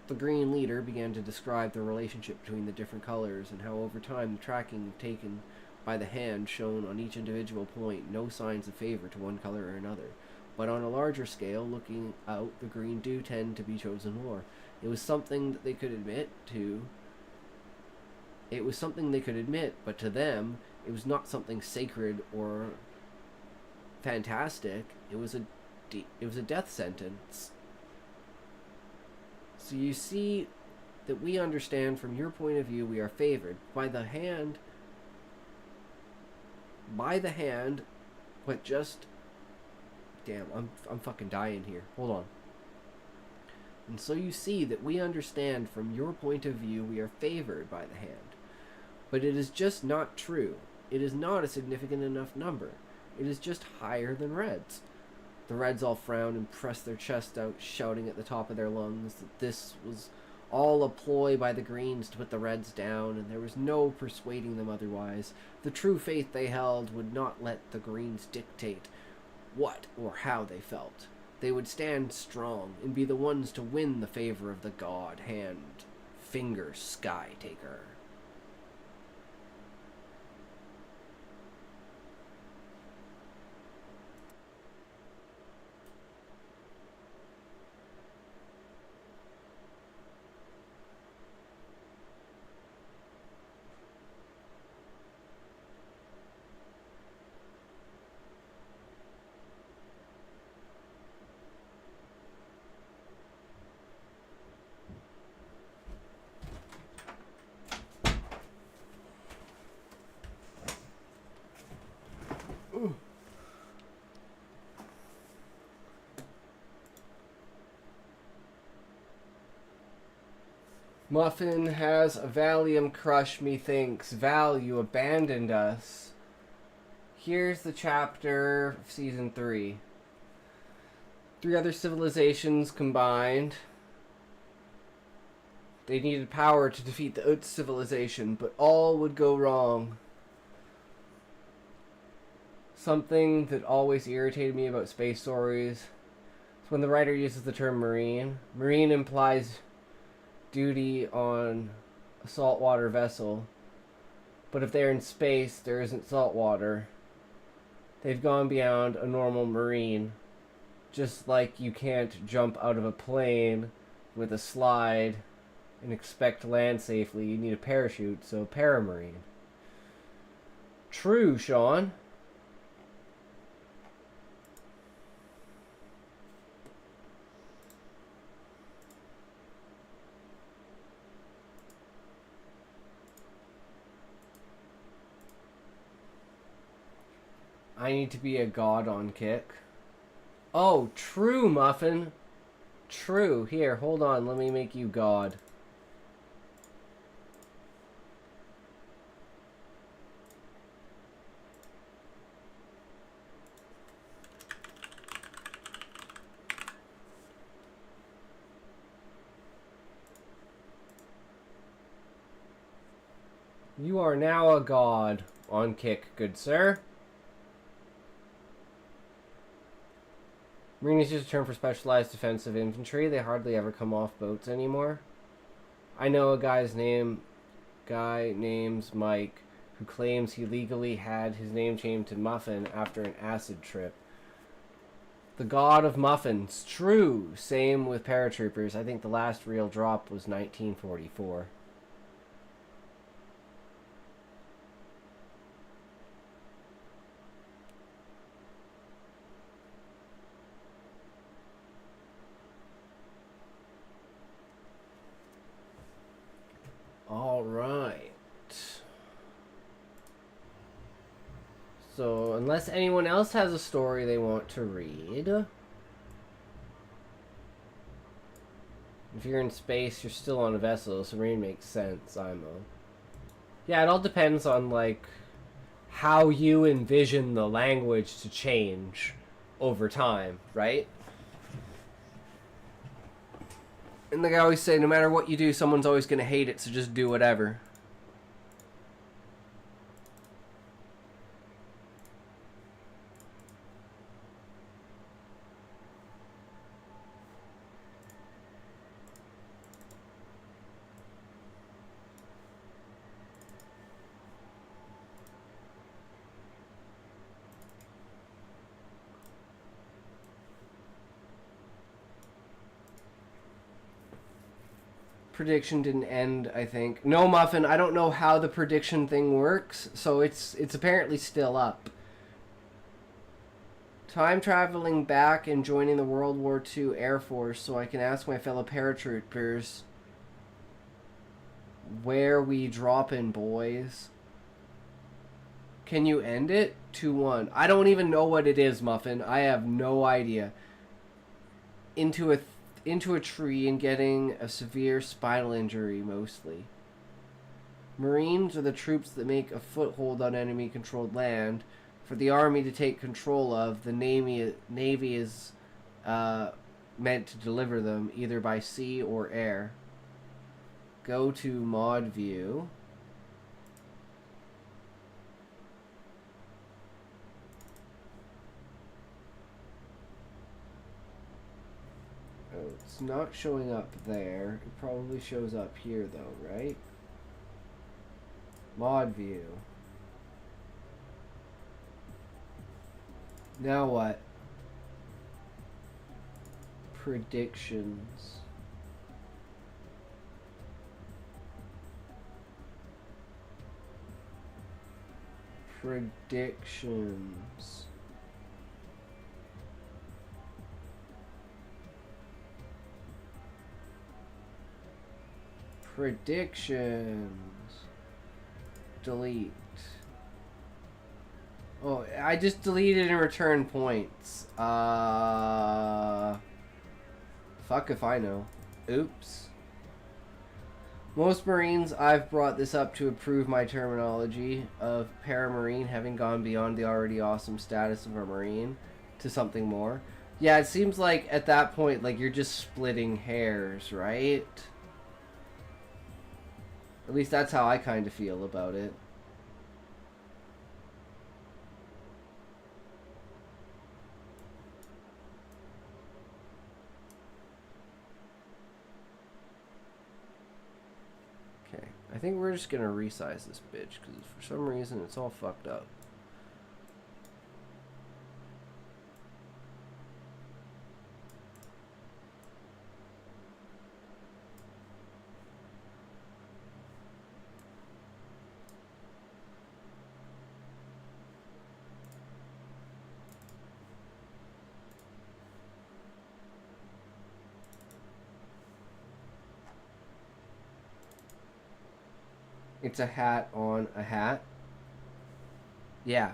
Speaker 5: The Green leader began to describe the relationship between the different colors and how over time the tracking taken by the hand shown on each individual point no signs of favor to one color or another. But on a larger scale, looking out, the Green do tend to be chosen more. It was something that they could admit, but to them, it was not something sacred or fantastic. It was a death sentence. So you see that we understand from your point of view we are favored by the hand, but just damn, I'm fucking dying here. Hold on. And so you see that we understand from your point of view we are favored by the hand. But it is just not true. It is not a significant enough number. It is just higher than Reds. The Reds all frowned and pressed their chests out, shouting at the top of their lungs that this was all a ploy by the Greens to put the Reds down, and there was no persuading them otherwise. The true faith they held would not let the Greens dictate what or how they felt. They would stand strong and be the ones to win the favor of the God Hand Finger Sky Taker. Muffin has a Valium crush, methinks. Val, you abandoned us. Here's the chapter of Season 3. 3 other civilizations combined. They needed power to defeat the Utz civilization, but all would go wrong. Something that always irritated me about space stories is when the writer uses the term marine. Marine implies duty on a saltwater vessel, but if they're in space, there isn't salt water. They've gone beyond a normal marine. Just like you can't jump out of a plane with a slide and expect to land safely, you need a parachute, so paramarine. True, Sean. I need to be a god on Kick. Oh, true, Muffin. True. Here, hold on. Let me make you god. You are now a god on Kick, good sir. Marine is just a term for specialized defensive infantry. They hardly ever come off boats anymore. I know a guy named Mike who claims he legally had his name changed to Muffin after an acid trip. The god of muffins. True. Same with paratroopers. I think the last real drop was 1944. All right. So, unless anyone else has a story they want to read. If you're in space, you're still on a vessel, so Marine makes sense, IMO. Yeah, it all depends on, like, how you envision the language to change over time, right? And like I always say, no matter what you do, someone's always going to hate it, so just do whatever. Prediction didn't end, I think. No, Muffin, I don't know how the prediction thing works, so it's apparently still up. Time traveling back and joining the World War II Air Force so I can ask my fellow paratroopers where we dropping, boys. Can you end it? 2-1. I don't even know what it is, Muffin. I have no idea. Into a tree and getting a severe spinal injury, mostly. Marines are the troops that make a foothold on enemy-controlled land. For the army to take control of, the Navy is meant to deliver them, either by sea or air. Go to mod view. It's not showing up there. It probably shows up here though, right? Mod view. Now what? Predictions. Predictions. Predictions. Delete. Oh, I just deleted and returned points. Fuck if I know. Oops. Most Marines, I've brought this up to improve my terminology of Paramarine having gone beyond the already awesome status of a Marine to something more. Yeah, it seems like at that point, like, you're just splitting hairs, right? At least that's how I kind of feel about it. Okay, I think we're just gonna resize this bitch, because for some reason it's all fucked up. It's a hat on a hat. Yeah.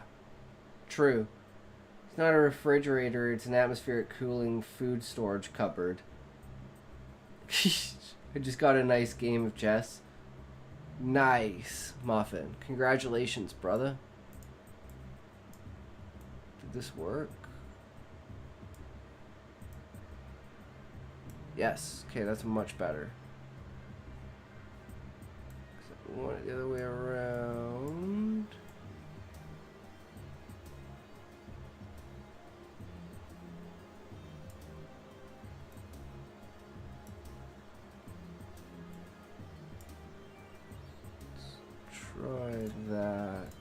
Speaker 5: True. It's not a refrigerator, it's an atmospheric cooling food storage cupboard. I just got a nice game of chess. Nice, Muffin. Congratulations, brother. Did this work? Yes. Okay, that's much better. I want it the other way around. Try that.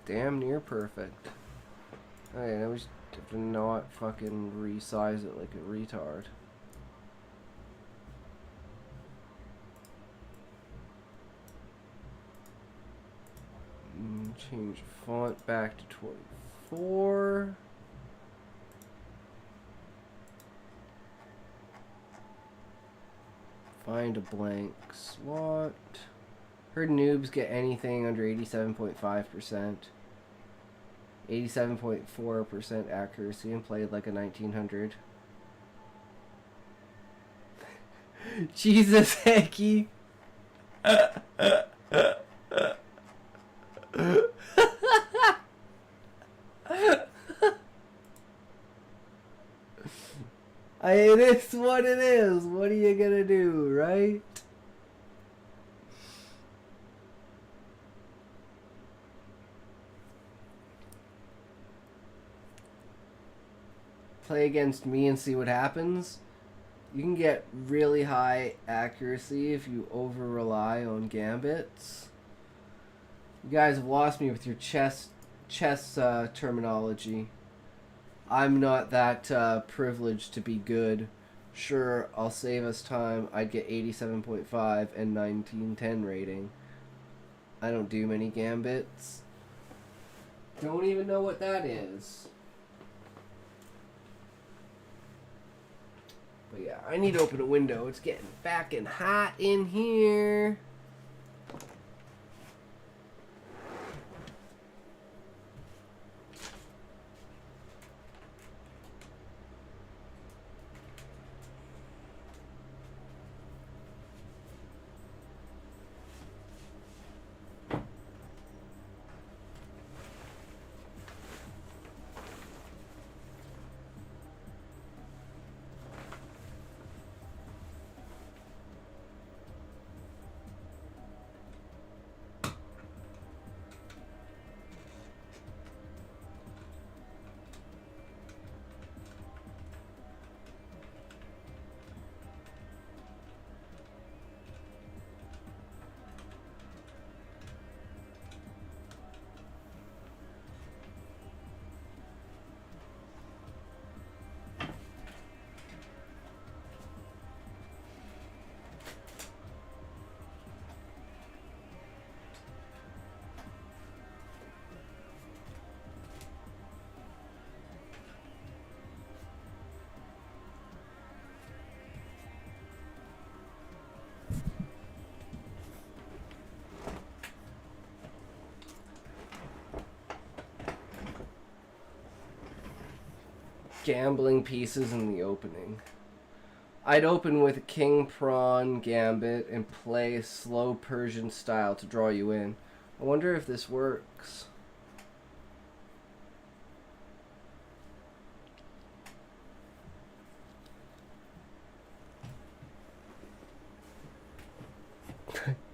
Speaker 5: Damn near perfect. Okay, now we just have to not fucking resize it like a retard. Change font back to 24. Find a blank slot. Heard noobs get anything under 87.5%. 87.4% accuracy and played like a 1900. Jesus, Hecky. It is what it is. What are you gonna do, right? Play against me and see what happens. You can get really high accuracy if you over rely on gambits. You guys have lost me with your chess terminology. I'm not that privileged to be good. Sure, I'll save us time. I'd get 87.5 and 1910 rating. I don't do many gambits. Don't even know what that is. But yeah, I need to open a window. It's getting fucking hot in here. Gambling pieces in the opening. I'd open with a king pawn gambit and play a slow Persian style to draw you in. I wonder if this works.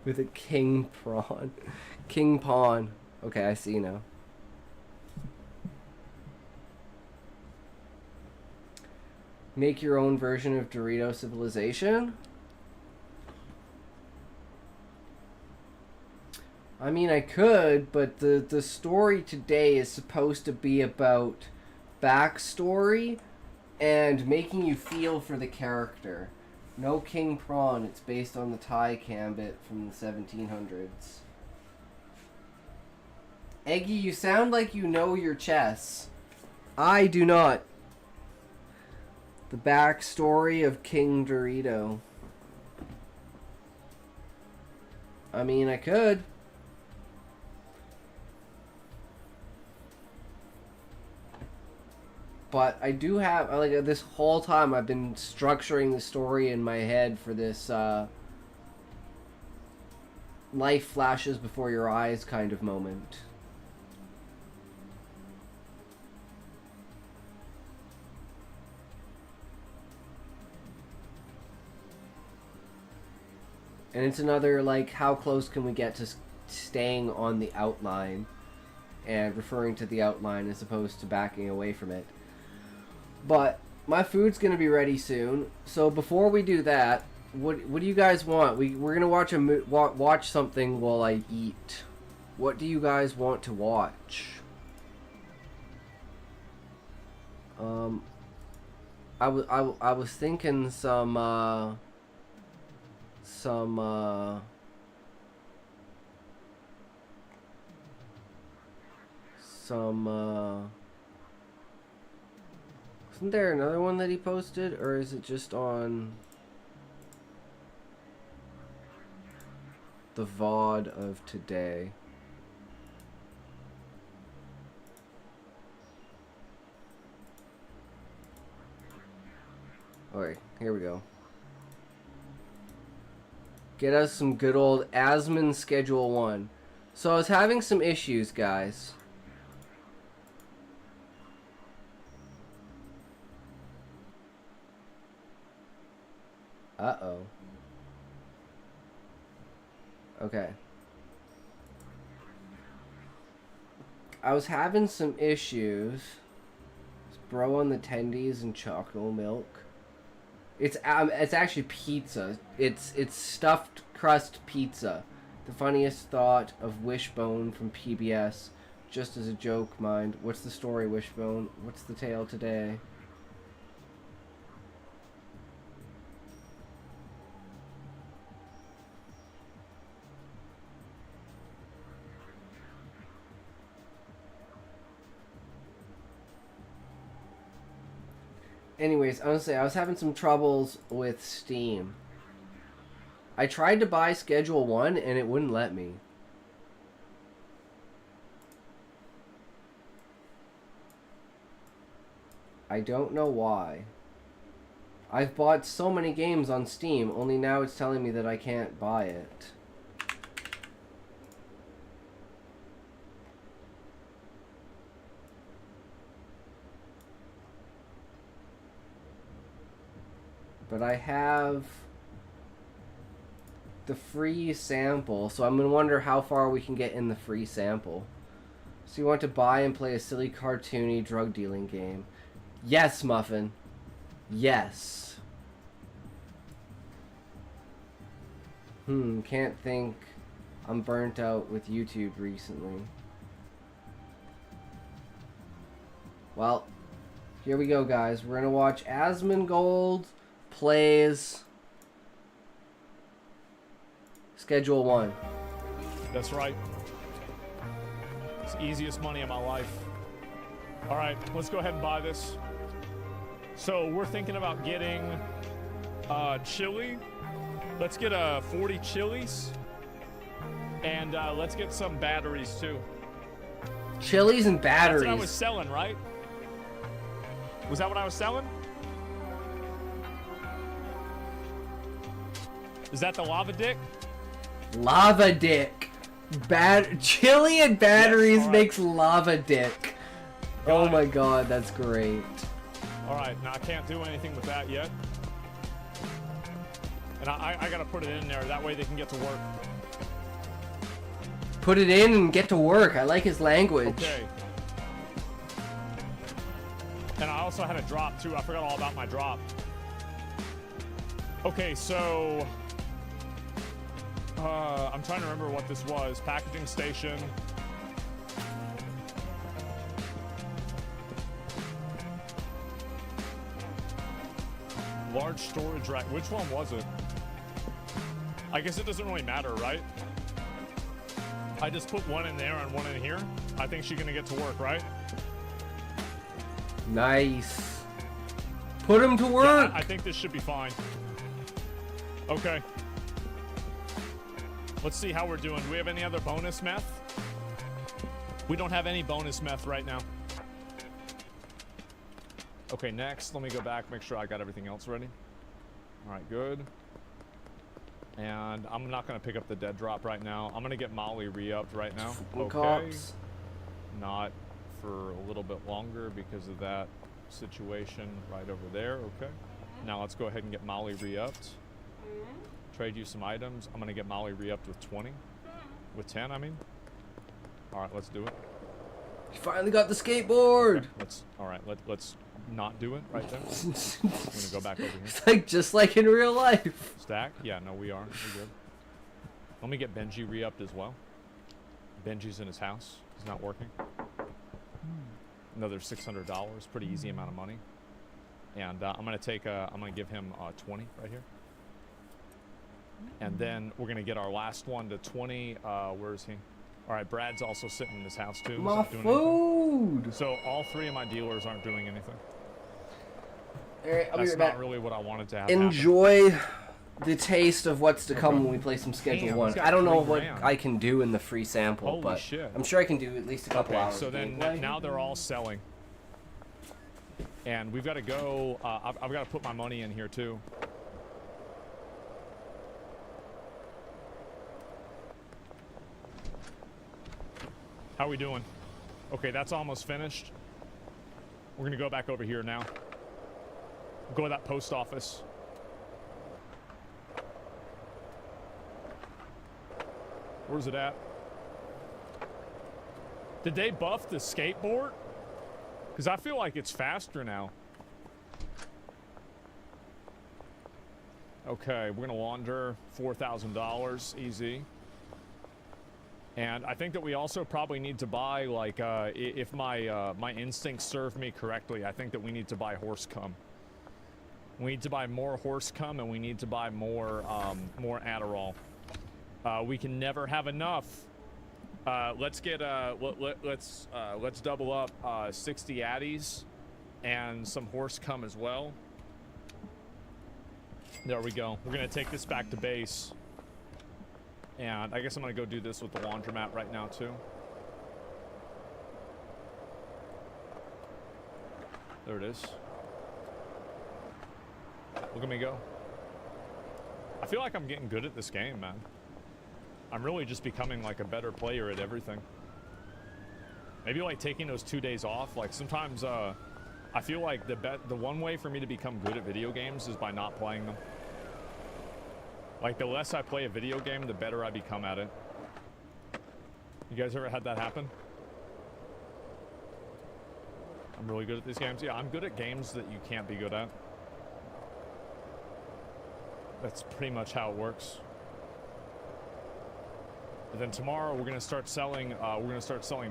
Speaker 5: With a king pawn. King pawn. Okay, I see now. Make your own version of Dorito Civilization? I mean, I could, but the story today is supposed to be about backstory and making you feel for the character. No King Prawn, it's based on the Thai gambit from the 1700s. Eggy, you sound like you know your chess. I do not. The backstory of King Dorito. I mean, I could. But I do have, like, this whole time I've been structuring the story in my head for this, life flashes before your eyes kind of moment. And it's another, like, how close can we get to staying on the outline and referring to the outline as opposed to backing away from it. But my food's gonna be ready soon, so before we do that, what do you guys want? We're gonna watch watch something while I eat. What do you guys want to watch? I was thinking some isn't there another one that he posted, or is it just on the VOD of today? Alright, here we go. Get us some good old Asmon Schedule 1. So I was having some issues, guys. Uh-oh. Okay. I was having some issues. It's bro on the tendies and chocolate milk. It's actually pizza. It's stuffed crust pizza. The funniest thought of Wishbone from PBS. Just as a joke, mind. What's the story, Wishbone? What's the tale today? Anyways, honestly, I was having some troubles with Steam. I tried to buy Schedule 1 and it wouldn't let me. I don't know why. I've bought so many games on Steam, only now it's telling me that I can't buy it. But I have the free sample, so I'm going to wonder how far we can get in the free sample. So you want to buy and play a silly, cartoony, drug-dealing game. Yes, Muffin. Yes. Can't think. I'm burnt out with YouTube recently. Well, here we go, guys. We're going to watch Asmongold plays Schedule 1.
Speaker 9: That's right. It's the easiest money of my life. All right, let's go ahead and buy this. So we're thinking about getting chili. Let's get 40 chilies. And let's get some batteries too.
Speaker 5: Chilies and batteries.
Speaker 9: That's what I was selling, right? Was that what I was selling? Is that the lava dick?
Speaker 5: Lava dick. Chili and batteries
Speaker 9: yes, right.
Speaker 5: makes lava dick. Oh my god, that's great.
Speaker 9: Alright, now I can't do anything with that yet. And I gotta put it in there, that way they can get to work.
Speaker 5: Put it in and get to work. I like his language.
Speaker 9: Okay. And I also had a drop too, I forgot all about my drop. Okay, so... I'm trying to remember what this was. Packaging station. Large storage rack. Which one was it? I guess it doesn't really matter, right? I just put one in there and one in here. I think she's gonna get to work, right?
Speaker 5: Nice. Put him to work.
Speaker 9: Yeah, I think this should be fine. Okay. Let's see how we're doing. Do we have any other bonus meth? We don't have any bonus meth right now. Okay, next, let me go back, make sure I got everything else ready. All right, good. And I'm not gonna pick up the dead drop right now. I'm gonna get Molly re-upped right now. Okay.
Speaker 5: Cops.
Speaker 9: Not for a little bit longer because of that situation right over there. Okay. Now let's go ahead and get Molly re-upped. Trade you some items. I'm gonna get Molly re-upped with 20. With 10, I mean. All right, let's do it.
Speaker 5: You finally got the skateboard.
Speaker 9: Okay, let's not do it right there. I'm gonna go back over here.
Speaker 5: It's like just like in real life.
Speaker 9: Stack? Yeah, no, we are. We're good. Let me get Benji re-upped as well. Benji's in his house. He's not working. Another $600. Pretty easy amount of money. And I'm gonna give him 20 right here. And then we're gonna get our last one to 20. Where is he? All right, Brad's also sitting in his house too.
Speaker 5: My food.
Speaker 9: Anything. So all three of my dealers aren't doing anything.
Speaker 5: All right, I'll be
Speaker 9: That's
Speaker 5: right
Speaker 9: not
Speaker 5: back.
Speaker 9: really what I wanted to have.
Speaker 5: Enjoy the taste of what's to come when we play some Schedule
Speaker 9: Damn,
Speaker 5: 1.
Speaker 9: he's got
Speaker 5: I don't know
Speaker 9: $3
Speaker 5: what
Speaker 9: grand.
Speaker 5: I can do in the free sample,
Speaker 9: Holy
Speaker 5: but
Speaker 9: shit.
Speaker 5: I'm sure I can do at least a couple
Speaker 9: Okay,
Speaker 5: hours.
Speaker 9: so
Speaker 5: of
Speaker 9: then
Speaker 5: gameplay.
Speaker 9: now they're all selling. And we've got to go, I've got to put my money in here too. How we doing? Okay, that's almost finished. We're gonna go back over here now. Go to that post office. Where's it at? Did they buff the skateboard? Because I feel like it's faster now. Okay, we're gonna launder $4,000, easy. And I think that we also probably need to buy, like, if my my instincts serve me correctly, I think that we need to buy horse cum. We need to buy more horse cum, and we need to buy more more Adderall. We can never have enough. Let's get let's double up 60 Addies and some horse cum as well. There we go. We're gonna take this back to base. And I guess I'm gonna go do this with the laundromat right now too. There it is. Look at me go. I feel like I'm getting good at this game, man. I'm really just becoming like a better player at everything. Maybe like taking those 2 days off. Like sometimes I feel like the one way for me to become good at video games is by not playing them. Like, the less I play a video game, the better I become at it. You guys ever had that happen? I'm really good at these games. Yeah, I'm good at games that you can't be good at. That's pretty much how it works. And then tomorrow we're gonna start selling.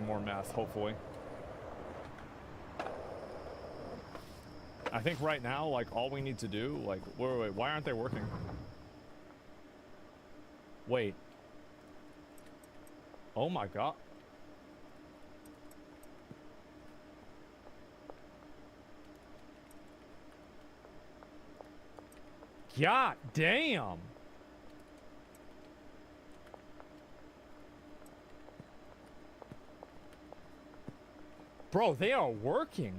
Speaker 9: More meth, hopefully. I think right now, like, all we need to do, like, wait, why aren't they working? Wait. Oh my god. God damn. Bro, they are working.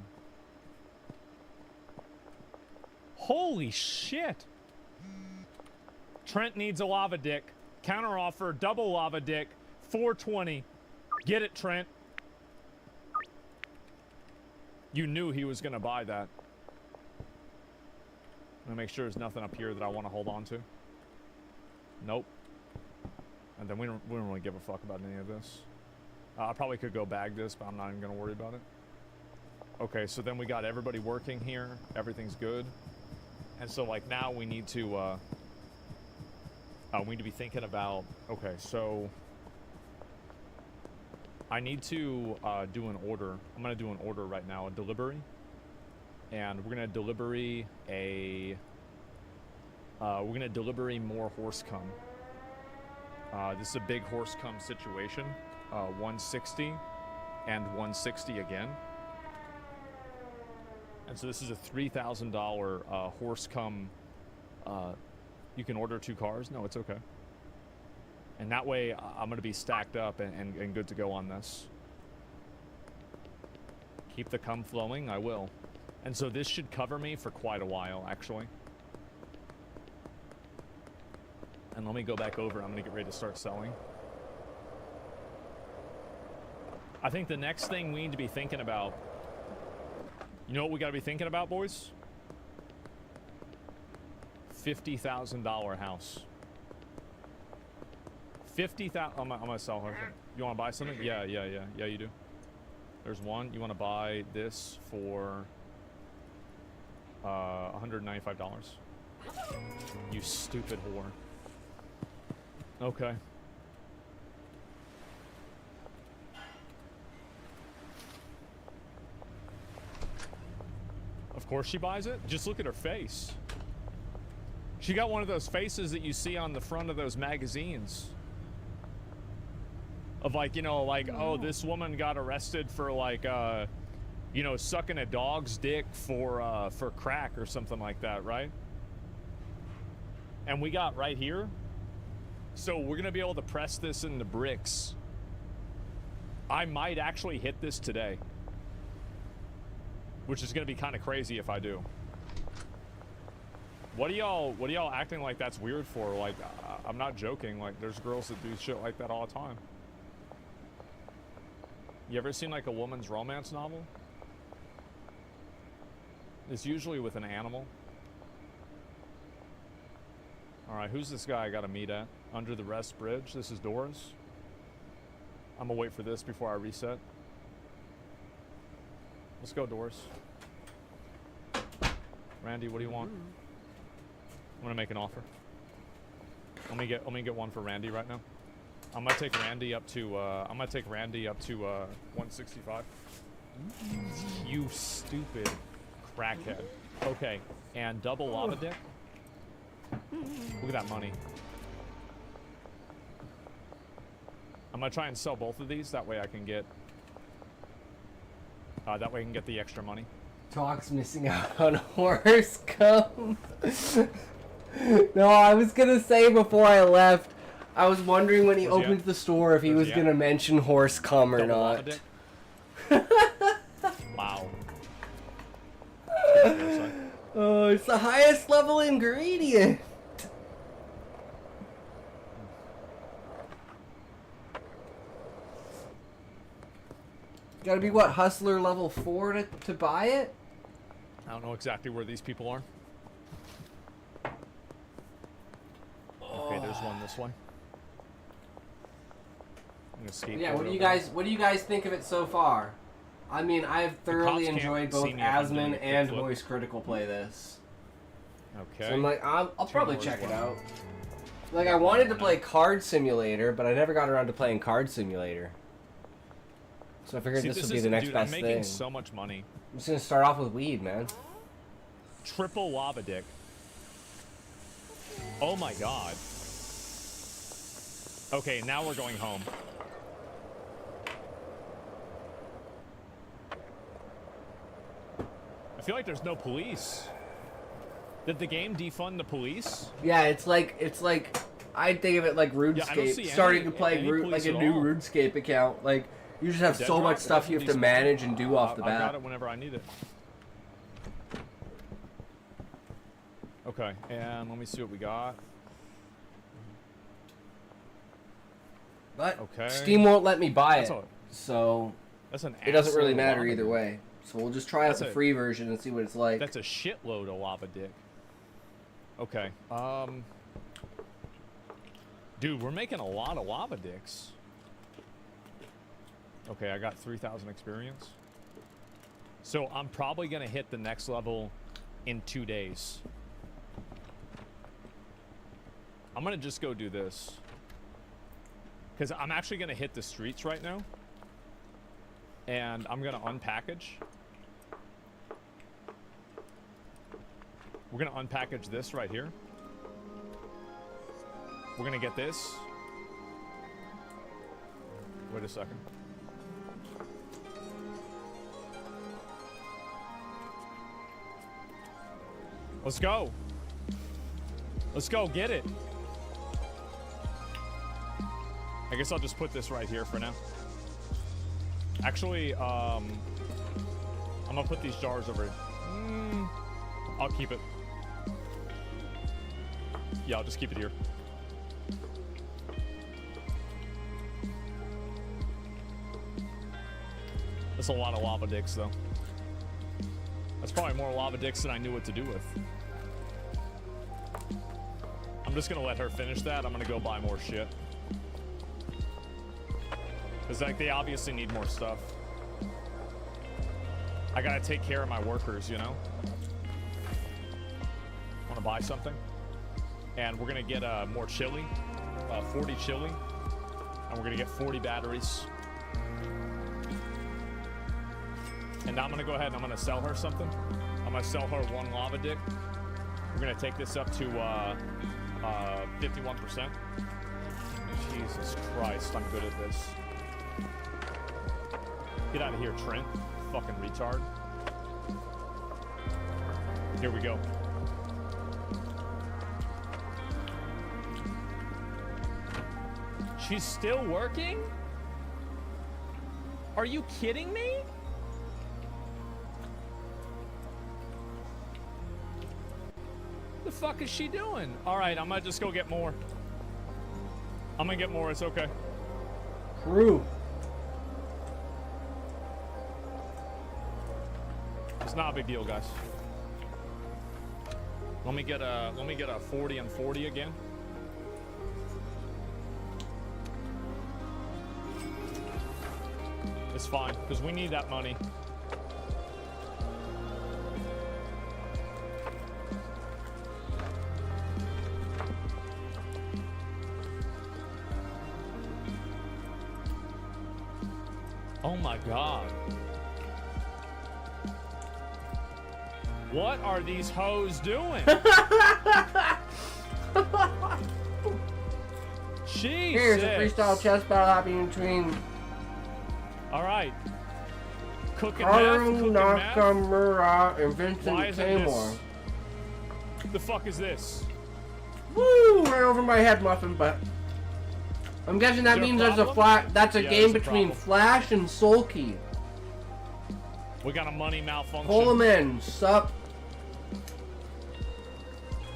Speaker 9: Holy shit. Trent needs a lava dick. Counter offer, double lava dick, 420. Get it, Trent. You knew he was gonna buy that. I'm gonna make sure there's nothing up here that I want to hold on to. Nope. And then we don't really give a fuck about any of this. I probably could go bag this, but I'm not even gonna worry about it. Okay, so then we got everybody working here. Everything's good. And so like now we need to be thinking about, okay, so I need to do an order. I'm gonna do an order right now, a delivery. And we're gonna delivery more horse cum. This is a big horse cum situation. 160 and 160 again. And so this is a $3,000 horse cum. You can order 2 cars. No, it's okay. And that way I'm going to be stacked up and good to go on this. Keep the cum flowing, I will. And so this should cover me for quite a while, actually. And let me go back over. I'm going to get ready to start selling. I think the next thing we need to be thinking about... You know what we got to be thinking about, boys? $50,000 house. 50,000... I'm going to sell her. You want to buy something? Yeah, you do. There's one. You want to buy this for... $195. You stupid whore. Okay. Of course she buys it. Just look at her face. She got one of those faces that you see on the front of those magazines. Of like, you know, like, oh, this woman got arrested for like, you know, sucking a dog's dick for crack or something like that, right? And we got right here. So we're gonna be able to press this into bricks. I might actually hit this today, which is gonna be kind of crazy if I do. What are y'all acting like that's weird for? Like, I'm not joking. Like, there's girls that do shit like that all the time. You ever seen like a woman's romance novel? It's usually with an animal. All right, who's this guy I gotta meet at? Under the Rest Bridge. This is Doris. I'm gonna wait for this before I reset. Let's go, Doris. Randy, what do you want? I'm gonna make an offer. Let me get one for Randy right now. I'm gonna take Randy up to 165. You stupid crackhead. Okay, and double lava dick. Look at that money. I'm gonna try and sell both of these. That way I can get. The extra money.
Speaker 5: Talk's missing out on horse cum. No, I was gonna say before I left, I was wondering when he opened the store if he was gonna mention horse cum or not.
Speaker 9: Wow.
Speaker 5: Oh, it's the highest level ingredient. Gotta be what, hustler level 4 to buy it?
Speaker 9: I don't know exactly where these people are. Okay, there's one this way. I'm gonna skate.
Speaker 5: Yeah, what do you guys think of it so far? I mean, I've thoroughly enjoyed both Asmon and Voice Critical play this.
Speaker 9: Okay.
Speaker 5: So I'm like, I'll probably check it out. Like, I wanted to play Card Simulator, but I never got around to playing Card Simulator. So I figured this would be the next best thing.
Speaker 9: I'm making so much money.
Speaker 5: I'm just gonna start off with weed, man.
Speaker 9: Triple lava dick. Oh my god. Okay, now we're going home. I feel like there's no police. Did the game defund the police?
Speaker 5: Yeah, it's like I think of it like RuneScape.
Speaker 9: Yeah,
Speaker 5: starting to play like a new RuneScape account. Like, you just have so much stuff you have to manage and do off the bat.
Speaker 9: I got it whenever I need it. Okay, and let me see what we got.
Speaker 5: But
Speaker 9: okay.
Speaker 5: Steam won't let me buy it, so it doesn't really matter either way. So we'll just try out the free version and see what it's like.
Speaker 9: That's a shitload of lava dick. Okay, dude, we're making a lot of lava dicks. Okay, I got 3,000 experience. So I'm probably gonna hit the next level in 2 days. I'm gonna just go do this. Because I'm actually gonna hit the streets right now. And I'm gonna unpackage. We're gonna unpackage this right here. We're gonna get this. Wait a second. Let's go. Let's go get it. I guess I'll just put this right here for now. Actually, I'm gonna put these jars over. I'll keep it. Yeah, I'll just keep it here. That's a lot of lava dicks, though. That's probably more lava dicks than I knew what to do with. I'm just gonna let her finish that. I'm gonna go buy more shit. Cause like they obviously need more stuff. I gotta take care of my workers, you know? Wanna buy something? And we're gonna get more chili, 40 chili. And we're gonna get 40 batteries. And now I'm gonna go ahead and I'm gonna sell her something. I'm gonna sell her 1 lava dick. We're gonna take this up to 51%. Jesus Christ, I'm good at this. Get out of here, Trent. Fucking retard. Here we go. She's still working? Are you kidding me? The fuck is she doing? All right, I'm gonna just go get more. I'm gonna get more, it's okay.
Speaker 5: True.
Speaker 9: It's not a big deal, guys. Let me get a 40 and 40 again. It's fine, because we need that money. Oh my God. What are these hoes doing? Jesus.
Speaker 5: Here's a freestyle chess battle happening between
Speaker 9: All right. Cooking
Speaker 5: Haru
Speaker 9: meth.
Speaker 5: Nakamura and Vincent
Speaker 9: Why isn't
Speaker 5: Taymor.
Speaker 9: this? The fuck is this?
Speaker 5: Woo! Right over my head, Muffin, but I'm guessing that
Speaker 9: Is there a
Speaker 5: means there's a
Speaker 9: problem?
Speaker 5: that's a
Speaker 9: Yeah,
Speaker 5: game
Speaker 9: there's a
Speaker 5: between
Speaker 9: problem.
Speaker 5: Flash and Sulky.
Speaker 9: We got a money malfunction.
Speaker 5: Coleman, sup?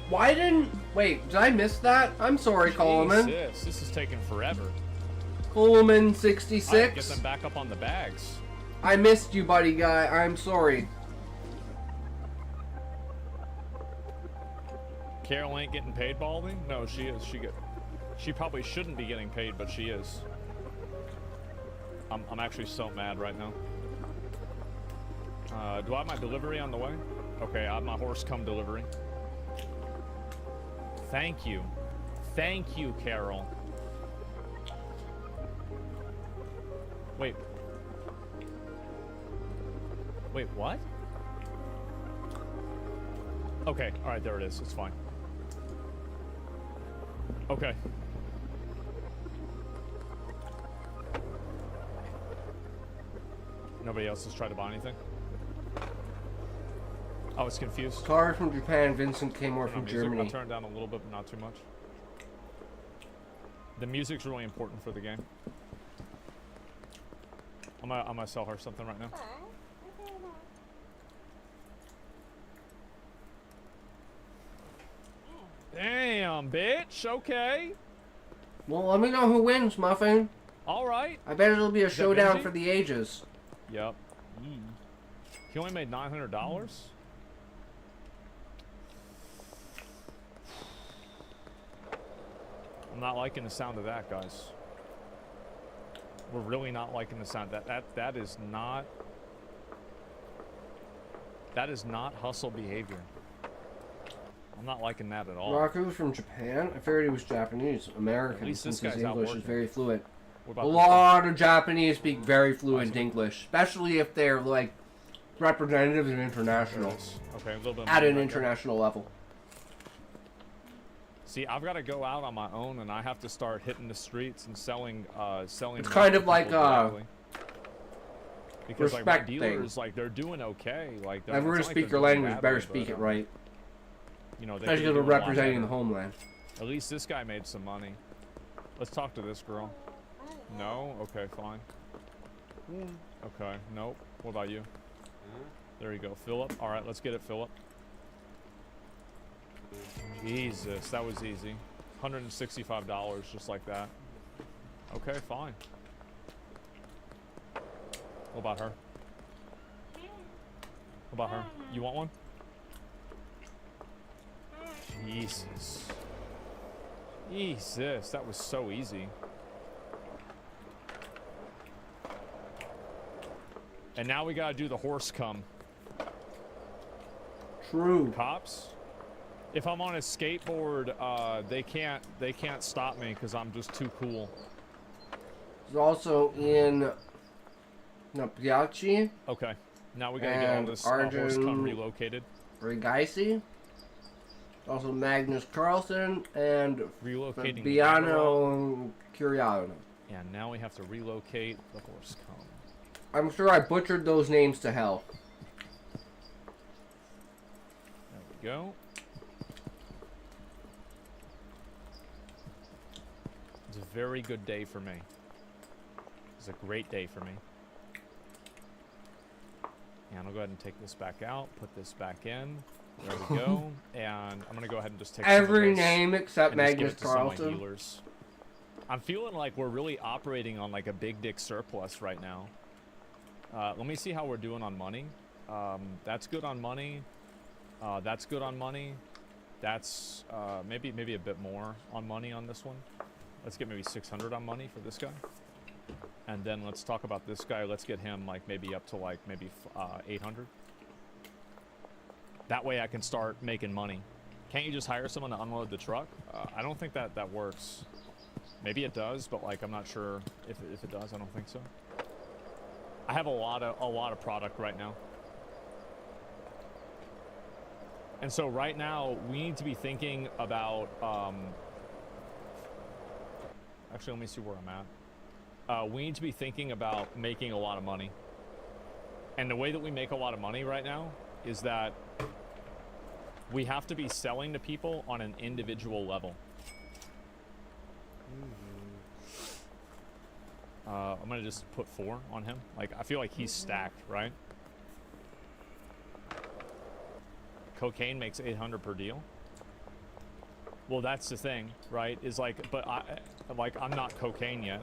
Speaker 5: Why didn't... Wait, did I miss that? I'm sorry, Coleman.
Speaker 9: Jesus, this is taking forever.
Speaker 5: Coleman
Speaker 9: Alright,
Speaker 5: 66.
Speaker 9: get them back up on the bags.
Speaker 5: I missed you, buddy guy. I'm sorry.
Speaker 9: Carol ain't getting paid, Baldy? No, she is. She probably shouldn't be getting paid, but she is. I'm actually so mad right now. Do I have my delivery on the way? Okay, I have my horse come delivery. Thank you. Thank you, Carol. Wait. Wait, what? Okay, alright, there it is. It's fine. Okay. Nobody else has tried to buy anything? I was confused.
Speaker 5: Car from Japan, Vincent Taymor from
Speaker 9: Music,
Speaker 5: Germany.
Speaker 9: I'll turn it down a little bit, but not too much. The music's really important for the game. I'm gonna sell her something right now. Damn, bitch. Okay.
Speaker 5: Well, let me know who wins, Muffin.
Speaker 9: All right.
Speaker 5: I bet it'll be a
Speaker 9: Is that
Speaker 5: showdown
Speaker 9: Benji?
Speaker 5: for the ages.
Speaker 9: Yep. He only made $900. I'm not liking the sound of that, guys. We're really not liking the sound. That is not hustle behavior. I'm not liking that at all.
Speaker 5: Raku's from Japan? I figured he was Japanese. American,
Speaker 9: least this
Speaker 5: since his
Speaker 9: guy's out
Speaker 5: English is
Speaker 9: working.
Speaker 5: very fluent.
Speaker 9: What
Speaker 5: A
Speaker 9: about this
Speaker 5: lot of Japanese speak very fluent English, especially if they're like representatives of
Speaker 9: guy?
Speaker 5: international,
Speaker 9: Okay, a little bit
Speaker 5: at
Speaker 9: more
Speaker 5: an
Speaker 9: right
Speaker 5: international level.
Speaker 9: there. See, I've got to go out on my own, and I have to start hitting the streets and selling.
Speaker 5: It's kind of like
Speaker 9: because like my
Speaker 5: respect
Speaker 9: dealers,
Speaker 5: thing.
Speaker 9: like they're doing okay. Like
Speaker 5: If we're gonna speak your language, better speak it right.
Speaker 9: You know,
Speaker 5: especially because we're representing the homeland.
Speaker 9: At least this guy made some money. Let's talk to this girl. No? Okay, fine. Okay, nope. What about you? There you go, Philip. All right, let's get it, Philip. Jesus, that was easy. $165 just like that. Okay, fine. What about her? What about her? You want one? Jesus. Jesus, that was so easy. And now we gotta do the horse cum.
Speaker 5: True.
Speaker 9: Cops? If I'm on a skateboard, they can't stop me because I'm just too cool.
Speaker 5: It's also in Piachi.
Speaker 9: Okay. Now we gotta get all this horse cum relocated.
Speaker 5: Regaisi. Also Magnus Carlsen and
Speaker 9: relocating
Speaker 5: Biano Curiano.
Speaker 9: Yeah, now we have to relocate the horse cum.
Speaker 5: I'm sure I butchered those names to hell.
Speaker 9: There we go. It's a very good day for me. It's a great day for me. And I'll go ahead and take this back out, put this back in. There we go. And I'm gonna go ahead and just take
Speaker 5: every name except Magnus Carlsen.
Speaker 9: I'm feeling like we're really operating on like a big dick surplus right now. Let me see how we're doing on money. That's good on money. That's good on money. That's maybe a bit more on money on this one. Let's get maybe 600 on money for this guy. And then let's talk about this guy. Let's get him like maybe up to like maybe 800. That way I can start making money. Can't you just hire someone to unload the truck? I don't think that works. Maybe it does, but like I'm not sure if it does. I don't think so. I have a lot of product right now. And so right now we need to be thinking about actually let me see where I'm at. We need to be thinking about making a lot of money. And the way that we make a lot of money right now is that we have to be selling to people on an individual level. I'm gonna just put 4 on him. Like, I feel like he's stacked, right? Cocaine makes 800 per deal. Well, that's the thing, right? Is like, but I'm not cocaine yet.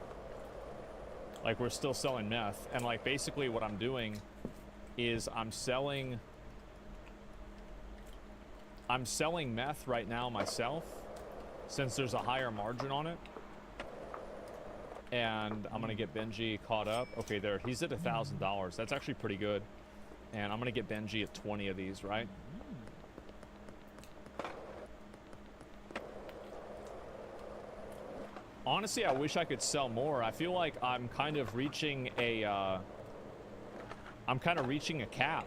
Speaker 9: Like, we're still selling meth, and like basically what I'm doing is I'm selling meth right now myself, since there's a higher margin on it. And I'm gonna get Benji caught up. Okay, there, he's at $1,000. That's actually pretty good. And I'm gonna get Benji at 20 of these, right? Honestly, I wish I could sell more. I feel like I'm kind of reaching a, cap.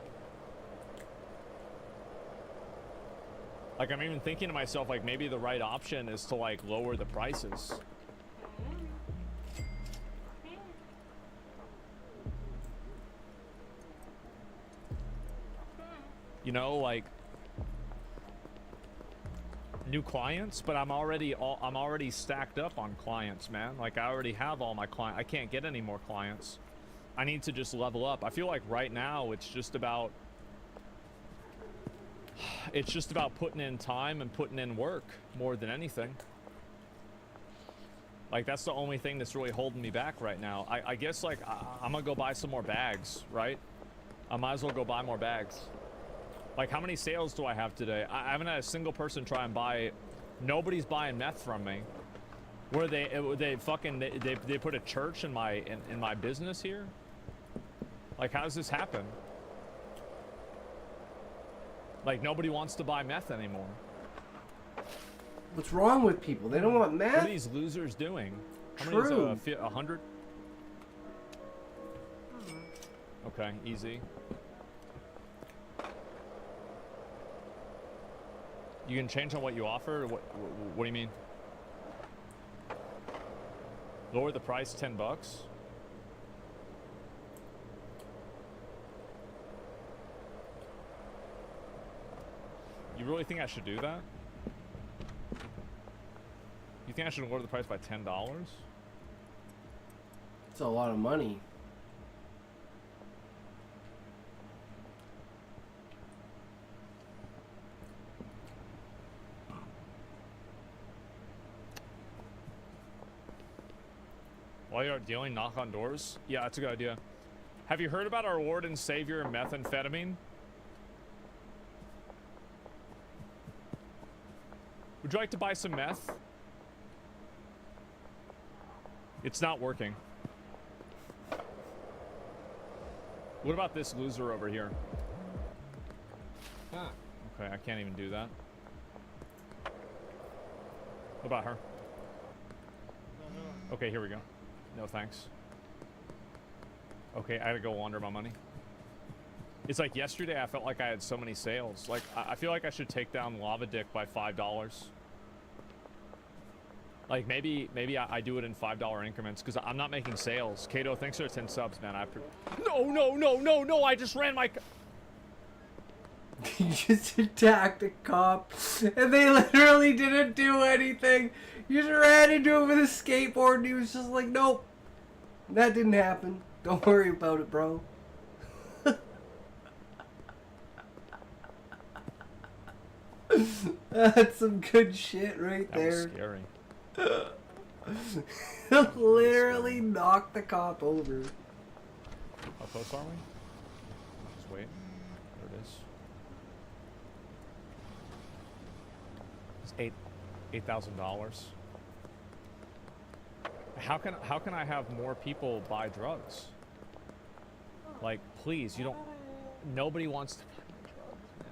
Speaker 9: Like, I'm even thinking to myself, like, maybe the right option is to, like, lower the prices. You know, like, new clients, but I'm already stacked up on clients, man. Like, I already have all my clients. I can't get any more clients. I need to just level up. I feel like right now it's just about putting in time and putting in work more than anything. Like, that's the only thing that's really holding me back right now. I guess, like, I'm gonna go buy some more bags, right? I might as well go buy more bags. Like, how many sales do I have today? I haven't had a single person try and buy. Nobody's buying meth from me. Where they put a church in my business here? Like, how does this happen? Like, nobody wants to buy meth anymore.
Speaker 5: What's wrong with people? They don't want meth?
Speaker 9: What are these losers doing? How
Speaker 5: True.
Speaker 9: many is 100? Okay, easy. You can change on what you offer? What do you mean? Lower the price 10 bucks? You really think I should do that? You think I should lower the price by $10?
Speaker 5: It's a lot of money.
Speaker 9: While you're dealing, knock on doors? Yeah, that's a good idea. Have you heard about our Lord and Savior methamphetamine? Would you like to buy some meth? It's not working. What about this loser over here?
Speaker 1: Huh.
Speaker 9: Okay, I can't even do that. What about her? Okay, here we go. No thanks. Okay, I gotta go launder my money. It's like yesterday I felt like I had so many sales. Like, I feel like I should take down Lava Dick by $5. Like, maybe I do it in $5 increments, because I'm not making sales. Kato, thanks for the 10 subs, man. No, I just ran my...
Speaker 5: You just attacked a cop, and they literally didn't do anything. You just ran into him with a skateboard, and he was just like, nope, that didn't happen. Don't worry about it, bro. That's some good shit right there.
Speaker 9: That was scary.
Speaker 5: Literally knocked the cop over.
Speaker 9: How close are we? Just wait. There it is. It's $8,000. How can I have more people buy drugs? Like, please, you don't. Nobody wants to buy drugs, man.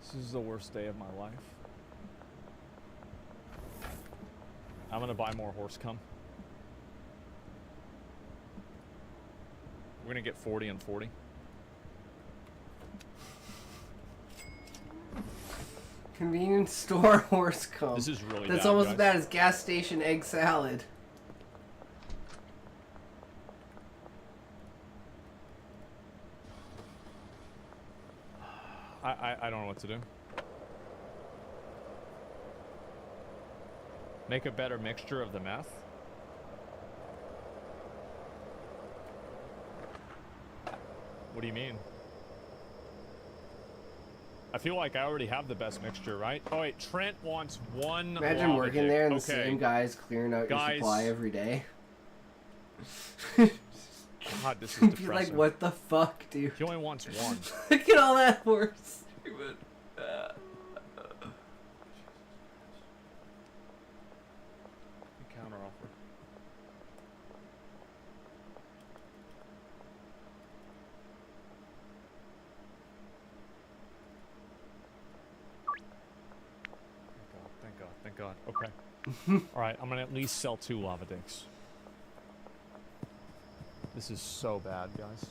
Speaker 9: This is the worst day of my life. I'm gonna buy more horse cum. We're gonna get 40 and 40.
Speaker 5: Convenience store horse cum.
Speaker 9: This is really
Speaker 5: That's
Speaker 9: bad,
Speaker 5: almost
Speaker 9: guys.
Speaker 5: as bad as gas station egg salad.
Speaker 9: I don't know what to do. Make a better mixture of the meth? What do you mean? I feel like I already have the best mixture, right? Oh wait, Trent wants one.
Speaker 5: Imagine working there and the
Speaker 9: okay.
Speaker 5: same guys clearing out your supply every day.
Speaker 9: God, this is
Speaker 5: You'd
Speaker 9: depressing.
Speaker 5: be like, what the fuck, dude?
Speaker 9: He only wants one.
Speaker 5: Look at all that horse.
Speaker 9: Counter offer. Thank God. Okay. Alright, I'm gonna at least sell 2 lava dicks. This is so bad, guys.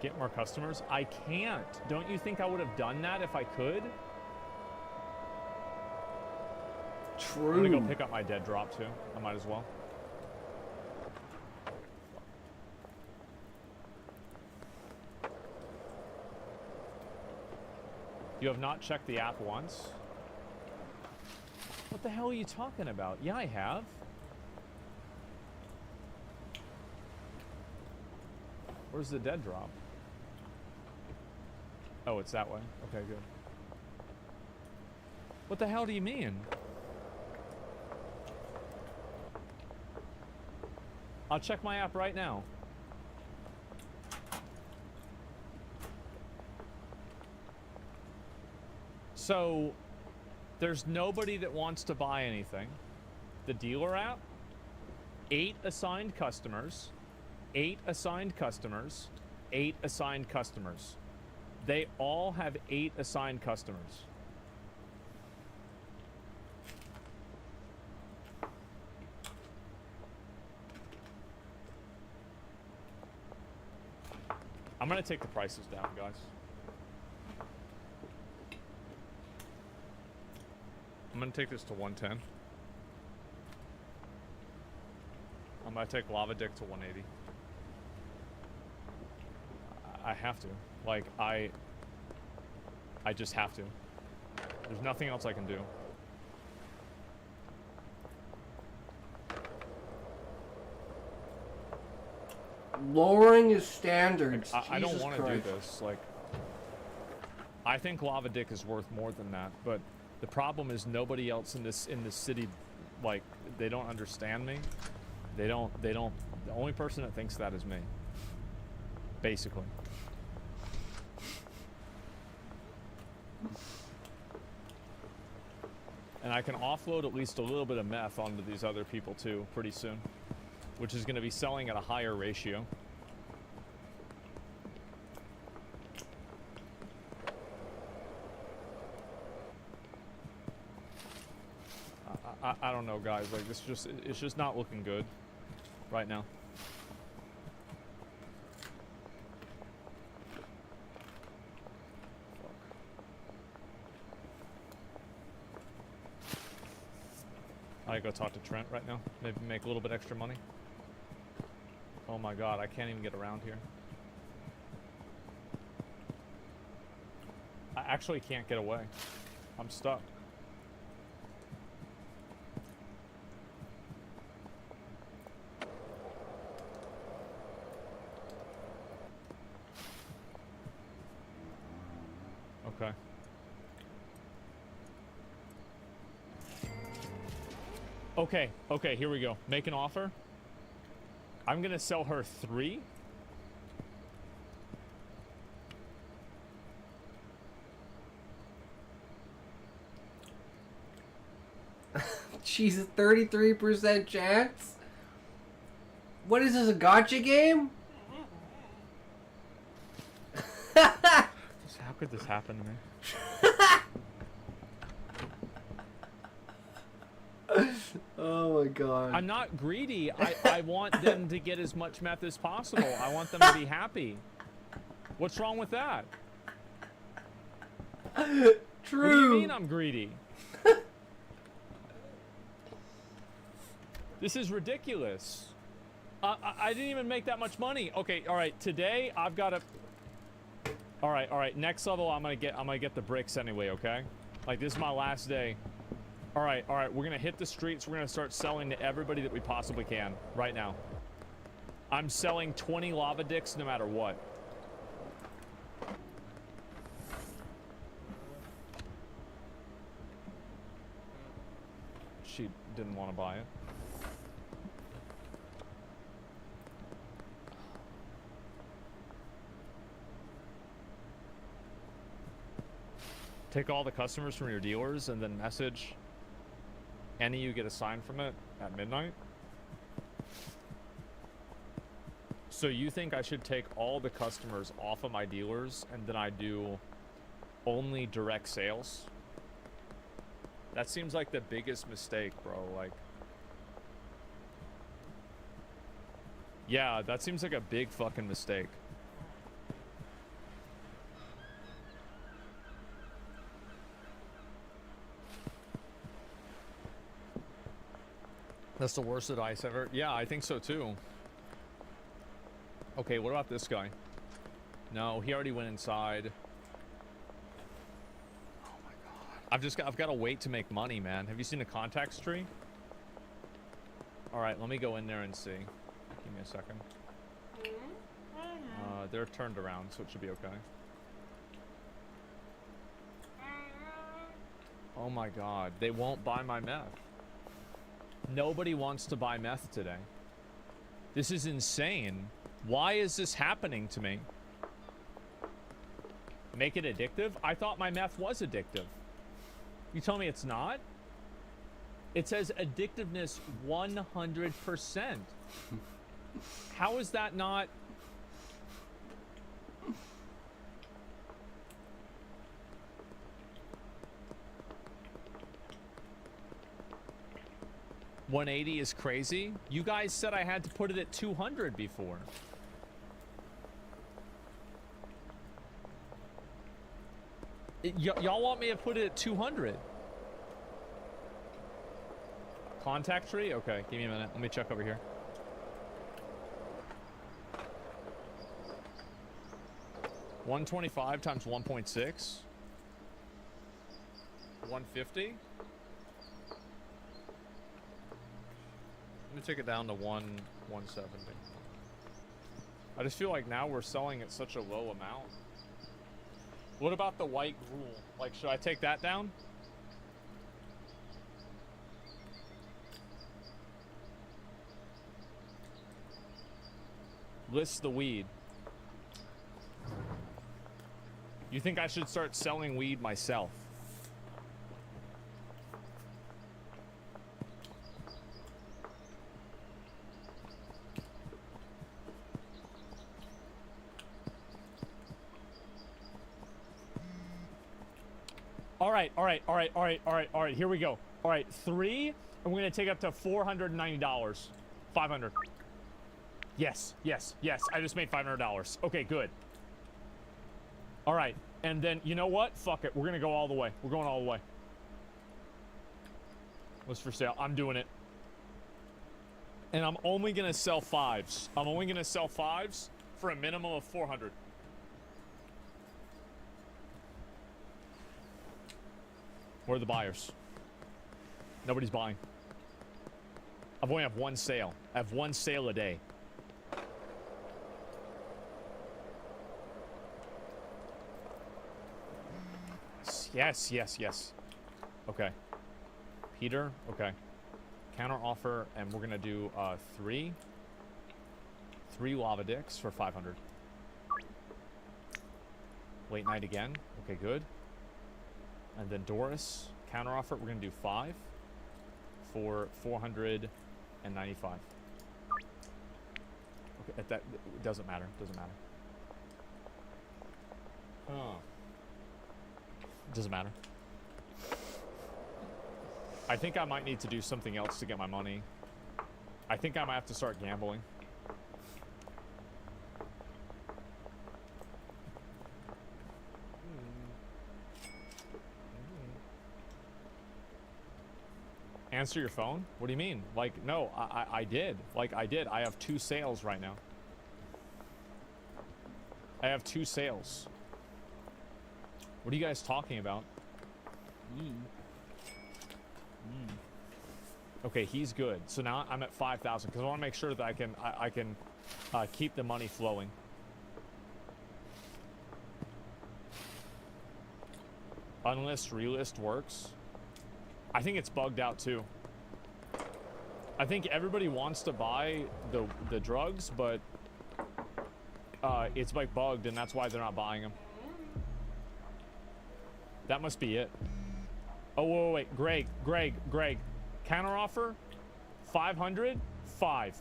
Speaker 9: Get more customers? I can't. Don't you think I would have done that if I could?
Speaker 5: True.
Speaker 9: I'm gonna go pick up my dead drop too. I might as well. You have not checked the app once? What the hell are you talking about? Yeah, I have. Where's the dead drop? Oh, it's that way. Okay, good. What the hell do you mean? I'll check my app right now. So, there's nobody that wants to buy anything. The dealer app, 8 assigned customers, 8 assigned customers, 8 assigned customers. They all have 8 assigned customers. I'm gonna take the prices down, guys. I'm gonna take this to 110. I'm gonna take Lava Dick to 180. I have to. Like, I just have to. There's nothing else I can do.
Speaker 5: Lowering his standards.
Speaker 9: I don't
Speaker 5: Jesus
Speaker 9: want to do
Speaker 5: Christ.
Speaker 9: this. Like, I think Lava Dick is worth more than that, but the problem is nobody else in this city, like, they don't understand me. They don't. The only person that thinks that is me. Basically. And I can offload at least a little bit of meth onto these other people too pretty soon, which is going to be selling at a higher ratio. I don't know, guys. Like, it's just not looking good right now. I go talk to Trent right now. Maybe make a little bit extra money. Oh my god, I can't even get around here. I actually can't get away. I'm stuck. Okay. Okay, here we go. Make an offer. I'm gonna sell her 3.
Speaker 5: Jeez, 33% chance? What is this, a gotcha game?
Speaker 9: How could this happen to me?
Speaker 5: Oh my god.
Speaker 9: I'm not greedy. I want them to get as much meth as possible. I want them to be happy. What's wrong with that?
Speaker 5: True.
Speaker 9: What do you mean I'm greedy? This is ridiculous. I didn't even make that much money. Okay, all right. Today I've got to. All right. Next level, I'm gonna get the bricks anyway. Okay, like this is my last day. All right. We're gonna hit the streets. We're gonna start selling to everybody that we possibly can right now. I'm selling 20 lava dicks no matter what. She didn't want to buy it. Take all the customers from your dealers and then message any you get a sign from it at midnight. So you think I should take all the customers off of my dealers and then I do only direct sales? That seems like the biggest mistake, bro. Like, yeah, that seems like a big fucking mistake. That's the worst advice ever. Yeah, I think so too. Okay, what about this guy? No, he already went inside. Oh my god. I've got to wait to make money, man. Have you seen the contacts tree? All right, let me go in there and see. Give me a second. They're turned around, so it should be okay. Oh my god, they won't buy my meth. Nobody wants to buy meth today. This is insane. Why is this happening to me? Make it addictive? I thought my meth was addictive. You tell me it's not? It says addictiveness 100%. How is that not? $180 is crazy. You guys said I had to put it at 200 before. Y'all want me to put it at 200? Contact tree? Okay, give me a minute. Let me check over here. $125 times 1.6. 150. Let me take it down to 170. I just feel like now we're selling at such a low amount. What about the white gruel? Like, should I take that down? List the weed. You think I should start selling weed myself? All right, here we go. All right, 3, and we're gonna take up to $490. 500. Yes. I just made $500. Okay, good. All right, and then you know what? Fuck it. We're gonna go all the way. We're going all the way. What's for sale? I'm doing it. And I'm only gonna sell 5s. I'm only gonna sell 5s for a minimum of 400. Where are the buyers? Nobody's buying. I only have one sale. I have one sale a day. Yes. Okay. Peter, okay. Counter offer, and we're gonna do 3 lava dicks for 500. Late night again. Okay, good. And then Doris, counter offer, we're gonna do 5 for 495. Okay, that it doesn't matter. Oh. Doesn't matter. I think I might need to do something else to get my money. I think I might have to start gambling. Answer your phone? What do you mean? Like, no, I did. Like, I did. I have 2 sales right now. I have 2 sales. What are you guys talking about? Okay, he's good. So now I'm at 5,000 because I want to make sure that I can keep the money flowing. Unlist, relist works. I think it's bugged out too. I think everybody wants to buy the drugs, but it's like bugged, and that's why they're not buying them. That must be it. Oh, wait. Greg. Counter offer? 500? 5.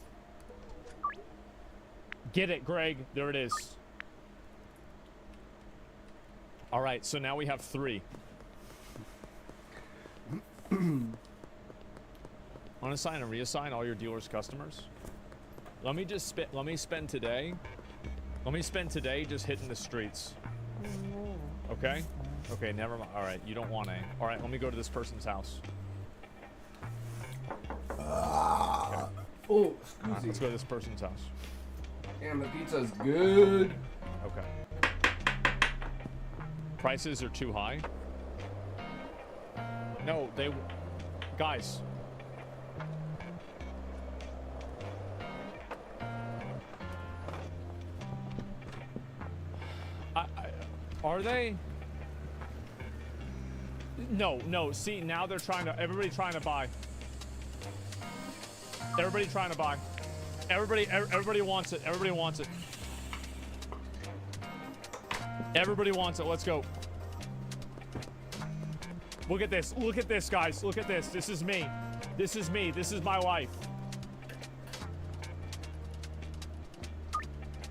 Speaker 9: Get it, Greg. There it is. All right, so now we have 3. Unassign and reassign all your dealers' customers. Let me spend today just hitting the streets. Okay? Okay, never mind. All right, you don't want a. All right, let me go to this person's house. Okay.
Speaker 5: Oh,
Speaker 9: Right, let's go to this person's house.
Speaker 5: Damn, the pizza's good.
Speaker 9: Okay. Prices are too high. No, guys. Are they? No. See, now they're everybody trying to buy. Everybody trying to buy. Everybody wants it. Everybody wants it. Everybody wants it. Let's go. Look at this. Look at this, guys. Look at this. This is me. This is me. This is my life.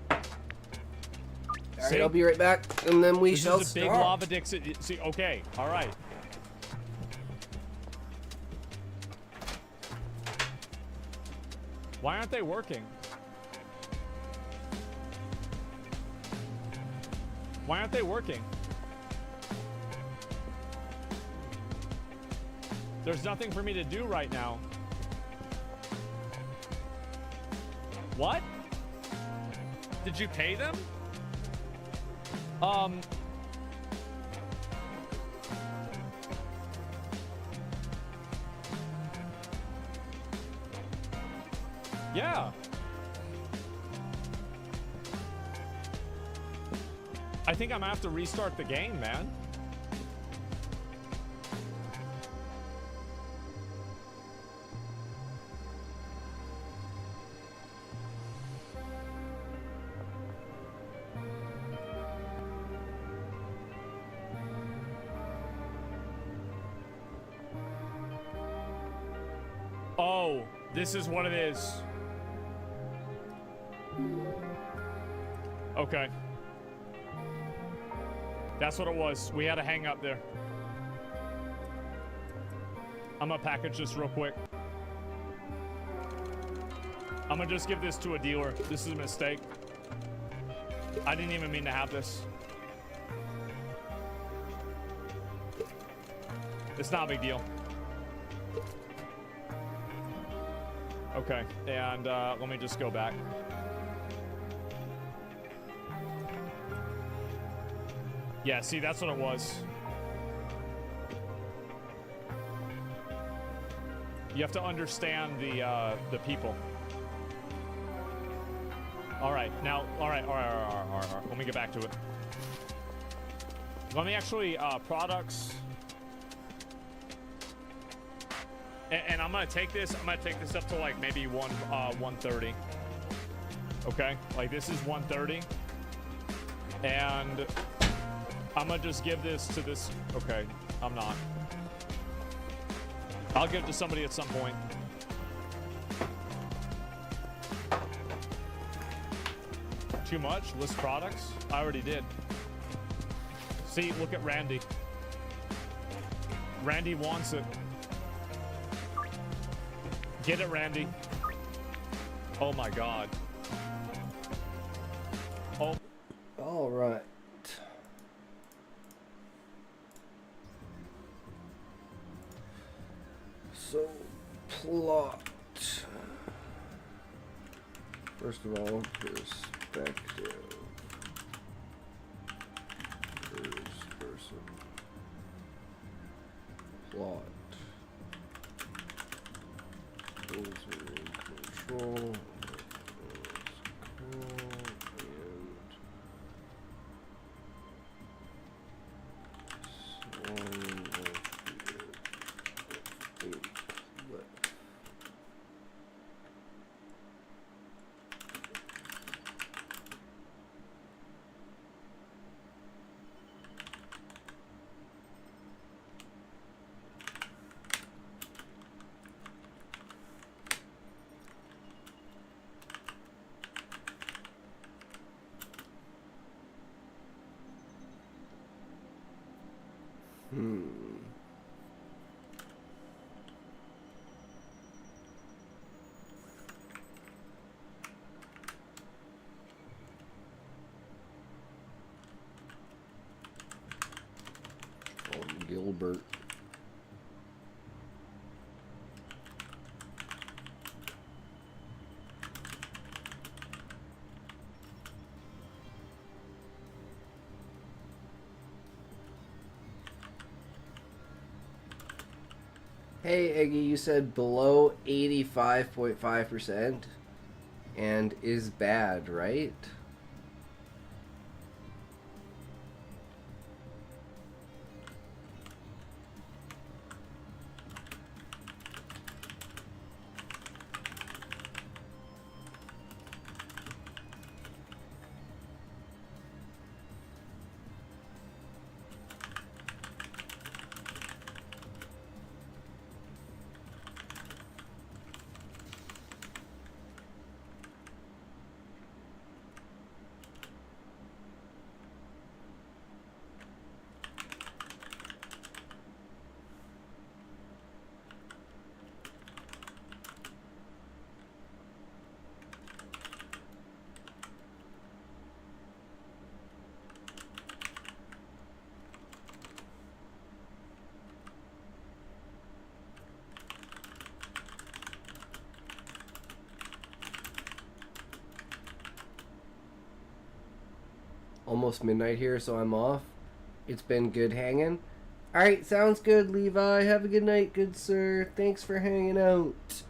Speaker 5: All right, I'll be right back, and then we shall
Speaker 9: This is a big
Speaker 5: start.
Speaker 9: lava dick. See, okay. All right. Why aren't they working? Why aren't they working? There's nothing for me to do right now. What? Did you pay them? Yeah. I think I'm gonna have to restart the game, man. Oh, this is what it is. Okay. That's what it was. We had a hang up there. I'm gonna package this real quick. I'm gonna just give this to a dealer. This is a mistake. I didn't even mean to have this. It's not a big deal. Okay, and let me just go back. Yeah, see, that's what it was. You have to understand the people. All right, now, all right. Let me get back to it. Let me actually, products. And I'm gonna take this up to like maybe 130. Okay, like this is 130. And I'm gonna just give this to this. Okay, I'm not. I'll give it to somebody at some point. Too much? List products? I already did. See, look at Randy. Randy wants it. Get it, Randy. Oh my God. Oh.
Speaker 5: All right. So, plot. First of all, perspective. First person. Plot. Those are in control. Gilbert. Hey Eggy, you said below 85.5% and is bad, right? almost midnight here, so I'm off. It's been good hanging. Alright, sounds good, Levi. Have a good night, good sir. Thanks for hanging out.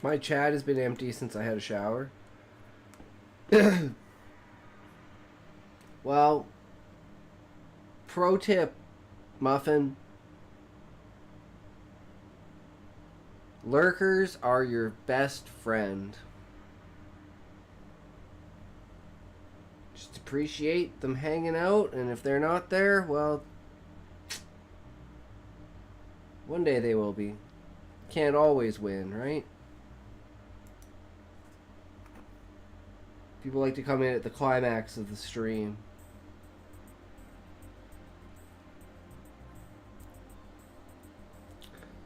Speaker 5: My chat has been empty since I had a shower. Well, pro tip, Muffin. Lurkers are your best friend. Just appreciate them hanging out, and if they're not there, well, one day they will be. Can't always win, right? People like to come in at the climax of the stream.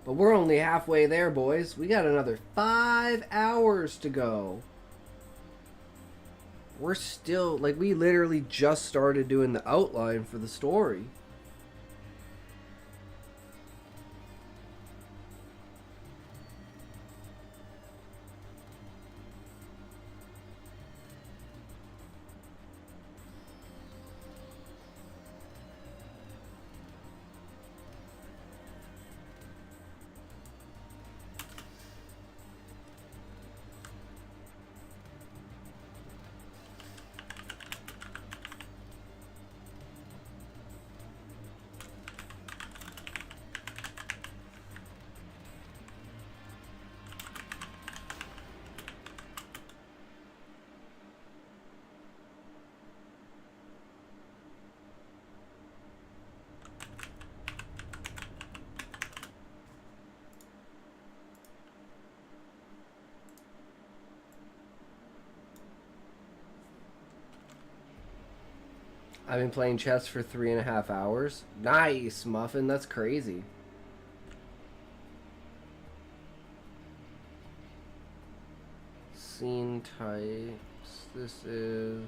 Speaker 5: But we're only halfway there, boys. We got another 5 hours to go. We're still, like, we literally just started doing the outline for the story. I've been playing chess for 3.5 hours. Nice, Muffin. That's crazy. Scene types. This is...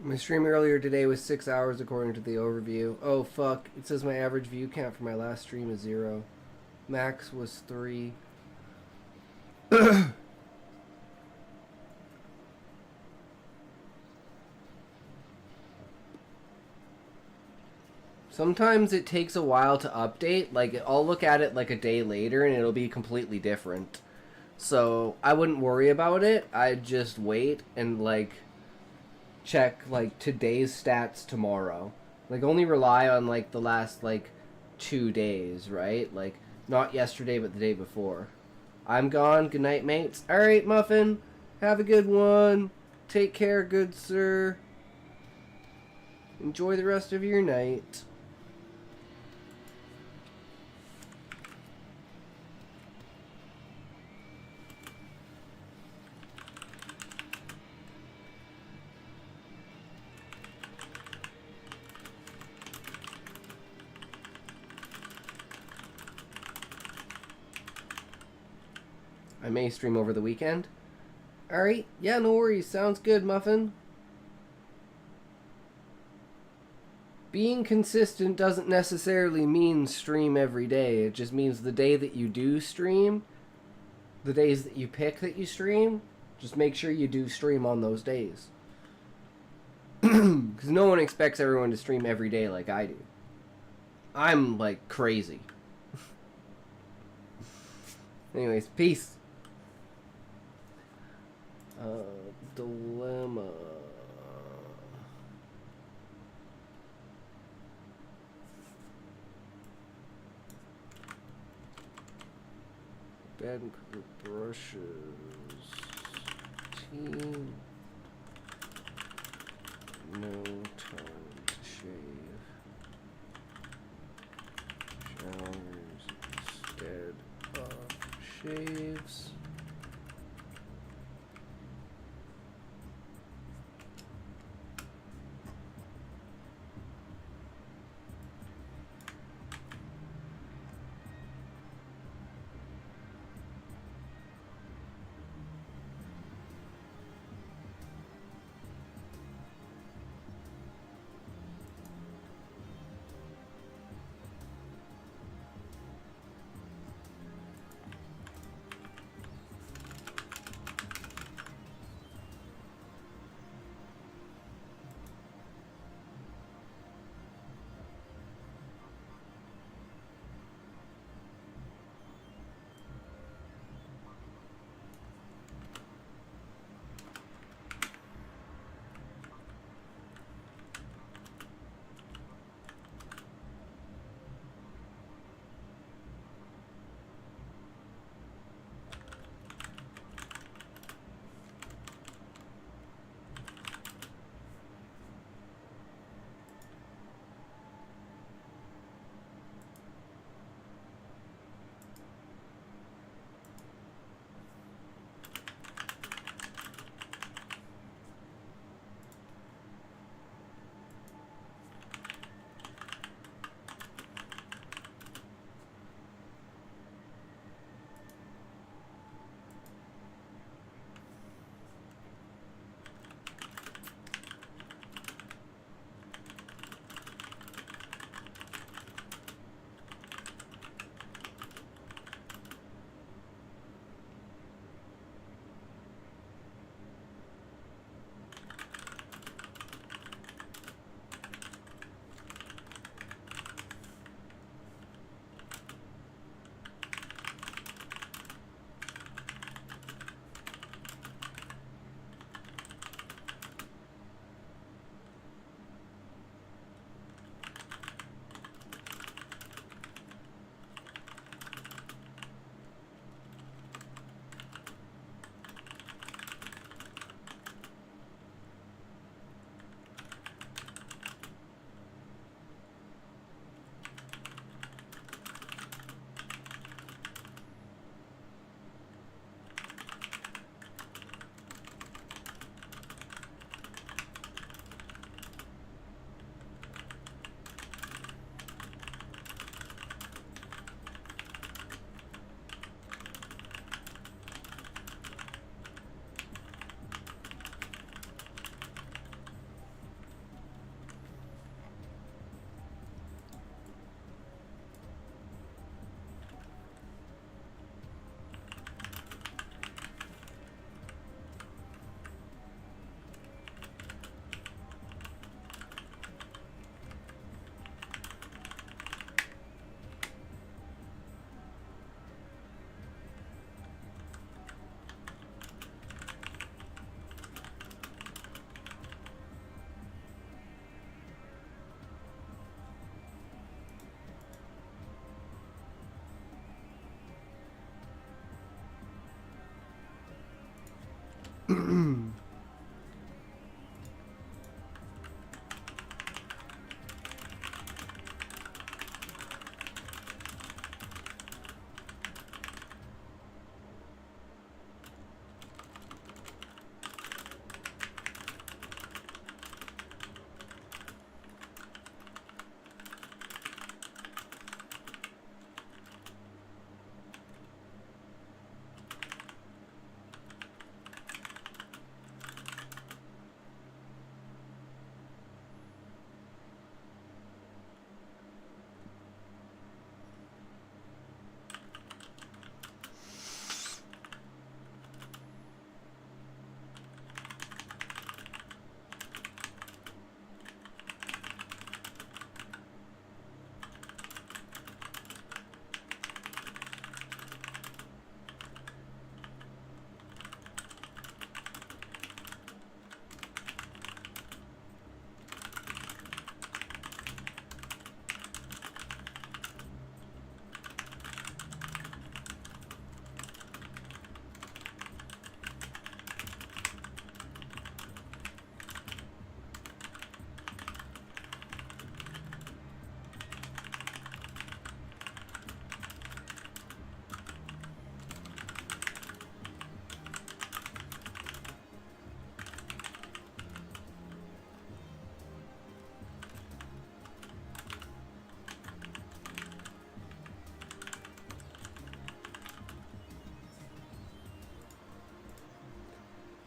Speaker 5: My stream earlier today was 6 hours according to the overview. Oh fuck, it says my average view count for my last stream is 0. Max was 3. Sometimes it takes a while to update. Like, I'll look at it like a day later and it'll be completely different. So, I wouldn't worry about it. I'd just wait and, like, check, like, today's stats tomorrow. Like, only rely on, like, the last, like, 2 days, right? Like, not yesterday, but the day before. I'm gone. Good night, mates. Alright, Muffin. Have a good one. Take care, good sir. Enjoy the rest of your night. I may stream over the weekend. Alright, yeah, no worries. Sounds good, Muffin. Being consistent doesn't necessarily mean stream every day. It just means the day that you do stream, the days that you pick that you stream, just make sure you do stream on those days. Because no one expects everyone to stream every day like I do. I'm, like, crazy. Anyways, peace. Dilemma. Bed and brushes. Team. No time to shave. Showers instead of shaves.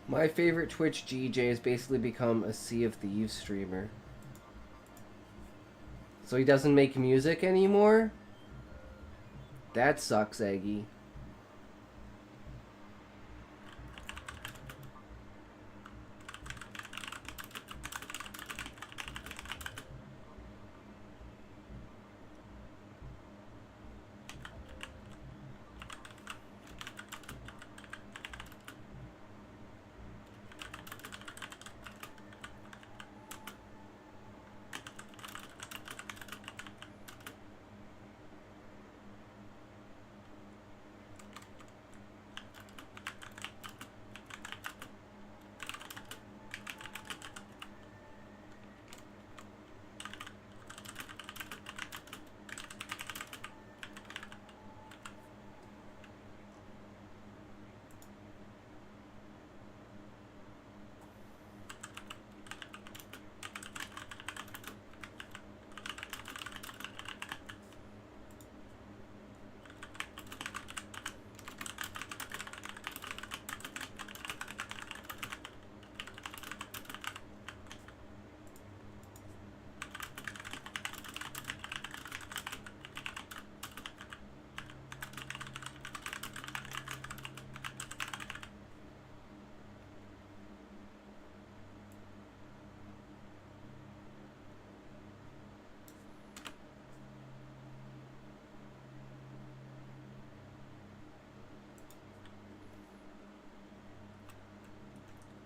Speaker 5: My favorite Twitch GJ has basically become a Sea of Thieves streamer. So he doesn't make music anymore? That sucks, Eggy.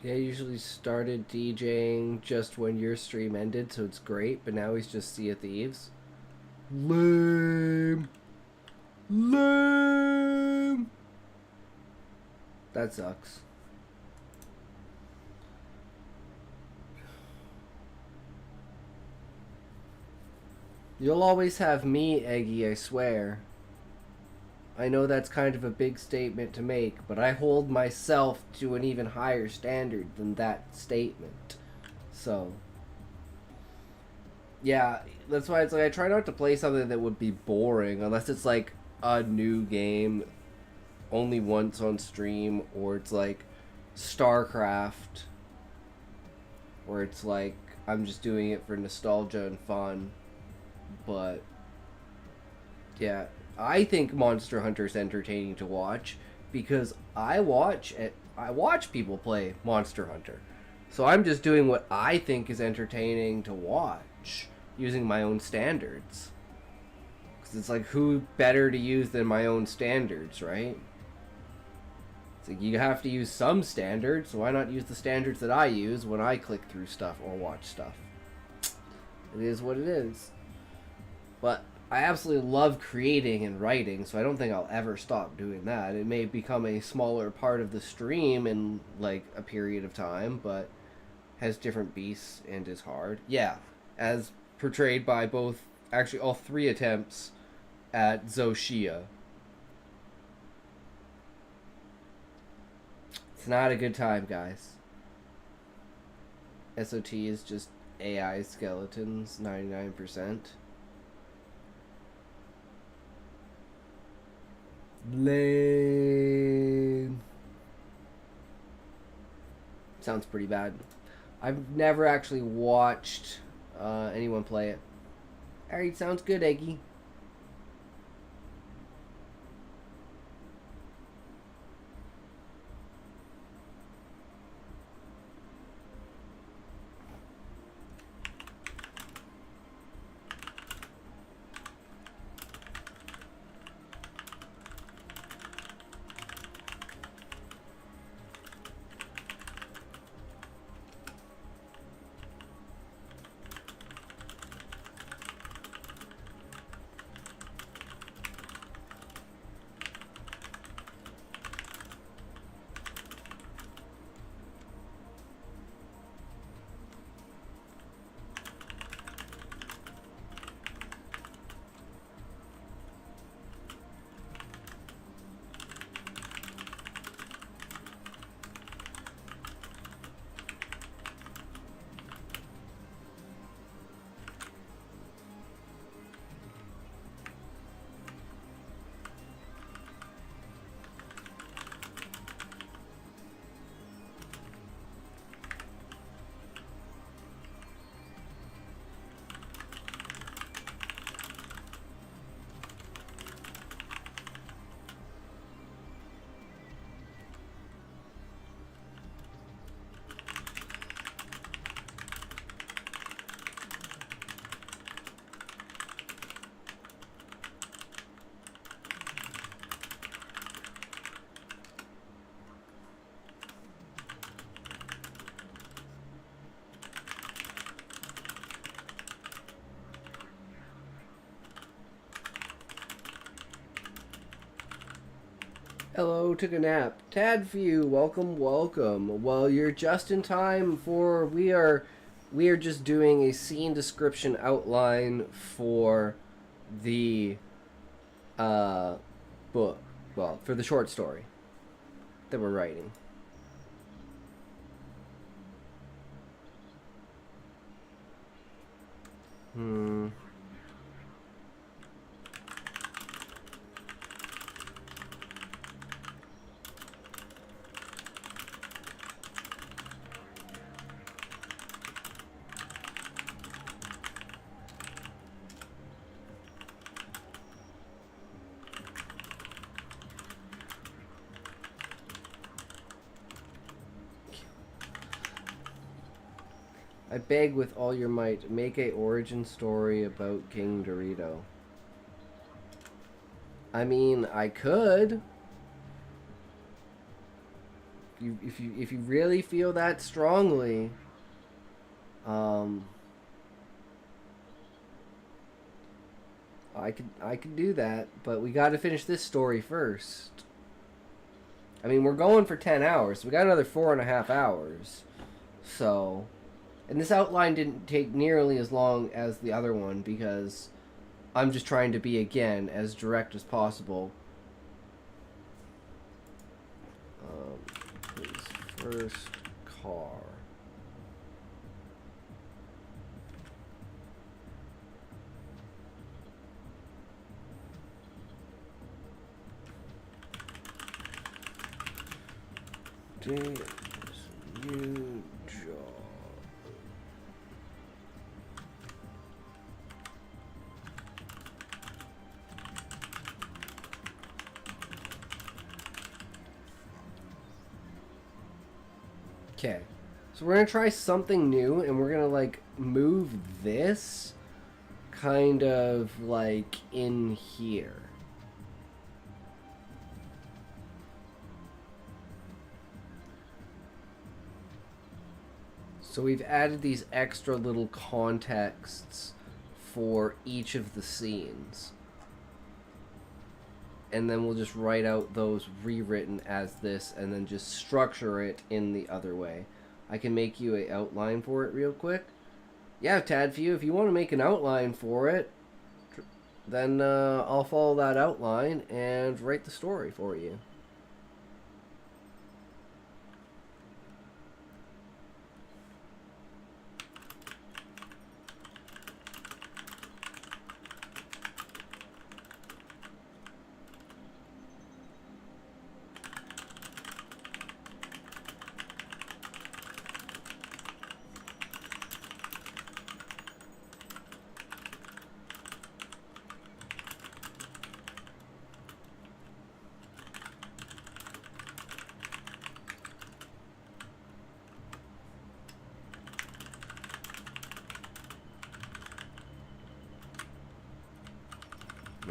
Speaker 5: Yeah, I usually started DJing just when your stream ended, so it's great, but now he's just Sea of Thieves. Lame. Lame. That sucks. You'll always have me, Eggy, I swear. I know that's kind of a big statement to make, but I hold myself to an even higher standard than that statement. So, yeah, that's why it's like I try not to play something that would be boring unless it's like a new game only once on stream, or it's like StarCraft, where it's like I'm just doing it for nostalgia and fun. But yeah, I think Monster Hunter's entertaining to watch because I watch people play Monster Hunter. So I'm just doing what I think is entertaining to watch using my own standards. Cuz it's like, who better to use than my own standards, right? It's like you have to use some standards, so why not use the standards that I use when I click through stuff or watch stuff? It is what it is. But I absolutely love creating and writing, so I don't think I'll ever stop doing that. It may become a smaller part of the stream in like a period of time, but has different beasts and is hard. Yeah, as portrayed by both, actually all 3 attempts at Zoshia. It's not a good time, guys. SOT is just AI skeletons, 99%. Lame. Sounds pretty bad. I've never actually watched anyone play it. Alright, sounds good, Eggy. Hello, took a nap. Tadview, welcome, welcome. Well, you're just in time for we are just doing a scene description outline for the book. Well, for the short story that we're writing. I beg with all your might, make a origin story about King Dorito. I mean, I could. If you really feel that strongly, I could do that, but we got to finish this story first. I mean, we're going for 10 hours, so we got another 4.5 hours. So, and this outline didn't take nearly as long as the other one because I'm just trying to be, again, as direct as possible. His first car. Day's new job. Okay, so we're gonna try something new, and we're gonna like move this kind of like in here. So we've added these extra little contexts for each of the scenes. And then we'll just write out those rewritten as this and then just structure it in the other way. I can make you an outline for it real quick. Yeah, Tadview, if you want to make an outline for it, then I'll follow that outline and write the story for you.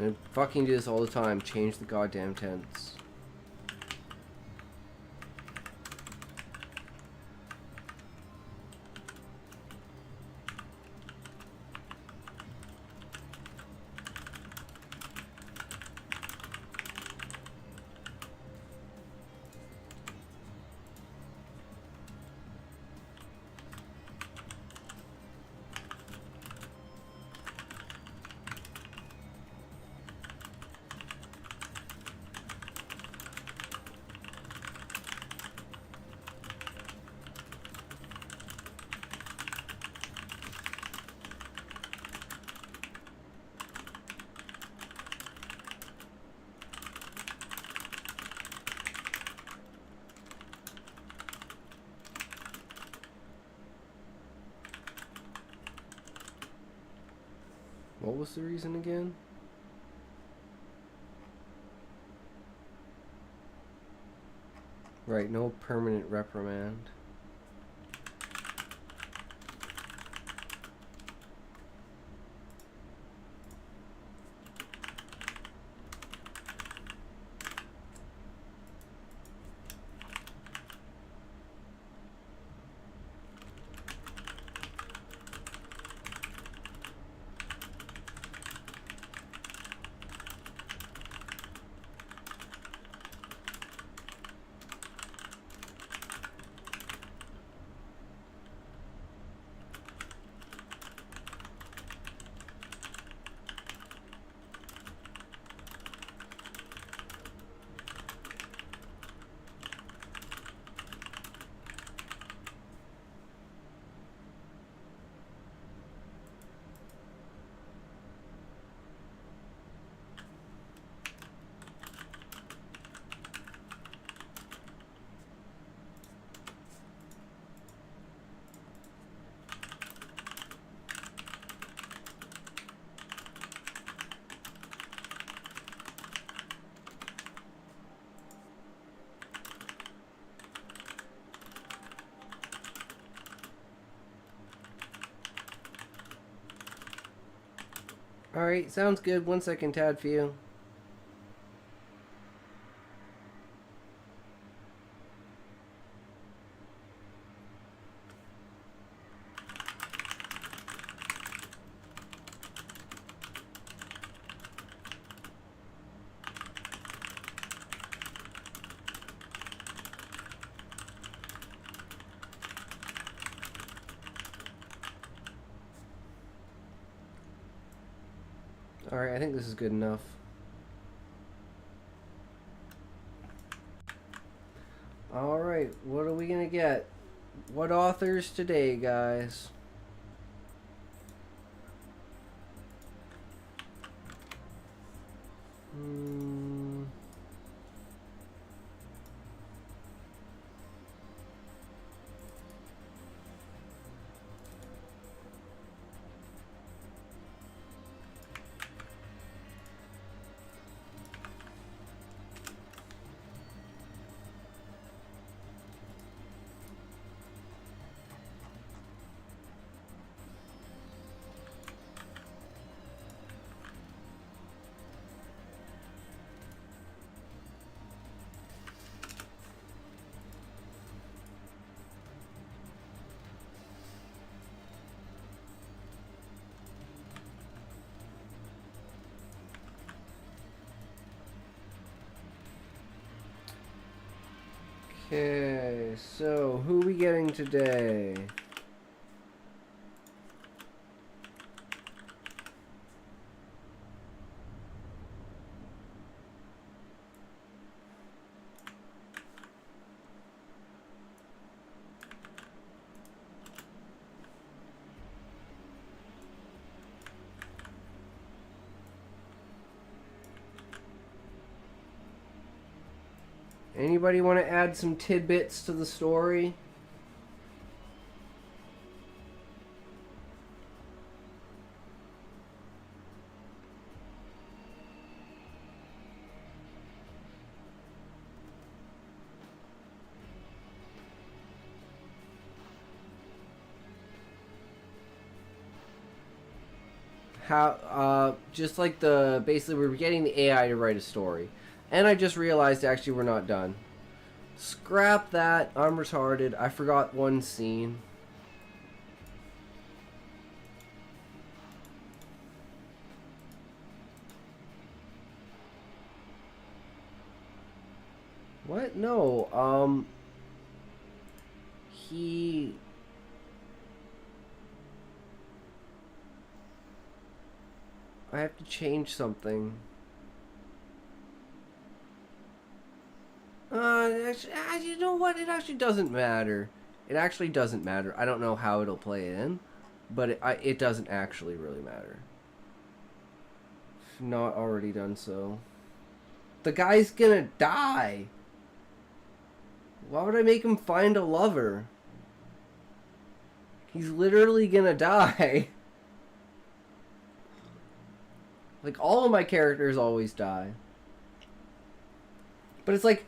Speaker 5: I fucking do this all the time. Change the goddamn tense. What was the reason again? Right, no permanent reprimand. Alright, sounds good. 1 second, Tadview. Alright, I think this is good enough. Alright, what are we gonna get? What authors today, guys? Okay, so who we getting today? Anybody want to add some tidbits to the story? How, just like basically we're getting the AI to write a story. And I just realized actually we're not done. Scrap that, I'm retarded, I forgot one scene. What? No, I have to change something. You know what? It actually doesn't matter. It actually doesn't matter. I don't know how it'll play in, but it doesn't actually really matter. If not already done so. The guy's gonna die. Why would I make him find a lover? He's literally gonna die. Like, all of my characters always die. But it's like,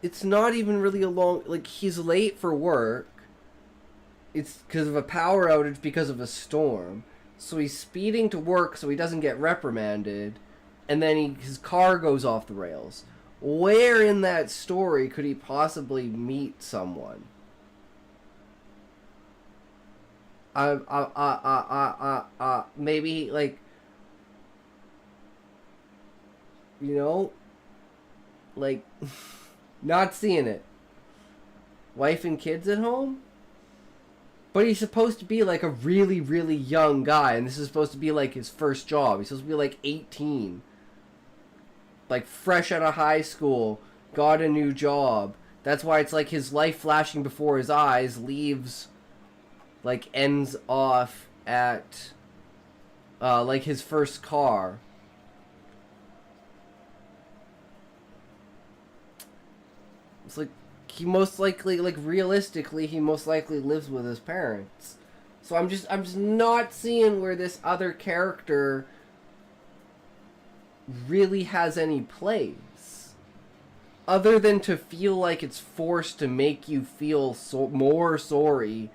Speaker 5: it's not even really a long, like, he's late for work. It's because of a power outage because of a storm. So he's speeding to work so he doesn't get reprimanded. And then his car goes off the rails. Where in that story could he possibly meet someone? Maybe, like, you know, like, not seeing it. Wife and kids at home? But he's supposed to be, like, a really, really young guy, and this is supposed to be, like, his first job. He's supposed to be, like, 18. Like, fresh out of high school, got a new job. That's why it's, like, his life flashing before his eyes leaves, like, ends off at, like, his first car. It's like, he most likely, like, realistically, he most likely lives with his parents. So I'm just not seeing where this other character really has any place. Other than to feel like it's forced to make you feel more sorry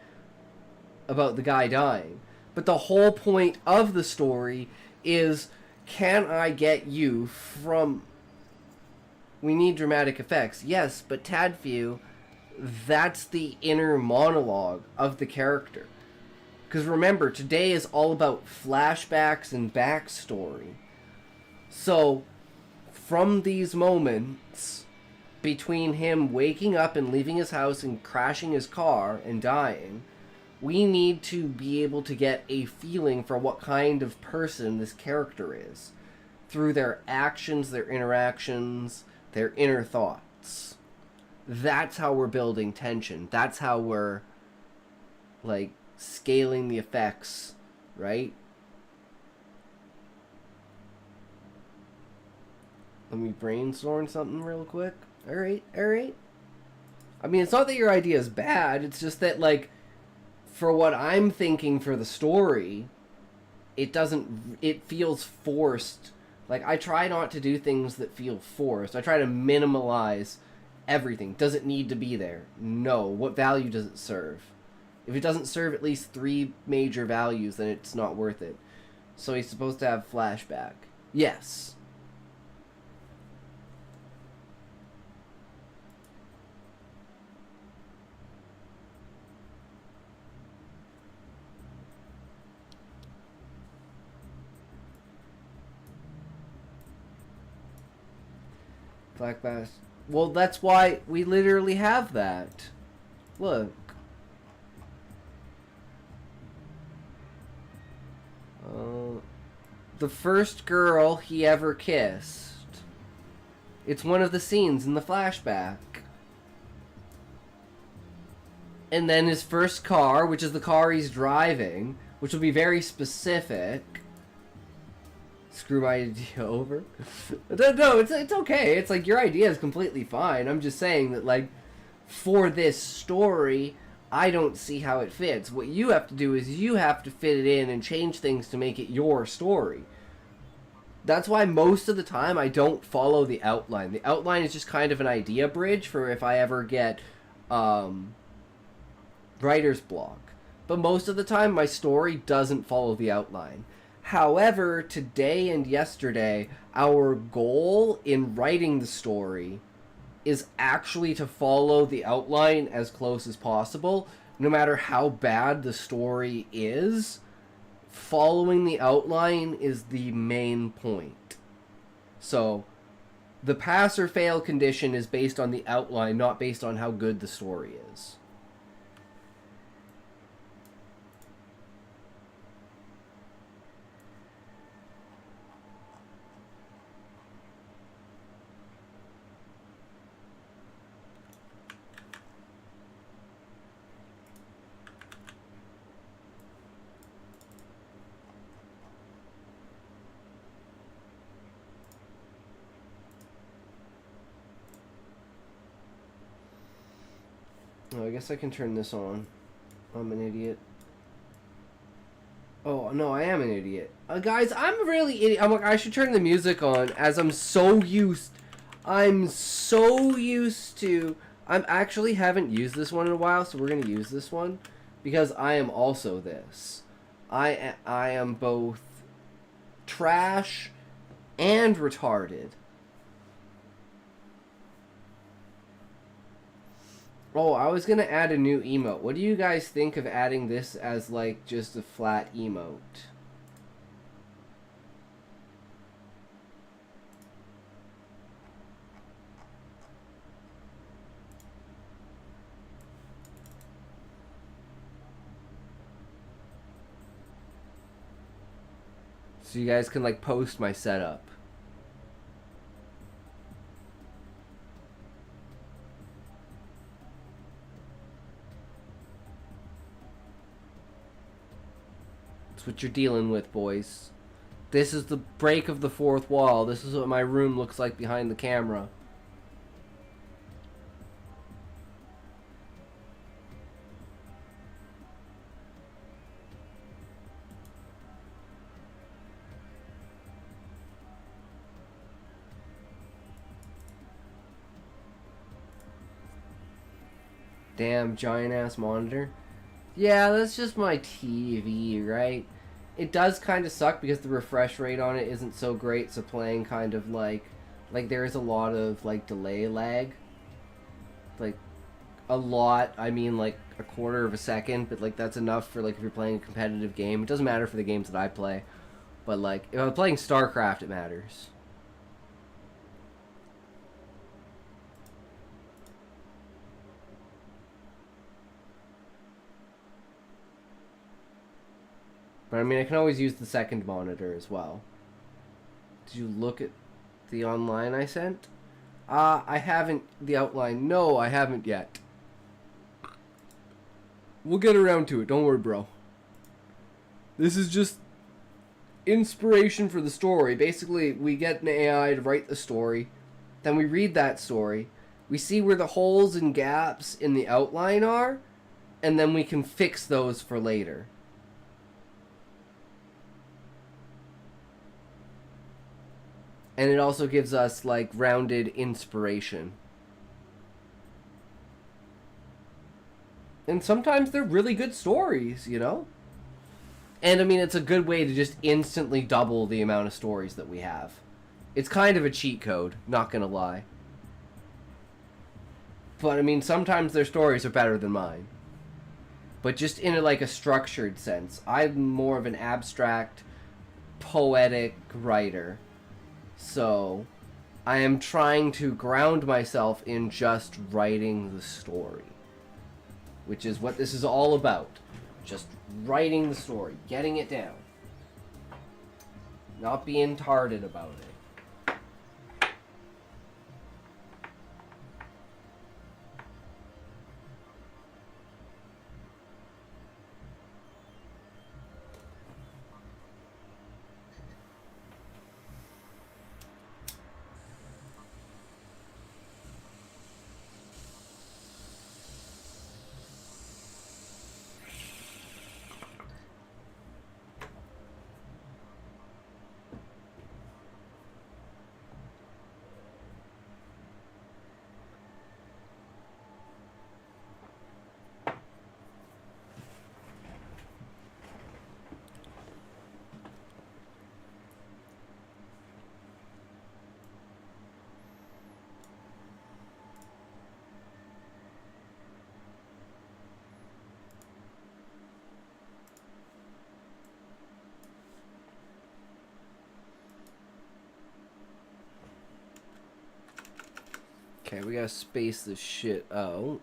Speaker 5: about the guy dying. But the whole point of the story is, can I get you from... We need dramatic effects. Yes, but Tadfew, that's the inner monologue of the character. Because remember, today is all about flashbacks and backstory. So, from these moments, between him waking up and leaving his house and crashing his car and dying, we need to be able to get a feeling for what kind of person this character is. Through their actions, their interactions, their inner thoughts. That's how we're building tension. That's how we're, like, scaling the effects, right? Let me brainstorm something real quick. Alright. I mean, it's not that your idea is bad, it's just that, like, for what I'm thinking for the story, it feels forced. Like, I try not to do things that feel forced. I try to minimalize everything. Does it need to be there? No. What value does it serve? If it doesn't serve at least 3 major values, then it's not worth it. So he's supposed to have flashback. Yes. Black Bass. Well, that's why we literally have that. Look. The first girl he ever kissed. It's one of the scenes in the flashback. And then his first car, which is the car he's driving, which will be very specific. Screw my idea over. No, it's okay. It's like your idea is completely fine. I'm just saying that, like, for this story, I don't see how it fits. What you have to do is you have to fit it in and change things to make it your story. That's why most of the time I don't follow the outline. The outline is just kind of an idea bridge for if I ever get writer's block. But most of the time my story doesn't follow the outline. However, today and yesterday, our goal in writing the story is actually to follow the outline as close as possible. No matter how bad the story is, following the outline is the main point. So, the pass or fail condition is based on the outline, not based on how good the story is. Oh, I guess I can turn this on. I'm an idiot. Oh, no, I am an idiot. Guys, I'm really idiot. I'm like, I should turn the music on as I'm so used to... I actually haven't used this one in a while, so we're going to use this one. Because I am also this. I am both trash and retarded. Oh, I was gonna add a new emote. What do you guys think of adding this as, like, just a flat emote? So you guys can, like, post my setup. That's what you're dealing with, boys. This is the break of the fourth wall. This is what my room looks like behind the camera. Damn giant ass monitor. Yeah, that's just my TV, right? It does kind of suck because the refresh rate on it isn't so great, so playing kind of like there is a lot of, like, delay lag. Like, a lot, I mean, like, a quarter of a second, but, like, that's enough for, like, if you're playing a competitive game. It doesn't matter for the games that I play, but, like, if I'm playing StarCraft, it matters. But I mean, I can always use the second monitor as well. Did you look at the online I sent? I haven't. The outline. No, I haven't yet. We'll get around to it. Don't worry, bro. This is just inspiration for the story. Basically, we get an AI to write the story. Then we read that story. We see where the holes and gaps in the outline are. And then we can fix those for later. And it also gives us, like, rounded inspiration. And sometimes they're really good stories, you know? And, I mean, it's a good way to just instantly double the amount of stories that we have. It's kind of a cheat code, not gonna lie. But, I mean, sometimes their stories are better than mine. But just in, a structured sense. I'm more of an abstract, poetic writer. So, I am trying to ground myself in just writing the story, which is what this is all about. Just writing the story, getting it down. Not being tarded about it. Okay, we gotta space this shit out.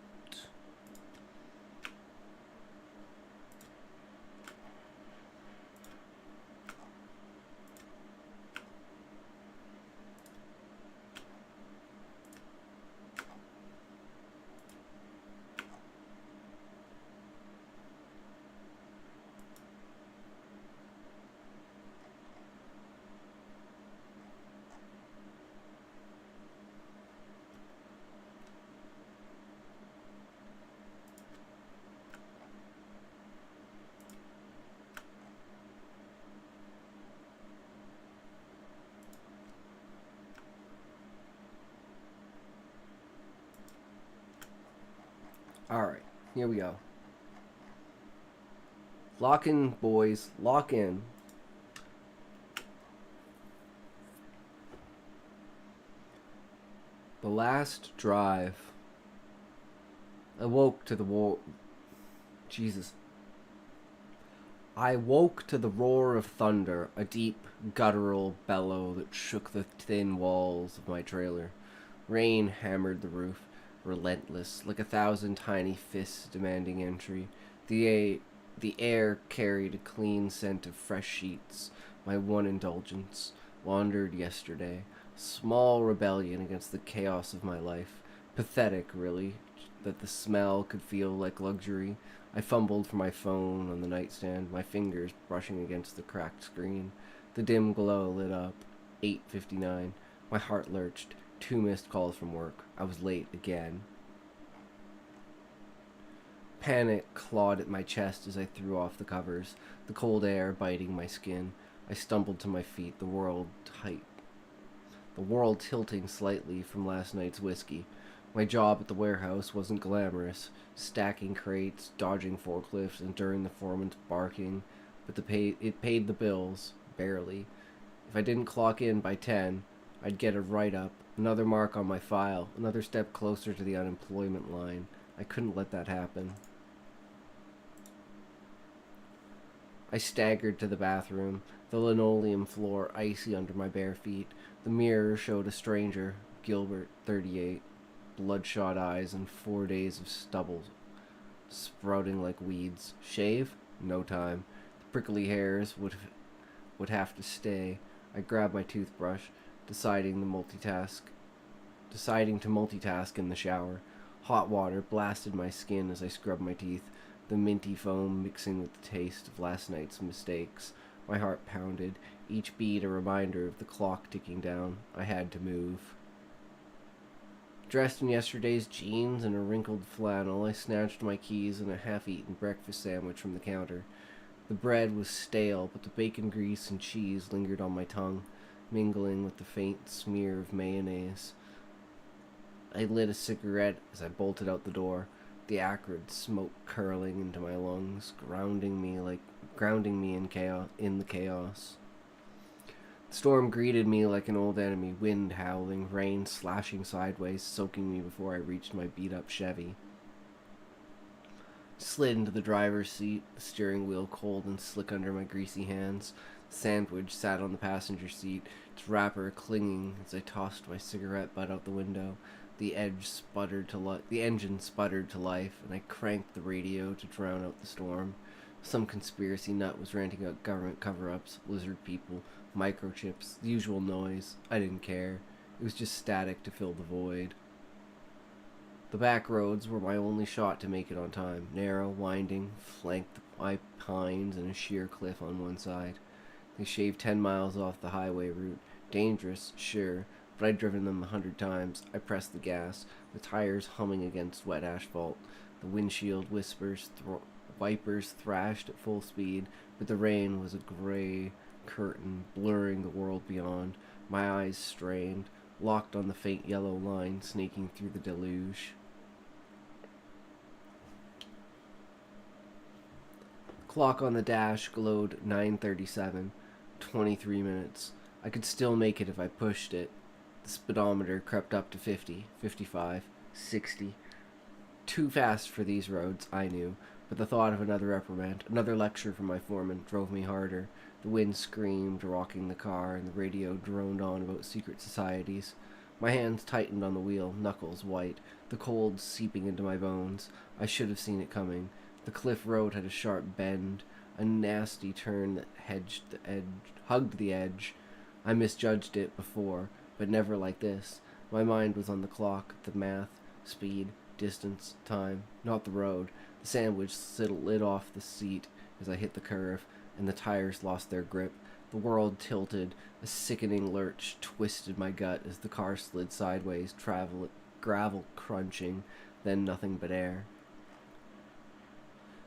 Speaker 5: Alright, here we go. Lock in, boys. Lock in. The last drive. I woke to the war. Jesus. I woke to the roar of thunder, a deep, guttural bellow that shook the thin walls of my trailer. Rain hammered the roof, relentless, like 1,000 tiny fists demanding entry. The air carried a clean scent of fresh sheets. My one indulgence wandered yesterday. Small rebellion against the chaos of my life. Pathetic, really, that the smell could feel like luxury. I fumbled for my phone on the nightstand, my fingers brushing against the cracked screen. The dim glow lit up. 8:59. My heart lurched. 2 missed calls from work. I was late again. Panic clawed at my chest as I threw off the covers, the cold air biting my skin. I stumbled to my feet, the world tilting slightly from last night's whiskey. My job at the warehouse wasn't glamorous, stacking crates, dodging forklifts, enduring the foreman's barking, but it paid the bills, barely. If I didn't clock in by 10, I'd get a write-up, another mark on my file, another step closer to the unemployment line. I couldn't let that happen. I staggered to the bathroom, the linoleum floor icy under my bare feet. The mirror showed a stranger, Gilbert, 38, bloodshot eyes and 4 days of stubble sprouting like weeds. Shave? No time. The prickly hairs would have to stay. I grabbed my toothbrush, deciding to multitask in the shower. Hot water blasted my skin as I scrubbed my teeth, the minty foam mixing with the taste of last night's mistakes. My heart pounded, each beat a reminder of the clock ticking down. I had to move. Dressed in yesterday's jeans and a wrinkled flannel, I snatched my keys and a half-eaten breakfast sandwich from the counter. The bread was stale, but the bacon grease and cheese lingered on my tongue, mingling with the faint smear of mayonnaise. I lit a cigarette as I bolted out the door, the acrid smoke curling into my lungs, grounding me in the chaos. The storm greeted me like an old enemy, wind howling, rain slashing sideways, soaking me before I reached my beat-up Chevy. Slid into the driver's seat, the steering wheel cold and slick under my greasy hands. Sandwich sat on the passenger seat, its wrapper clinging as I tossed my cigarette butt out the window. The engine sputtered to life, and I cranked the radio to drown out the storm. Some conspiracy nut was ranting out government cover-ups, lizard people, microchips, the usual noise. I didn't care. It was just static to fill the void. The back roads were my only shot to make it on time. Narrow, winding, flanked by pines and a sheer cliff on one side. They shaved 10 miles off the highway route. Dangerous, sure, but I'd driven them 100 times. I pressed the gas, the tires humming against wet asphalt. The windshield wipers thrashed at full speed, but the rain was a gray curtain blurring the world beyond. My eyes strained, locked on the faint yellow line snaking through the deluge. The clock on the dash glowed 9:37, 23 minutes. I could still make it if I pushed it. The speedometer crept up to 50, 55, 60. Too fast for these roads, I knew, but the thought of another reprimand, another lecture from my foreman, drove me harder. The wind screamed, rocking the car, and the radio droned on about secret societies. My hands tightened on the wheel, knuckles white, the cold seeping into my bones. I should have seen it coming. The cliff road had a sharp bend, a nasty turn that hugged the edge. I misjudged it before, but never like this. My mind was on the clock, the math, speed, distance, time, not the road. The sandwich slid off the seat as I hit the curve, and the tires lost their grip. The world tilted. A sickening lurch twisted my gut as the car slid sideways, gravel crunching, then nothing but air.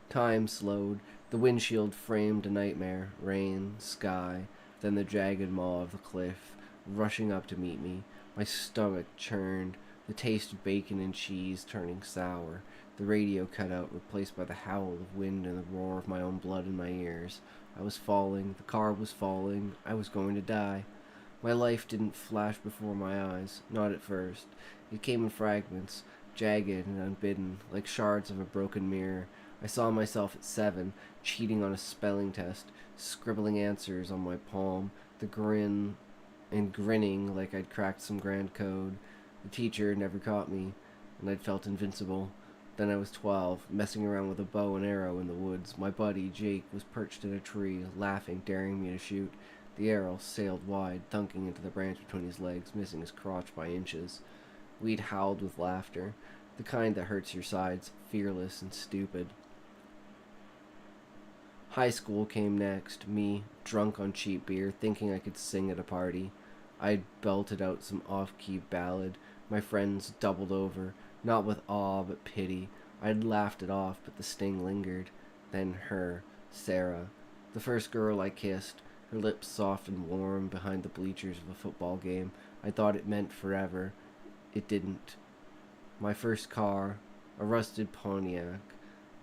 Speaker 5: Time slowed. The windshield framed a nightmare. Rain, sky, then the jagged maw of the cliff, rushing up to meet me. My stomach churned, the taste of bacon and cheese turning sour. The radio cut out, replaced by the howl of wind and the roar of my own blood in my ears. I was falling, the car was falling, I was going to die. My life didn't flash before my eyes, not at first. It came in fragments, jagged and unbidden, like shards of a broken mirror. I saw myself at 7, cheating on a spelling test, scribbling answers on my palm, grinning like I'd cracked some grand code. The teacher never caught me, and I'd felt invincible. Then I was 12, messing around with a bow and arrow in the woods. My buddy, Jake, was perched in a tree, laughing, daring me to shoot. The arrow sailed wide, thunking into the branch between his legs, missing his crotch by inches. We'd howled with laughter, the kind that hurts your sides, fearless and stupid. High school came next, me, drunk on cheap beer, thinking I could sing at a party. I'd belted out some off-key ballad. My friends doubled over, not with awe but pity. I'd laughed it off, but the sting lingered. Then her, Sarah, the first girl I kissed, her lips soft and warm behind the bleachers of a football game. I thought it meant forever. It didn't. My first car, a rusted Pontiac,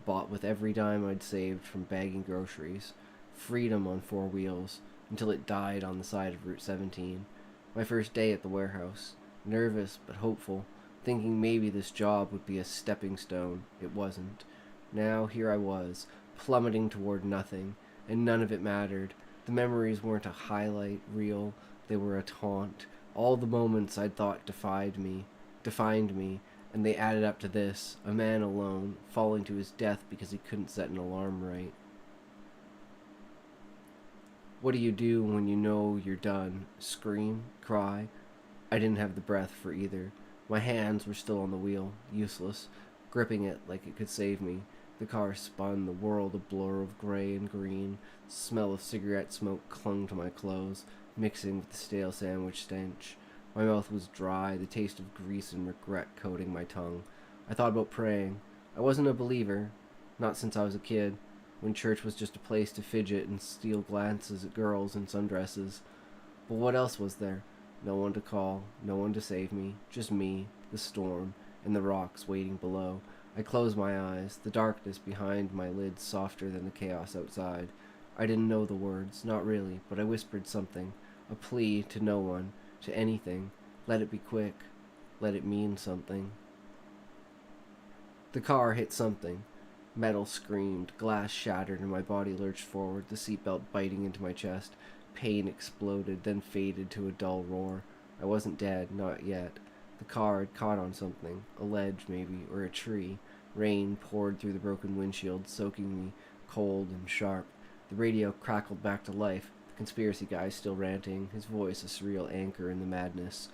Speaker 5: bought with every dime I'd saved from bagging groceries. Freedom on 4 wheels, until it died on the side of Route 17. My first day at the warehouse. Nervous but hopeful, thinking maybe this job would be a stepping stone. It wasn't. Now here I was, plummeting toward nothing, and none of it mattered. The memories weren't a highlight reel, they were a taunt. All the moments I'd thought defined me, and they added up to this, a man alone, falling to his death because he couldn't set an alarm right. What do you do when you know you're done? Scream? Cry? I didn't have the breath for either. My hands were still on the wheel, useless, gripping it like it could save me. The car spun, the world a blur of gray and green. The smell of cigarette smoke clung to my clothes, mixing with the stale sandwich stench. My mouth was dry, the taste of grease and regret coating my tongue. I thought about praying. I wasn't a believer, not since I was a kid, when church was just a place to fidget and steal glances at girls in sundresses. But what else was there? No one to call, no one to save me, just me, the storm, and the rocks waiting below. I closed my eyes, the darkness behind my lids softer than the chaos outside. I didn't know the words, not really, but I whispered something, a plea to no one, to anything. Let it be quick. Let it mean something. The car hit something. Metal screamed, glass shattered, and my body lurched forward, the seatbelt biting into my chest. Pain exploded, then faded to a dull roar. I wasn't dead, not yet. The car had caught on something, a ledge maybe, or a tree. Rain poured through the broken windshield, soaking me, cold and sharp. The radio crackled back to life, the conspiracy guy still ranting, his voice a surreal anchor in the madness.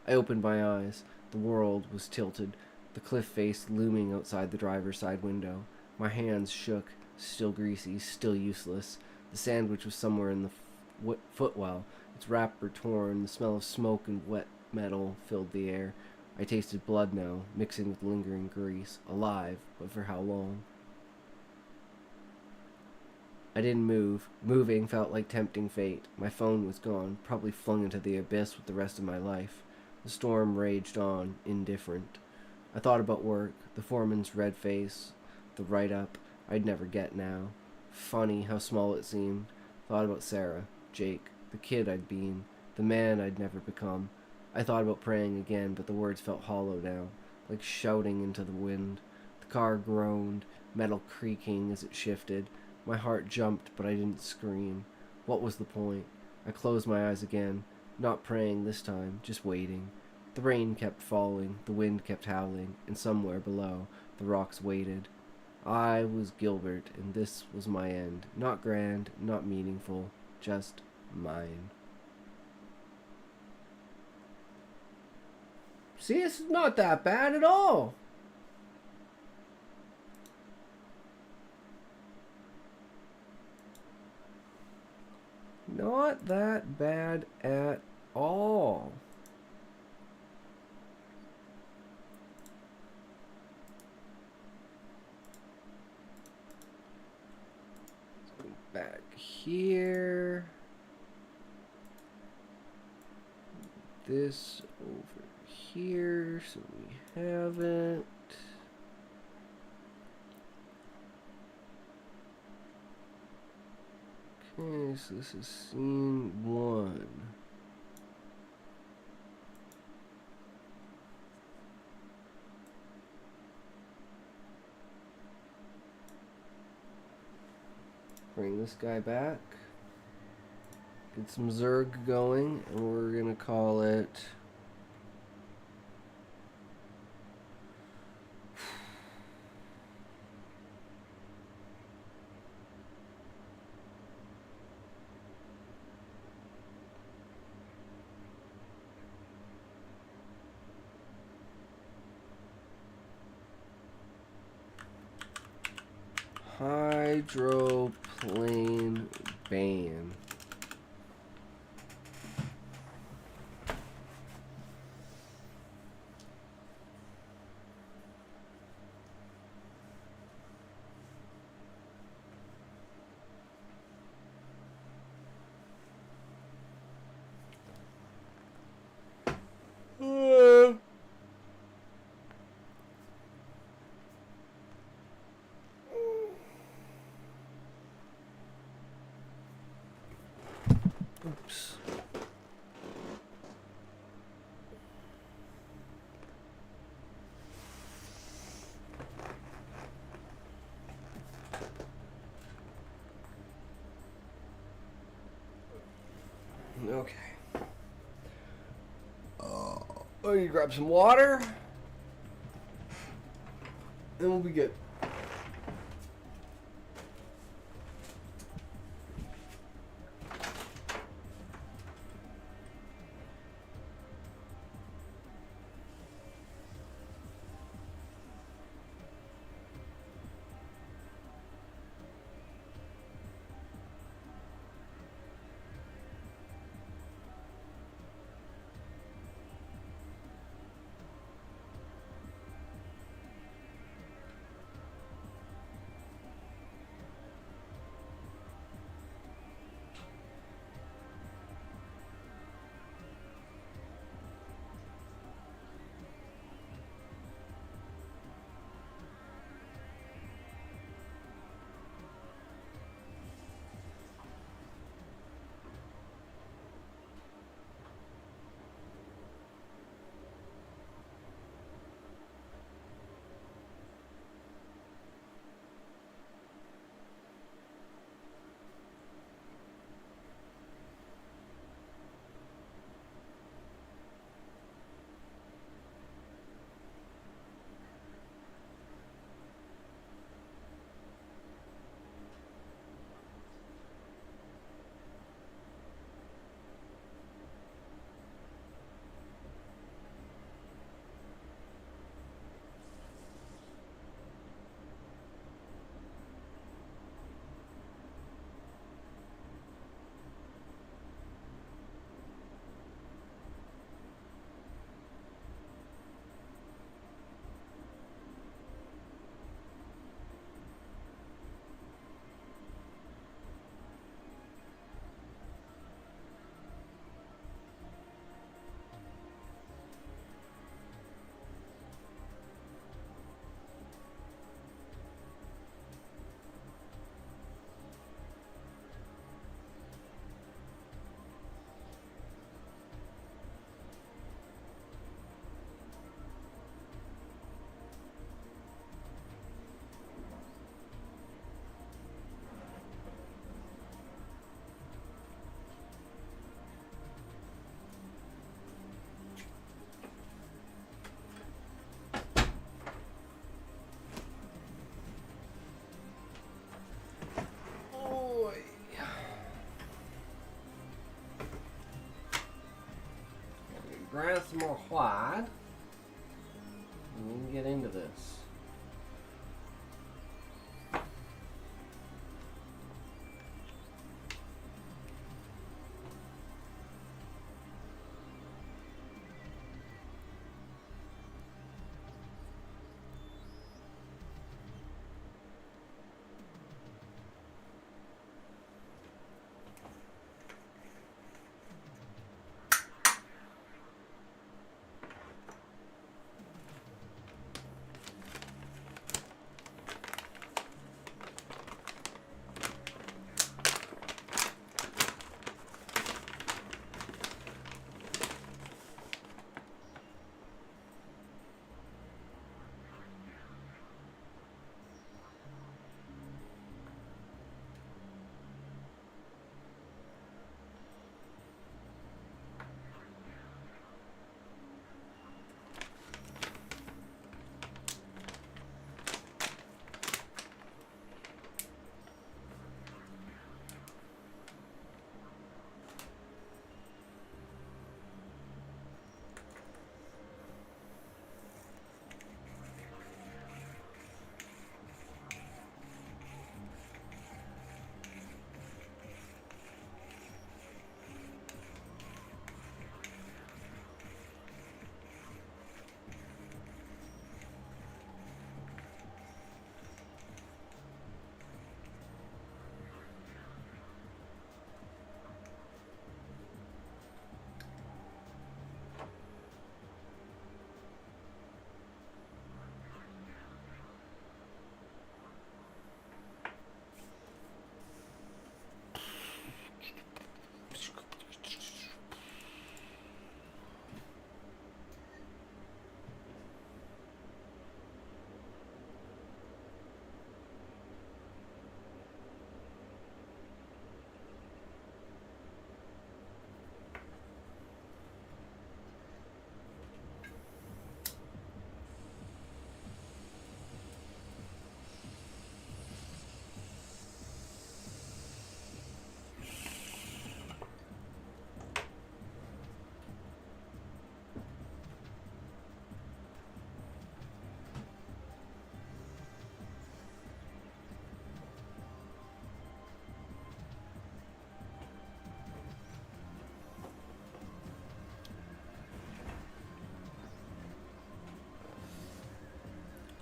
Speaker 5: I opened my eyes. The world was tilted, the cliff face looming outside the driver's side window. My hands shook, still greasy, still useless. The sandwich was somewhere in the footwell, its wrapper torn, the smell of smoke and wet metal filled the air. I tasted blood now, mixing with lingering grease, alive, but for how long? I didn't move. Moving felt like tempting fate. My phone was gone, probably flung into the abyss with the rest of my life. The storm raged on, indifferent. I thought about work, the foreman's red face, the write-up I'd never get now. Funny how small it seemed. Thought about Sarah, Jake, the kid I'd been, the man I'd never become. I thought about praying again, but the words felt hollow now, like shouting into the wind. The car groaned, metal creaking as it shifted. My heart jumped, but I didn't scream. What was the point? I closed my eyes again, not praying this time, just waiting. The rain kept falling, the wind kept howling, and somewhere below, the rocks waited. I was Gilbert, and this was my end. Not grand, not meaningful, just mine. See, it's not that bad at all. Not that bad at all. Let's go back here. This over here, so we have it. Okay, so this is scene 1. Bring this guy back. Get some Zerg going, and we're gonna call it Hydroplane Bane. Oops. Okay. I need to grab some water, and we'll be good. grab some more white. And we can get into this.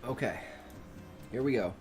Speaker 5: Okay, here we go.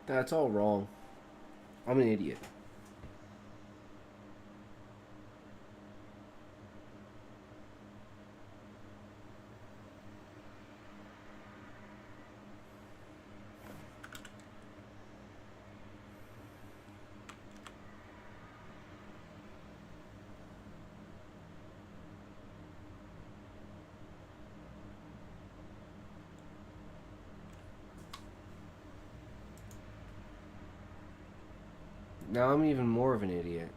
Speaker 5: That's all wrong. I'm an idiot. Now I'm even more of an idiot.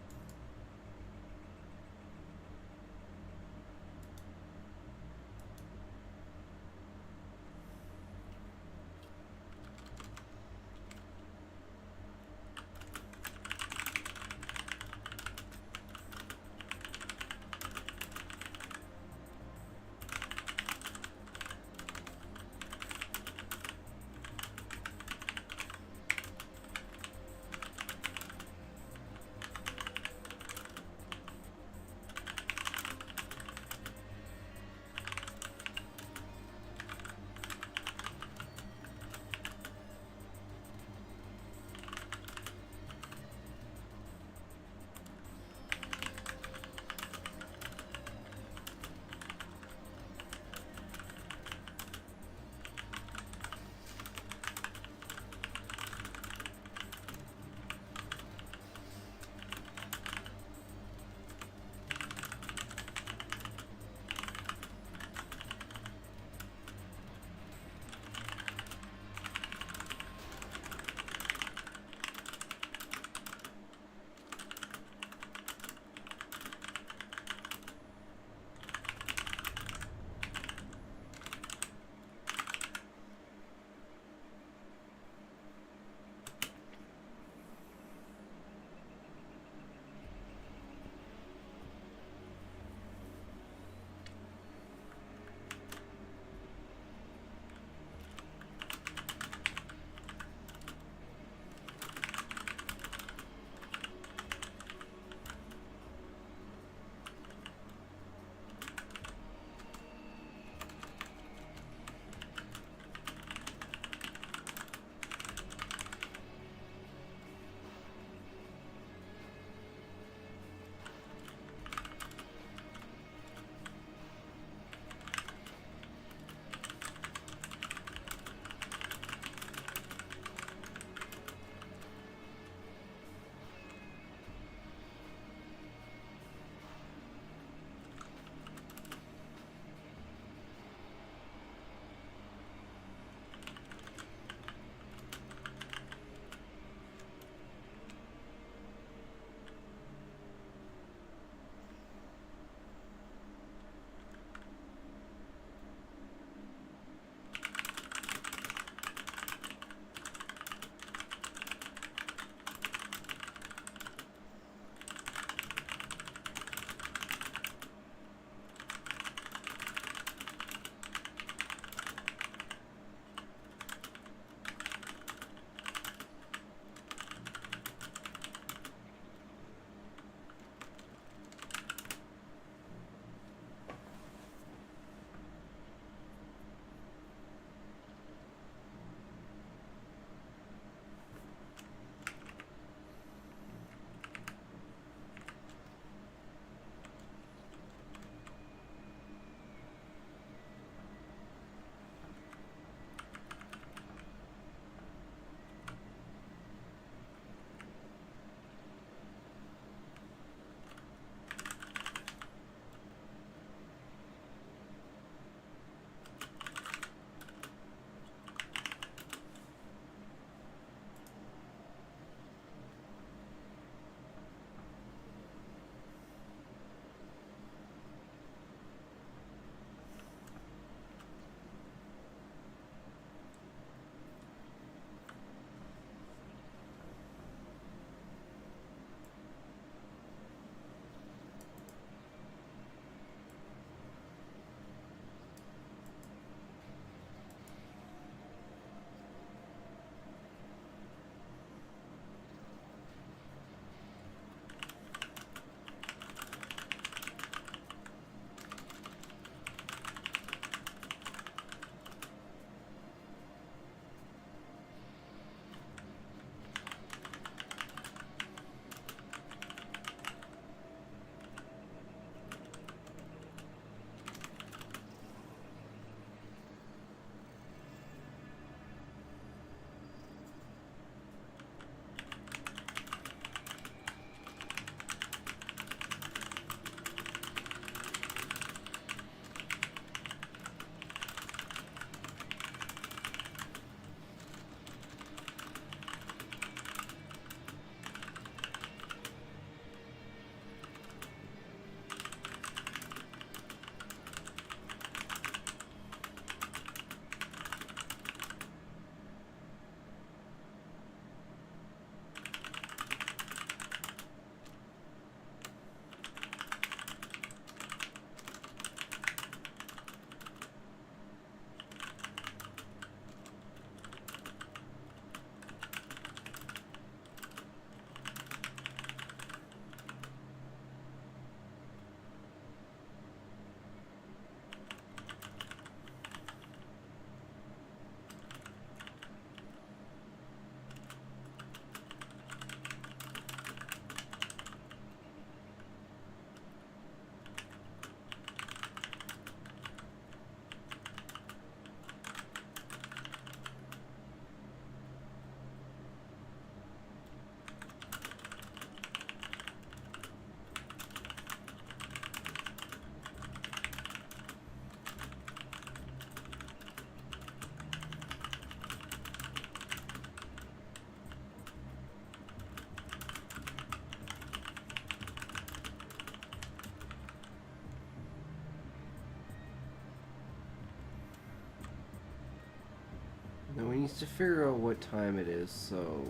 Speaker 5: Now we need to figure out what time it is, so...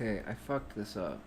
Speaker 5: Okay, I fucked this up.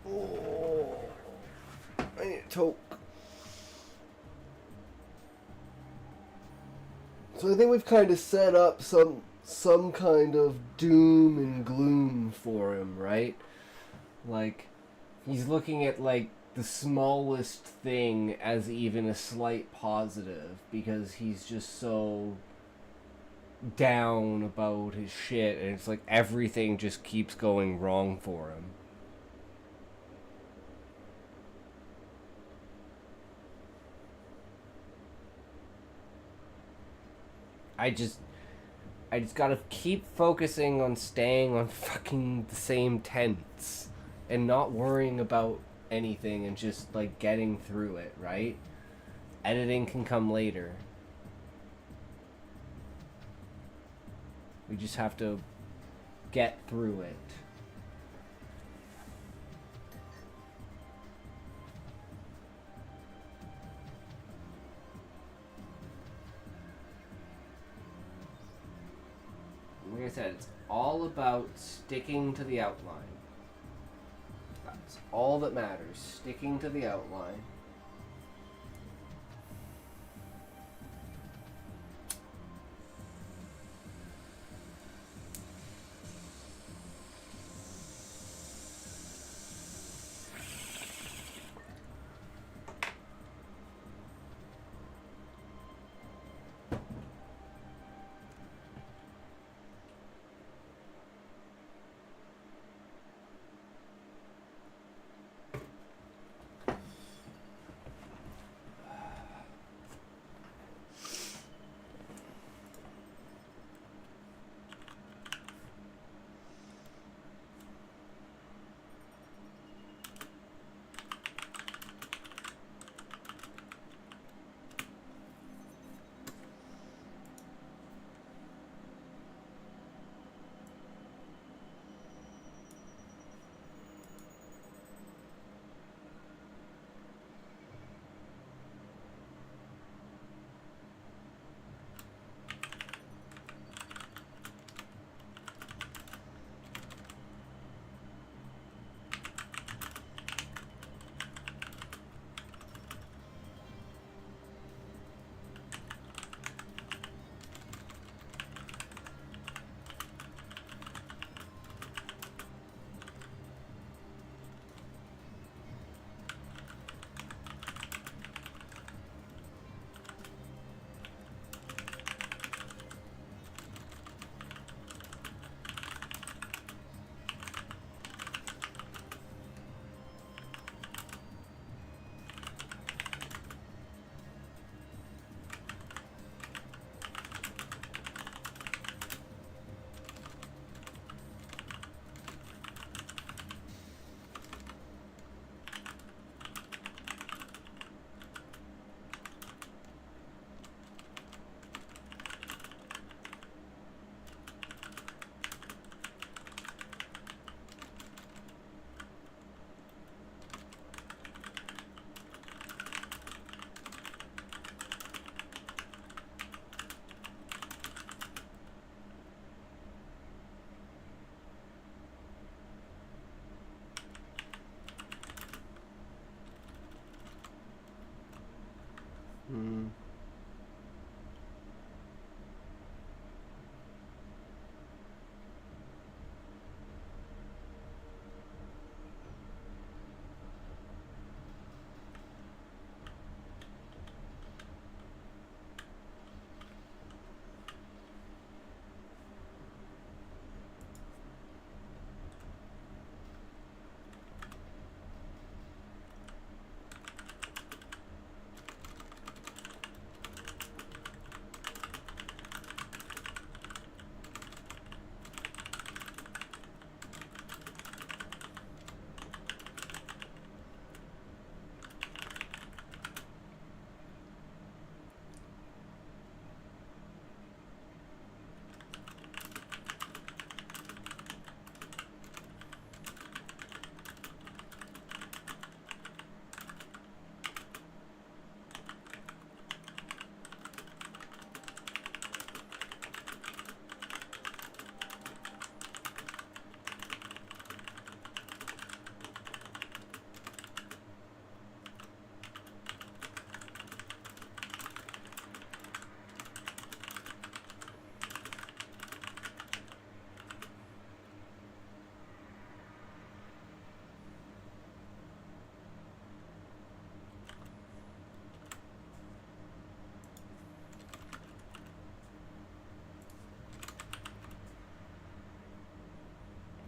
Speaker 5: Oh, I need to toke. So I think we've kind of set up some kind of doom and gloom for him, right? Like, he's looking at, like, the smallest thing as even a slight positive because he's just so down about his shit, and it's like everything just keeps going wrong for him. I just gotta keep focusing on staying on fucking the same tents and not worrying about anything and just, like, getting through it, right? Editing can come later. We just have to get through it. Like I said, it's all about sticking to the outline. That's all that matters, sticking to the outline.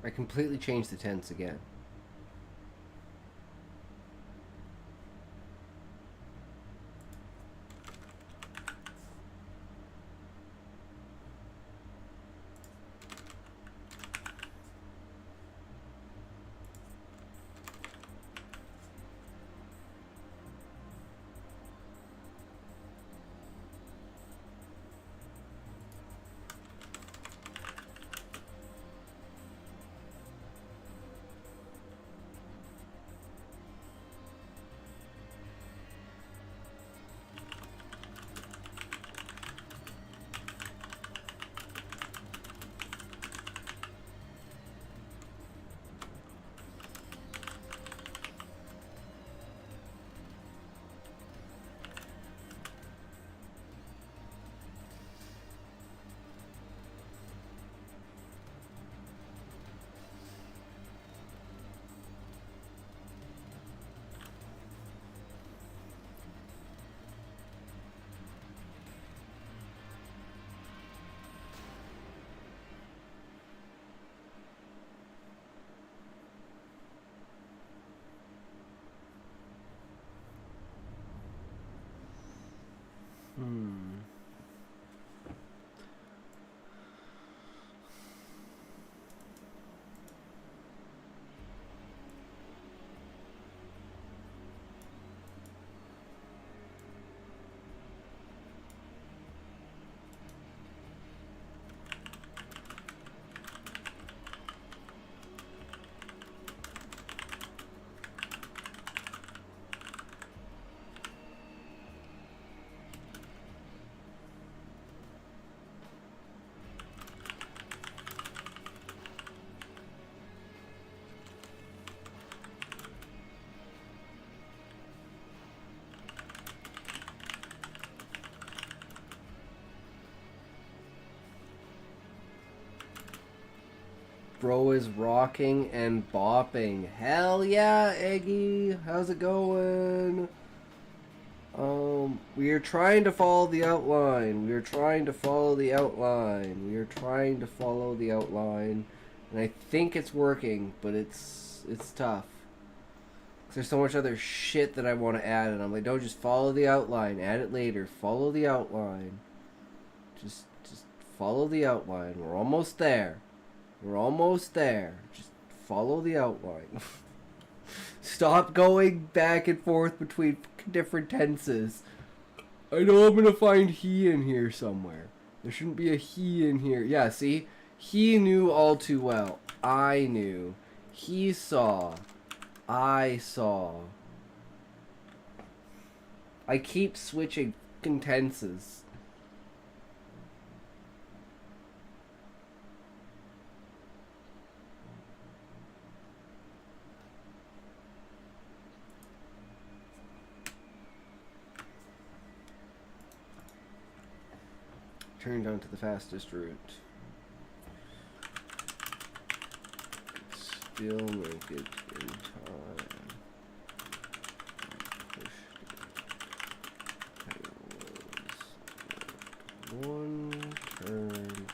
Speaker 5: I completely changed the tense again. Bro is rocking and bopping. Hell yeah, Eggy. How's it going? We are trying to follow the outline. We are trying to follow the outline. We are trying to follow the outline. And I think it's working, but it's tough. 'Cause there's so much other shit that I want to add, and I'm like, don't just follow the outline. Add it later. Follow the outline. Just follow the outline. We're almost there. We're almost there. Just follow the outline. Stop going back and forth between different tenses. I know I'm gonna find he in here somewhere. There shouldn't be a he in here. Yeah, see? He knew all too well. I knew. He saw. I saw. I keep switching fucking tenses. Turn down to the fastest route. Still make it in time. One turn.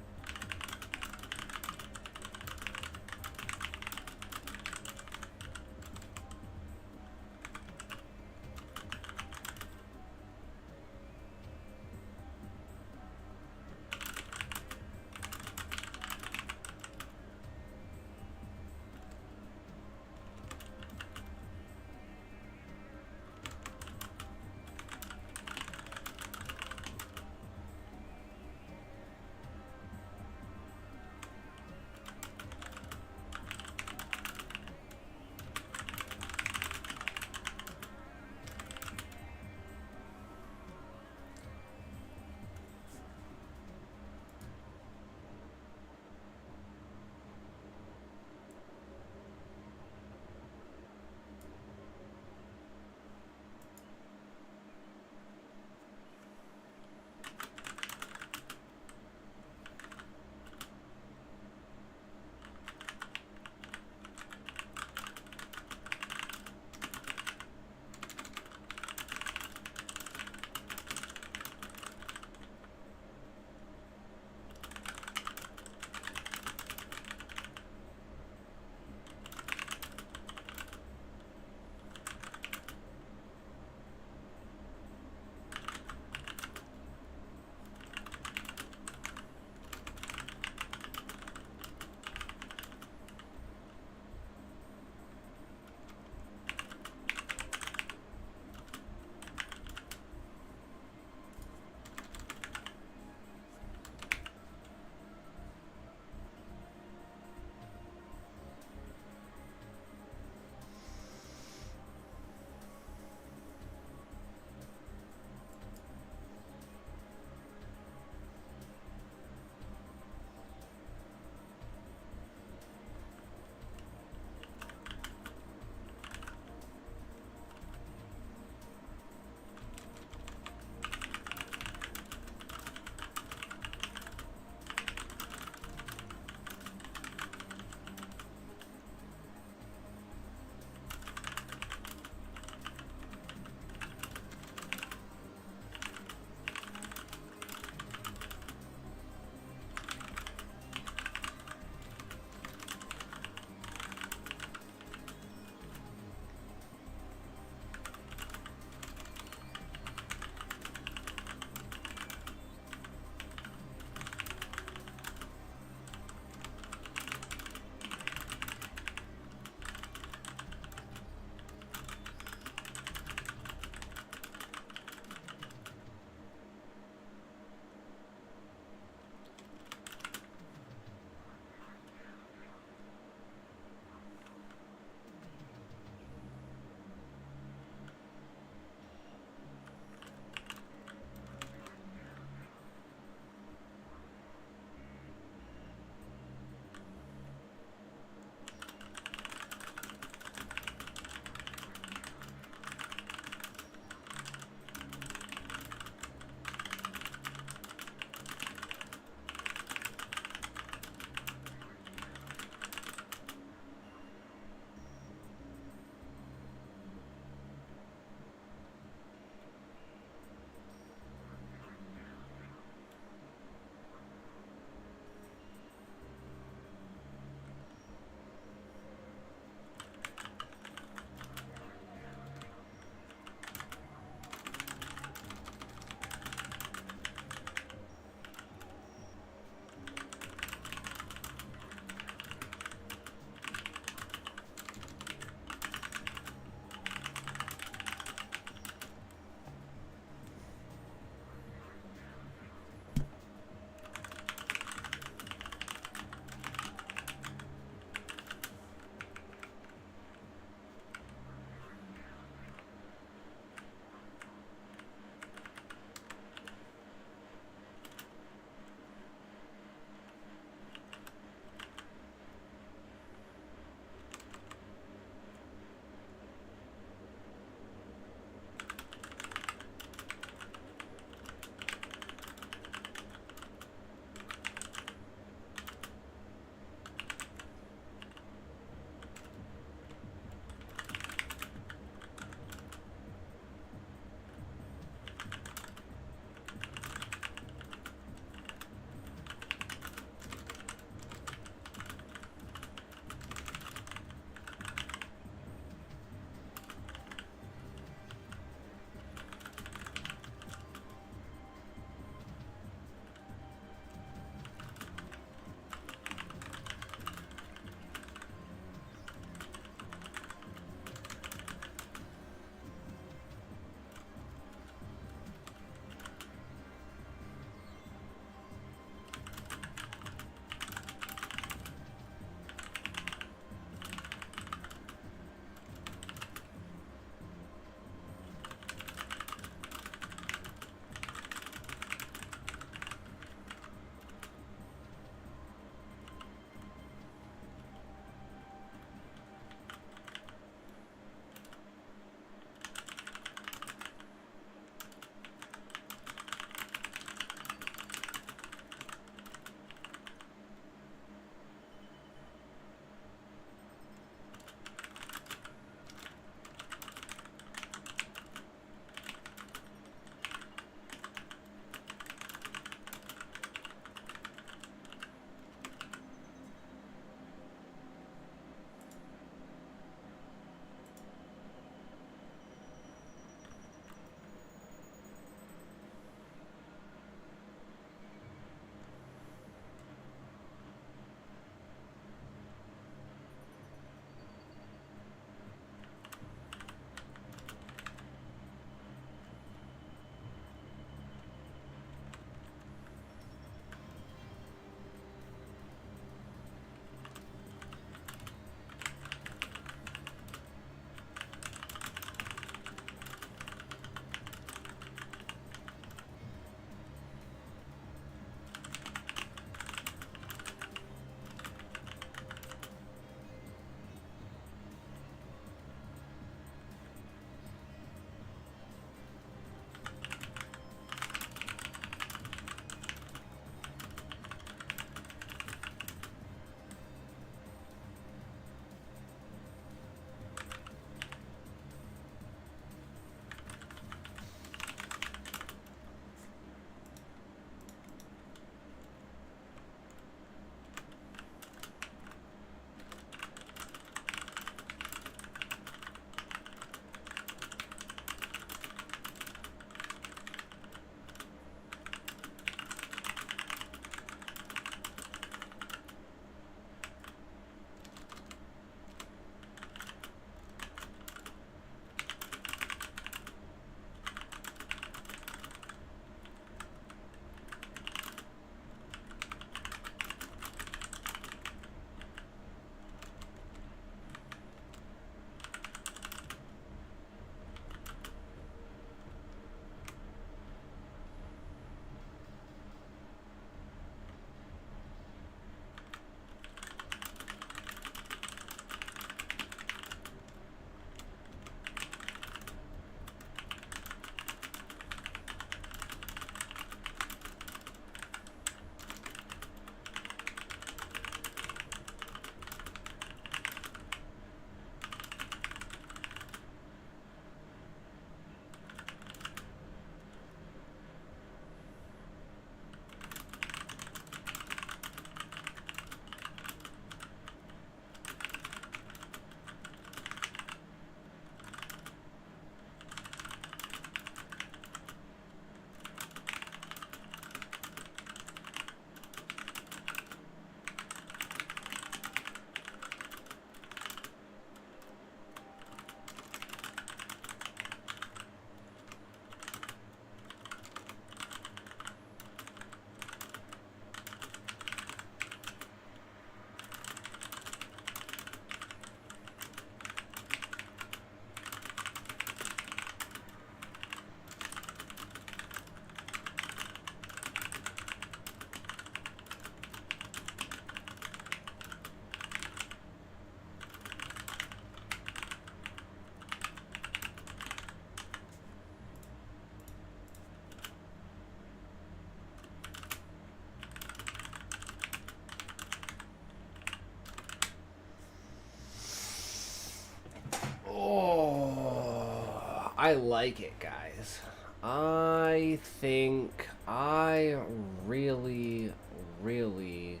Speaker 5: I like it, guys. I think I really, really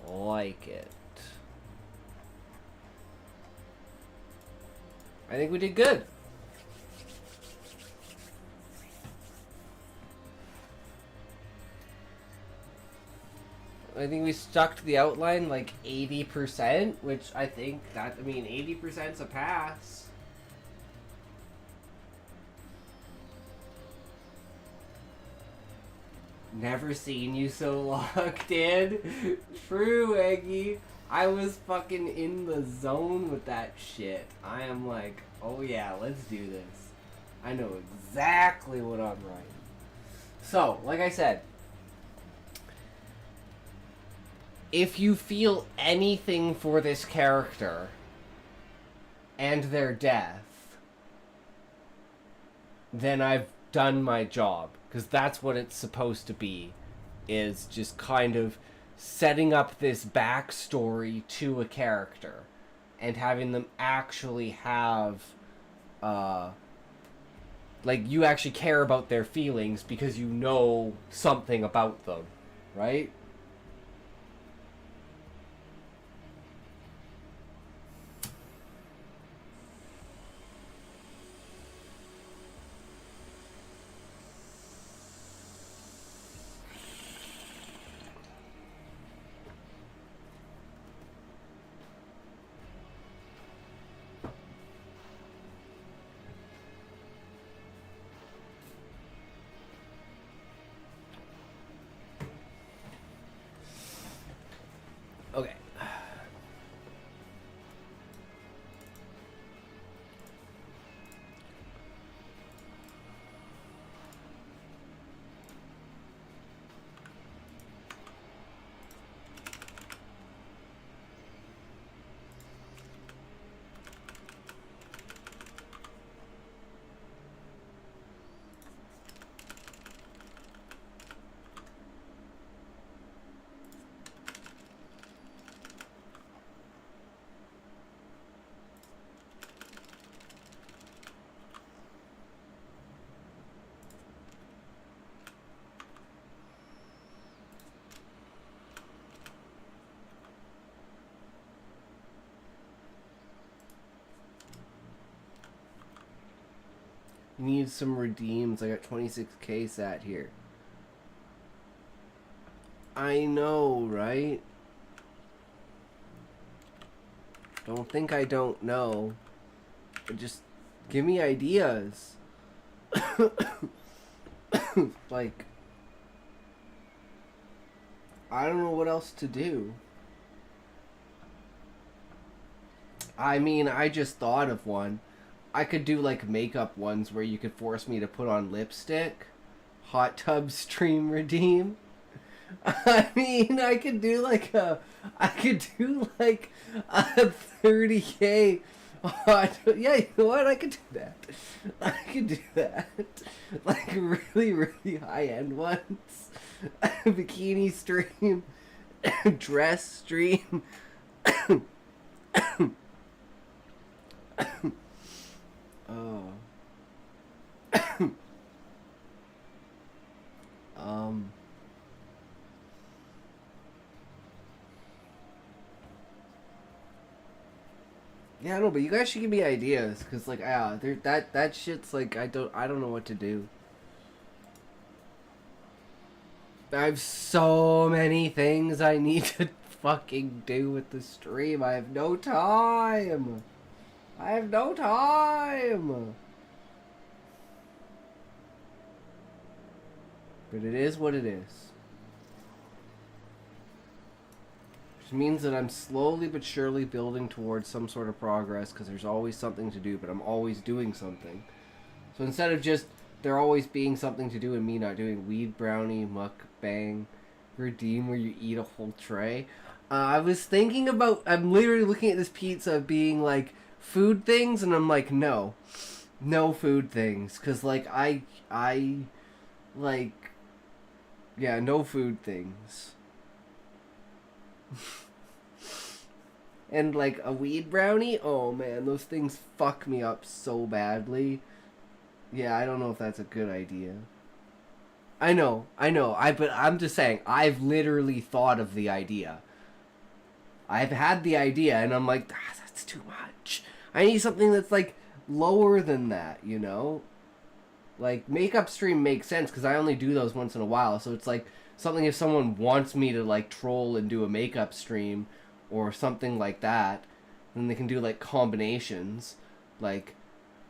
Speaker 5: like it. I think we did good. I think we stuck to the outline like 80%, which I think that, I mean, 80%'s a pass. Never seen you so locked in. True, Eggy. I was fucking in the zone with that shit. I am like, oh yeah, let's do this. I know exactly what I'm writing. So, like I said, if you feel anything for this character and their death, then I've done my job. Because that's what it's supposed to be, is just kind of setting up this backstory to a character and having them actually have, like, you actually care about their feelings because you know something about them, right? Okay. Need some redeems. I got 26k sat here. I know, right? Don't think I don't know. But just give me ideas. Like, I don't know what else to do. I mean, I just thought of one. I could do like makeup ones where you could force me to put on lipstick. Hot tub stream redeem. I mean, I could do like a 30k hot. Yeah, you know what? I could do that. I could do that. Like really, really high end ones. Bikini stream. Dress stream. Oh. Yeah, I know, but you guys should give me ideas, cause like, that shit's like, I don't know what to do. I have so many things I need to fucking do with the stream. I have no time. I have no time. But it is what it is. Which means that I'm slowly but surely building towards some sort of progress, because there's always something to do, but I'm always doing something. So instead of just there always being something to do and me not doing, weed brownie, mukbang, redeem where you eat a whole tray. I was thinking about, I'm literally looking at this pizza being like, food things, and I'm like, no food things, because like I like, yeah, no food things. and like a weed brownie, oh man, those things fuck me up so badly. Yeah, I don't know if that's a good idea. I know, but I'm just saying, I've literally thought of the idea. I've had the idea, and I'm like, that's too much. I need something that's, like, lower than that, you know? Like, makeup stream makes sense, because I only do those once in a while, so it's like, something if someone wants me to, like, troll and do a makeup stream, or something like that, then they can do, like, combinations. Like,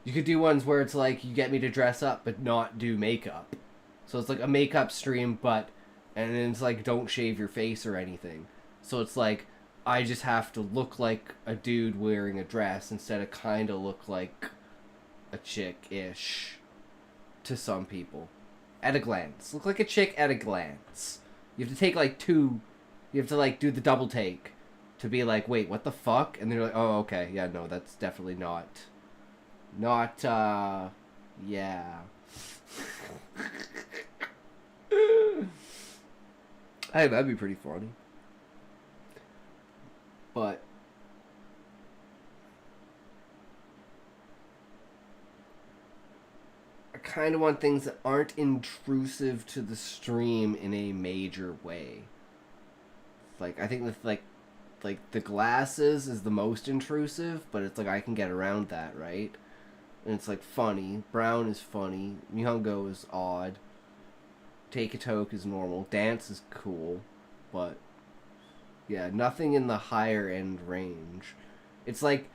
Speaker 5: you could do ones where it's like, you get me to dress up, but not do makeup. So it's like a makeup stream, and then it's like, don't shave your face or anything. So it's like, I just have to look like a dude wearing a dress instead of kind of look like a chick-ish to some people. At a glance. Look like a chick at a glance. You have to take like two, you have to like do the double take to be like, wait, what the fuck? And they're like, oh, okay, yeah, no, that's definitely not, yeah. Hey, that'd be pretty funny. But I kind of want things that aren't intrusive to the stream in a major way. Like, I think with like the glasses is the most intrusive, but it's like I can get around that, right? And it's like funny. Brown is funny. Mihongo is odd. Take a toke is normal. Dance is cool. But yeah, nothing in the higher end range. It's like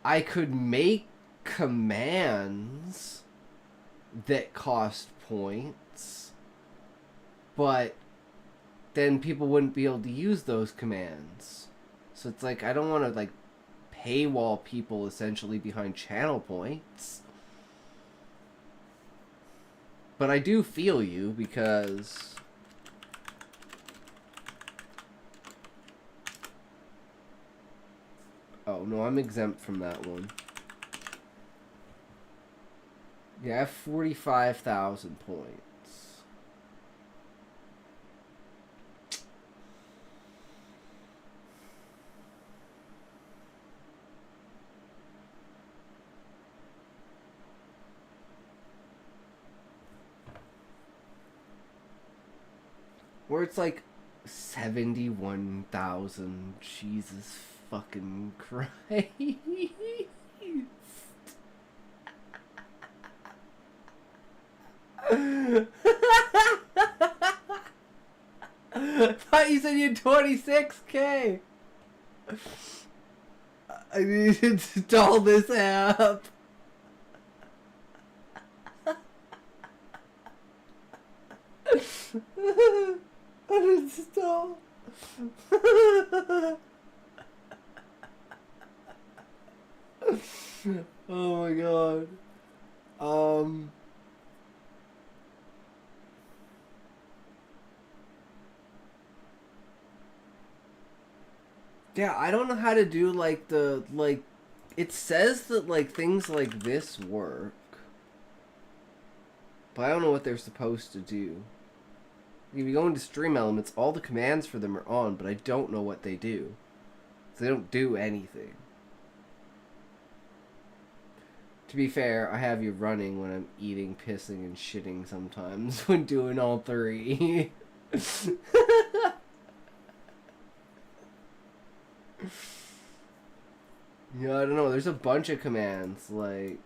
Speaker 5: I could make commands that cost points, but then people wouldn't be able to use those commands. So it's like I don't want to like paywall people essentially behind channel points. But I do feel you, because oh no, I'm exempt from that one. Yeah, I have 45,000 points. Where it's like 71,000. Jesus fucking Christ. I thought you said you had 26K. I need to install this app. Uninstall. Oh my god. Yeah, I don't know how to do like it says that like things like this work, but I don't know what they're supposed to do. If you go into Stream Elements, all the commands for them are on, but I don't know what they do. They don't do anything. To be fair, I have you running when I'm eating, pissing, and shitting sometimes when doing all three. Yeah, I don't know. There's a bunch of commands, like...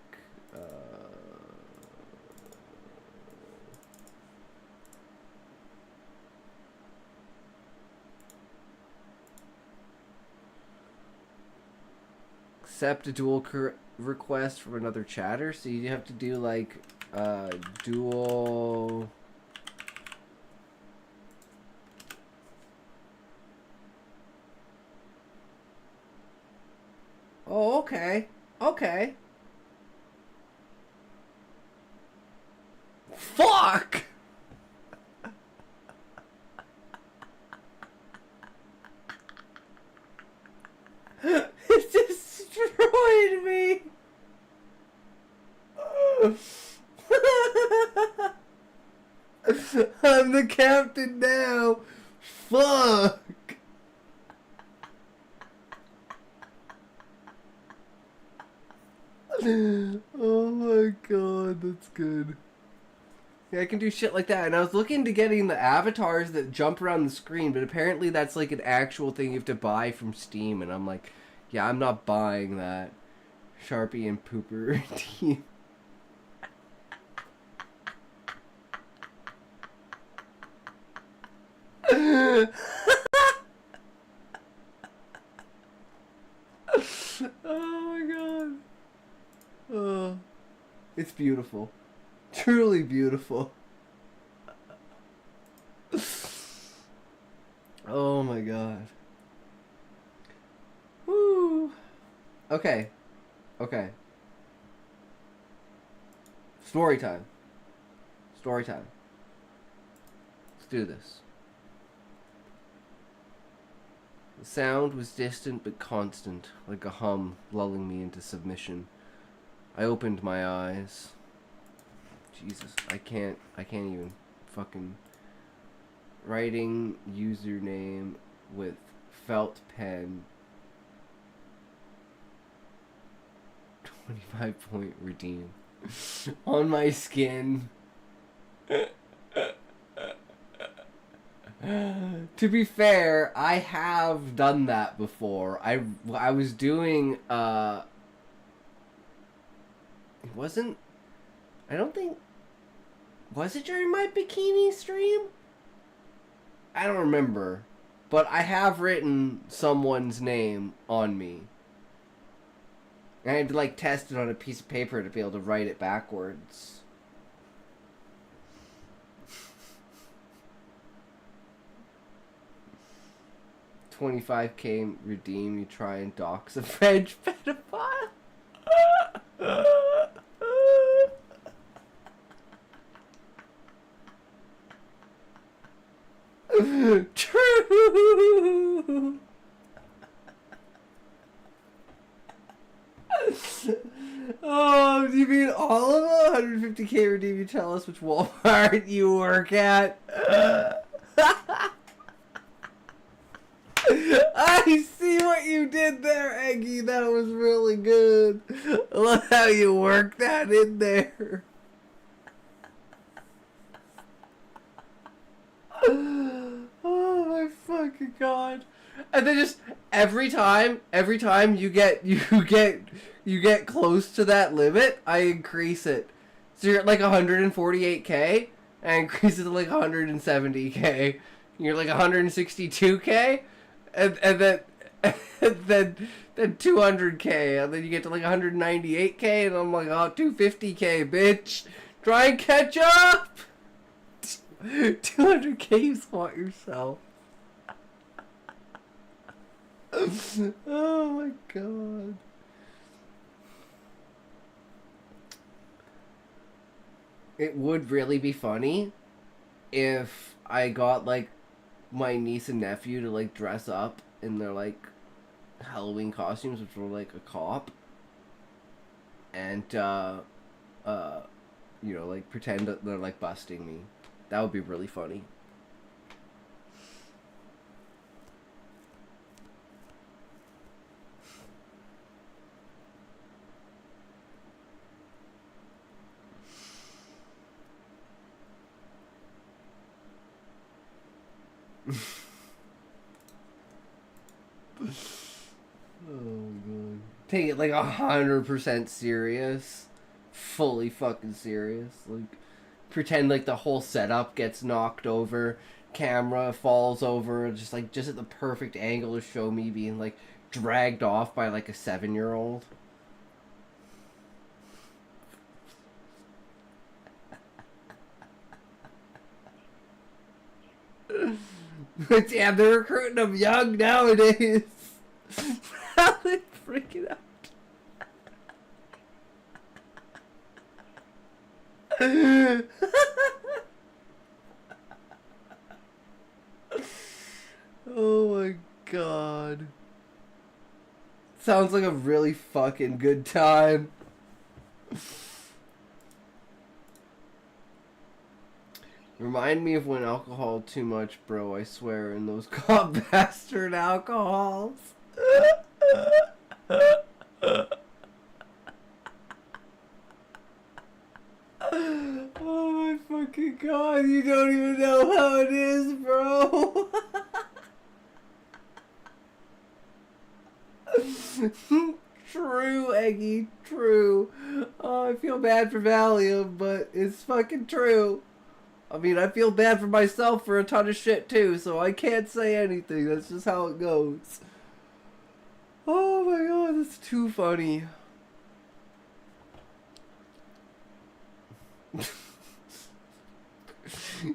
Speaker 5: accept a dual request from another chatter, so you have to do like dual. Oh, okay. Okay. Fuck! It destroyed me! I'm the captain now! Fuck! Oh my god, that's good. Yeah, I can do shit like that. And I was looking into getting the avatars that jump around the screen, but apparently that's like an actual thing you have to buy from Steam. And I'm like, yeah, I'm not buying that. Sharpie and Pooper team. Oh my god. Oh, it's beautiful. Truly beautiful. Oh my god. Woo. Okay. Okay. Story time. Story time. Let's do this. The sound was distant but constant, like a hum lulling me into submission. I opened my eyes. Jesus, I can't even fucking... Writing username with felt pen. 25 point redeem. On my skin. To be fair, I have done that before. I was doing, it wasn't, I don't think, was it during my bikini stream? I don't remember. But I have written someone's name on me. And I had to, like, test it on a piece of paper to be able to write it backwards. $25K redeem, you try and dox a French pedophile? True! Oh, do you mean all of them? 150K redeem, you tell us which Walmart you work at? I see what you did there, Eggy. That was really good. I love how you worked that in there. Oh my fucking god. And then just every time you get close to that limit, I increase it. So you're at like 148K, and I increase it to like 170K. You're like 162K. And then 200K, and then you get to like 198K, and I'm like, oh, 250K, bitch. Try and catch up. 200K, you swat yourself. Oh my god. It would really be funny if I got like my niece and nephew to like dress up in their like Halloween costumes, which were like a cop, and you know, like pretend that they're like busting me. That would be really funny. Oh god. Take it like 100% serious. Fully fucking serious. Like, pretend like the whole setup gets knocked over. Camera falls over. Just at the perfect angle to show me being like dragged off by like a 7-year-old. Damn, they're recruiting them young nowadays. How they freaking out. Oh my god. Sounds like a really fucking good time. Remind me of when alcohol too much, bro, I swear, in those cop bastard alcohols. god, you don't even know how it is, bro. True, Eggy, true. Oh, I feel bad for Valium, but it's fucking true. I mean, I feel bad for myself for a ton of shit too, so I can't say anything. That's just how it goes. Oh my god, that's too funny.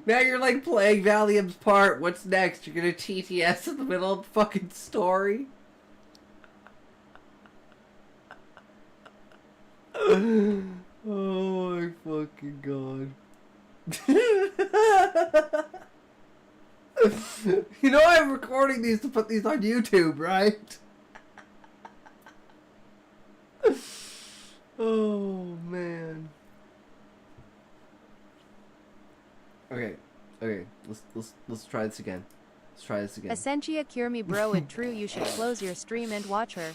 Speaker 5: Now you're like playing Valium's part. What's next? You're gonna TTS in the middle of the fucking story? Oh my fucking god. You know I'm recording these to put these on YouTube, right? Oh man. Okay, let's try this again. Let's try this again.
Speaker 8: Essentia cure me bro, it true you should close your stream and watch her.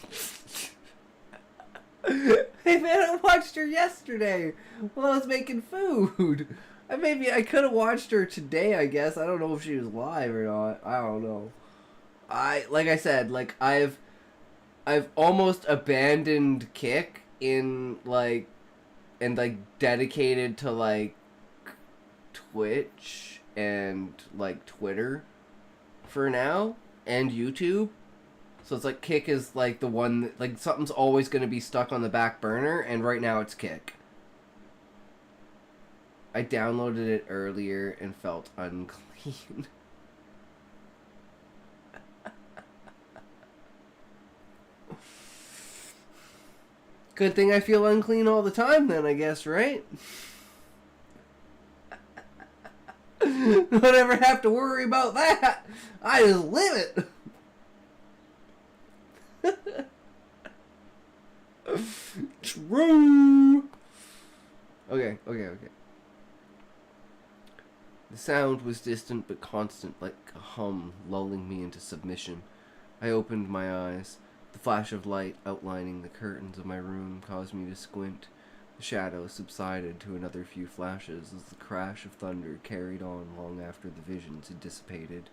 Speaker 5: Hey man, I watched her yesterday while I was making food. Maybe I could have watched her today, I guess. I don't know if she was live or not. I don't know. Like I said, like I've almost abandoned Kick and dedicated to like Twitch and like Twitter for now and YouTube. So it's like Kick is like the one that, like something's always going to be stuck on the back burner, and right now it's Kick. I downloaded it earlier and felt unclean. Good thing I feel unclean all the time then, I guess, right? Don't ever have to worry about that. I just live it. True. Okay. The sound was distant but constant, like a hum lulling me into submission. I opened my eyes. The flash of light outlining the curtains of my room caused me to squint. The shadow subsided to another few flashes as the crash of thunder carried on long after the visions had dissipated.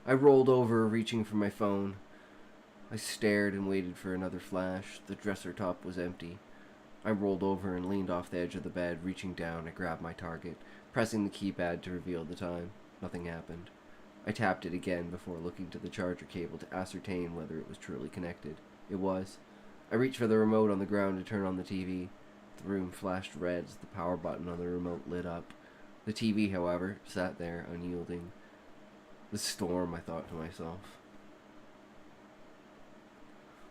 Speaker 5: I rolled over, reaching for my phone. I stared and waited for another flash. The dresser top was empty. I rolled over and leaned off the edge of the bed. Reaching down, I grabbed my target, pressing the keypad to reveal the time. Nothing happened. I tapped it again before looking to the charger cable to ascertain whether it was truly connected. It was. I reached for the remote on the ground to turn on the TV. The room flashed red as the power button on the remote lit up. The TV, however, sat there, unyielding. The storm, I thought to myself.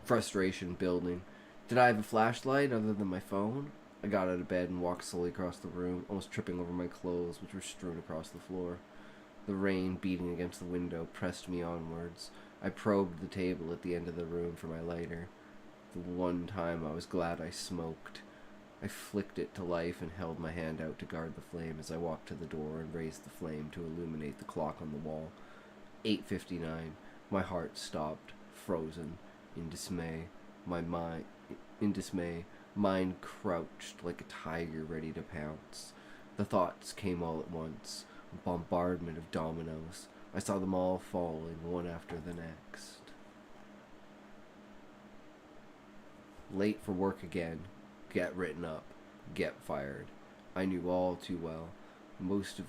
Speaker 5: Frustration building. Did I have a flashlight other than my phone? I got out of bed and walked slowly across the room, almost tripping over my clothes, which were strewn across the floor. The rain beating against the window pressed me onwards. I probed the table at the end of the room for my lighter. The one time I was glad I smoked. I flicked it to life and held my hand out to guard the flame as I walked to the door and raised the flame to illuminate the clock on the wall. 8:59. My heart stopped, frozen, in dismay. Mind crouched like a tiger ready to pounce. The thoughts came all at once, a bombardment of dominoes. I saw them all falling one after the next. Late for work again. Get written up. Get fired. I knew all too well. Most of...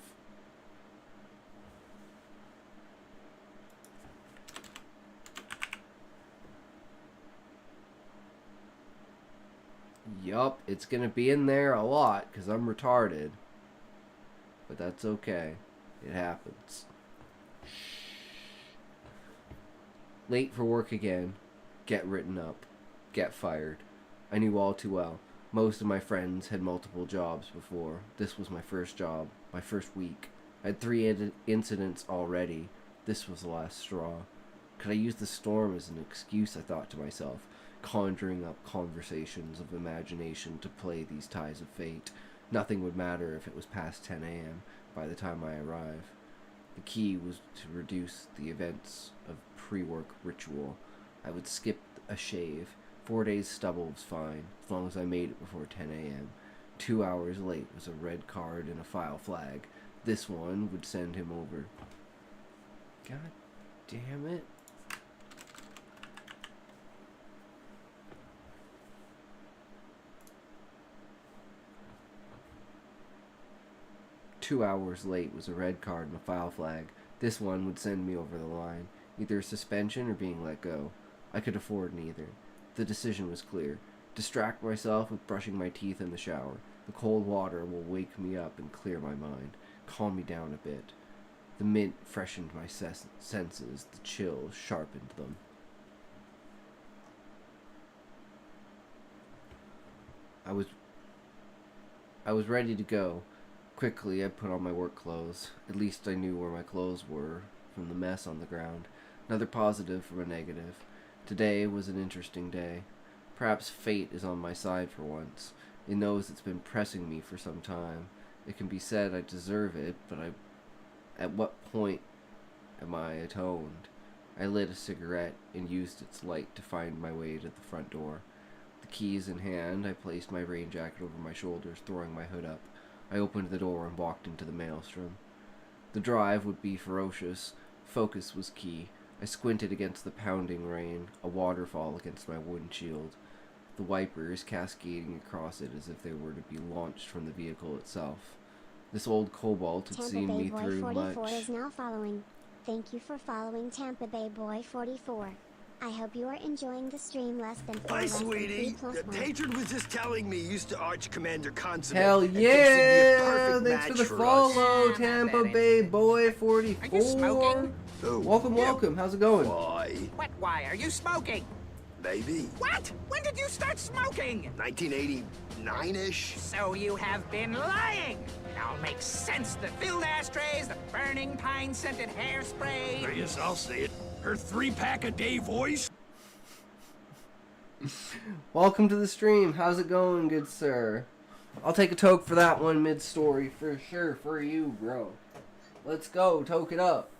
Speaker 5: Yup, it's gonna be in there a lot, because I'm retarded. But that's okay. It happens. Late for work again. Get written up. Get fired. I knew all too well. Most of my friends had multiple jobs before. This was my first job. My first week. I had 3 incidents already. This was the last straw. Could I use the storm as an excuse, I thought to myself, conjuring up conversations of imagination to play these ties of fate. Nothing would matter if it was past 10 a.m. by the time I arrived. The key was to reduce the events of pre-work ritual. I would skip a shave. 4 days stubble was fine, as long as I made it before 10 a.m. 2 hours late was a red card and a file flag. This one would send him over. God damn it. "2 hours late" was a red card and a foul flag. This one would send me over the line, either a suspension or being let go. I could afford neither. The decision was clear. Distract myself with brushing my teeth in the shower. The cold water will wake me up and clear my mind, calm me down a bit. The mint freshened my senses, the chill sharpened them. I was ready to go. Quickly, I put on my work clothes. At least I knew where my clothes were from the mess on the ground. Another positive from a negative. Today was an interesting day. Perhaps fate is on my side for once. It knows it's been pressing me for some time. It can be said I deserve it, but at what point am I atoned? I lit a cigarette and used its light to find my way to the front door. The keys in hand, I placed my rain jacket over my shoulders, throwing my hood up. I opened the door and walked into the maelstrom. The drive would be ferocious. Focus was key. I squinted against the pounding rain, a waterfall against my windshield, the wipers cascading across it as if they were to be launched from the vehicle itself. This old cobalt had
Speaker 2: Tampa
Speaker 5: seen
Speaker 2: Bay
Speaker 5: me
Speaker 2: Boy
Speaker 5: through
Speaker 2: 44
Speaker 5: much.
Speaker 2: is now following. Thank you for following Tampa Bay Boy 44. I hope you are enjoying the stream less than 4
Speaker 3: Hi,
Speaker 2: less than
Speaker 3: sweetie.
Speaker 2: 3 plus
Speaker 3: The
Speaker 2: 1.
Speaker 3: patron was just telling me you used to Arch Commander Consummate.
Speaker 5: Hell
Speaker 3: and thinks you'd be a
Speaker 5: yeah!
Speaker 3: perfect
Speaker 5: Thanks for
Speaker 3: match
Speaker 5: the
Speaker 3: for
Speaker 5: follow,
Speaker 3: us.
Speaker 5: Tampa Bay Boy
Speaker 7: Are you
Speaker 5: 44.
Speaker 7: smoking?
Speaker 3: Oh,
Speaker 5: Welcome,
Speaker 3: yeah.
Speaker 5: welcome. How's it going?
Speaker 3: Why?
Speaker 7: What, why? Are you smoking?
Speaker 3: Maybe.
Speaker 7: What? When did you start smoking?
Speaker 3: 1989-ish?
Speaker 7: So you have been lying. It all makes sense. The filled ashtrays, the burning pine-scented hairspray.
Speaker 3: Yes, I'll say it. Her 3-pack-a-day voice?
Speaker 5: Welcome to the stream. How's it going, good sir? I'll take a toke for that one mid-story for sure for you, bro. Let's go, toke it up.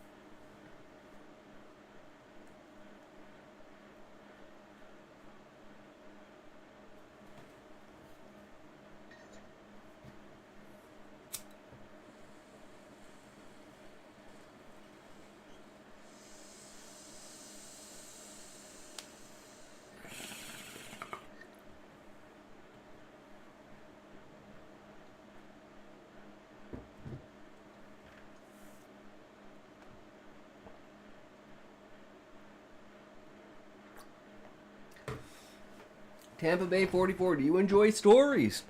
Speaker 5: Tampa Bay 44, do you enjoy stories?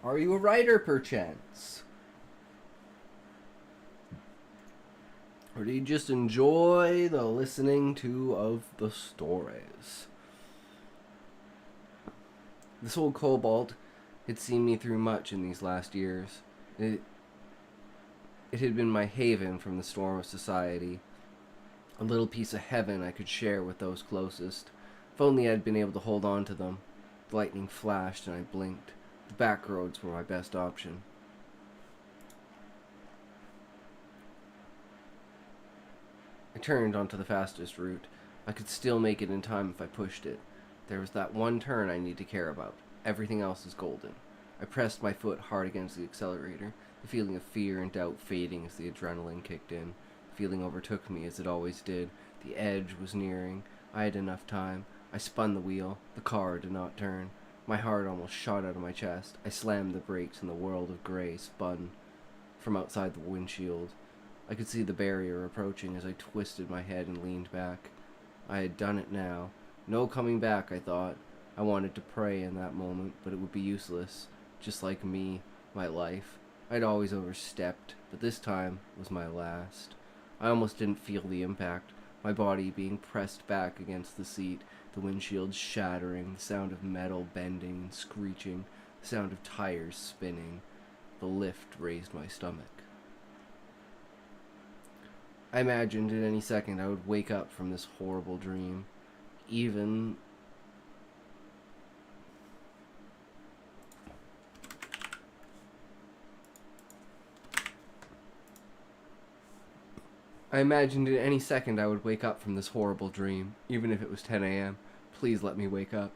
Speaker 5: Are you a writer, perchance? Or do you just enjoy the listening to of the stories? This old cobalt had seen me through much in these last years. It had been my haven from the storm of society. A little piece of heaven I could share with those closest. If only I'd been able to hold on to them. The lightning flashed and I blinked. The back roads were my best option. I turned onto the fastest route. I could still make it in time if I pushed it. There was that one turn I need to care about. Everything else is golden. I pressed my foot hard against the accelerator, the feeling of fear and doubt fading as the adrenaline kicked in. The feeling overtook me as it always did. The edge was nearing. I had enough time. I spun the wheel. The car did not turn. My heart almost shot out of my chest. I slammed the brakes and the world of gray spun from outside the windshield. I could see the barrier approaching as I twisted my head and leaned back. I had done it now. No coming back, I thought. I wanted to pray in that moment, but it would be useless. Just like me, my life. I'd always overstepped, but this time was my last. I almost didn't feel the impact. My body being pressed back against the seat, the windshield shattering, the sound of metal bending and screeching, the sound of tires spinning. The lift raised my stomach. I imagined at any second I would wake up from this horrible dream. I imagined at any second I would wake up from this horrible dream, even if it was 10 a.m. Please let me wake up.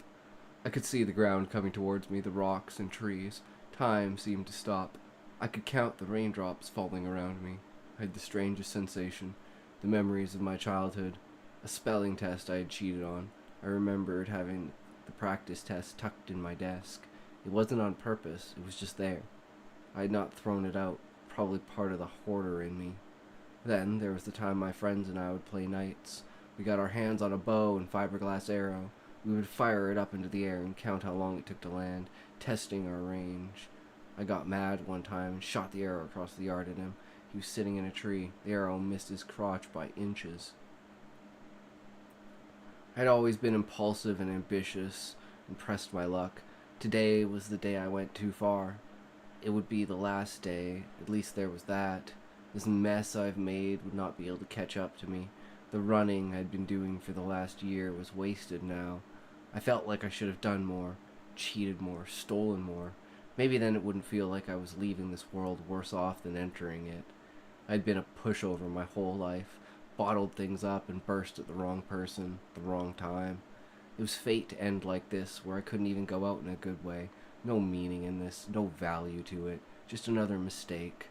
Speaker 5: I could see the ground coming towards me, the rocks and trees. Time seemed to stop. I could count the raindrops falling around me. I had the strangest sensation, the memories of my childhood, a spelling test I had cheated on. I remembered having the practice test tucked in my desk. It wasn't on purpose, it was just there. I had not thrown it out, probably part of the hoarder in me. Then there was the time my friends and I would play knights. We got our hands on a bow and fiberglass arrow. We would fire it up into the air and count how long it took to land, testing our range. I got mad one time and shot the arrow across the yard at him. He was sitting in a tree. The arrow missed his crotch by inches. I had always been impulsive and ambitious and pressed my luck. Today was the day I went too far. It would be the last day, at least there was that. This mess I've made would not be able to catch up to me. The running I'd been doing for the last year was wasted now. I felt like I should have done more, cheated more, stolen more. Maybe then it wouldn't feel like I was leaving this world worse off than entering it. I'd been a pushover my whole life, bottled things up and burst at the wrong person, the wrong time. It was fate to end like this, where I couldn't even go out in a good way. No meaning in this, no value to it, just another mistake.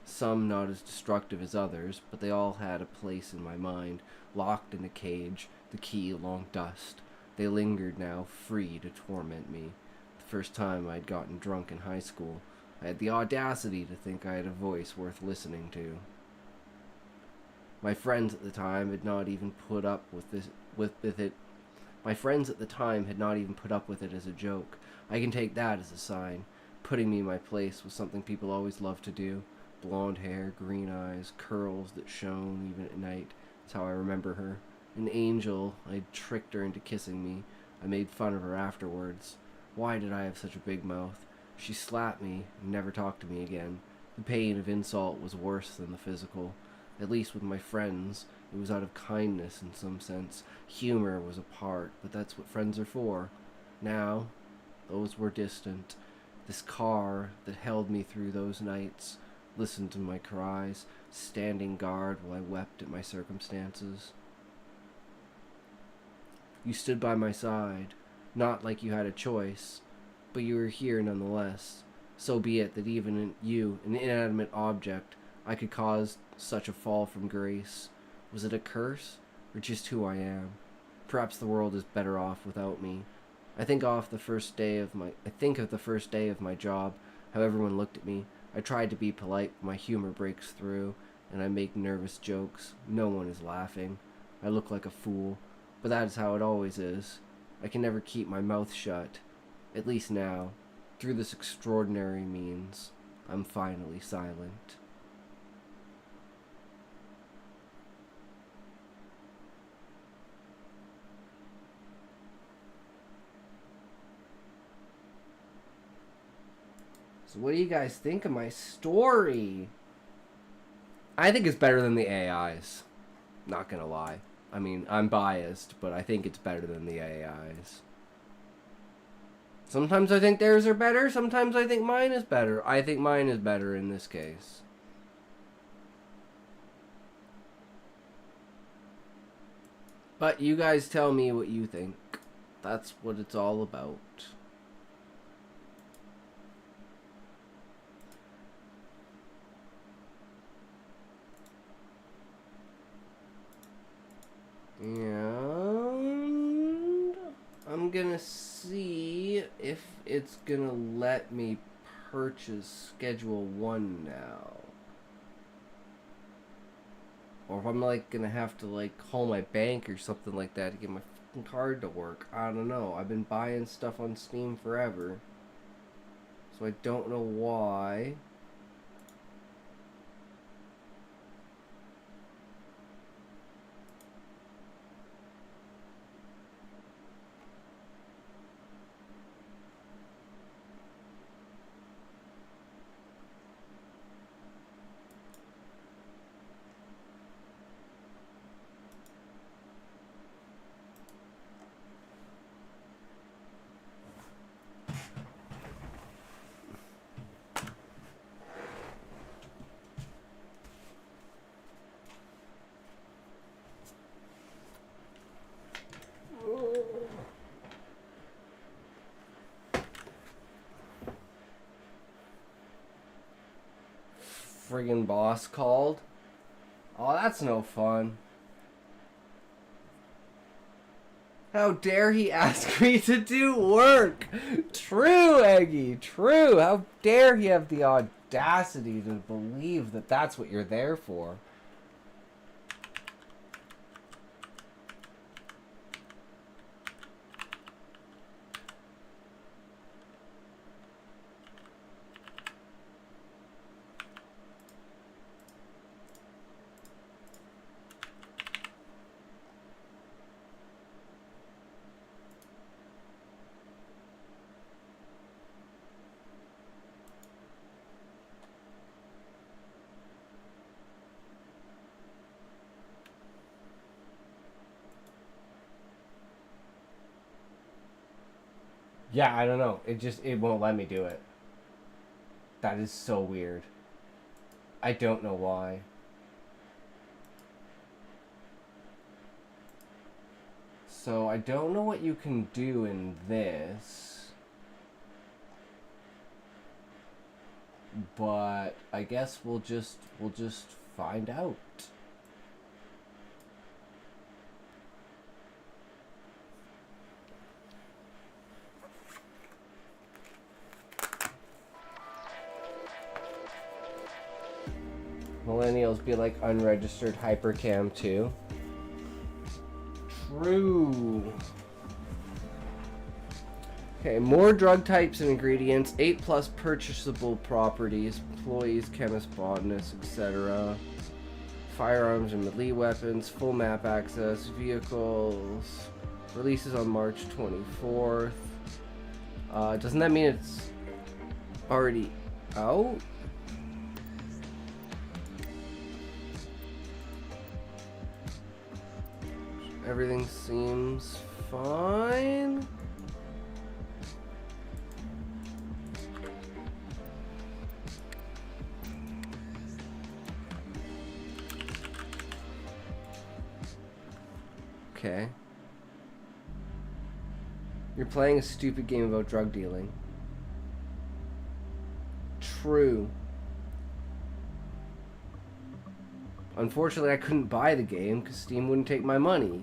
Speaker 5: Some not as destructive as others, but they all had a place in my mind, locked in a cage, the key long dust. They lingered now, free to torment me. The first time I'd gotten drunk in high school, I had the audacity to think I had a voice worth listening to. My friends at the time had not even put up with it. My friends at the time had not even put up with it as a joke. I can take that as a sign. Putting me in my place was something people always loved to do. Blonde hair, green eyes, curls that shone even at night. That's how I remember her. An angel. I'd tricked her into kissing me. I made fun of her afterwards. Why did I have such a big mouth? She slapped me and never talked to me again. The pain of insult was worse than the physical. At least with my friends, it was out of kindness in some sense. Humor was a part, but that's what friends are for. Now, those were distant. This car that held me through those nights listened to my cries, standing guard while I wept at my circumstances. You stood by my side, not like you had a choice, but you were here nonetheless. So be it that even in you, an inanimate object, I could cause such a fall from grace. Was it a curse, or just who I am? Perhaps the world is better off without me. I think of the first day of my job, how everyone looked at me. I tried to be polite, but my humor breaks through, and I make nervous jokes. No one is laughing. I look like a fool, but that is how it always is. I can never keep my mouth shut. At least now, through this extraordinary means, I'm finally silent. So what do you guys think of my story? I think it's better than the AI's. Not gonna lie. I mean, I'm biased, but I think it's better than the AI's. Sometimes I think theirs are better, sometimes I think mine is better. I think mine is better in this case. But you guys tell me what you think. That's what it's all about. And I'm gonna see if it's gonna let me purchase Schedule 1 now. Or if I'm like gonna have to like call my bank or something like that to get my fucking card to work. I don't know. I've been buying stuff on Steam forever, so I don't know why. friggin' boss called. Oh, that's no fun. How dare he ask me to do work? True, Eggy, true. How dare he have the audacity to believe that that's what you're there for? Yeah, I don't know. It won't let me do it. That is so weird. I don't know why. So I don't know what you can do in this. But I guess we'll just find out. Millennials be like unregistered hypercam too. True. Okay, more drug types and ingredients, 8+ purchasable properties, employees, chemists, botanists, etc. Firearms and melee weapons, full map access, vehicles, releases on March 24th. Doesn't that mean it's already out? Everything seems fine. Okay. You're playing a stupid game about drug dealing. True. Unfortunately, I couldn't buy the game because Steam wouldn't take my money.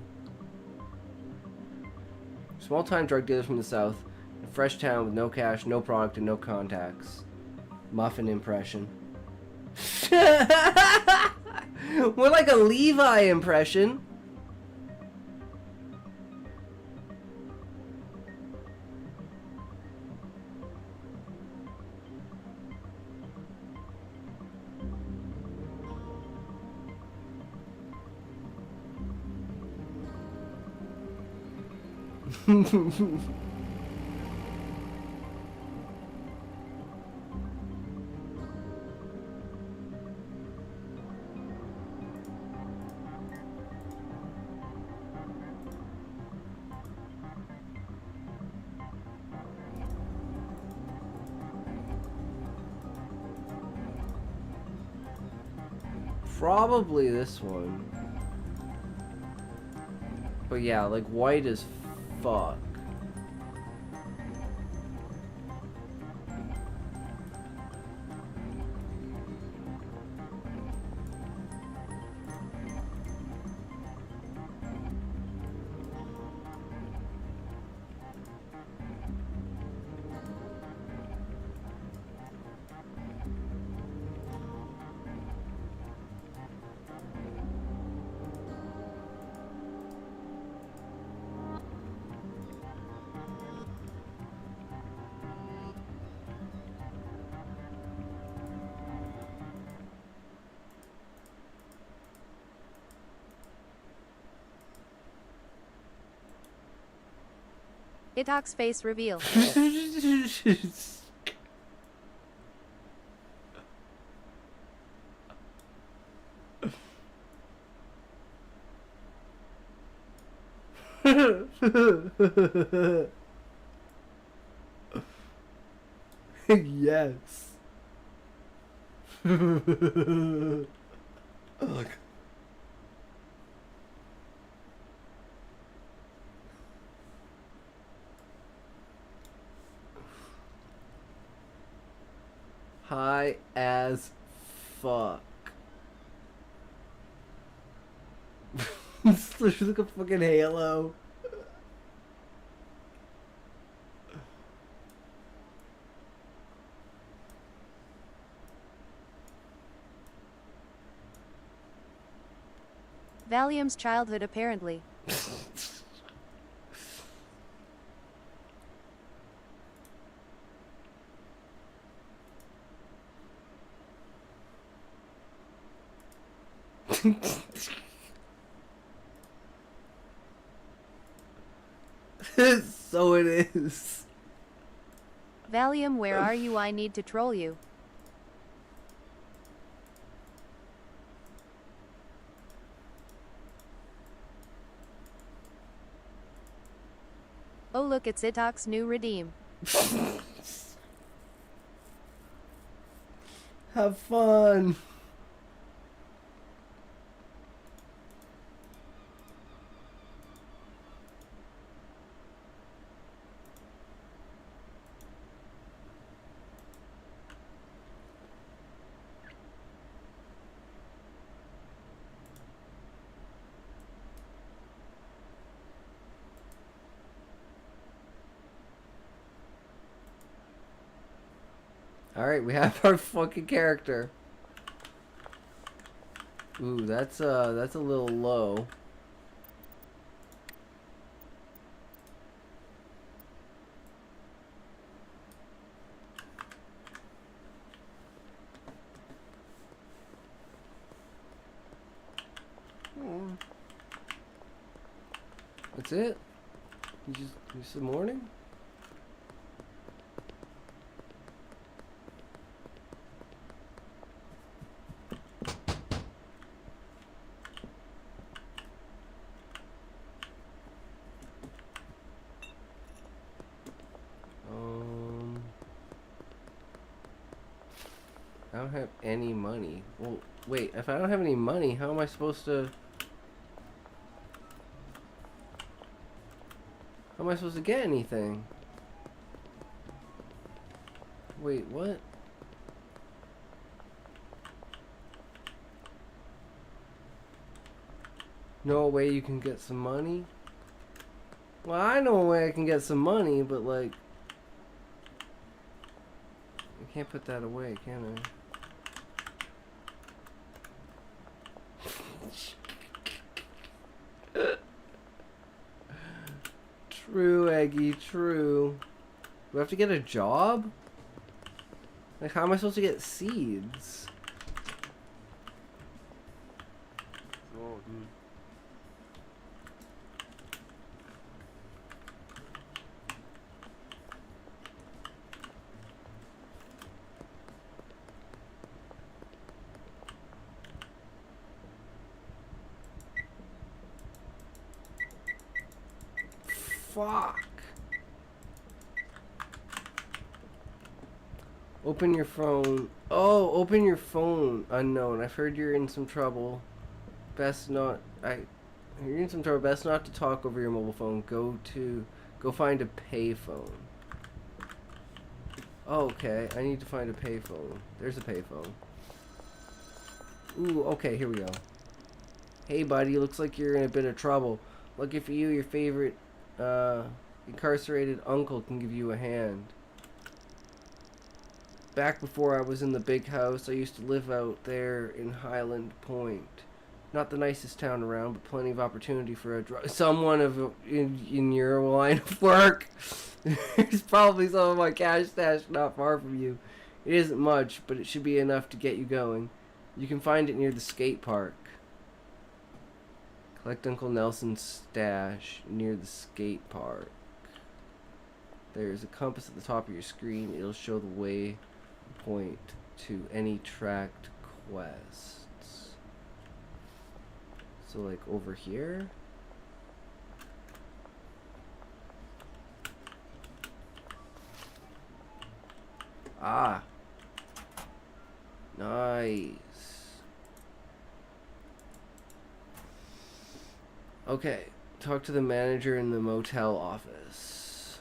Speaker 5: Small-time drug dealers from the south. A fresh town with no cash, no product, and no contacts. Muffin impression. More like a Levi impression. Probably this one. But yeah, like white as fuck.
Speaker 8: Itok's face reveal.
Speaker 5: Yes. Look. High as fuck. It's literally like a fucking Halo.
Speaker 8: Valium's childhood apparently.
Speaker 5: So it is.
Speaker 8: Valium, where are you? I need to troll you. Oh look, it's Itok's new redeem.
Speaker 5: Have fun. Alright, we have our fucking character. Ooh, that's a little low. That's it? You just the morning? I don't have any money. Well, wait, if I don't have any money, how am I supposed to... How am I supposed to get anything? Wait, what? No way you can get some money? Well, I know a way I can get some money, but like... I can't put that away, can I? True, Eggy, true. Do I have to get a job? Like, how am I supposed to get seeds? Oh, dude. Fuck. Open your phone. Oh, open your phone. Unknown. I've heard you're in some trouble. Best not. You're in some trouble. Best not to talk over your mobile phone. Go find a payphone. Oh, okay. I need to find a payphone. There's a payphone. Ooh, okay. Here we go. Hey, buddy. Looks like you're in a bit of trouble. Lucky for you, your favorite incarcerated uncle can give you a hand. Back before I was in the big house, I used to live out there in Highland Point. Not the nicest town around, but plenty of opportunity for someone in your line of work. There's probably some of my cash stash not far from you. It isn't much, but it should be enough to get you going. You can find it near the skate park. Collect Uncle Nelson's stash near the skate park. There's a compass at the top of your screen. It'll show the way point to any tracked quests. So like over here? Ah. Nice. Okay, talk to the manager in the motel office.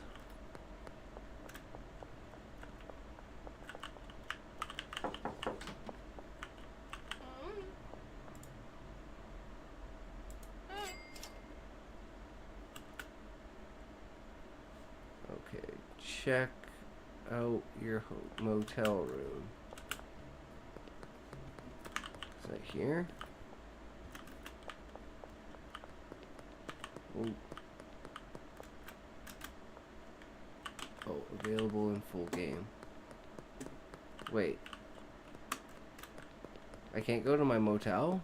Speaker 5: check out your motel room. Is that here? Ooh. Oh, available in full game. Wait. I can't go to my motel?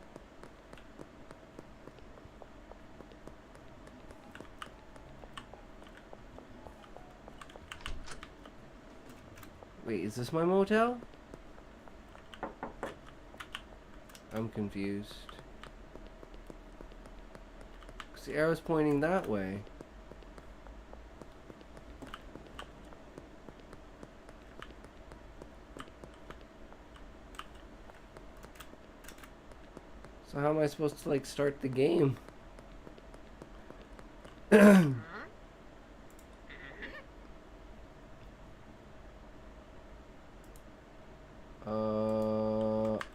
Speaker 5: Wait, is this my motel? I'm confused. 'Cause the arrow's pointing that way. So how am I supposed to, like, start the game?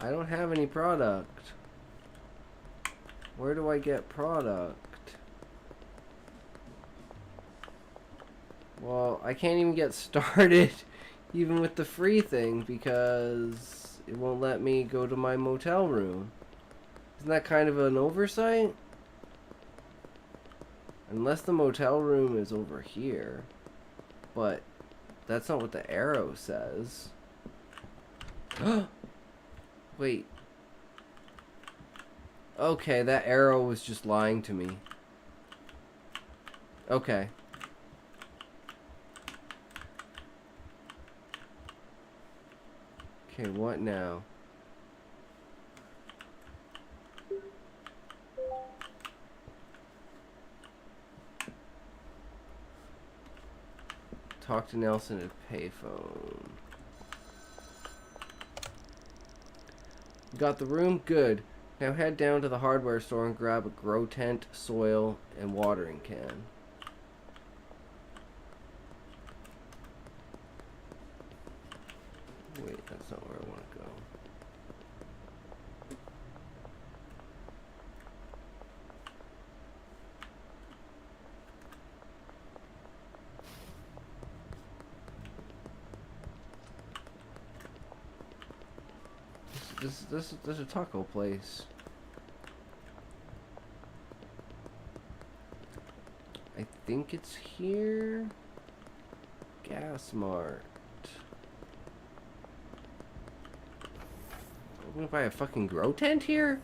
Speaker 5: I don't have any product. Where do I get product? Well, I can't even get started even with the free thing because it won't let me go to my motel room. Isn't that kind of an oversight? Unless the motel room is over here. But that's not what the arrow says. Wait. Okay, that arrow was just lying to me. Okay. Okay, what now? Talk to Nelson at payphone. Got the room? Good. Now head down to the hardware store and grab a grow tent, soil, and watering can. Wait, that's not where I want to go. This is a taco place. I think it's here. Gas Mart. I'm gonna buy a fucking grow tent here?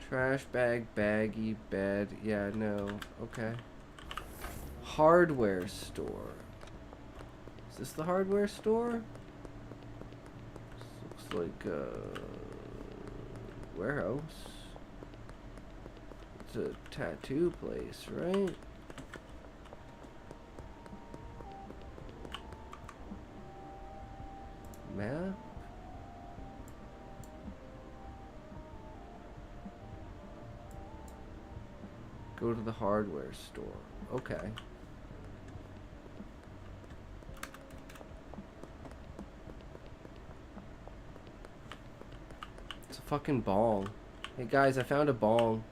Speaker 5: Trash bag, baggie, bed. Yeah, no. Okay. Hardware store. Is this the hardware store? This looks like a warehouse. It's a tattoo place, right? Map? Go to the hardware store. Okay. It's a fucking bong. Hey guys, I found a bong.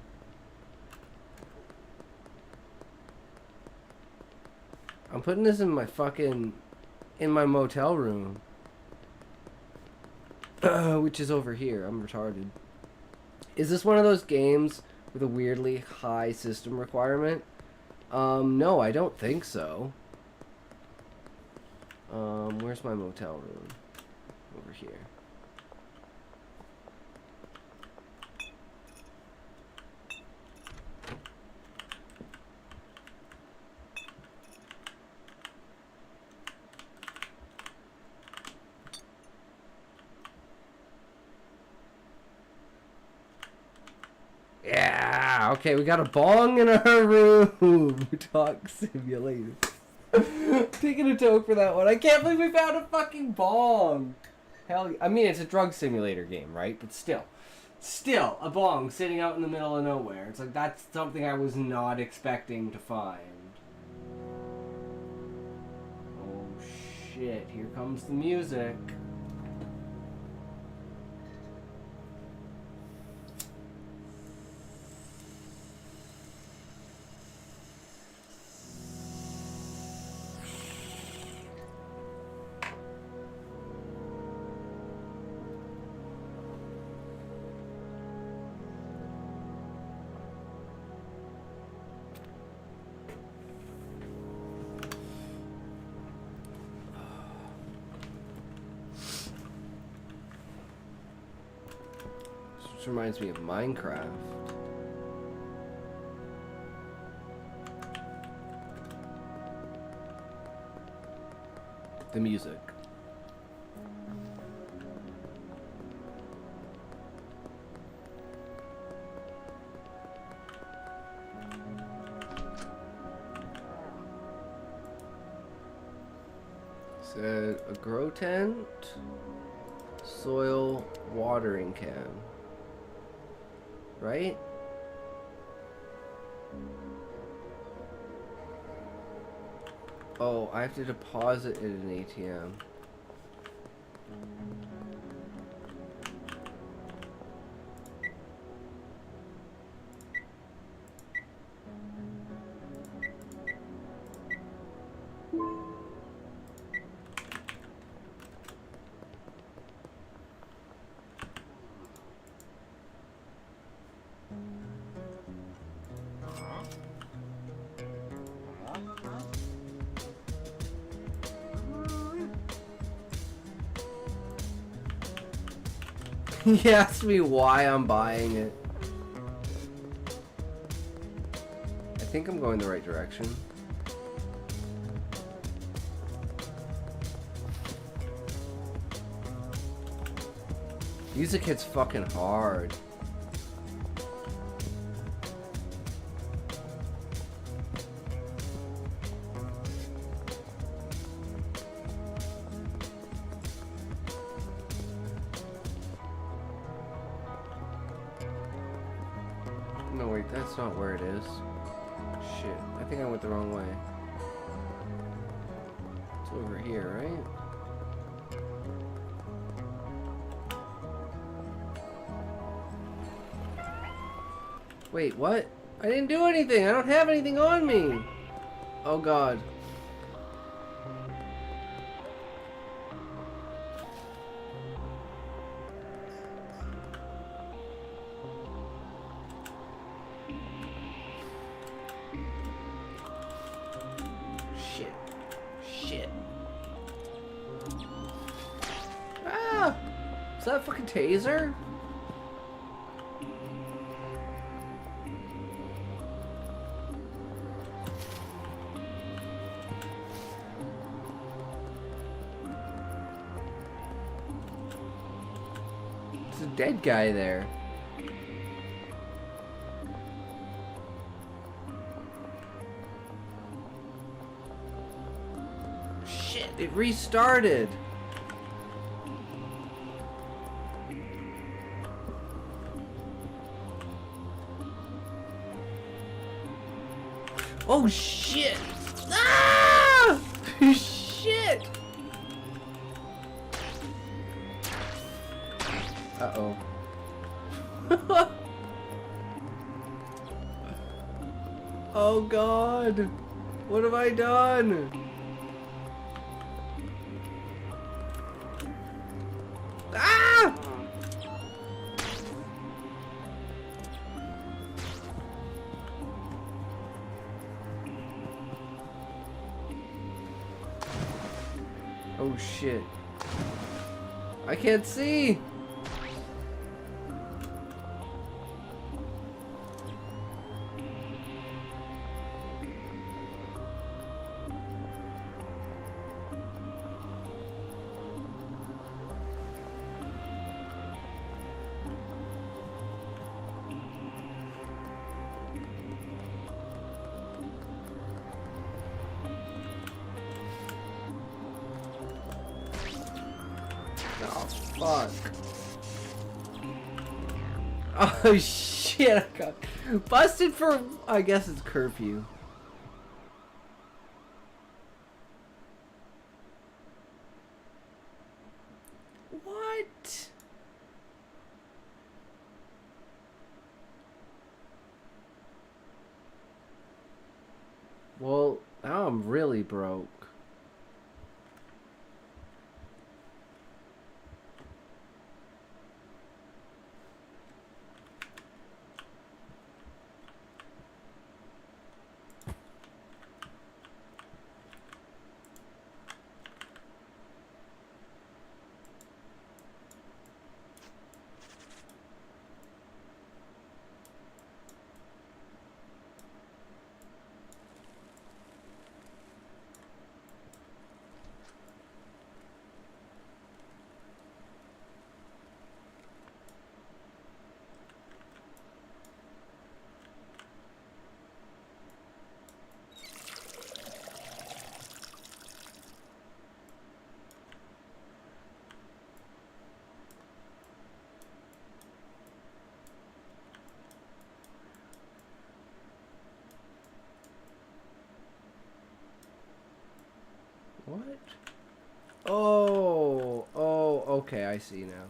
Speaker 5: I'm putting this in my fucking... in my motel room. Which is over here. I'm retarded. Is this one of those games with a weirdly high system requirement? No, I don't think so. Where's my motel room? Over here. Yeah, okay, we got a bong in our room. Talk simulator. Taking a toke for that one. I can't believe we found a fucking bong. Hell, I mean, it's a drug simulator game, right? But still, a bong sitting out in the middle of nowhere. It's like, that's something I was not expecting to find. Oh shit, here comes the music. This reminds me of Minecraft. The music. Said a grow tent, soil watering can. Right? Oh, I have to deposit it in an ATM. He asked me why I'm buying it. I think I'm going the right direction. Music hits fucking hard. No, wait, that's not where it is. Shit, I think I went the wrong way. It's over here, right? Wait, what? I didn't do anything! I don't have anything on me! Oh god. Shit. Shit. Ah! Is that a fucking taser? There's a dead guy there. Shit, it restarted. Oh shit! Ah! Shit! Uh-oh. Oh god! What have I done? Ah! Oh shit. I can't see! Oh, fuck. Oh, shit. I got busted for, I guess it's curfew. What? Well, now I'm really broke. What? Oh, okay, I see now.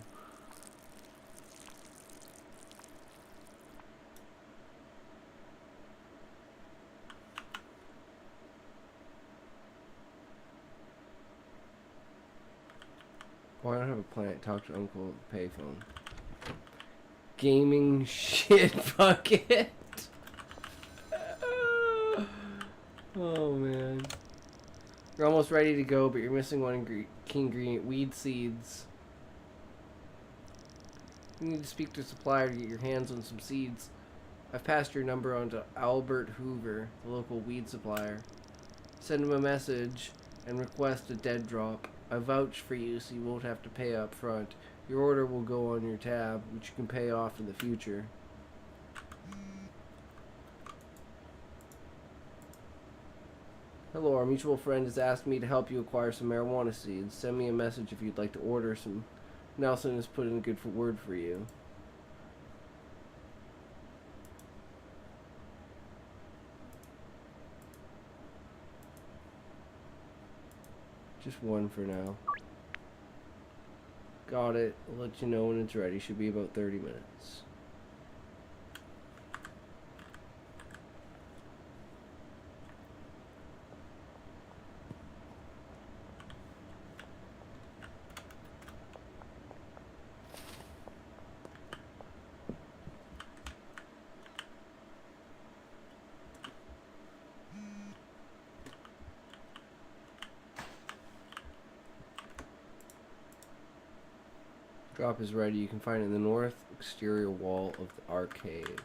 Speaker 5: Why don't I have a planet? Talk to Uncle Payphone. Gaming shit bucket. Oh man. You're almost ready to go, but you're missing one key ingredient: weed seeds. You need to speak to a supplier to get your hands on some seeds. I've passed your number on to Albert Hoover, the local weed supplier. Send him a message and request a dead drop. I vouch for you, so you won't have to pay up front. Your order will go on your tab, which you can pay off in the future. Hello, our mutual friend has asked me to help you acquire some marijuana seeds. Send me a message if you'd like to order some. Nelson has put in a good word for you. Just one for now. Got it. I'll let you know when it's ready. Should be about 30 minutes. Drop is ready. You can find it in the north exterior wall of the arcade.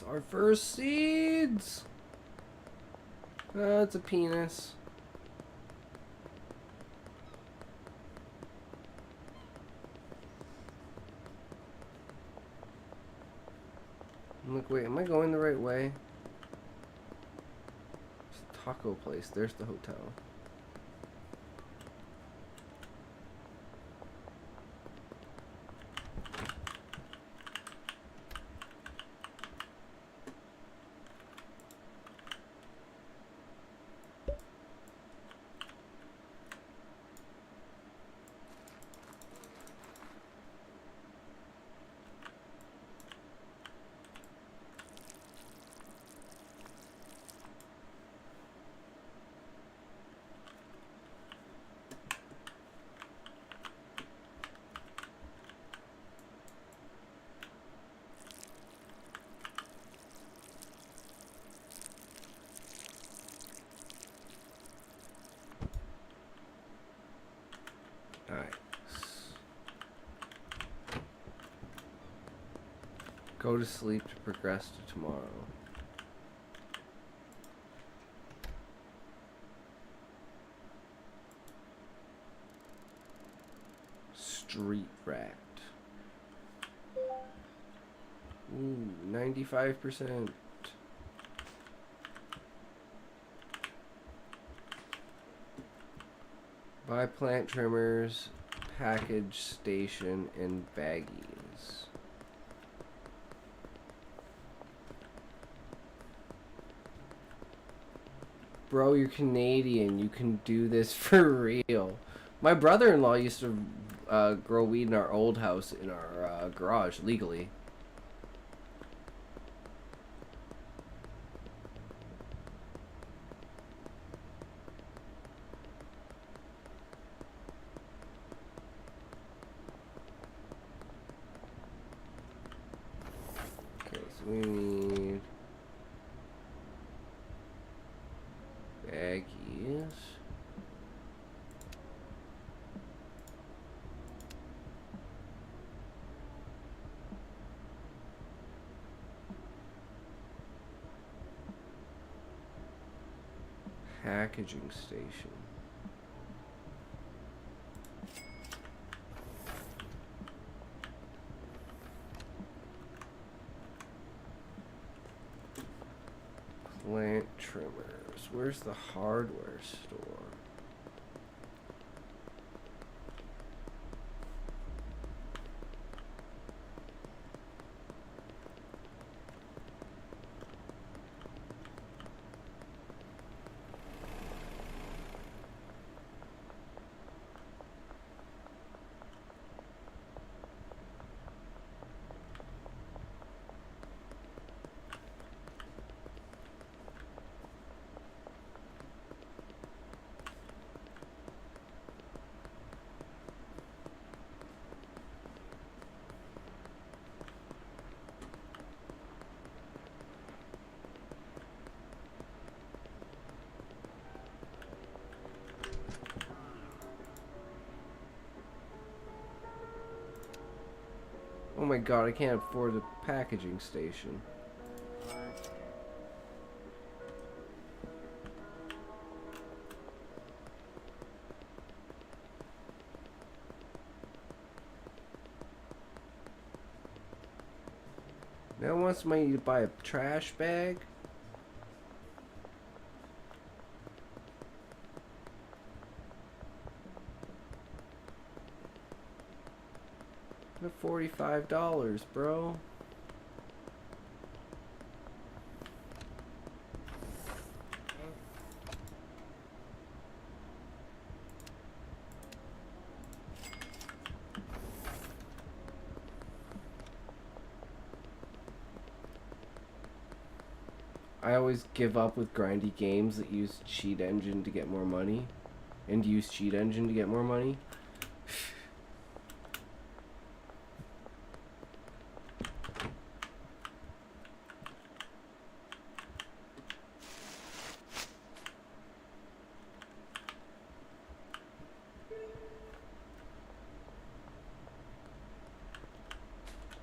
Speaker 5: Our first seeds! It's a penis. Look, wait, am I going the right way? It's a taco place. There's the hotel. Go to sleep to progress to tomorrow. Street rat. Ooh, 95%. Buy plant trimmers, package station, and baggies. Bro, you're Canadian. You can do this for real. My brother-in-law used to grow weed in our old house in our garage legally. Okay, so we need baggies. Packaging station. Plant trimmers. Where's the hardware store? Oh my god, I can't afford the packaging station. Now wants money to buy a trash bag? $45, bro. I always give up with grindy games that use cheat engine to get more money. And use cheat engine to get more money.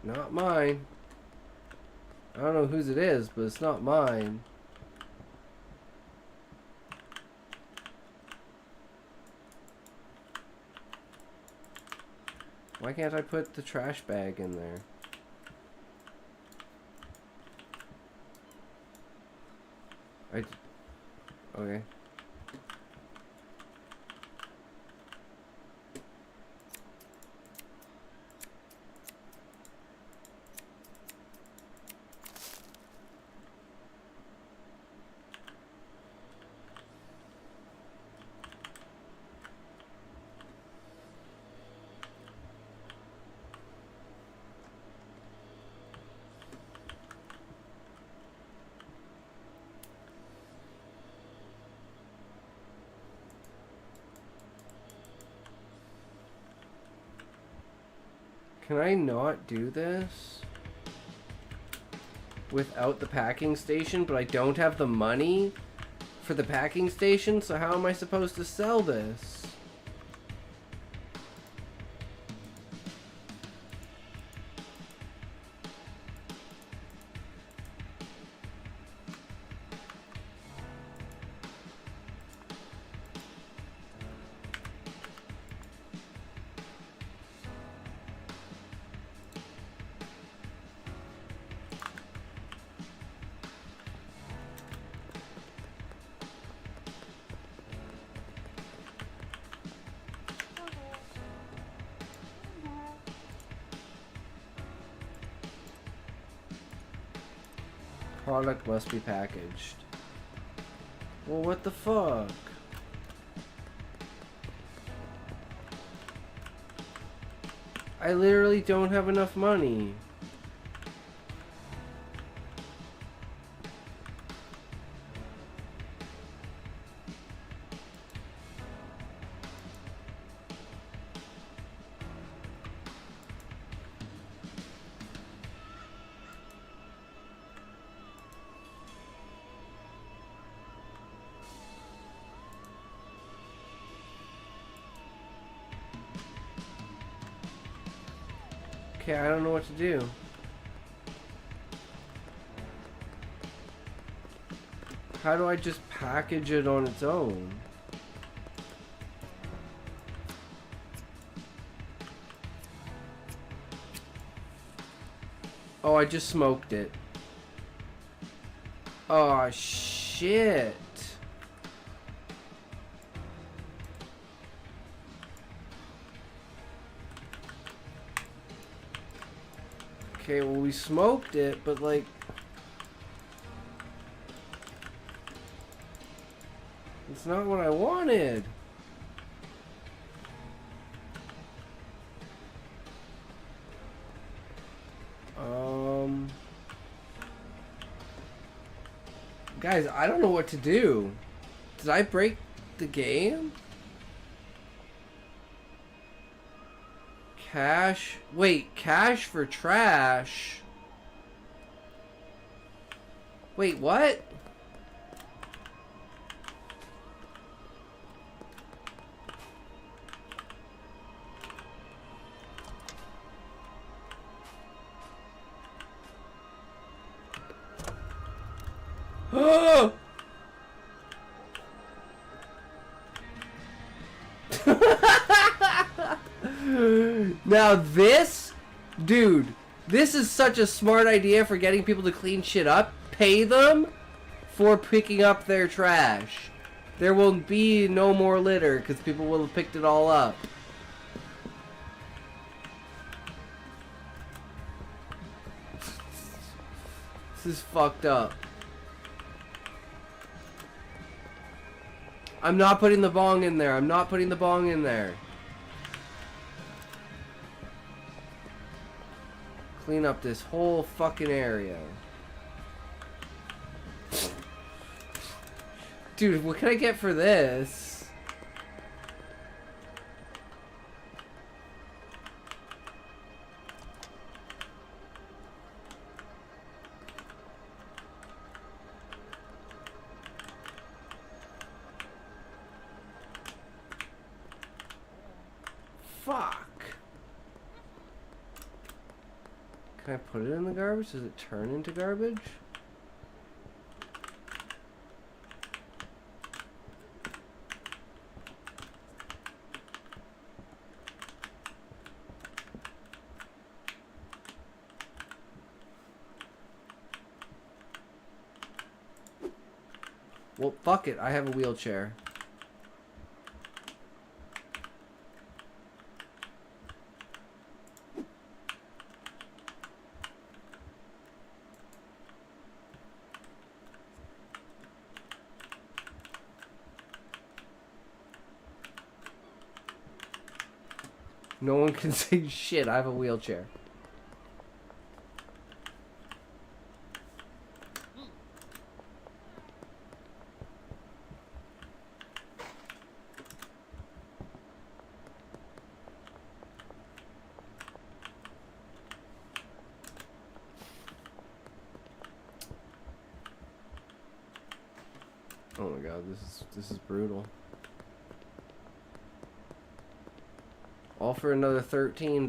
Speaker 5: Not mine. I don't know whose it is, but it's not mine. Why can't I put the trash bag in there? Okay. Can I not do this without the packing station, but I don't have the money for the packing station, so how am I supposed to sell this? Product must be packaged. Well, what the fuck? I literally don't have enough money. Okay, I don't know what to do. How do I just package it on its own? Oh, I just smoked it. Oh, shit. shit. Okay, well, we smoked it, but like... It's not what I wanted. Guys, I don't know what to do. Did I break the game? Cash? Wait, cash for trash? Wait, what? Oh! Now this, dude, this is such a smart idea for getting people to clean shit up. Pay them for picking up their trash. There will be no more litter because people will have picked it all up. This is fucked up. I'm not putting the bong in there. I'm not putting the bong in there. Clean up this whole fucking area. Dude, what can I get for this? Fuck. Can I put it in the garbage? Does it turn into garbage? Well, fuck it. I have a wheelchair. No one can say shit. I have a wheelchair. Oh my god, this is brutal. All for another $13?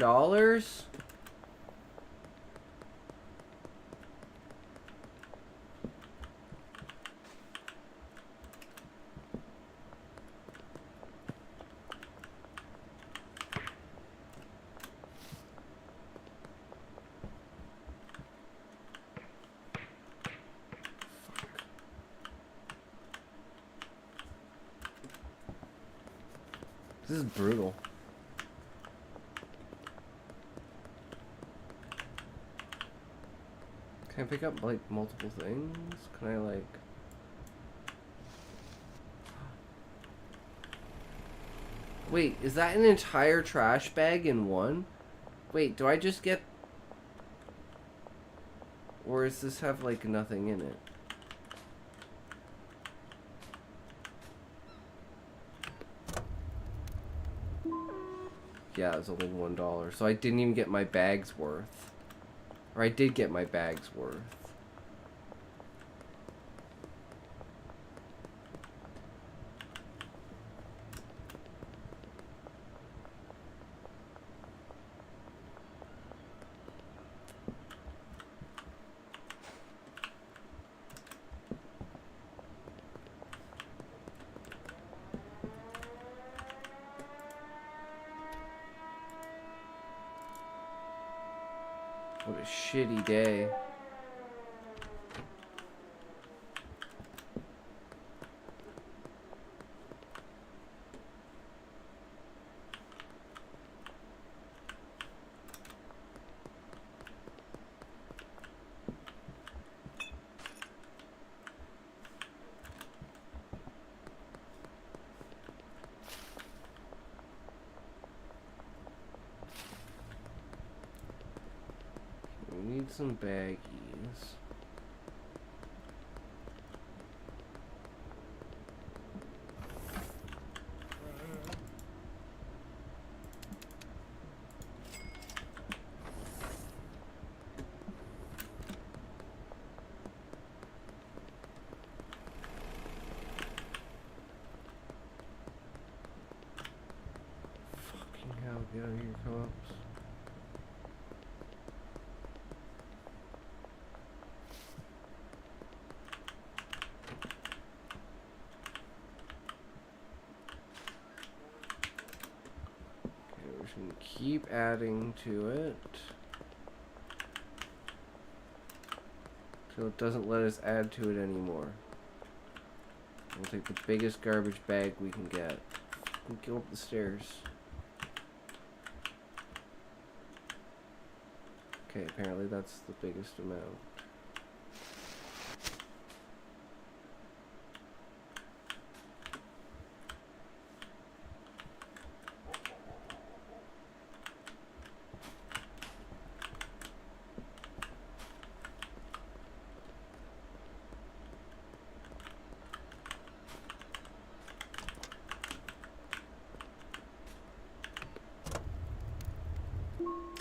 Speaker 5: This is brutal. Can I pick up, like, multiple things? Can I, like... Wait, is that an entire trash bag in one? Wait, do I just get... Or does this have, like, nothing in it? Yeah, it was only $1. So I didn't even get my bag's worth. Or I did get my bag's worth. What a shitty day. we need some baggies. Fucking hell, get out of here, cops. We're just gonna keep adding to it till it doesn't let us add to it anymore. We'll take the biggest garbage bag we can get. We'll go up the stairs. Okay, apparently that's the biggest amount.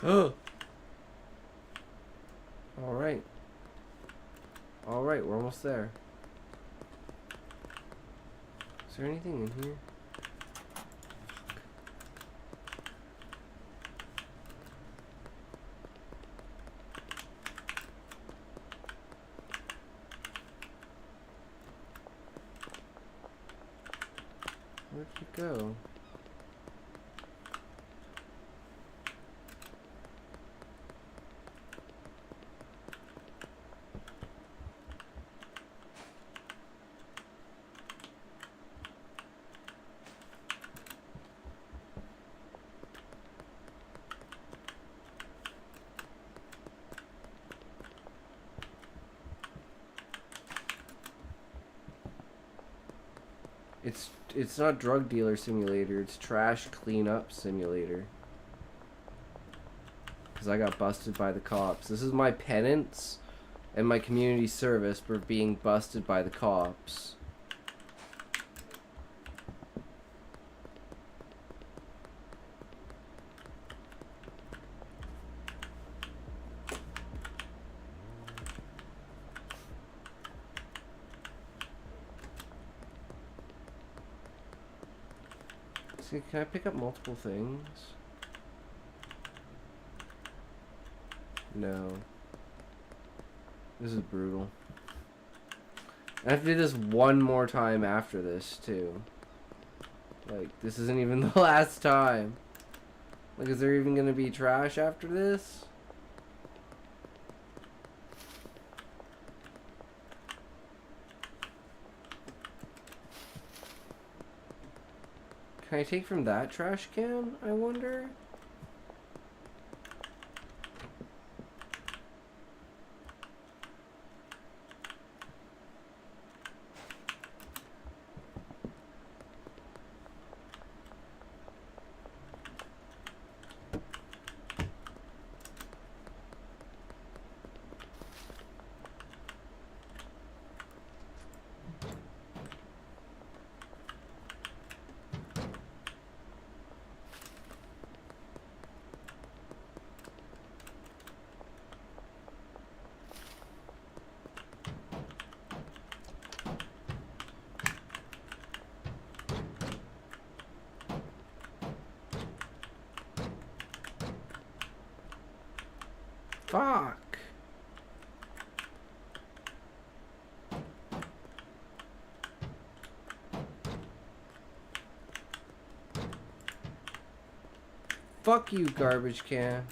Speaker 5: Oh. Alright. Alright, we're almost there. Is there anything in here? Where'd you go? It's not drug dealer simulator, it's trash cleanup simulator. Cause I got busted by the cops. This is my penance and my community service for being busted by the cops. See, can I pick up multiple things? No. This is brutal. I have to do this one more time after this, too. Like, this isn't even the last time. Like, is there even gonna be trash after this? Can I take from that trash can, I wonder? Fuck. Fuck you, garbage can.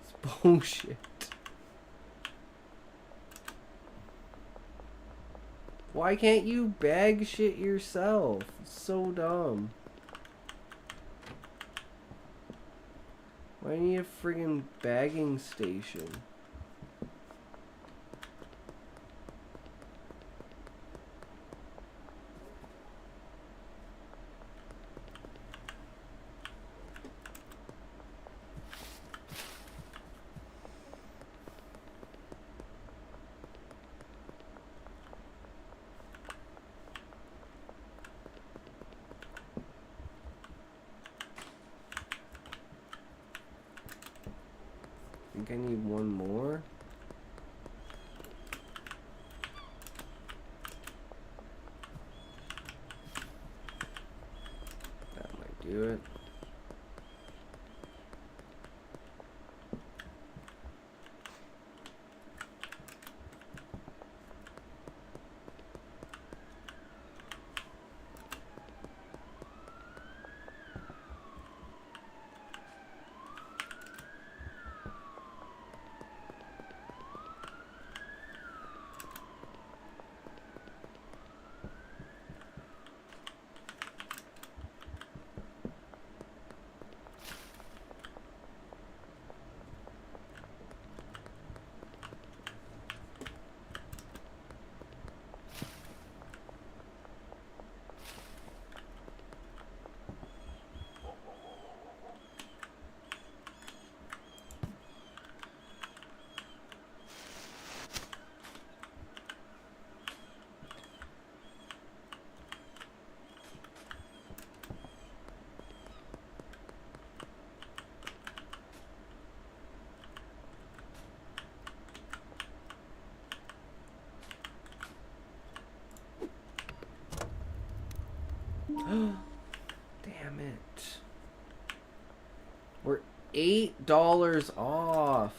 Speaker 5: It's bullshit. Why can't you bag shit yourself? It's so dumb. Why do you need a friggin' bagging station? think I need one more. That might do it. Damn it. We're $8 off.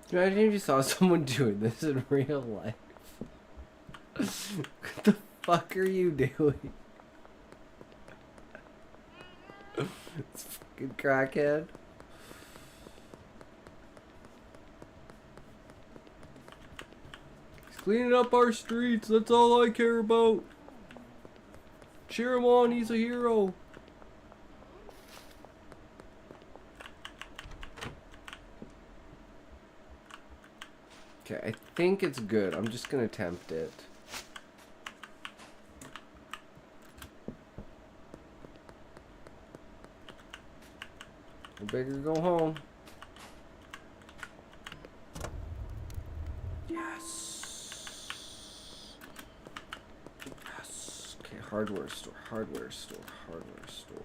Speaker 5: Imagine if you saw someone doing this in real life. What the fuck are you doing? It's fucking crackhead. He's cleaning up our streets, that's all I care about. Cheer him on, he's a hero. Okay, I think it's good. I'm just gonna attempt it. Go big or go home. Yes. Yes. Okay, hardware store, hardware store, hardware store.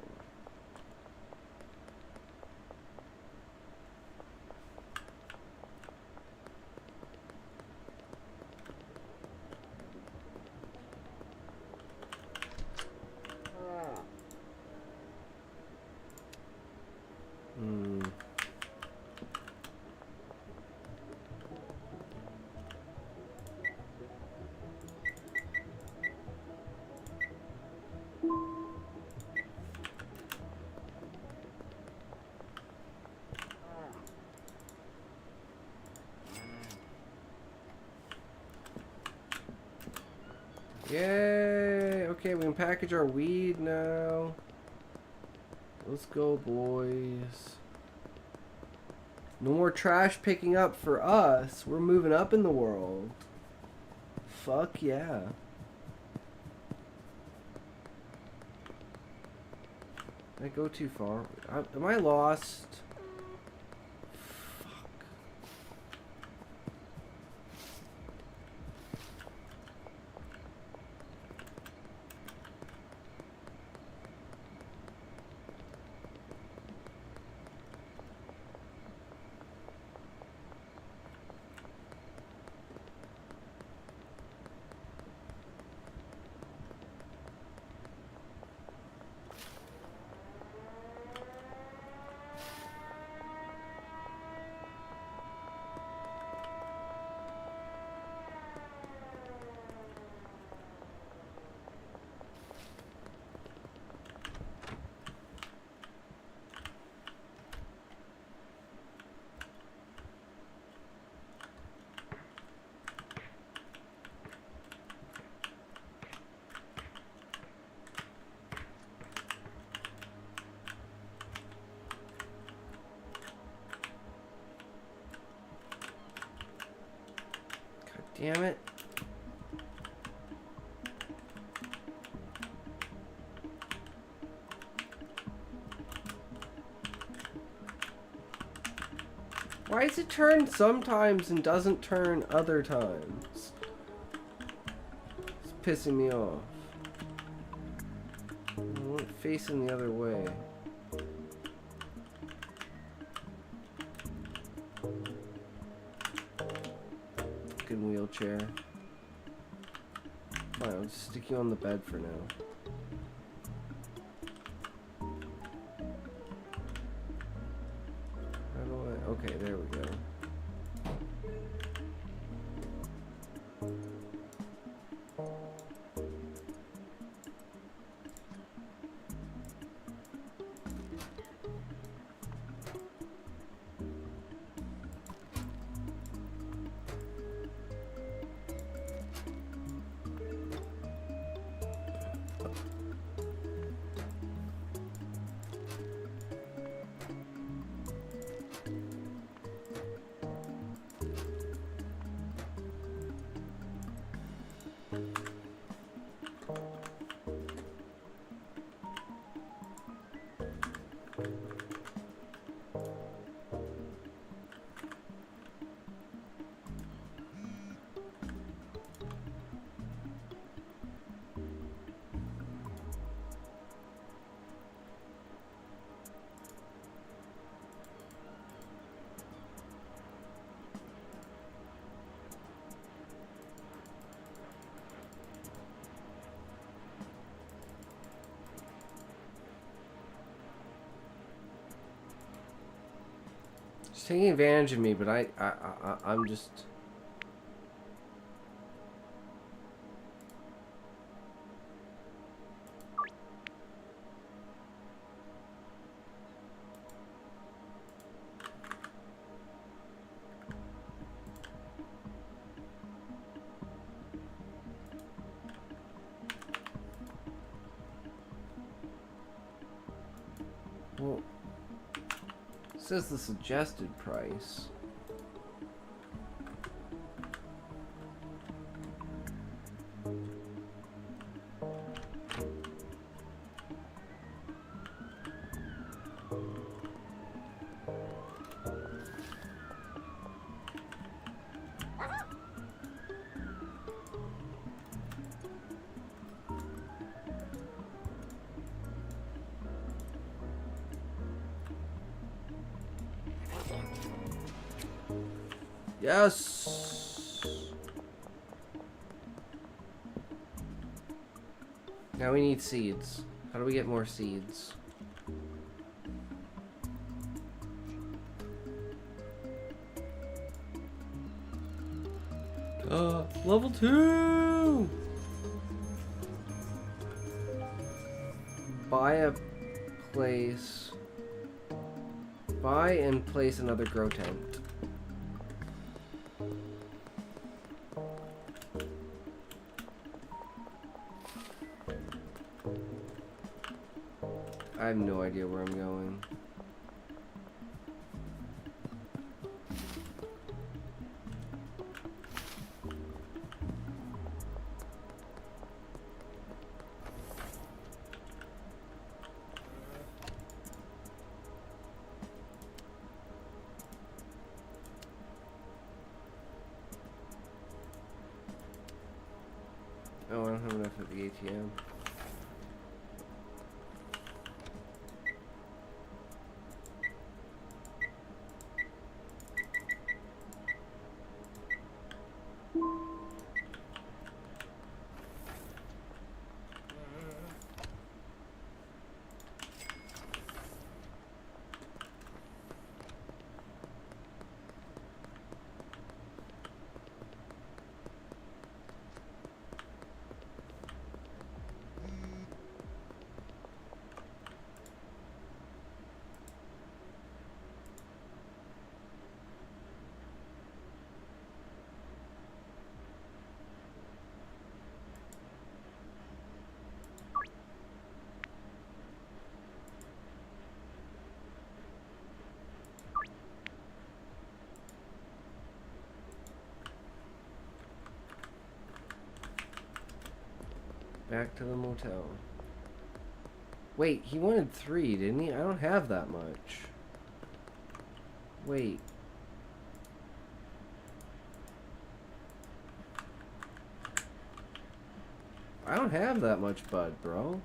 Speaker 5: Yay! Okay, we can package our weed now. Let's go, boys. No more trash picking up for us. We're moving up in the world. Fuck yeah. Did I go too far? Am I lost? Damn it. Why does it turn sometimes and doesn't turn other times? It's pissing me off. I want it facing the other way. Fucking wheelchair. Fine, I'll just stick you on the bed for now. How do I... Okay, there we go. She's taking advantage of me, but I'm just... Well... Says the suggested price. Yes! Now we need seeds. How do we get more seeds? Level 2! Buy a place. Buy and place another grow tent. I have no idea where I'm going. Oh, I don't have enough at the ATM. Back to the motel. Wait, he wanted 3, didn't he? I don't have that much. Wait. I don't have that much bud, bro.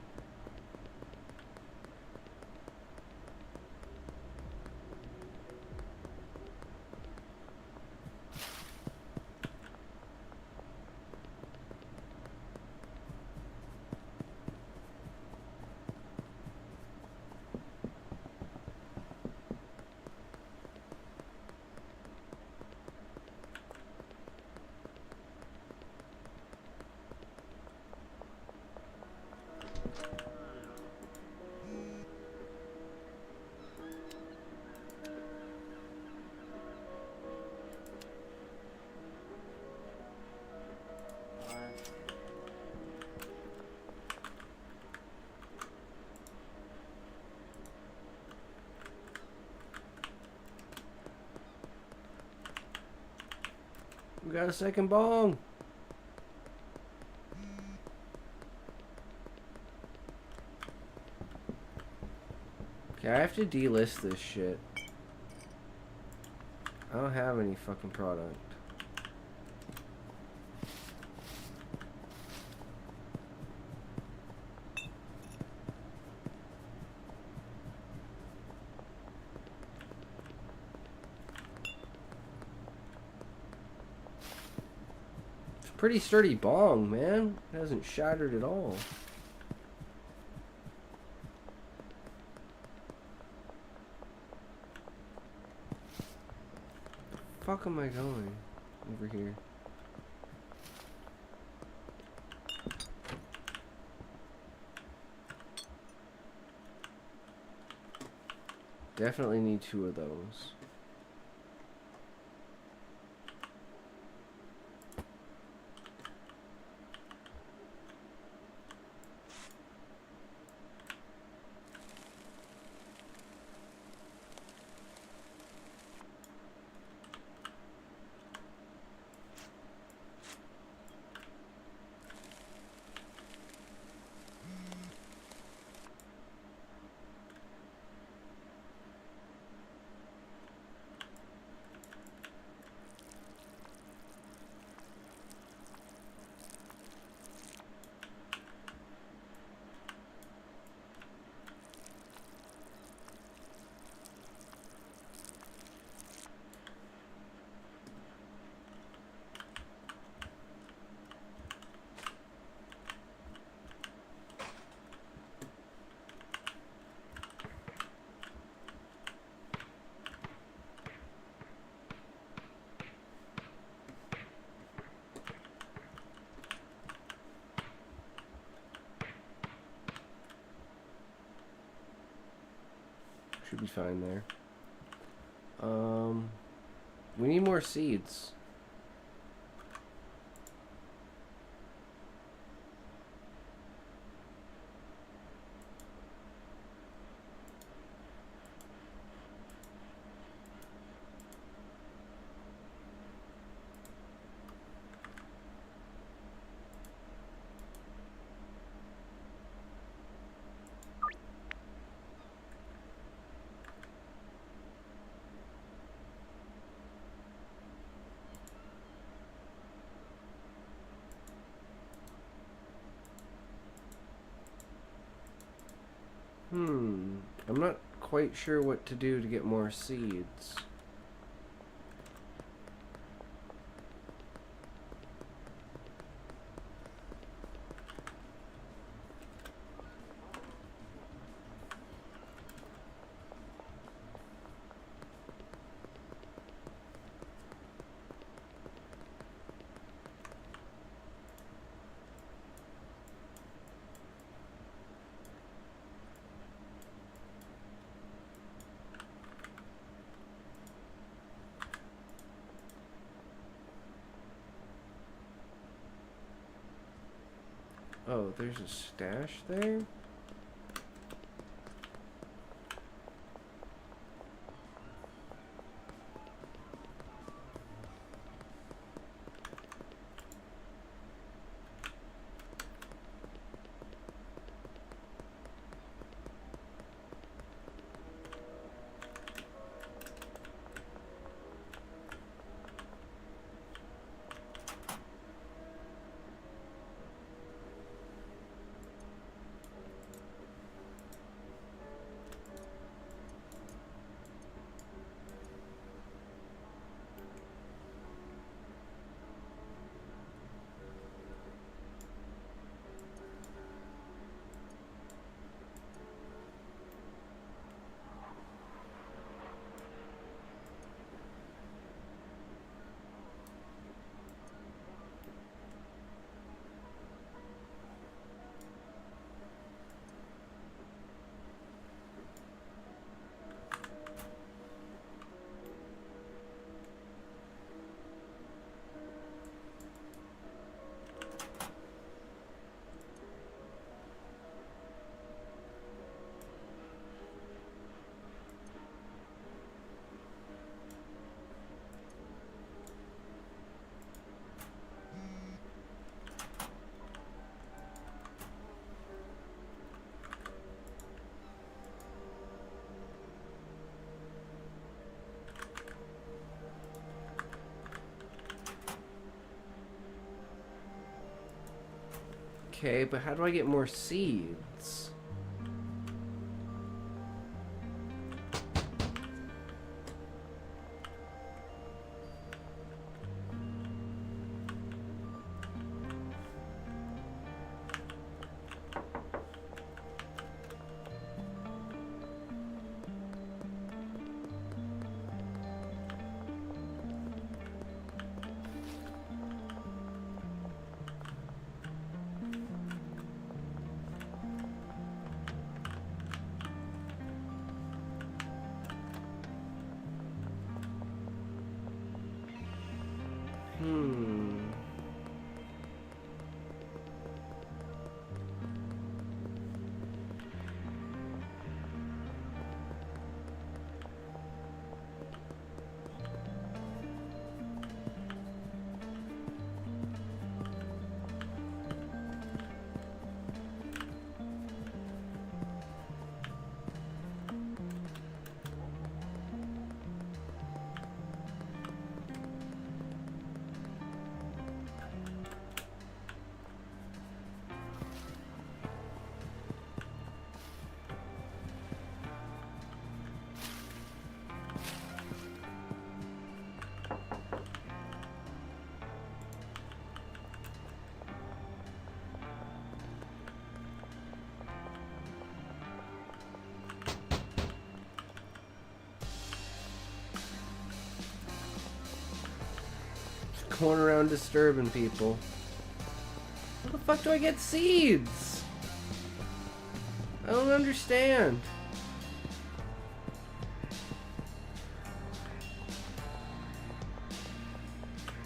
Speaker 5: We got a second bong. Okay, I have to delist this shit. I don't have any fucking product. Pretty sturdy bong, man. It hasn't shattered at all. The fuck am I going? Over here. Definitely need 2 of those. Should be fine there. We need more seeds. I'm not quite sure what to do to get more seeds. Oh, there's a stash there? Okay, but how do I get more seeds? Going around disturbing people. How the fuck do I get seeds? I don't understand.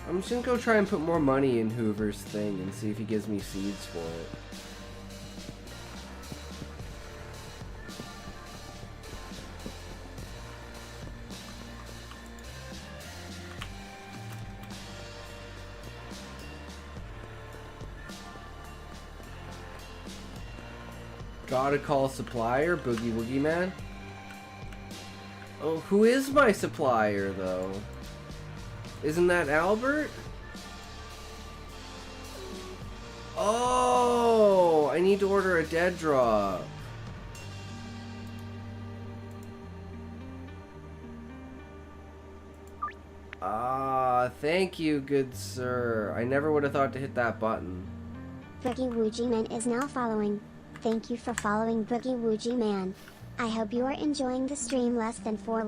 Speaker 5: I'm just gonna go try and put more money in Hoover's thing and see if he gives me seeds for it. Gotta call supplier, Boogie Woogie Man. Oh, who is my supplier though? Isn't that Albert? Oh, I need to order a dead drop. Ah, thank you, good sir. I never would have thought to hit that button.
Speaker 2: Boogie Woogie Man is now following. Thank you for following Boogie Woogie Man. I hope you are enjoying the stream. Less than 3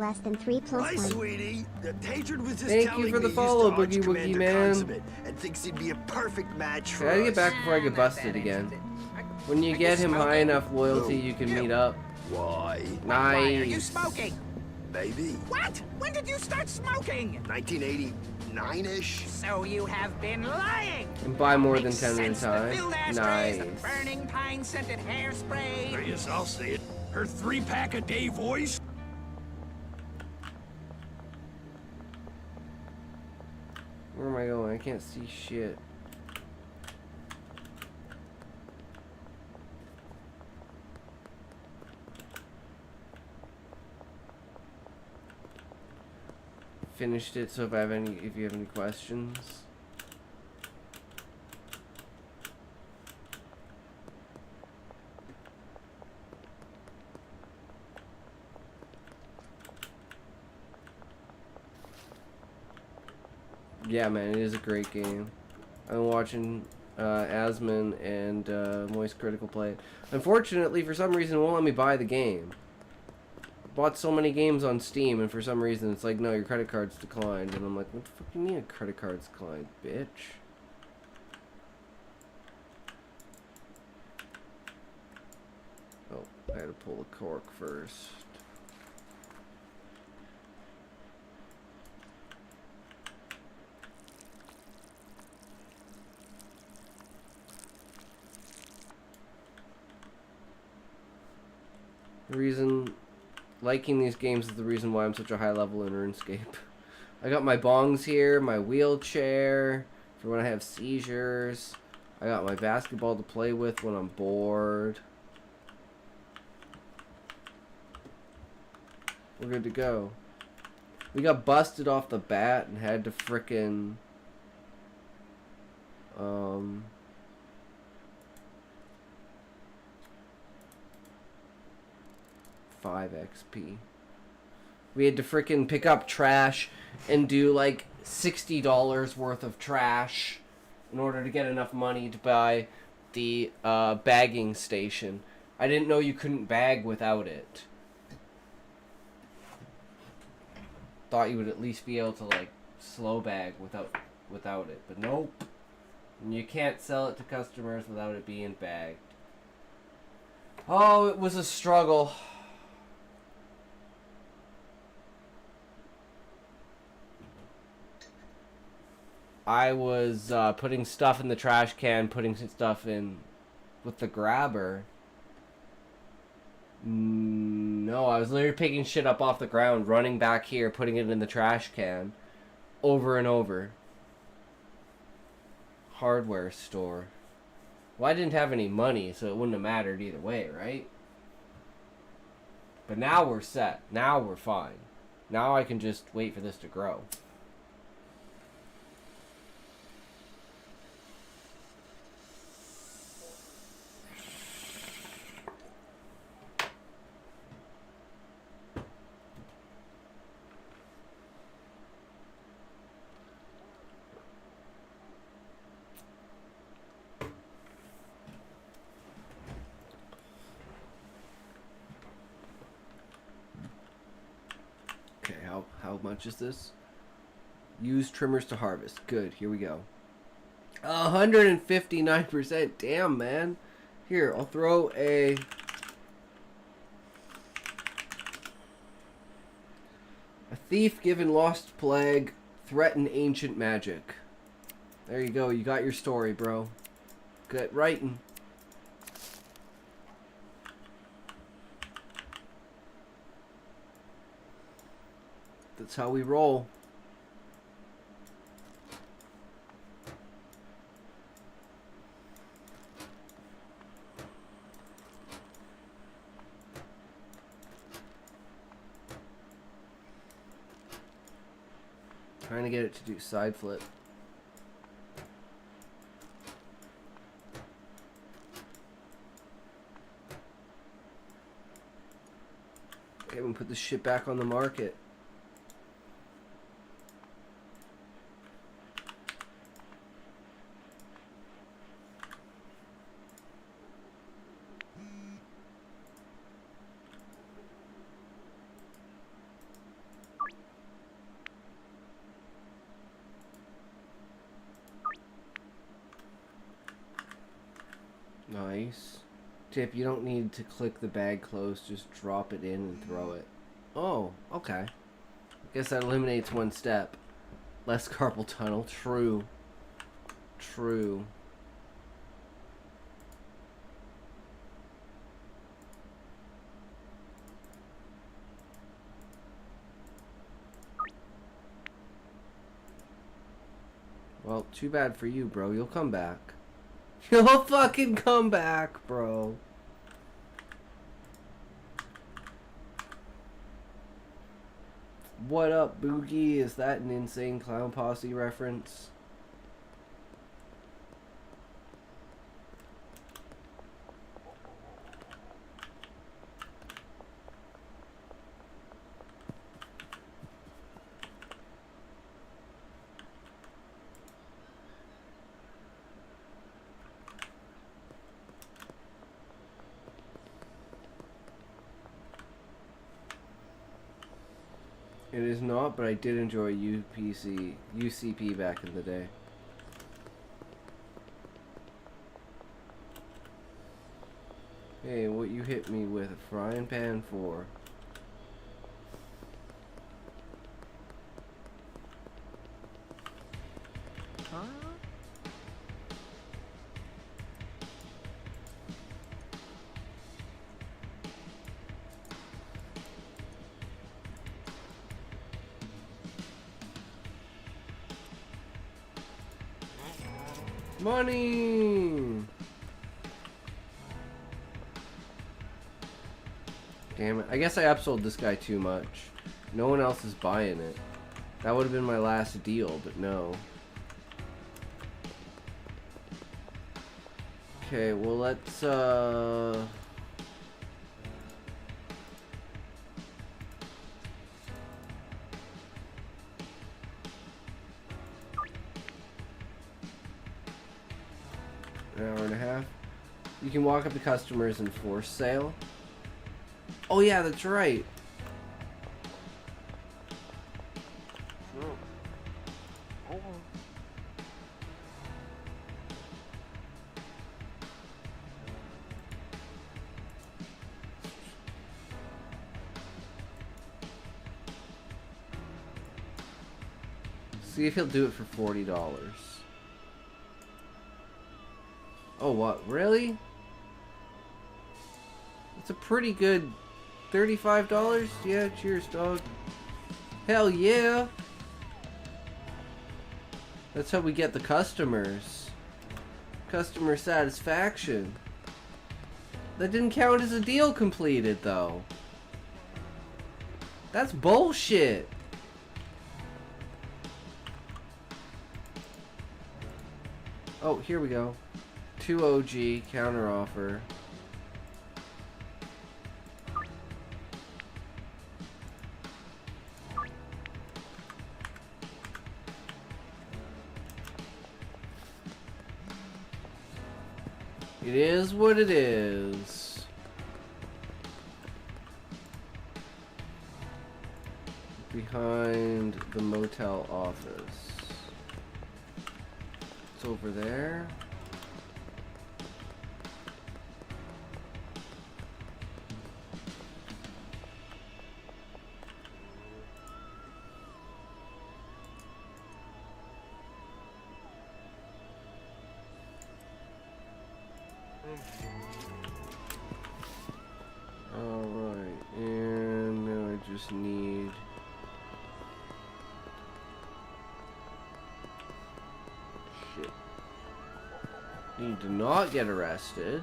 Speaker 2: plus
Speaker 3: Hi,
Speaker 2: 1.
Speaker 3: sweetie. The Tatrid was just
Speaker 5: Thank
Speaker 3: telling
Speaker 5: you for the
Speaker 3: me
Speaker 5: follow,
Speaker 3: used to
Speaker 5: Boogie
Speaker 3: arch
Speaker 5: Woogie
Speaker 3: Commander
Speaker 5: Man.
Speaker 3: Consummate and thinks he'd be a perfect match for
Speaker 5: I gotta get
Speaker 3: us.
Speaker 5: back before I get busted again. When you get him high enough loyalty, you can meet up.
Speaker 3: Why?
Speaker 7: Why are you
Speaker 5: Nice.
Speaker 7: smoking?
Speaker 3: Maybe.
Speaker 7: What? When did you start smoking?
Speaker 3: 1989-ish?
Speaker 7: So you have been lying.
Speaker 5: And buy more than
Speaker 7: Makes
Speaker 5: 10 at a
Speaker 7: sense, the
Speaker 5: time.
Speaker 7: filled ashtrays,
Speaker 5: Nice.
Speaker 7: the burning pine scented hairspray.
Speaker 3: Yes, I'll say it. Her 3-pack a day voice?
Speaker 5: Where am I going? I can't see shit. Finished it, so if you have any questions. Yeah, man, it is a great game. I'm watching Asmon and Moist Critical play it. Unfortunately, for some reason, it won't let me buy the game. Bought so many games on Steam, and for some reason, it's like, no, your credit card's declined. And I'm like, what the fuck do you mean a credit card's declined, bitch? Oh, I had to pull the cork first. The reason liking these games is the reason why I'm such a high level in RuneScape. I got my bongs here, my wheelchair for when I have seizures. I got my basketball to play with when I'm bored. We're good to go. We got busted off the bat and had to frickin' 5 XP. We had to frickin' pick up trash and do like $60 worth of trash in order to get enough money to buy the bagging station. I didn't know you couldn't bag without it. Thought you would at least be able to like slow bag without it, but nope. And you can't sell it to customers without it being bagged. Oh, it was a struggle. I was putting stuff in the trash can, putting stuff in with the grabber. No, I was literally picking shit up off the ground, running back here, putting it in the trash can, over and over. Hardware store. Well, I didn't have any money, so it wouldn't have mattered either way, right? But now we're set. Now we're fine. Now I can just wait for this to grow. Okay, how much is this? Use trimmers to harvest. Good, here we go. 159%. Damn, man. Here, I'll throw a thief given lost plague, threaten ancient magic. There you go. You got your story, bro. Good writing. That's how we roll. Trying to get it to do side flip. Okay, we'll put this shit back on the market. Nice. Tip, you don't need to click the bag close, just drop it in and throw it. Oh, okay. Guess that eliminates one step. Less carpal tunnel. True. True. Well, too bad for you, bro. You'll come back. You'll fucking come back, bro. What up, Boogie? Is that an Insane Clown Posse reference? It is not, but I did enjoy UCP back in the day. Hey, what you hit me with a frying pan for?
Speaker 8: Huh?
Speaker 5: Money! Damn it. I guess I upsold this guy too much. No one else is buying it. That would have been my last deal, but no. Okay, well let's An hour and a half. You can walk up to customers and force sale. Oh yeah, that's right. See if he'll do it for $40. Oh, what? Really? It's a pretty good $35? Yeah, cheers, dog. Hell yeah! That's how we get the customers. Customer satisfaction. That didn't count as a deal completed, though. That's bullshit. Oh, here we go. 2 OG, counter offer. It is what it is. Behind the motel office. It's over there. Alright, and now I just need... Shit. Need to not get arrested.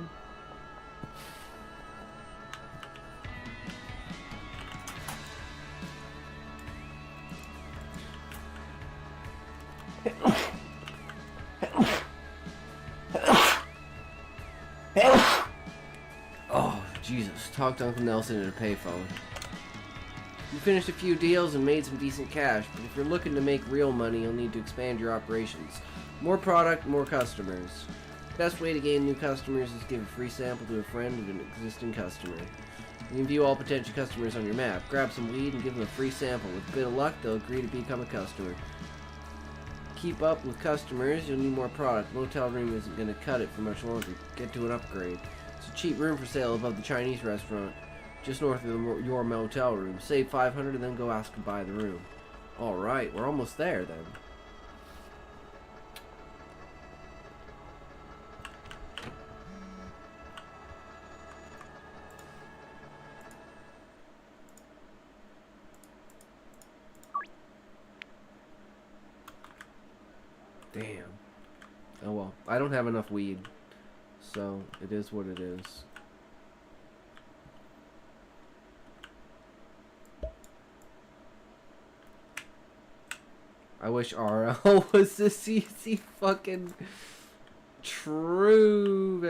Speaker 5: Oh, Jesus. Talk to Uncle Nelson at a payphone. You finished a few deals and made some decent cash, but if you're looking to make real money, you'll need to expand your operations. More product, more customers. Best way to gain new customers is give a free sample to a friend of an existing customer. You can view all potential customers on your map. Grab some weed and give them a free sample. With a bit of luck, they'll agree to become a customer. Keep up with customers, you'll need more product. Motel room isn't going to cut it for much longer. Get to an upgrade. It's a cheap room for sale above the Chinese restaurant, just north of your motel room. Save $500 and then go ask to buy the room. Alright, we're almost there then. Damn. Oh well, I don't have enough weed, so it is what it is. I wish RL was this easy. Fucking true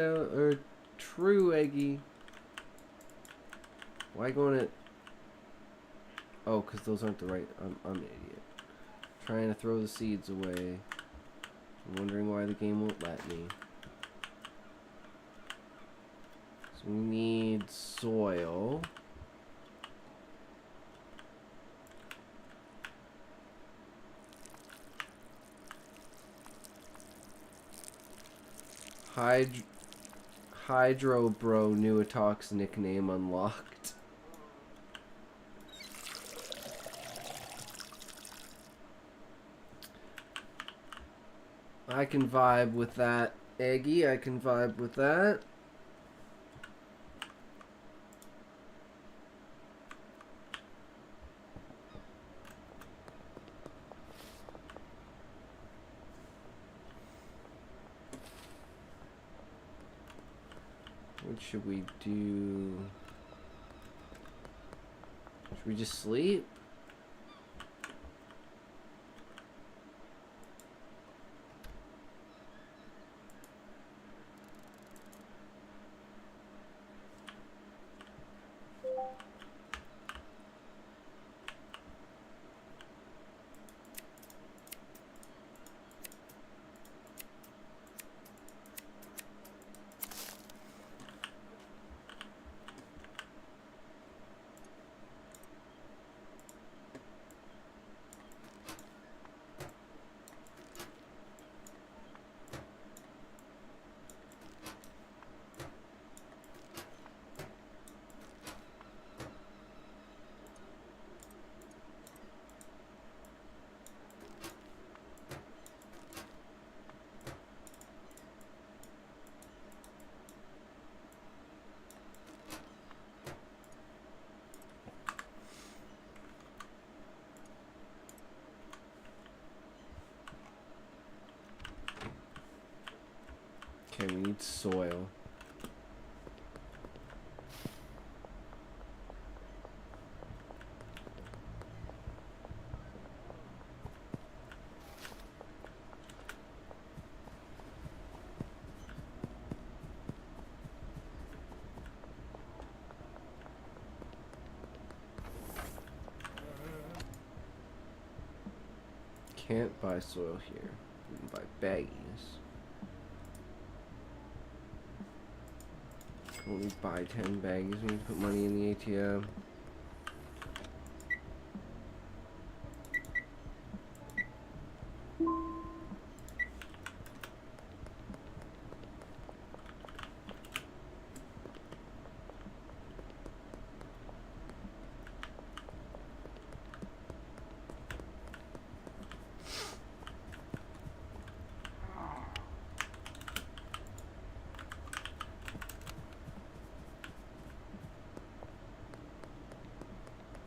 Speaker 5: Eggy. Why going it? Oh, because those aren't the right. I'm an idiot. Trying to throw the seeds away. I'm wondering why the game won't let me. So we need soil. Hydro Bro Nuatox nickname unlocked. I can vibe with that, Eggy. I can vibe with that. What should we do? Should we just sleep? Okay, we need soil. Can't buy soil here. We can buy baggies. When we buy 10 baggies, we need to put money in the ATM.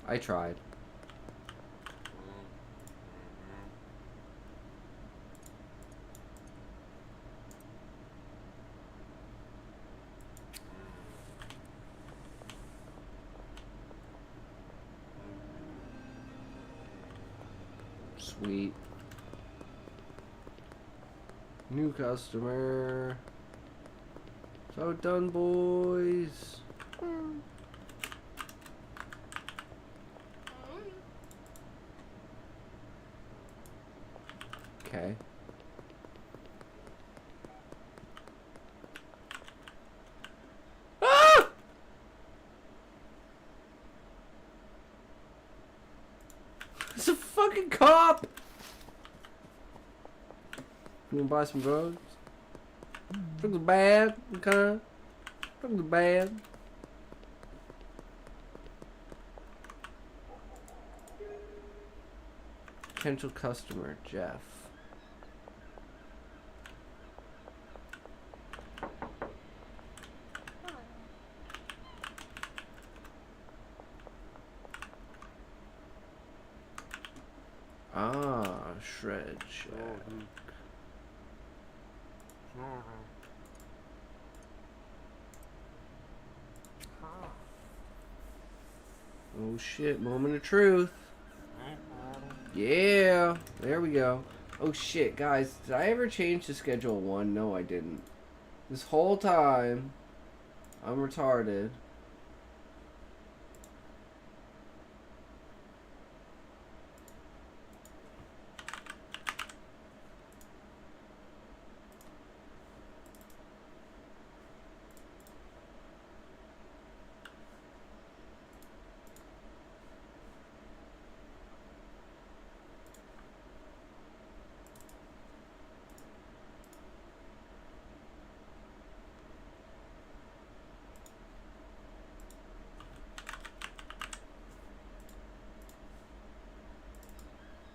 Speaker 5: I tried. Sweet. New customer. So done, boys. Okay. Ah! It's a fucking cop! You wanna buy some drugs? Drugs are bad, okay? Drugs are bad. Potential customer, Jeff. Ah, Shred Shack. Oh shit, moment of truth. Yeah, there we go. Oh shit, guys, did I ever change to schedule 1? No, I didn't. This whole time, I'm retarded.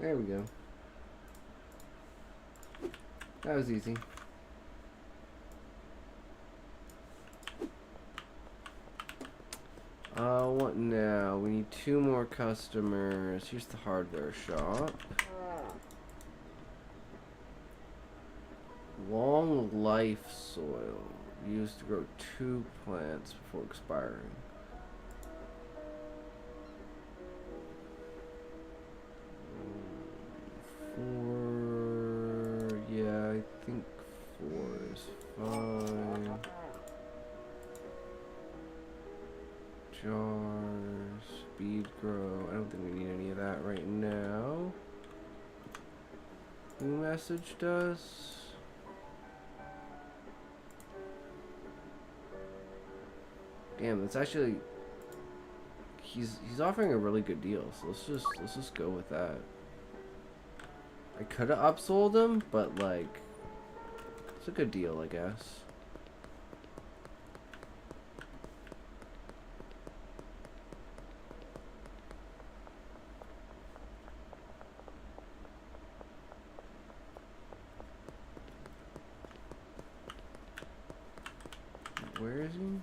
Speaker 5: There we go. That was easy. What now? We need 2 more customers. Here's the hardware shop. Long life soil. Used to grow 2 plants before expiring. Yeah, I think 4 is fine. Jars, speed grow. I don't think we need any of that right now. New message does. Damn, that's actually he's offering a really good deal. So let's just go with that. I could have upsold him, but like, it's a good deal, I guess. Where is he?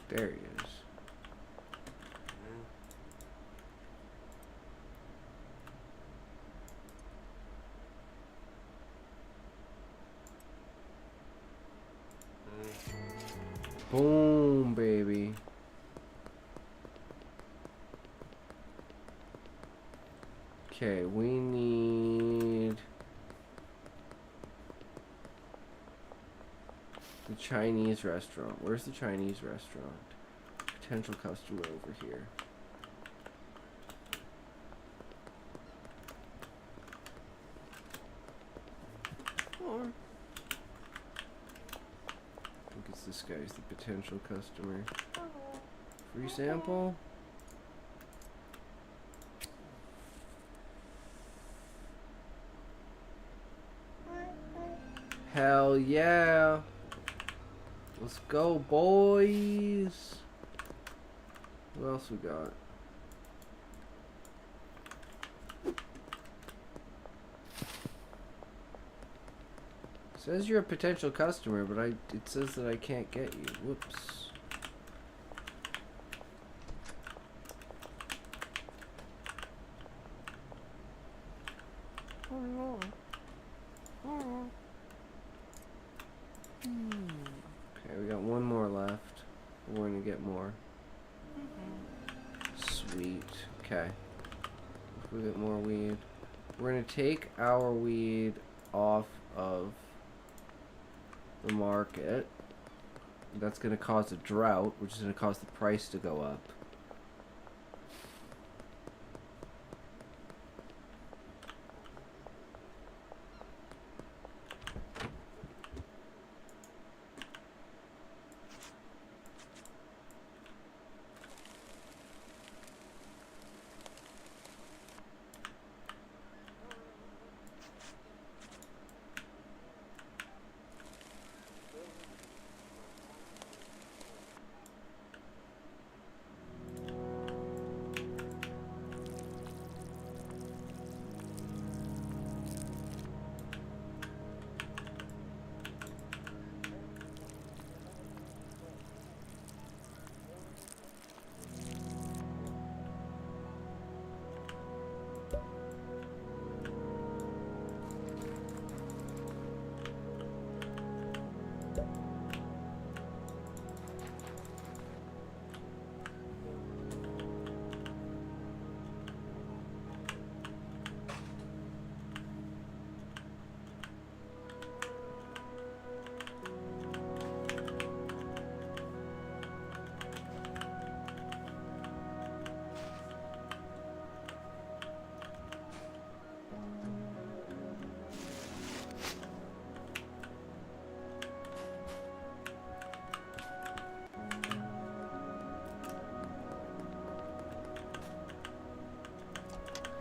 Speaker 5: There he is. Boom, baby. Okay, we need the Chinese restaurant. Where's the Chinese restaurant? Potential customer over here. I think it's this guy's the potential customer. Free sample? Hell yeah. Let's go, boys. What else we got? Says you're a potential customer, but it says that I can't get you. Whoops. Okay, we got one more left. We're gonna get more. Sweet. Okay. We get more weed. We're gonna take our weed off of the market. That's gonna cause a drought, which is gonna cause the price to go up.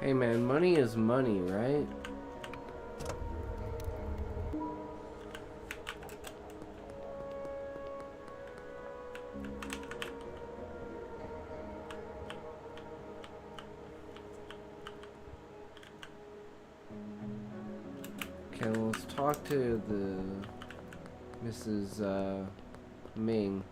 Speaker 5: Hey man, money is money, right? Okay, well, let's talk to the Mrs. Ming.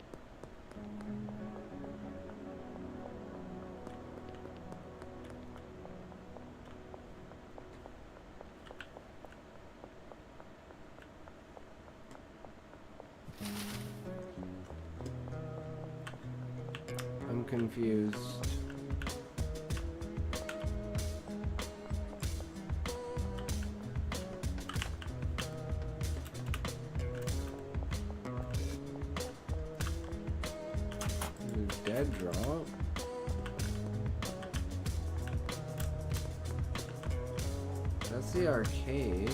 Speaker 5: I'm confused. Dead drop. That's the arcade.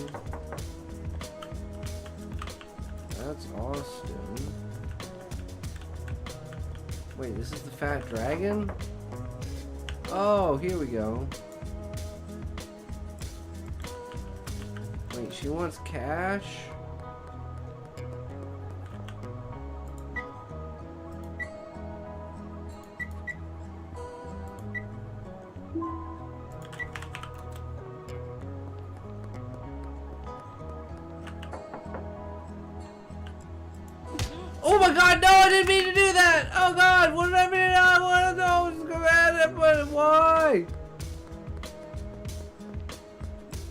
Speaker 5: That's Austin. Wait, this is the Fat Dragon? Oh, here we go. Wait, she wants cash? Oh my god, no, I didn't mean to do that! Oh god, what did I mean? I want to know what's command it, but why?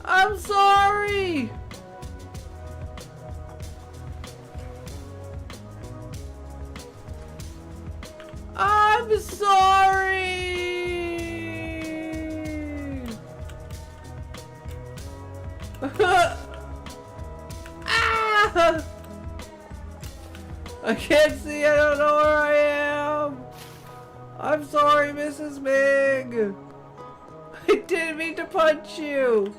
Speaker 5: I'm sorry! I'm sorry! Ah! I can't see, I don't know where I am! I'm sorry, Mrs. Ming! I didn't mean to punch you!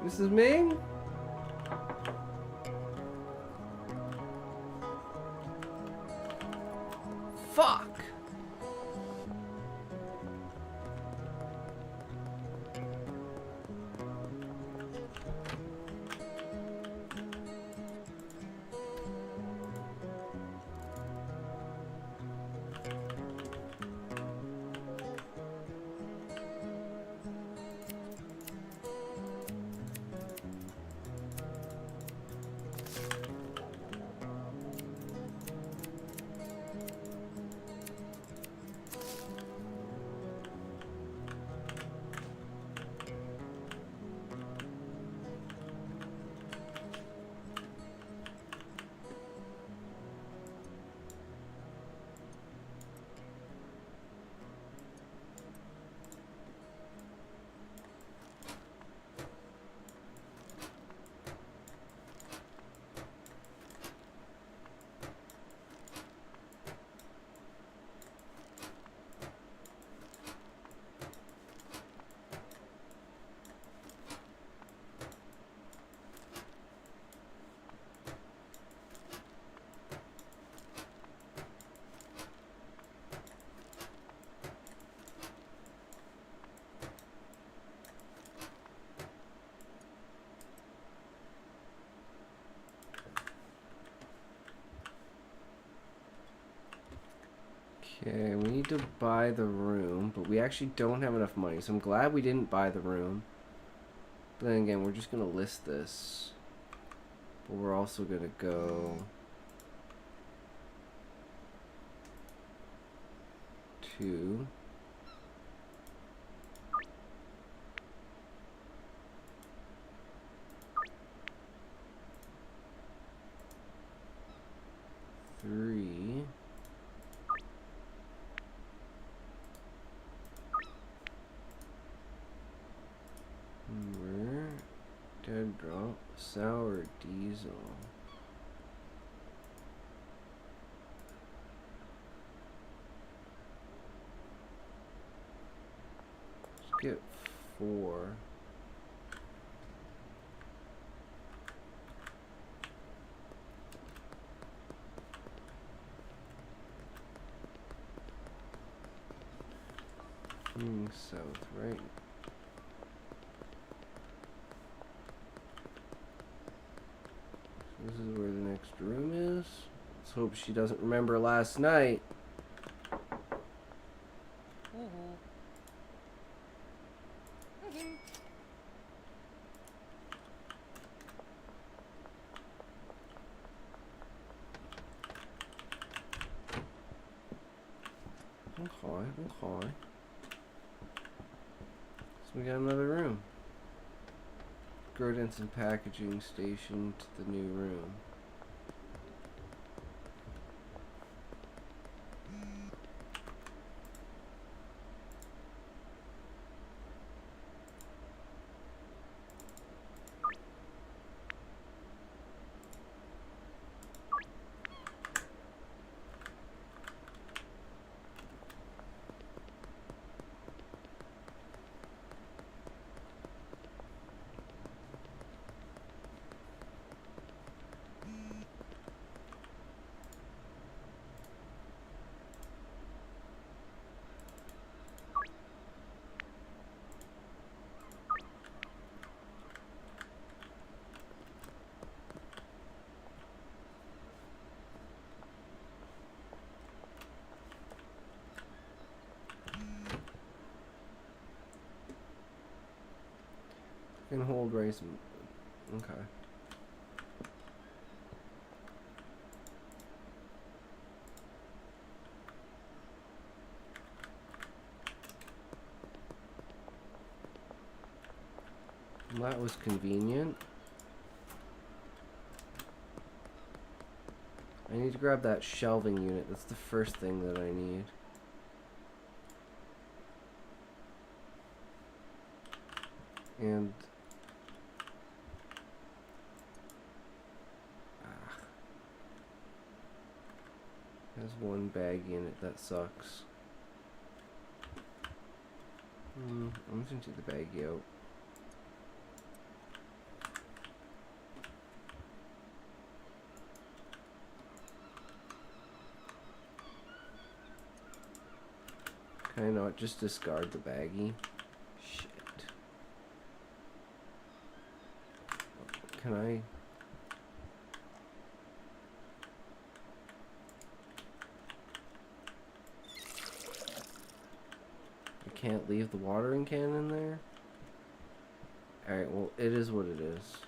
Speaker 5: Mrs. Ming? Fuck! Okay, we need to buy the room, but we actually don't have enough money, so I'm glad we didn't buy the room. But then again, we're just gonna list this. But we're also gonna go to three. Dead drop, sour diesel. Let's get 4. South, right? This is where the next room is. Let's hope she doesn't remember last night. Okay. So we got another room. Grodenson packaging station to the new room. Can hold race. Okay. Well, that was convenient. I I need to grab that shelving unit. That's the first thing that I need. And there's one bag in it. That sucks. I'm just gonna take the baggie out. Can I not just discard the baggie? Shit. Can I? I can't leave the watering can in there? Alright, well, it is what it is.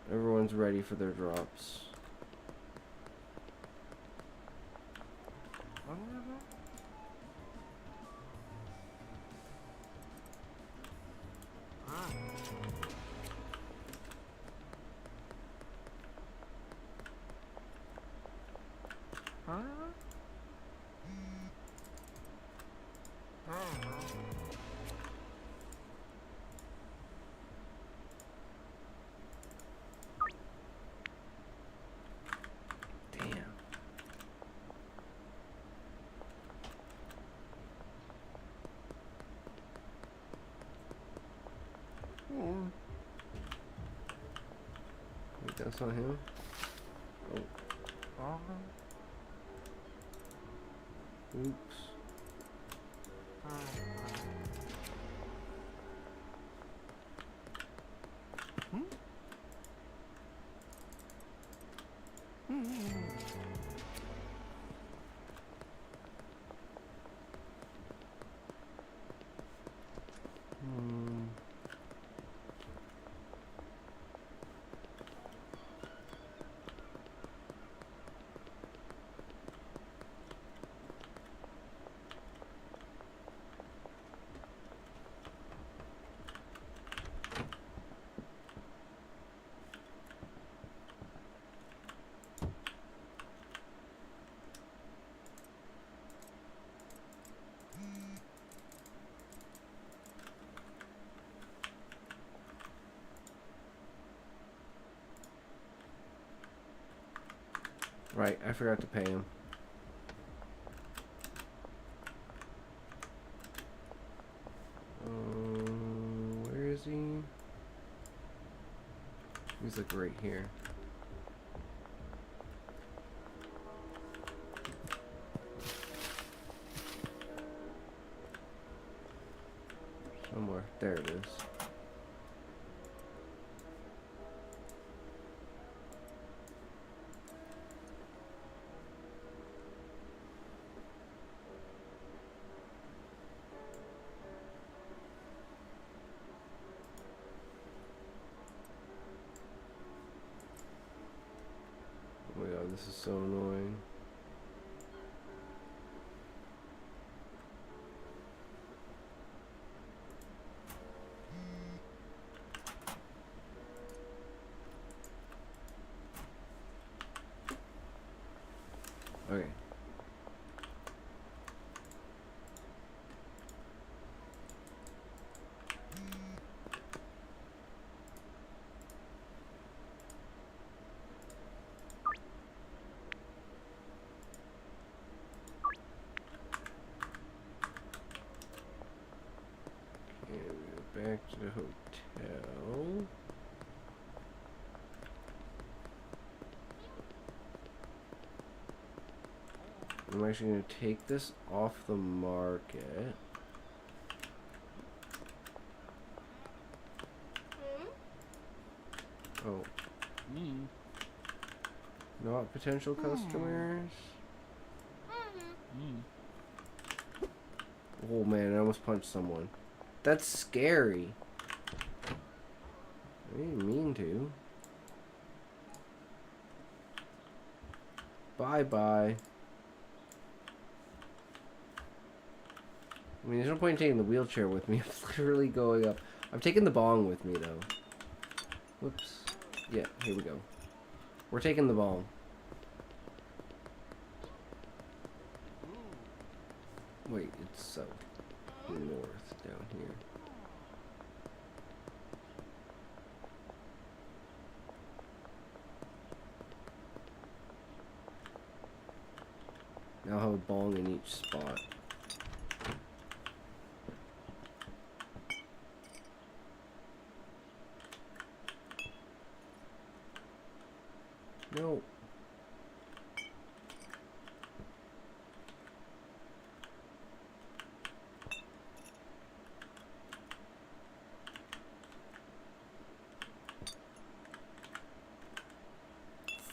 Speaker 5: Everyone's ready for their drops. Wait, that's not him? Oh. Oops. Right, I forgot to pay him. Where is he? He's like right here. Somewhere. There it is. Oh my god, this is so annoying. Okay. Back to the hotel. I'm actually going to take this off the market. Oh. Not potential customers. Oh man, I almost punched someone. That's scary. I didn't mean to. Bye-bye. I mean, there's no point in taking the wheelchair with me. I'm literally going up. I'm taking the bong with me, though. Whoops. Yeah, here we go. We're taking the ball. Wait, it's south. North down here. Now I have a bong in each spot. No.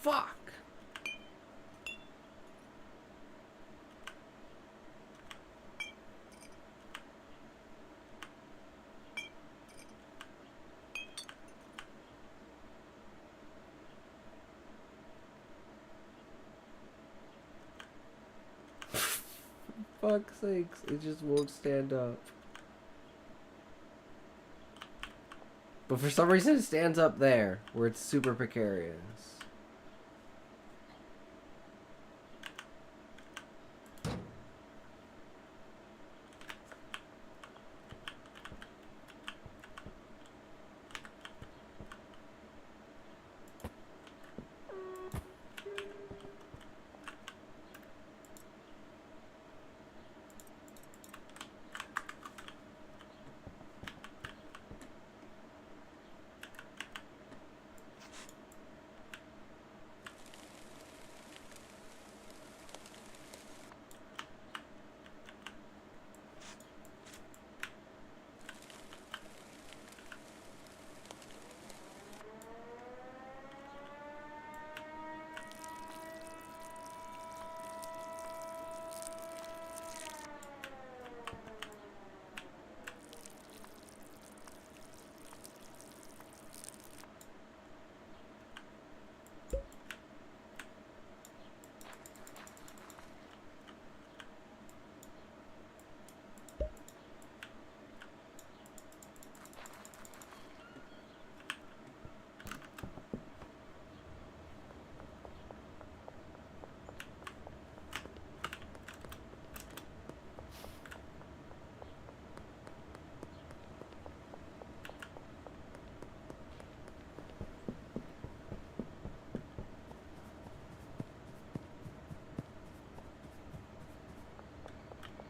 Speaker 1: Fuck!
Speaker 5: Fuck's sakes, it just won't stand up. But for some reason it stands up there, where it's super precarious.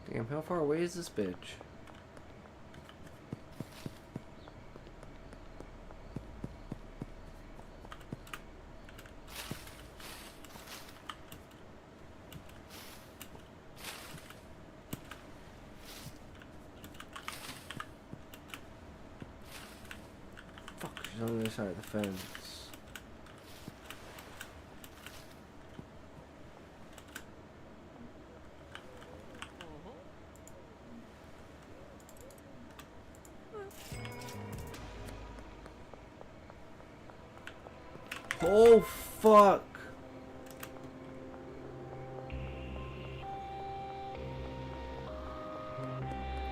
Speaker 5: Damn, how far away is this bitch? Fuck, she's on the other side of the fence. Oh, fuck.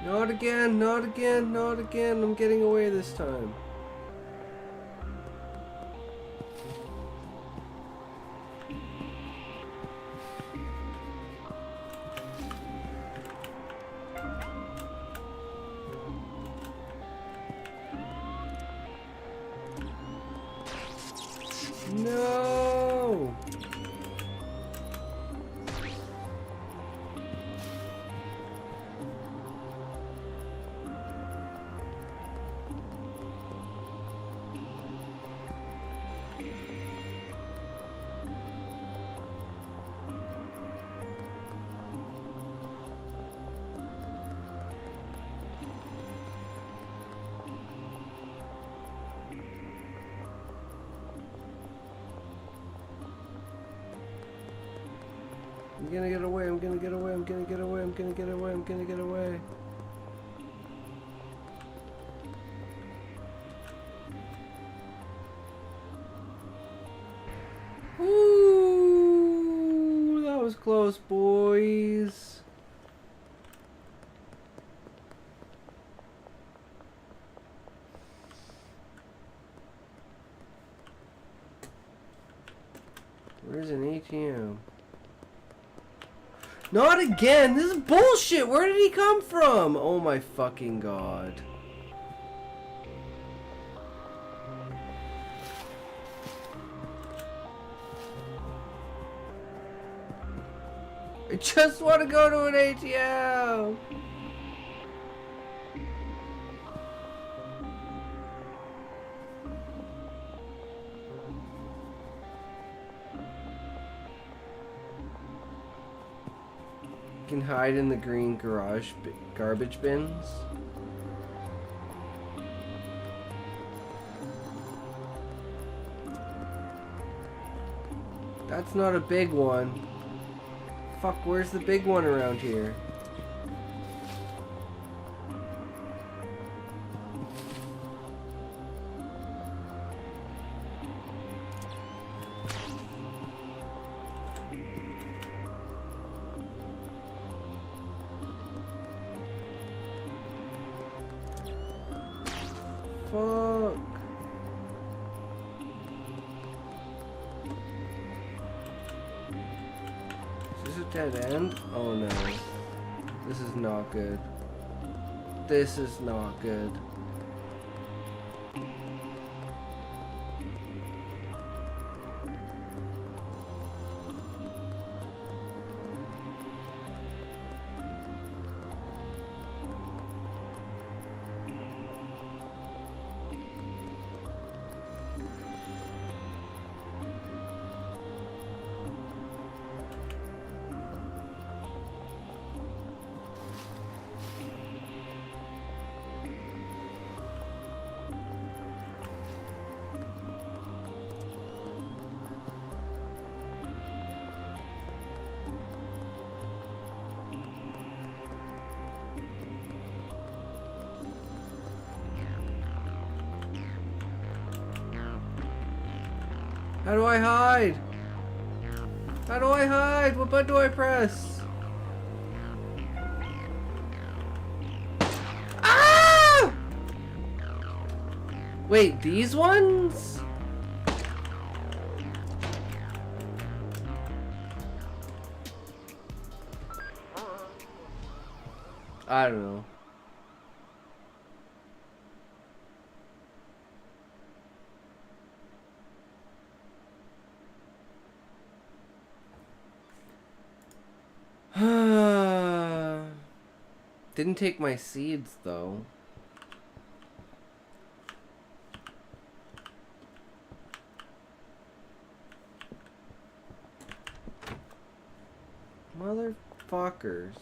Speaker 5: Not again, not again, not again. I'm getting away this time. No! I'm gonna get away, I'm gonna get away, I'm gonna get away, I'm gonna get away, I'm gonna get away. Ooh, that was close, boys. Where's an ATM? Not again! This is bullshit! Where did he come from? Oh my fucking god. I just want to go to an ATM! Can hide in the green garbage bins. That's not a big one. Fuck, where's the big one around here? Fuck. Is this a dead end? Oh no. This is not good. This is not good. How do I hide? How do I hide? What button do I press? Ah! Wait, these ones? I don't know. Didn't take my seeds though. Motherfuckers.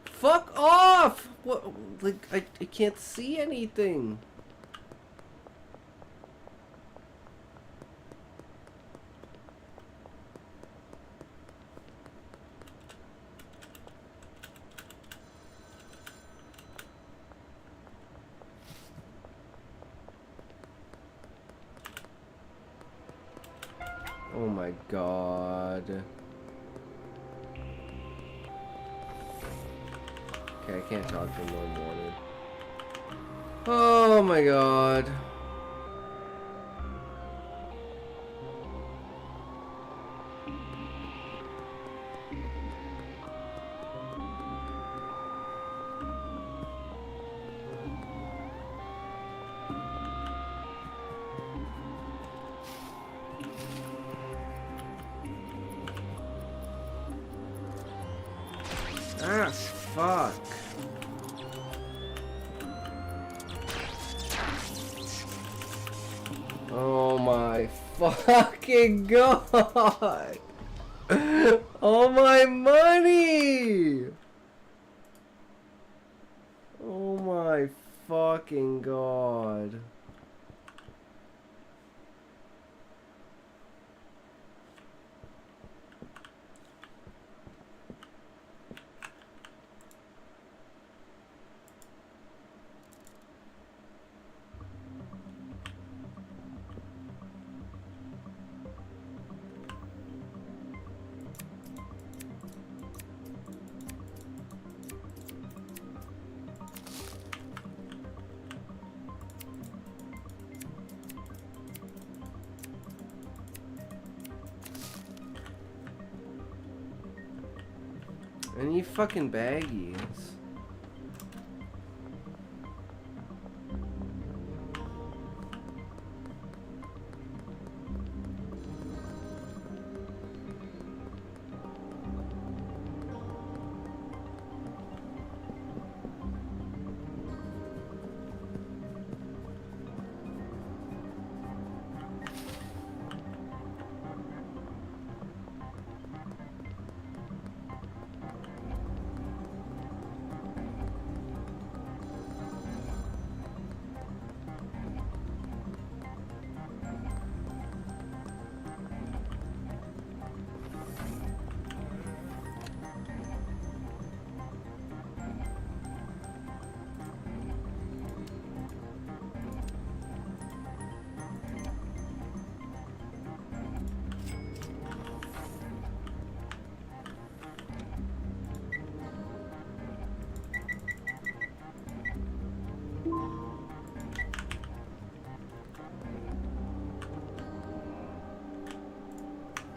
Speaker 5: Fuck off! What? Like, I can't see anything. Oh my god. Okay, I can't talk to him no more. Oh my god. Ah, fuck. Oh my fucking god. Oh my money. Oh my fucking god. I need fucking baggies.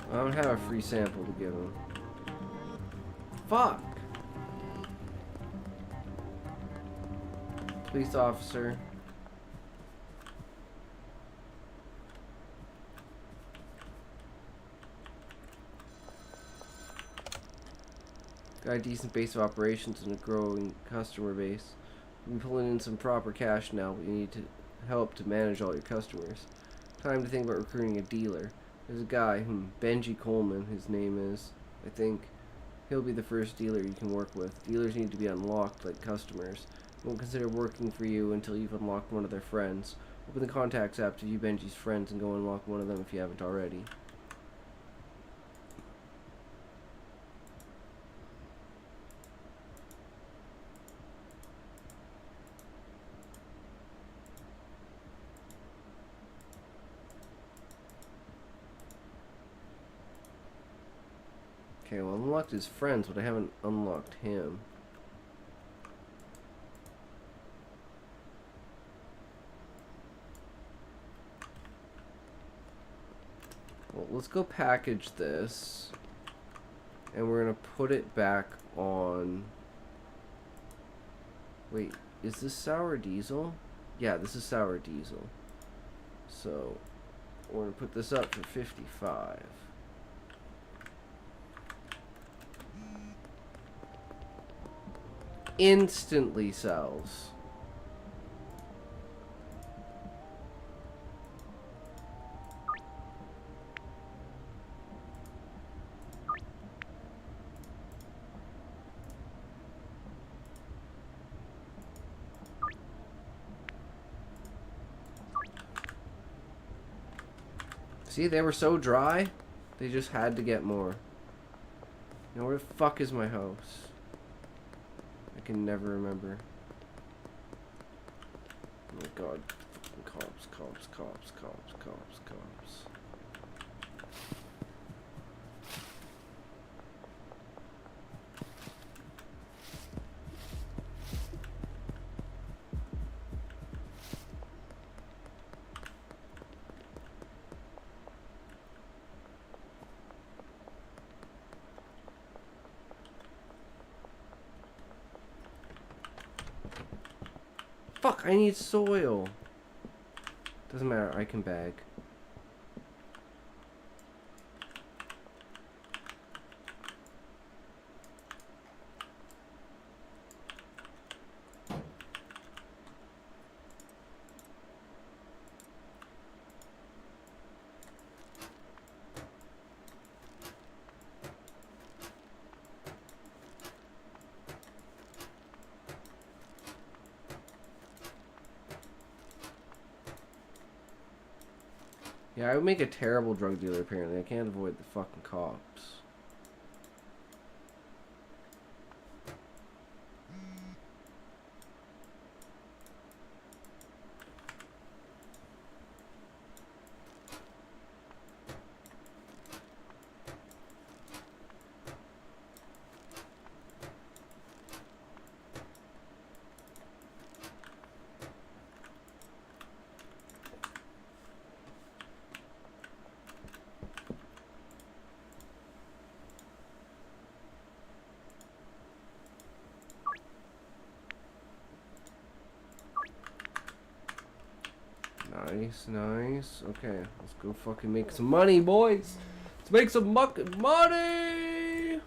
Speaker 5: I don't have a free sample to give him. Fuck! Police officer. Got a decent base of operations and a growing customer base. We're pulling in some proper cash now, but you need to help to manage all your customers. Time to think about recruiting a dealer. There's a guy, Benji Coleman, his name is. I think he'll be the first dealer you can work with. Dealers need to be unlocked like customers. Won't consider working for you until you've unlocked one of their friends. Open the contacts app to view Benji's friends and go unlock one of them if you haven't already. Okay, well, I unlocked his friends, but I haven't unlocked him. Well, let's go package this. And we're gonna put it back on... Wait, is this sour diesel? Yeah, this is sour diesel. So, we're gonna put this up for 55. Instantly sells. See, they were so dry, they just had to get more. Now, where the fuck is my house? I can never remember. Oh my god. Fucking cops, cops, cops, cops, cops, cops. Fuck, I need soil. Doesn't matter, I can bag. Yeah, I would make a terrible drug dealer, apparently. I can't avoid the fucking cops. Nice, nice. Okay, let's go fucking make some money, boys. Let's make some money.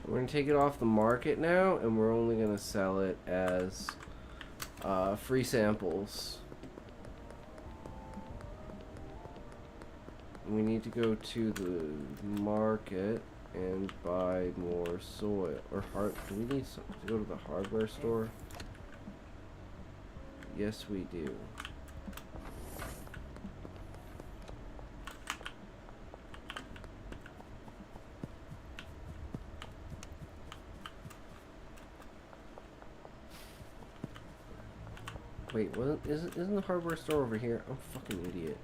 Speaker 5: We're gonna take it off the market now, and we're only gonna sell it as free samples. We need to go to the market and buy more soil. Or do we need to go to the hardware store? Yes, we do. Wait, isn't the hardware store over here? I'm a fucking idiot.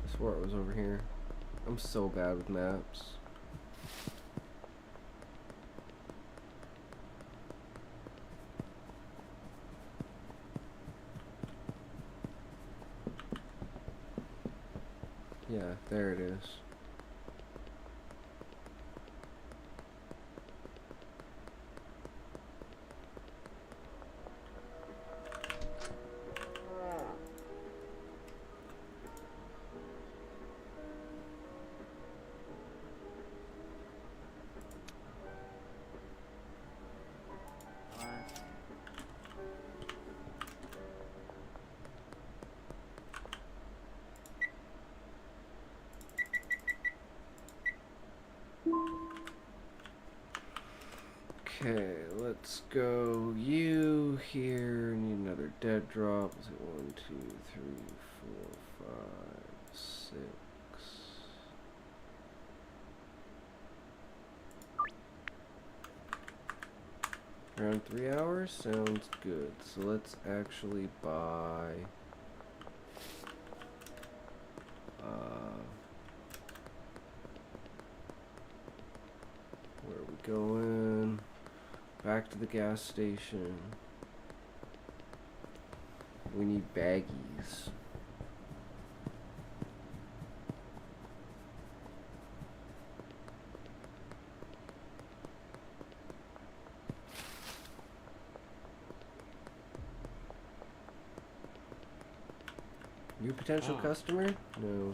Speaker 5: I swore it was over here. I'm so bad with maps. Yeah, there it is. Okay, let's go. You here. Need another dead drop. Is it 1, 2, 3, 4, 5, 6? Around 3 hours? Sounds good. So let's actually buy where are we going? Back to the gas station. We need baggies. You a potential customer? No.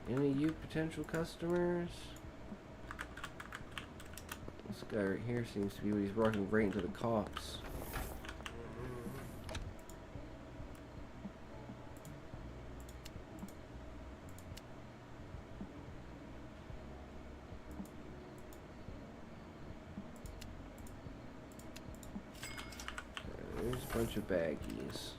Speaker 5: Any of you potential customers? This guy right here seems to be what he's walking right into the cops. There's a bunch of baggies.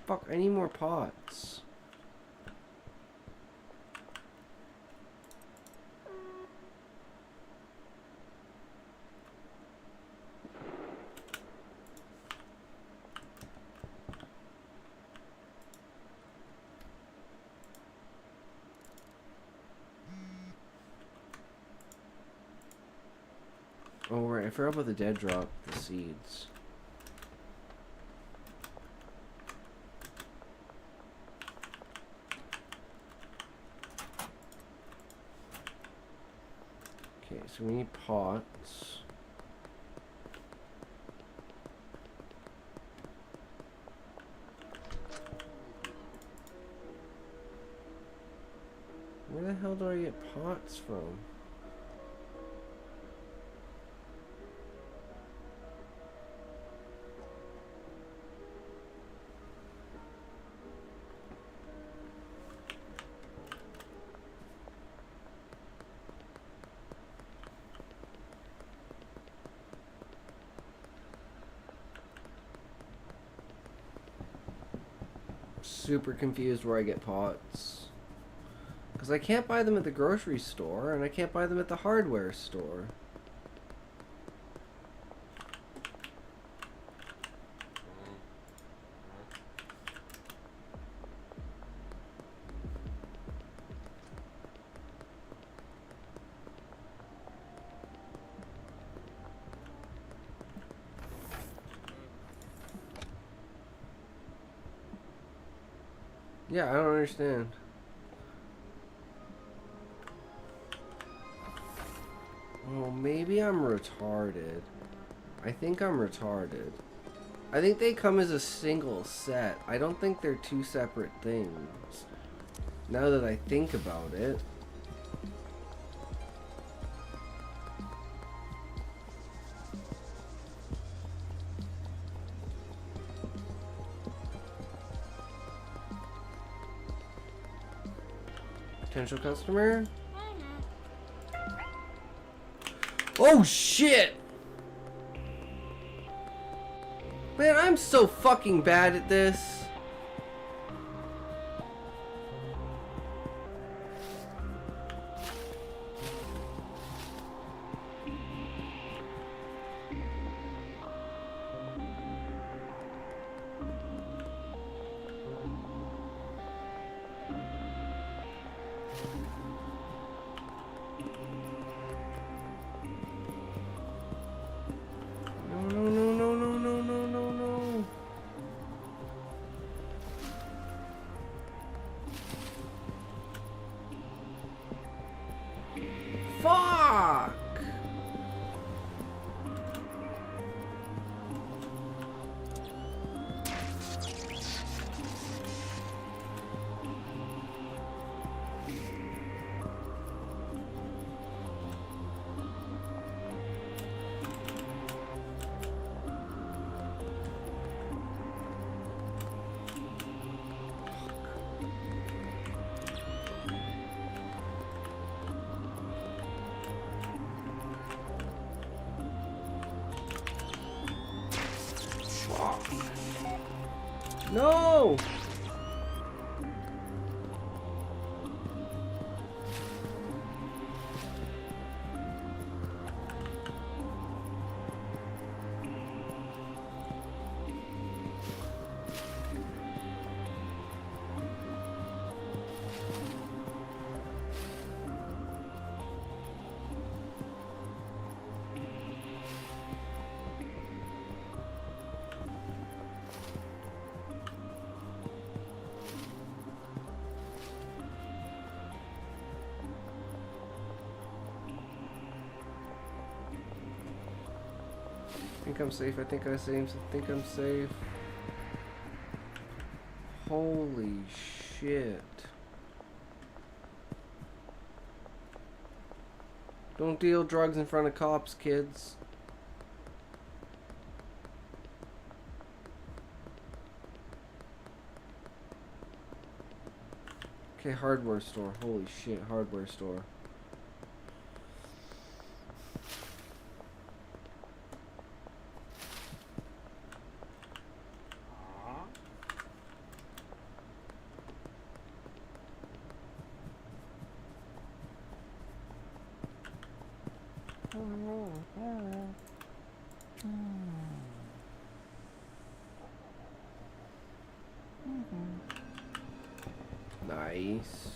Speaker 5: Fuck, I need more pots. Oh right, I forgot about the dead drop, the seeds. Okay, so we need pots. Where the hell do I get pots from? Super confused where I get pots. Because I can't buy them at the grocery store, and I can't buy them at the hardware store. Yeah, I don't understand. Oh, maybe I'm retarded. I think I'm retarded. I think they come as a single set. I don't think they're two separate things. Now that I think about it. Potential customer? Oh shit! Man, I'm so fucking bad at this. Fuck! No! I think I'm safe. I think I'm safe. Holy shit. Don't deal drugs in front of cops, kids. Okay, hardware store. Holy shit, hardware store. Nice.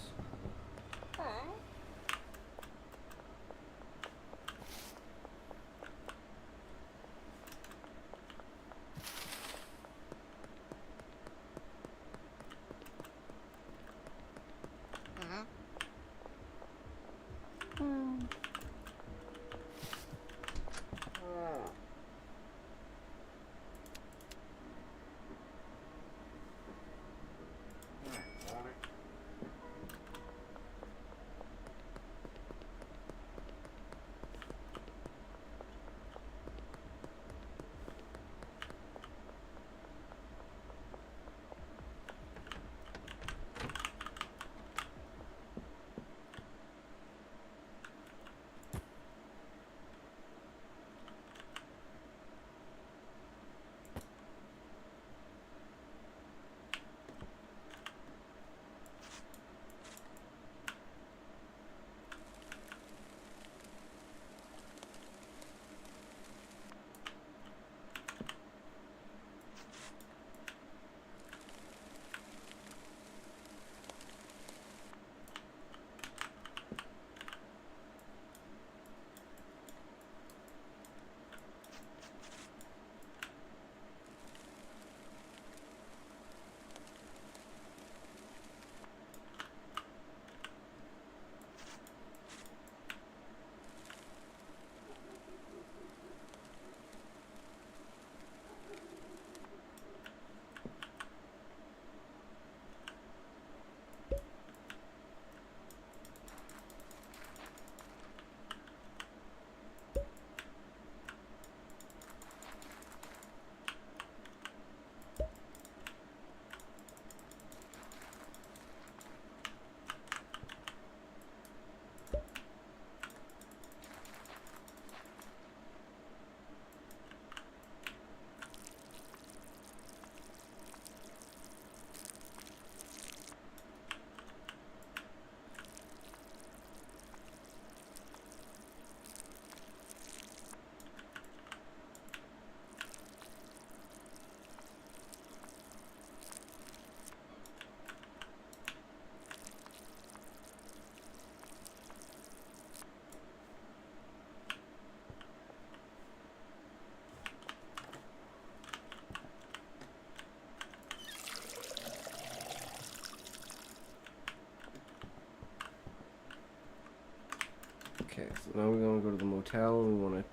Speaker 5: Okay, so now we're gonna go to the motel and we wanna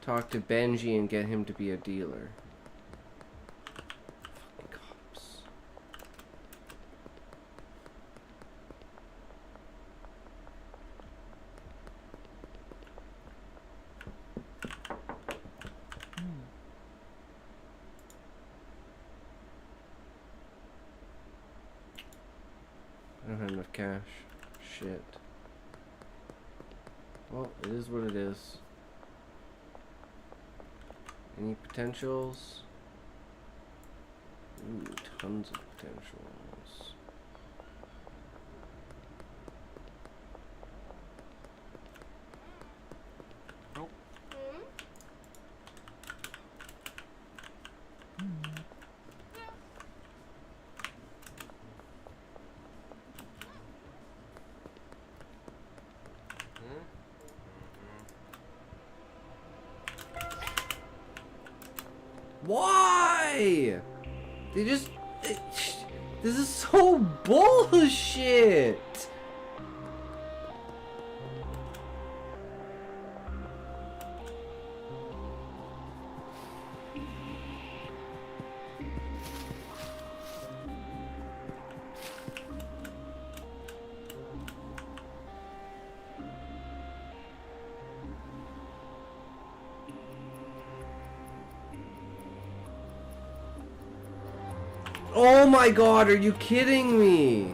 Speaker 5: talk to Benji and get him to be a dealer. Fucking cops. I don't have enough cash. Shit. Well, it is what it is. Any potentials? Ooh, tons of potentials.
Speaker 3: Nope.
Speaker 5: Why? They just... this is so bullshit! Oh my god, are you kidding me?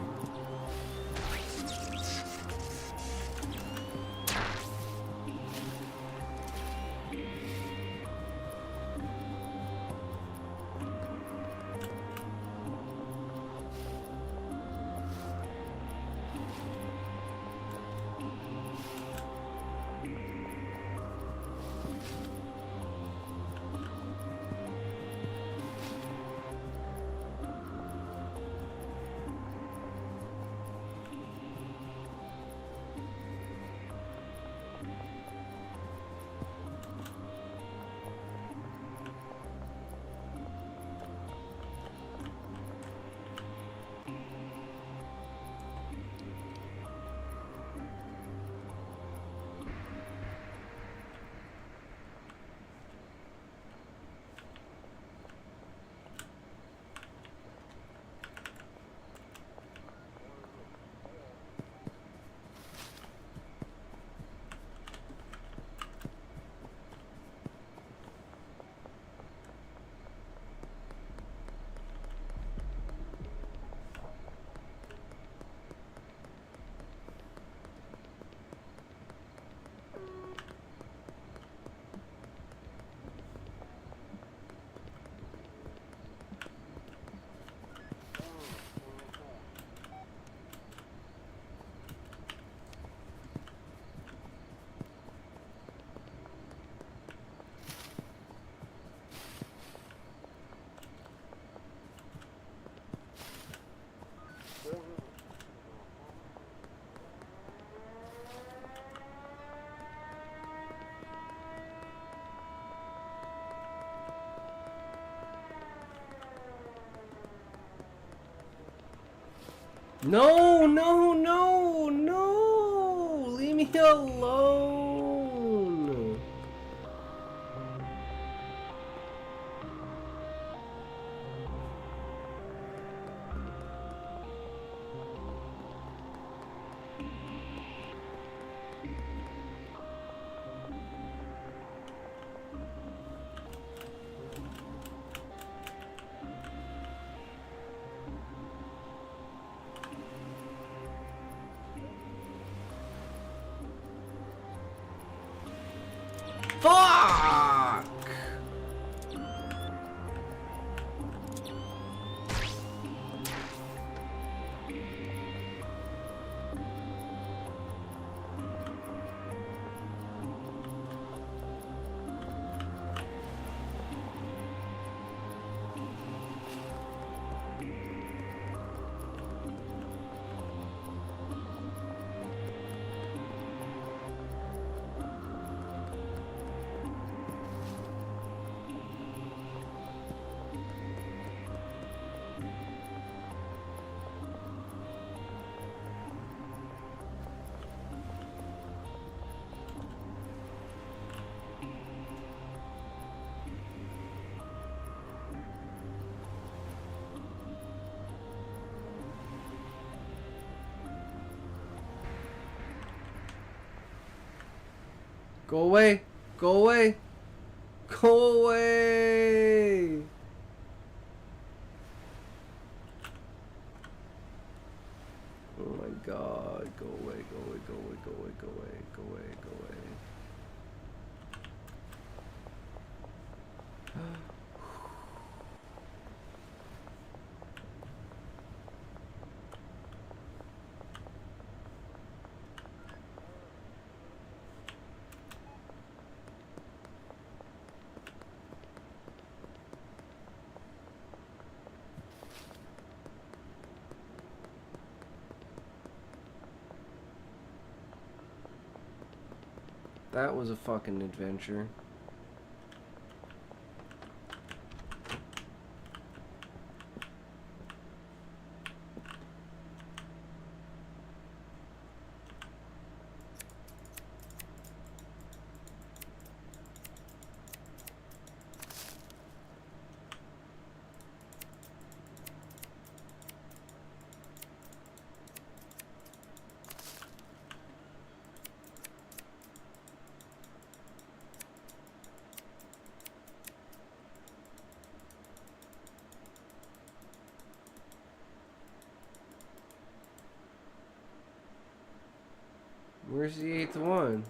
Speaker 5: No, no, no, no! Leave me alone! Fuck! Go away! Go away! Go away! Oh my god, go away, go away, go away, go away, go away, go away, go away. That was a fucking adventure. Where's the 8th one?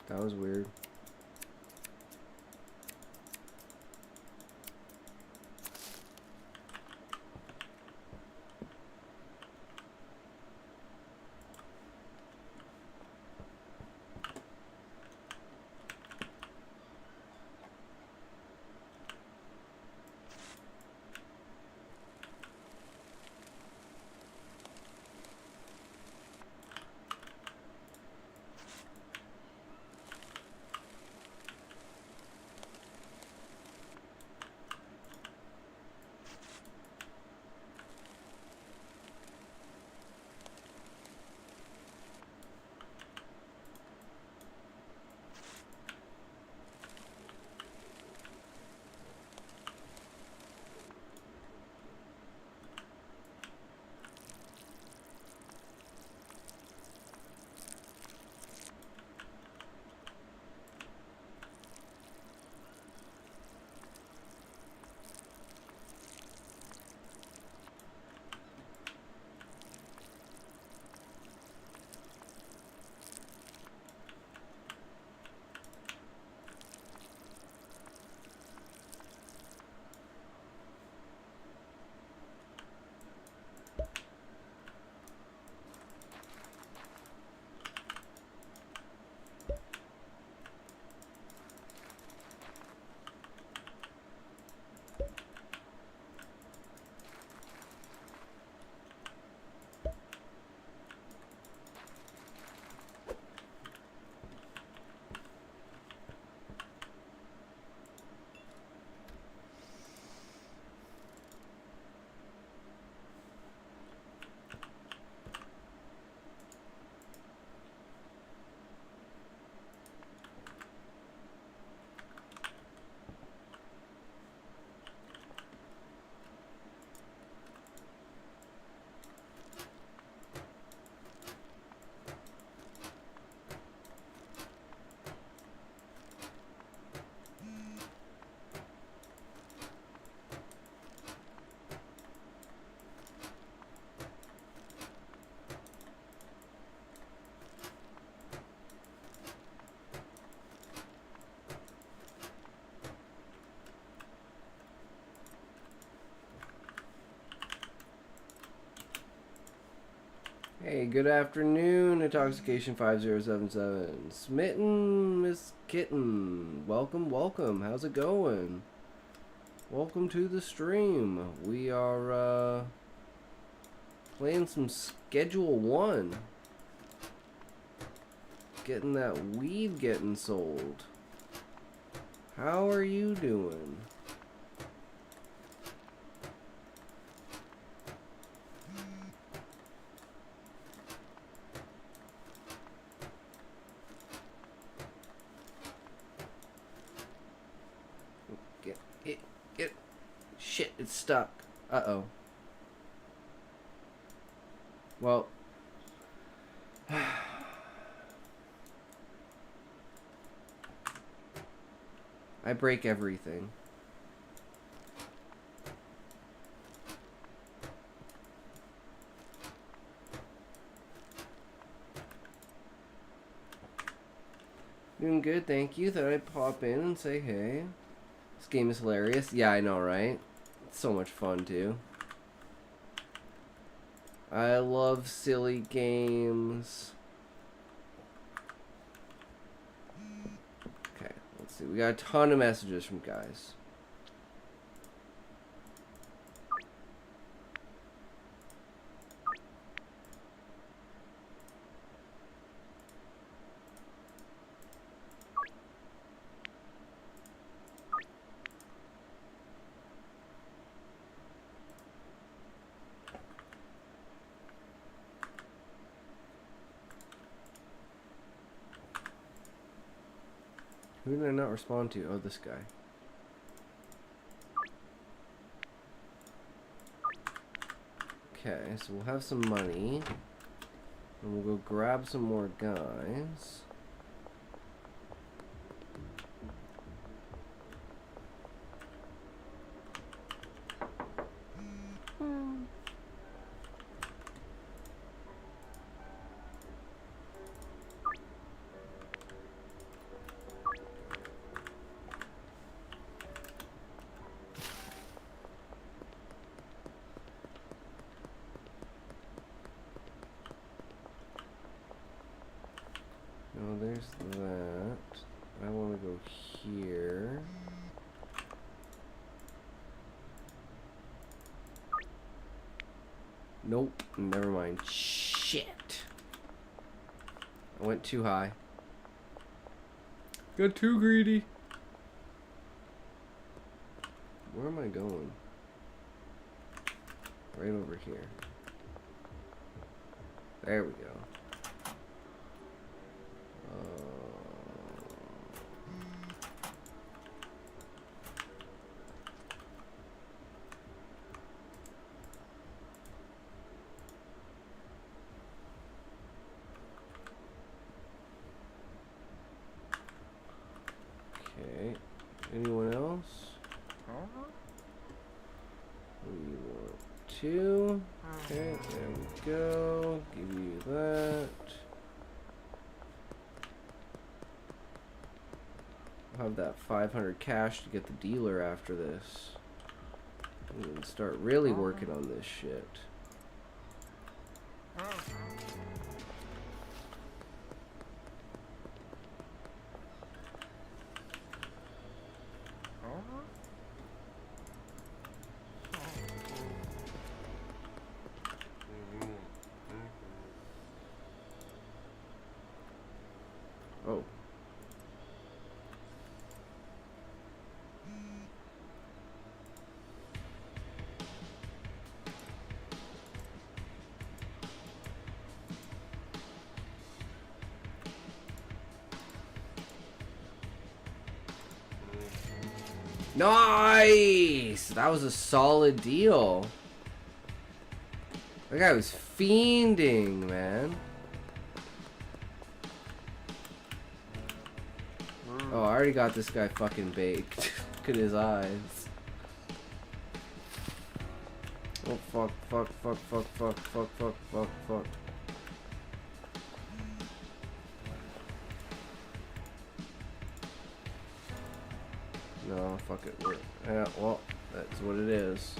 Speaker 5: That was weird. Hey, good afternoon, Intoxication 5077. Smitten Miss Kitten. Welcome, welcome. How's it going? Welcome to the stream. We are playing some Schedule 1. Getting that weed getting sold. How are you doing? Get shit, it's stuck. Uh-oh. Well, I break everything. Doing good, thank you. Thought I'd pop in and say hey. This game is hilarious. Yeah, I know, right? It's so much fun, too. I love silly games. Okay, let's see. We got a ton of messages from guys. Who did I not respond to? Oh, this guy. Okay, so we'll have some money. And we'll go grab some more guys. No, there's that. I want to go here. Nope, never mind. Shit. I went too high. Got too greedy. Where am I going? Right over here. There we go. Okay. Anyone else? We want 2. Okay, there we go. Give you that. I'll have that 500 cash to get the dealer after this. And start really working on this shit. Oh. Nice! That was a solid deal. That guy was fiending, man. Oh, I already got this guy fucking baked. Look at his eyes. Oh, fuck, fuck, fuck, fuck, fuck, fuck, fuck, fuck, fuck. No, fuck it. Yeah, well, that's what it is.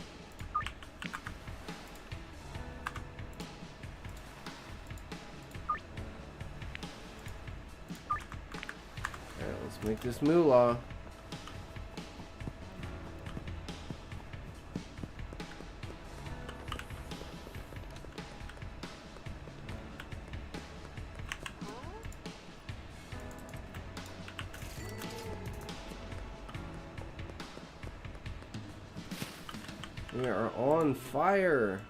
Speaker 5: Let's make this moolah. We are on fire.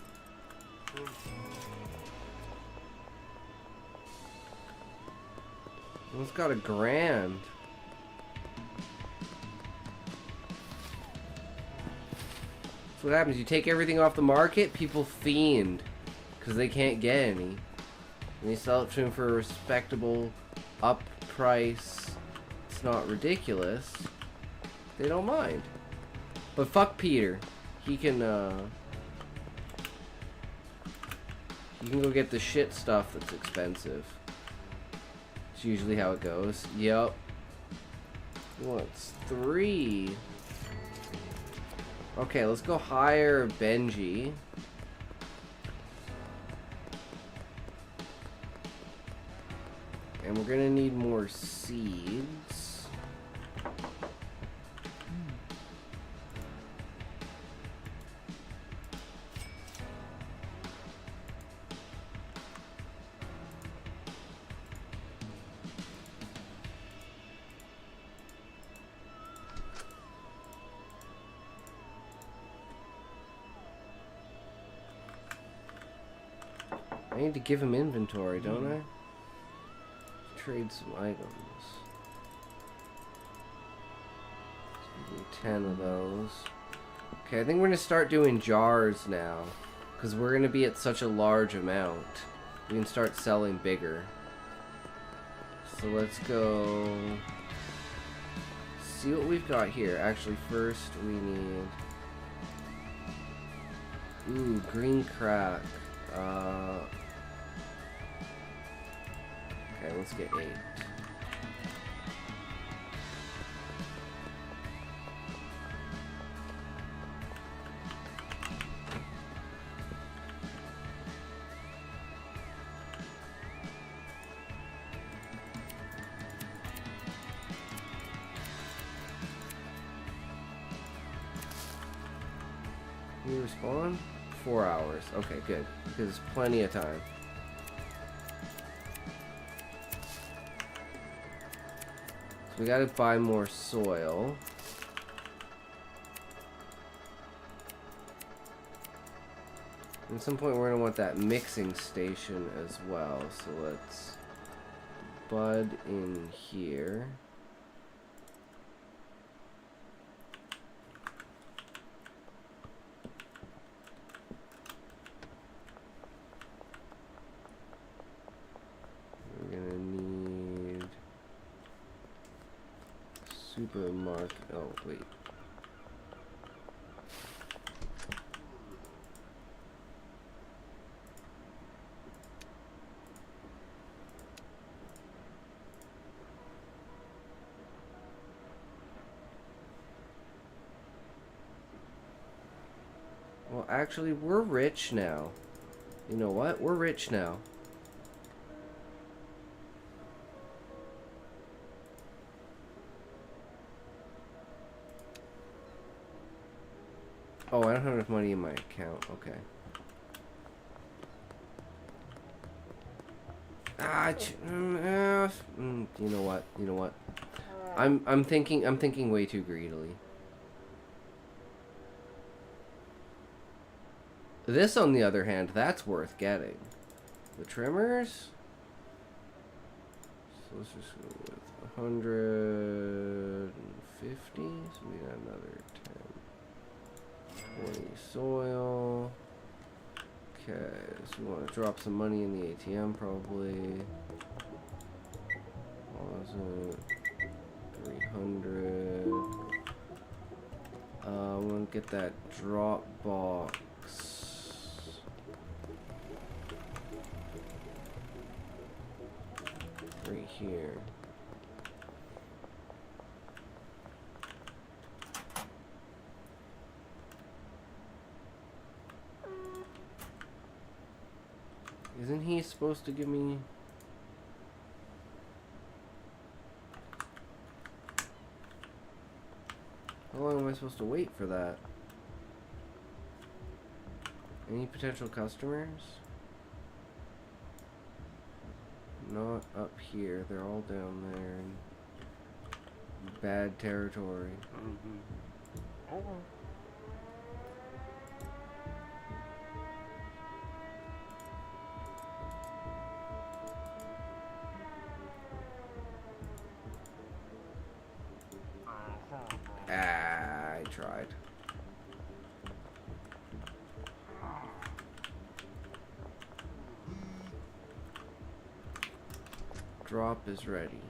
Speaker 5: Almost got $1,000. That's what happens. You take everything off the market, people fiend because they can't get any. And you sell it to them for a respectable up price. It's not ridiculous. They don't mind. But fuck Peter. He can go get the shit stuff that's expensive. It's usually how it goes. Yep. What's 3? Okay, let's go hire Benji. And we're gonna need more seeds. I need to give him inventory, don't I? Trade some items. Give me 10 of those. Okay, I think we're gonna start doing jars now, because we're gonna be at such a large amount. We can start selling bigger. So let's go see what we've got here. Actually, first we need... Ooh, green crack. Okay, let's get 8. Can you respawn? 4 hours. Okay, good. Because there's plenty of time. So we gotta buy more soil. At some point we're gonna want that mixing station as well. So let's bud in here. Supermarket. Oh, wait. Well, actually, we're rich now. You know what? We're rich now. Oh, I don't have enough money in my account. Okay. You know what? You know what? I'm thinking way too greedily. This, on the other hand, that's worth getting. The trimmers. So let's just go with 150. So we got another 10. 20 soil. Okay, so we want to drop some money in the ATM probably. What was it? 300. I want to get that drop box. Right here. Isn't he supposed to give me... How long am I supposed to wait for that? Any potential customers? Not up here. They're all down there in bad territory. Ah, I tried. Drop is ready.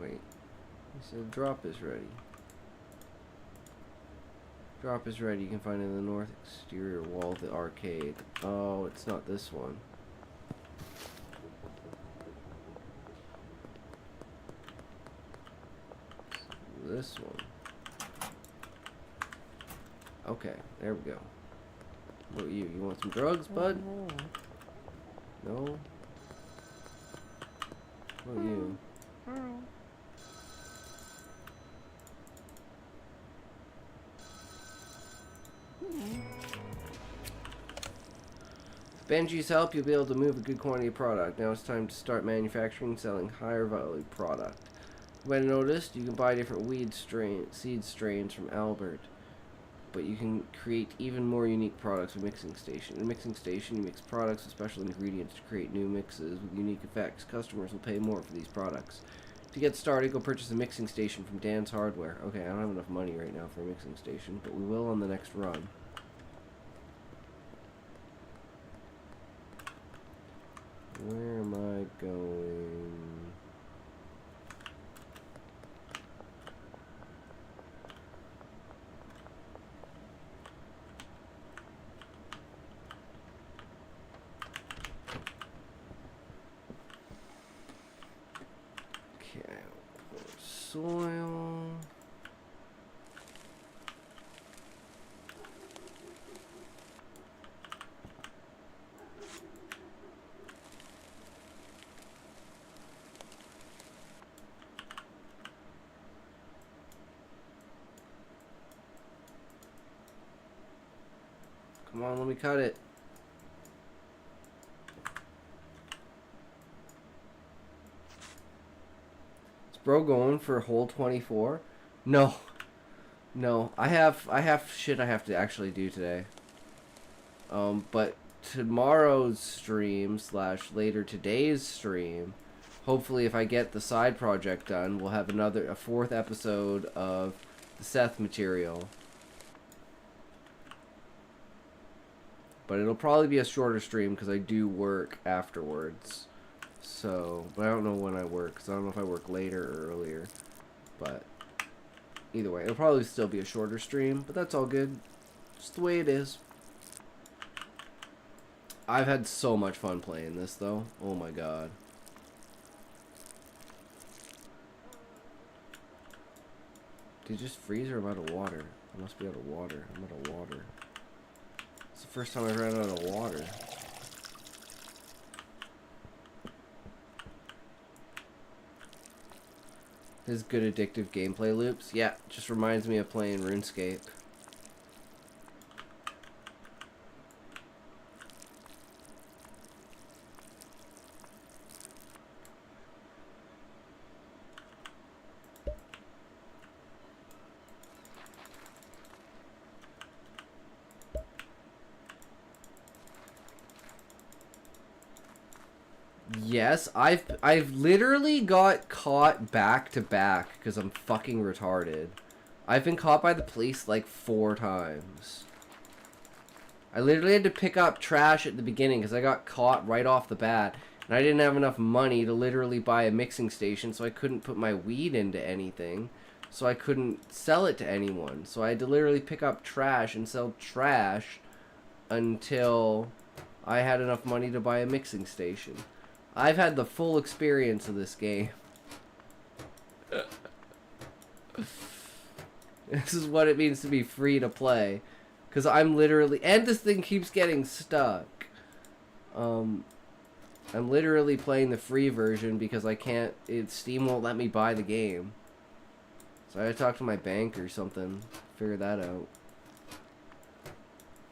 Speaker 5: Wait. He said drop is ready. Drop is ready. You can find it in the north exterior wall of the arcade. Oh, it's not this one. This one. Okay, there we go. What about you? You want some drugs, bud? No? What about you? With Benji's help, you'll be able to move a good quantity of product. Now it's time to start manufacturing and selling higher value product. You might have noticed you can buy different seed strains from Albert, but you can create even more unique products with Mixing Station. In a Mixing Station, you mix products with special ingredients to create new mixes with unique effects. Customers will pay more for these products. To get started, go purchase a Mixing Station from Dan's Hardware. Okay, I don't have enough money right now for a Mixing Station, but we will on the next run. Where am I going? Okay, pour soil. Come on, let me cut it. Is bro going for hole 24? No. No. I have shit I have to actually do today. But tomorrow's stream / later today's stream, hopefully if I get the side project done, we'll have a fourth episode of the Seth material. But it'll probably be a shorter stream because I do work afterwards. So, but I don't know when I work, because I don't know if I work later or earlier. But either way, it'll probably still be a shorter stream, but that's all good. Just the way it is. I've had so much fun playing this, though. Oh my god. Did it just freeze or am I out of water? I must be out of water. I'm out of water. It's the first time I ran out of water. His good addictive gameplay loops. Yeah, just reminds me of playing RuneScape. Yes, I've literally got caught back to back because I'm fucking retarded. I've been caught by the police like 4 times. I literally had to pick up trash at the beginning because I got caught right off the bat. And I didn't have enough money to literally buy a mixing station, so I couldn't put my weed into anything. So I couldn't sell it to anyone. So I had to literally pick up trash and sell trash until I had enough money to buy a mixing station. I've had the full experience of this game. This is what it means to be free to play. Because I'm literally... And this thing keeps getting stuck. I'm literally playing the free version because I can't, Steam won't let me buy the game. So I gotta talk to my bank or something, figure that out.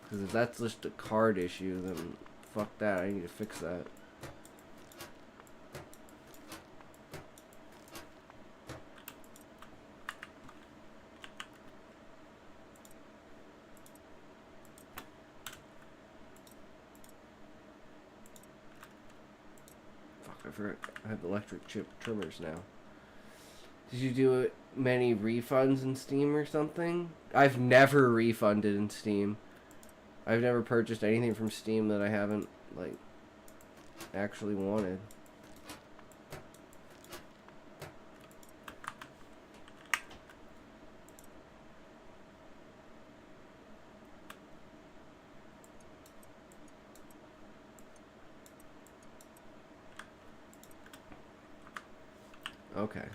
Speaker 5: Because if that's just a card issue, then fuck that, I need to fix that. I forgot I have electric chip trimmers now. Did you do many refunds in Steam or something? I've never refunded in Steam. I've never purchased anything from Steam that I haven't, like, actually wanted. Okay.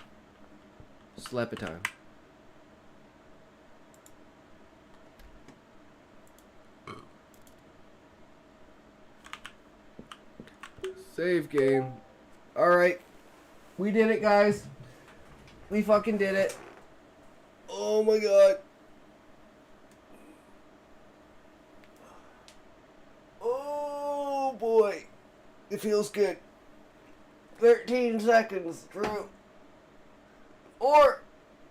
Speaker 5: Sleep time. Save game. Alright. We did it, guys. We fucking did it. Oh my god. Oh boy. It feels good. 13 seconds. True. 4,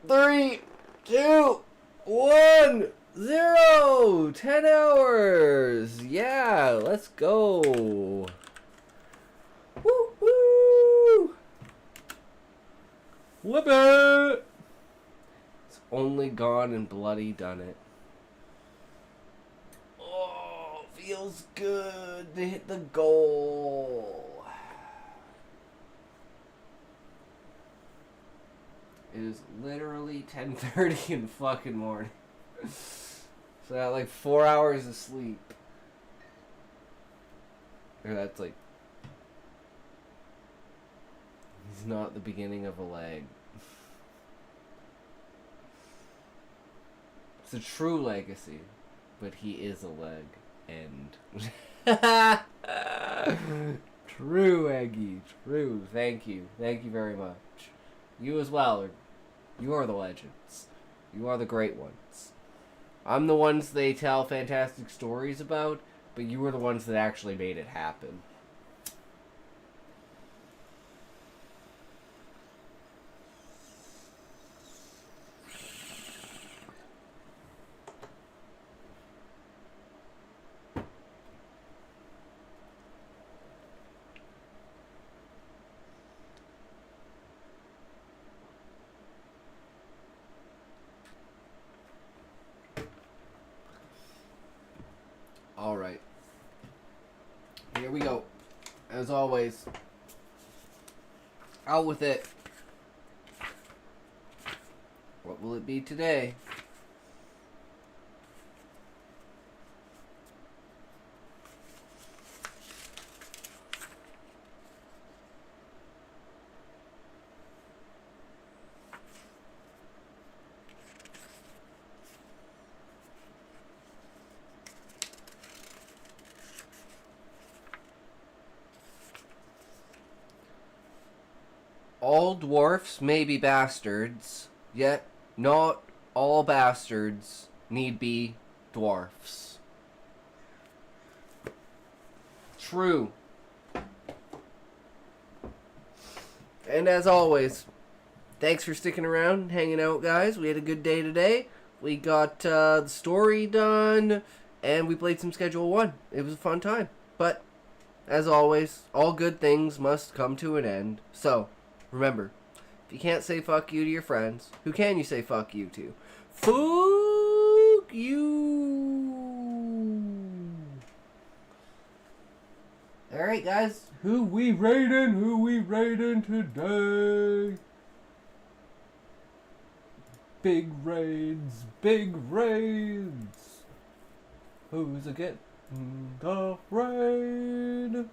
Speaker 5: 3, 2, 1, 0. 10 hours. Yeah, let's go. Woo woo. Whoop it. It's only gone and bloody done it. Oh, feels good to hit the goal. It is literally 10:30 in the fucking morning. So I got like 4 hours of sleep. Or that's like... He's not the beginning of a leg. It's a true legacy. But he is a leg. End. True, Eggy. True. Thank you. Thank you very much. You as well. You are the legends. You are the great ones. I'm the ones they tell fantastic stories about, but you were the ones that actually made it happen. Alright. Here we go. As always. Out with it. What will it be today? All dwarfs may be bastards, yet not all bastards need be dwarfs. True. And as always, thanks for sticking around and hanging out, guys. We had a good day today. We got the story done, and we played some Schedule 1. It was a fun time. But, as always, all good things must come to an end. So, remember, if you can't say fuck you to your friends, who can you say fuck you to? Fuck you! Alright, guys. Who we raiding? Who we raiding today? Big raids. Big raids. Who's a getting the raid?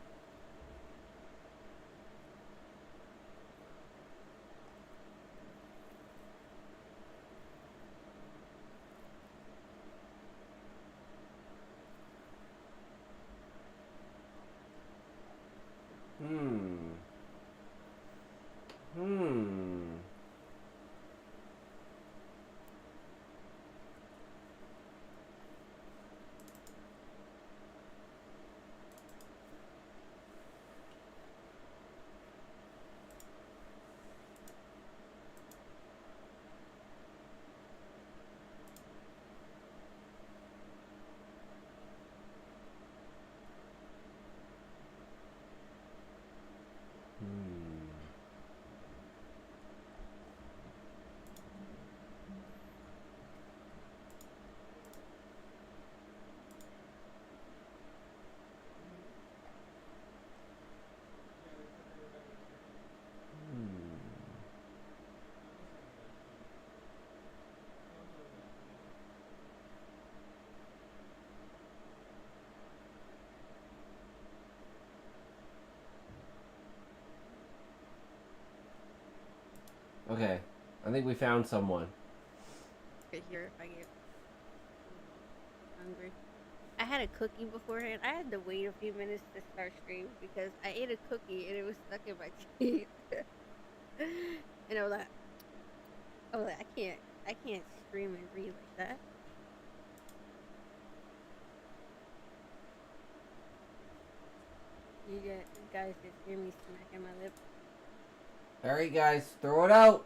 Speaker 5: I think we found someone.
Speaker 10: Right here, if I get hungry. I had a cookie beforehand. I had to wait a few minutes to start stream because I ate a cookie and it was stuck in my teeth. And I was like, I can't stream and read like that. You guys just hear me smacking my lip.
Speaker 5: Alright guys, throw it out!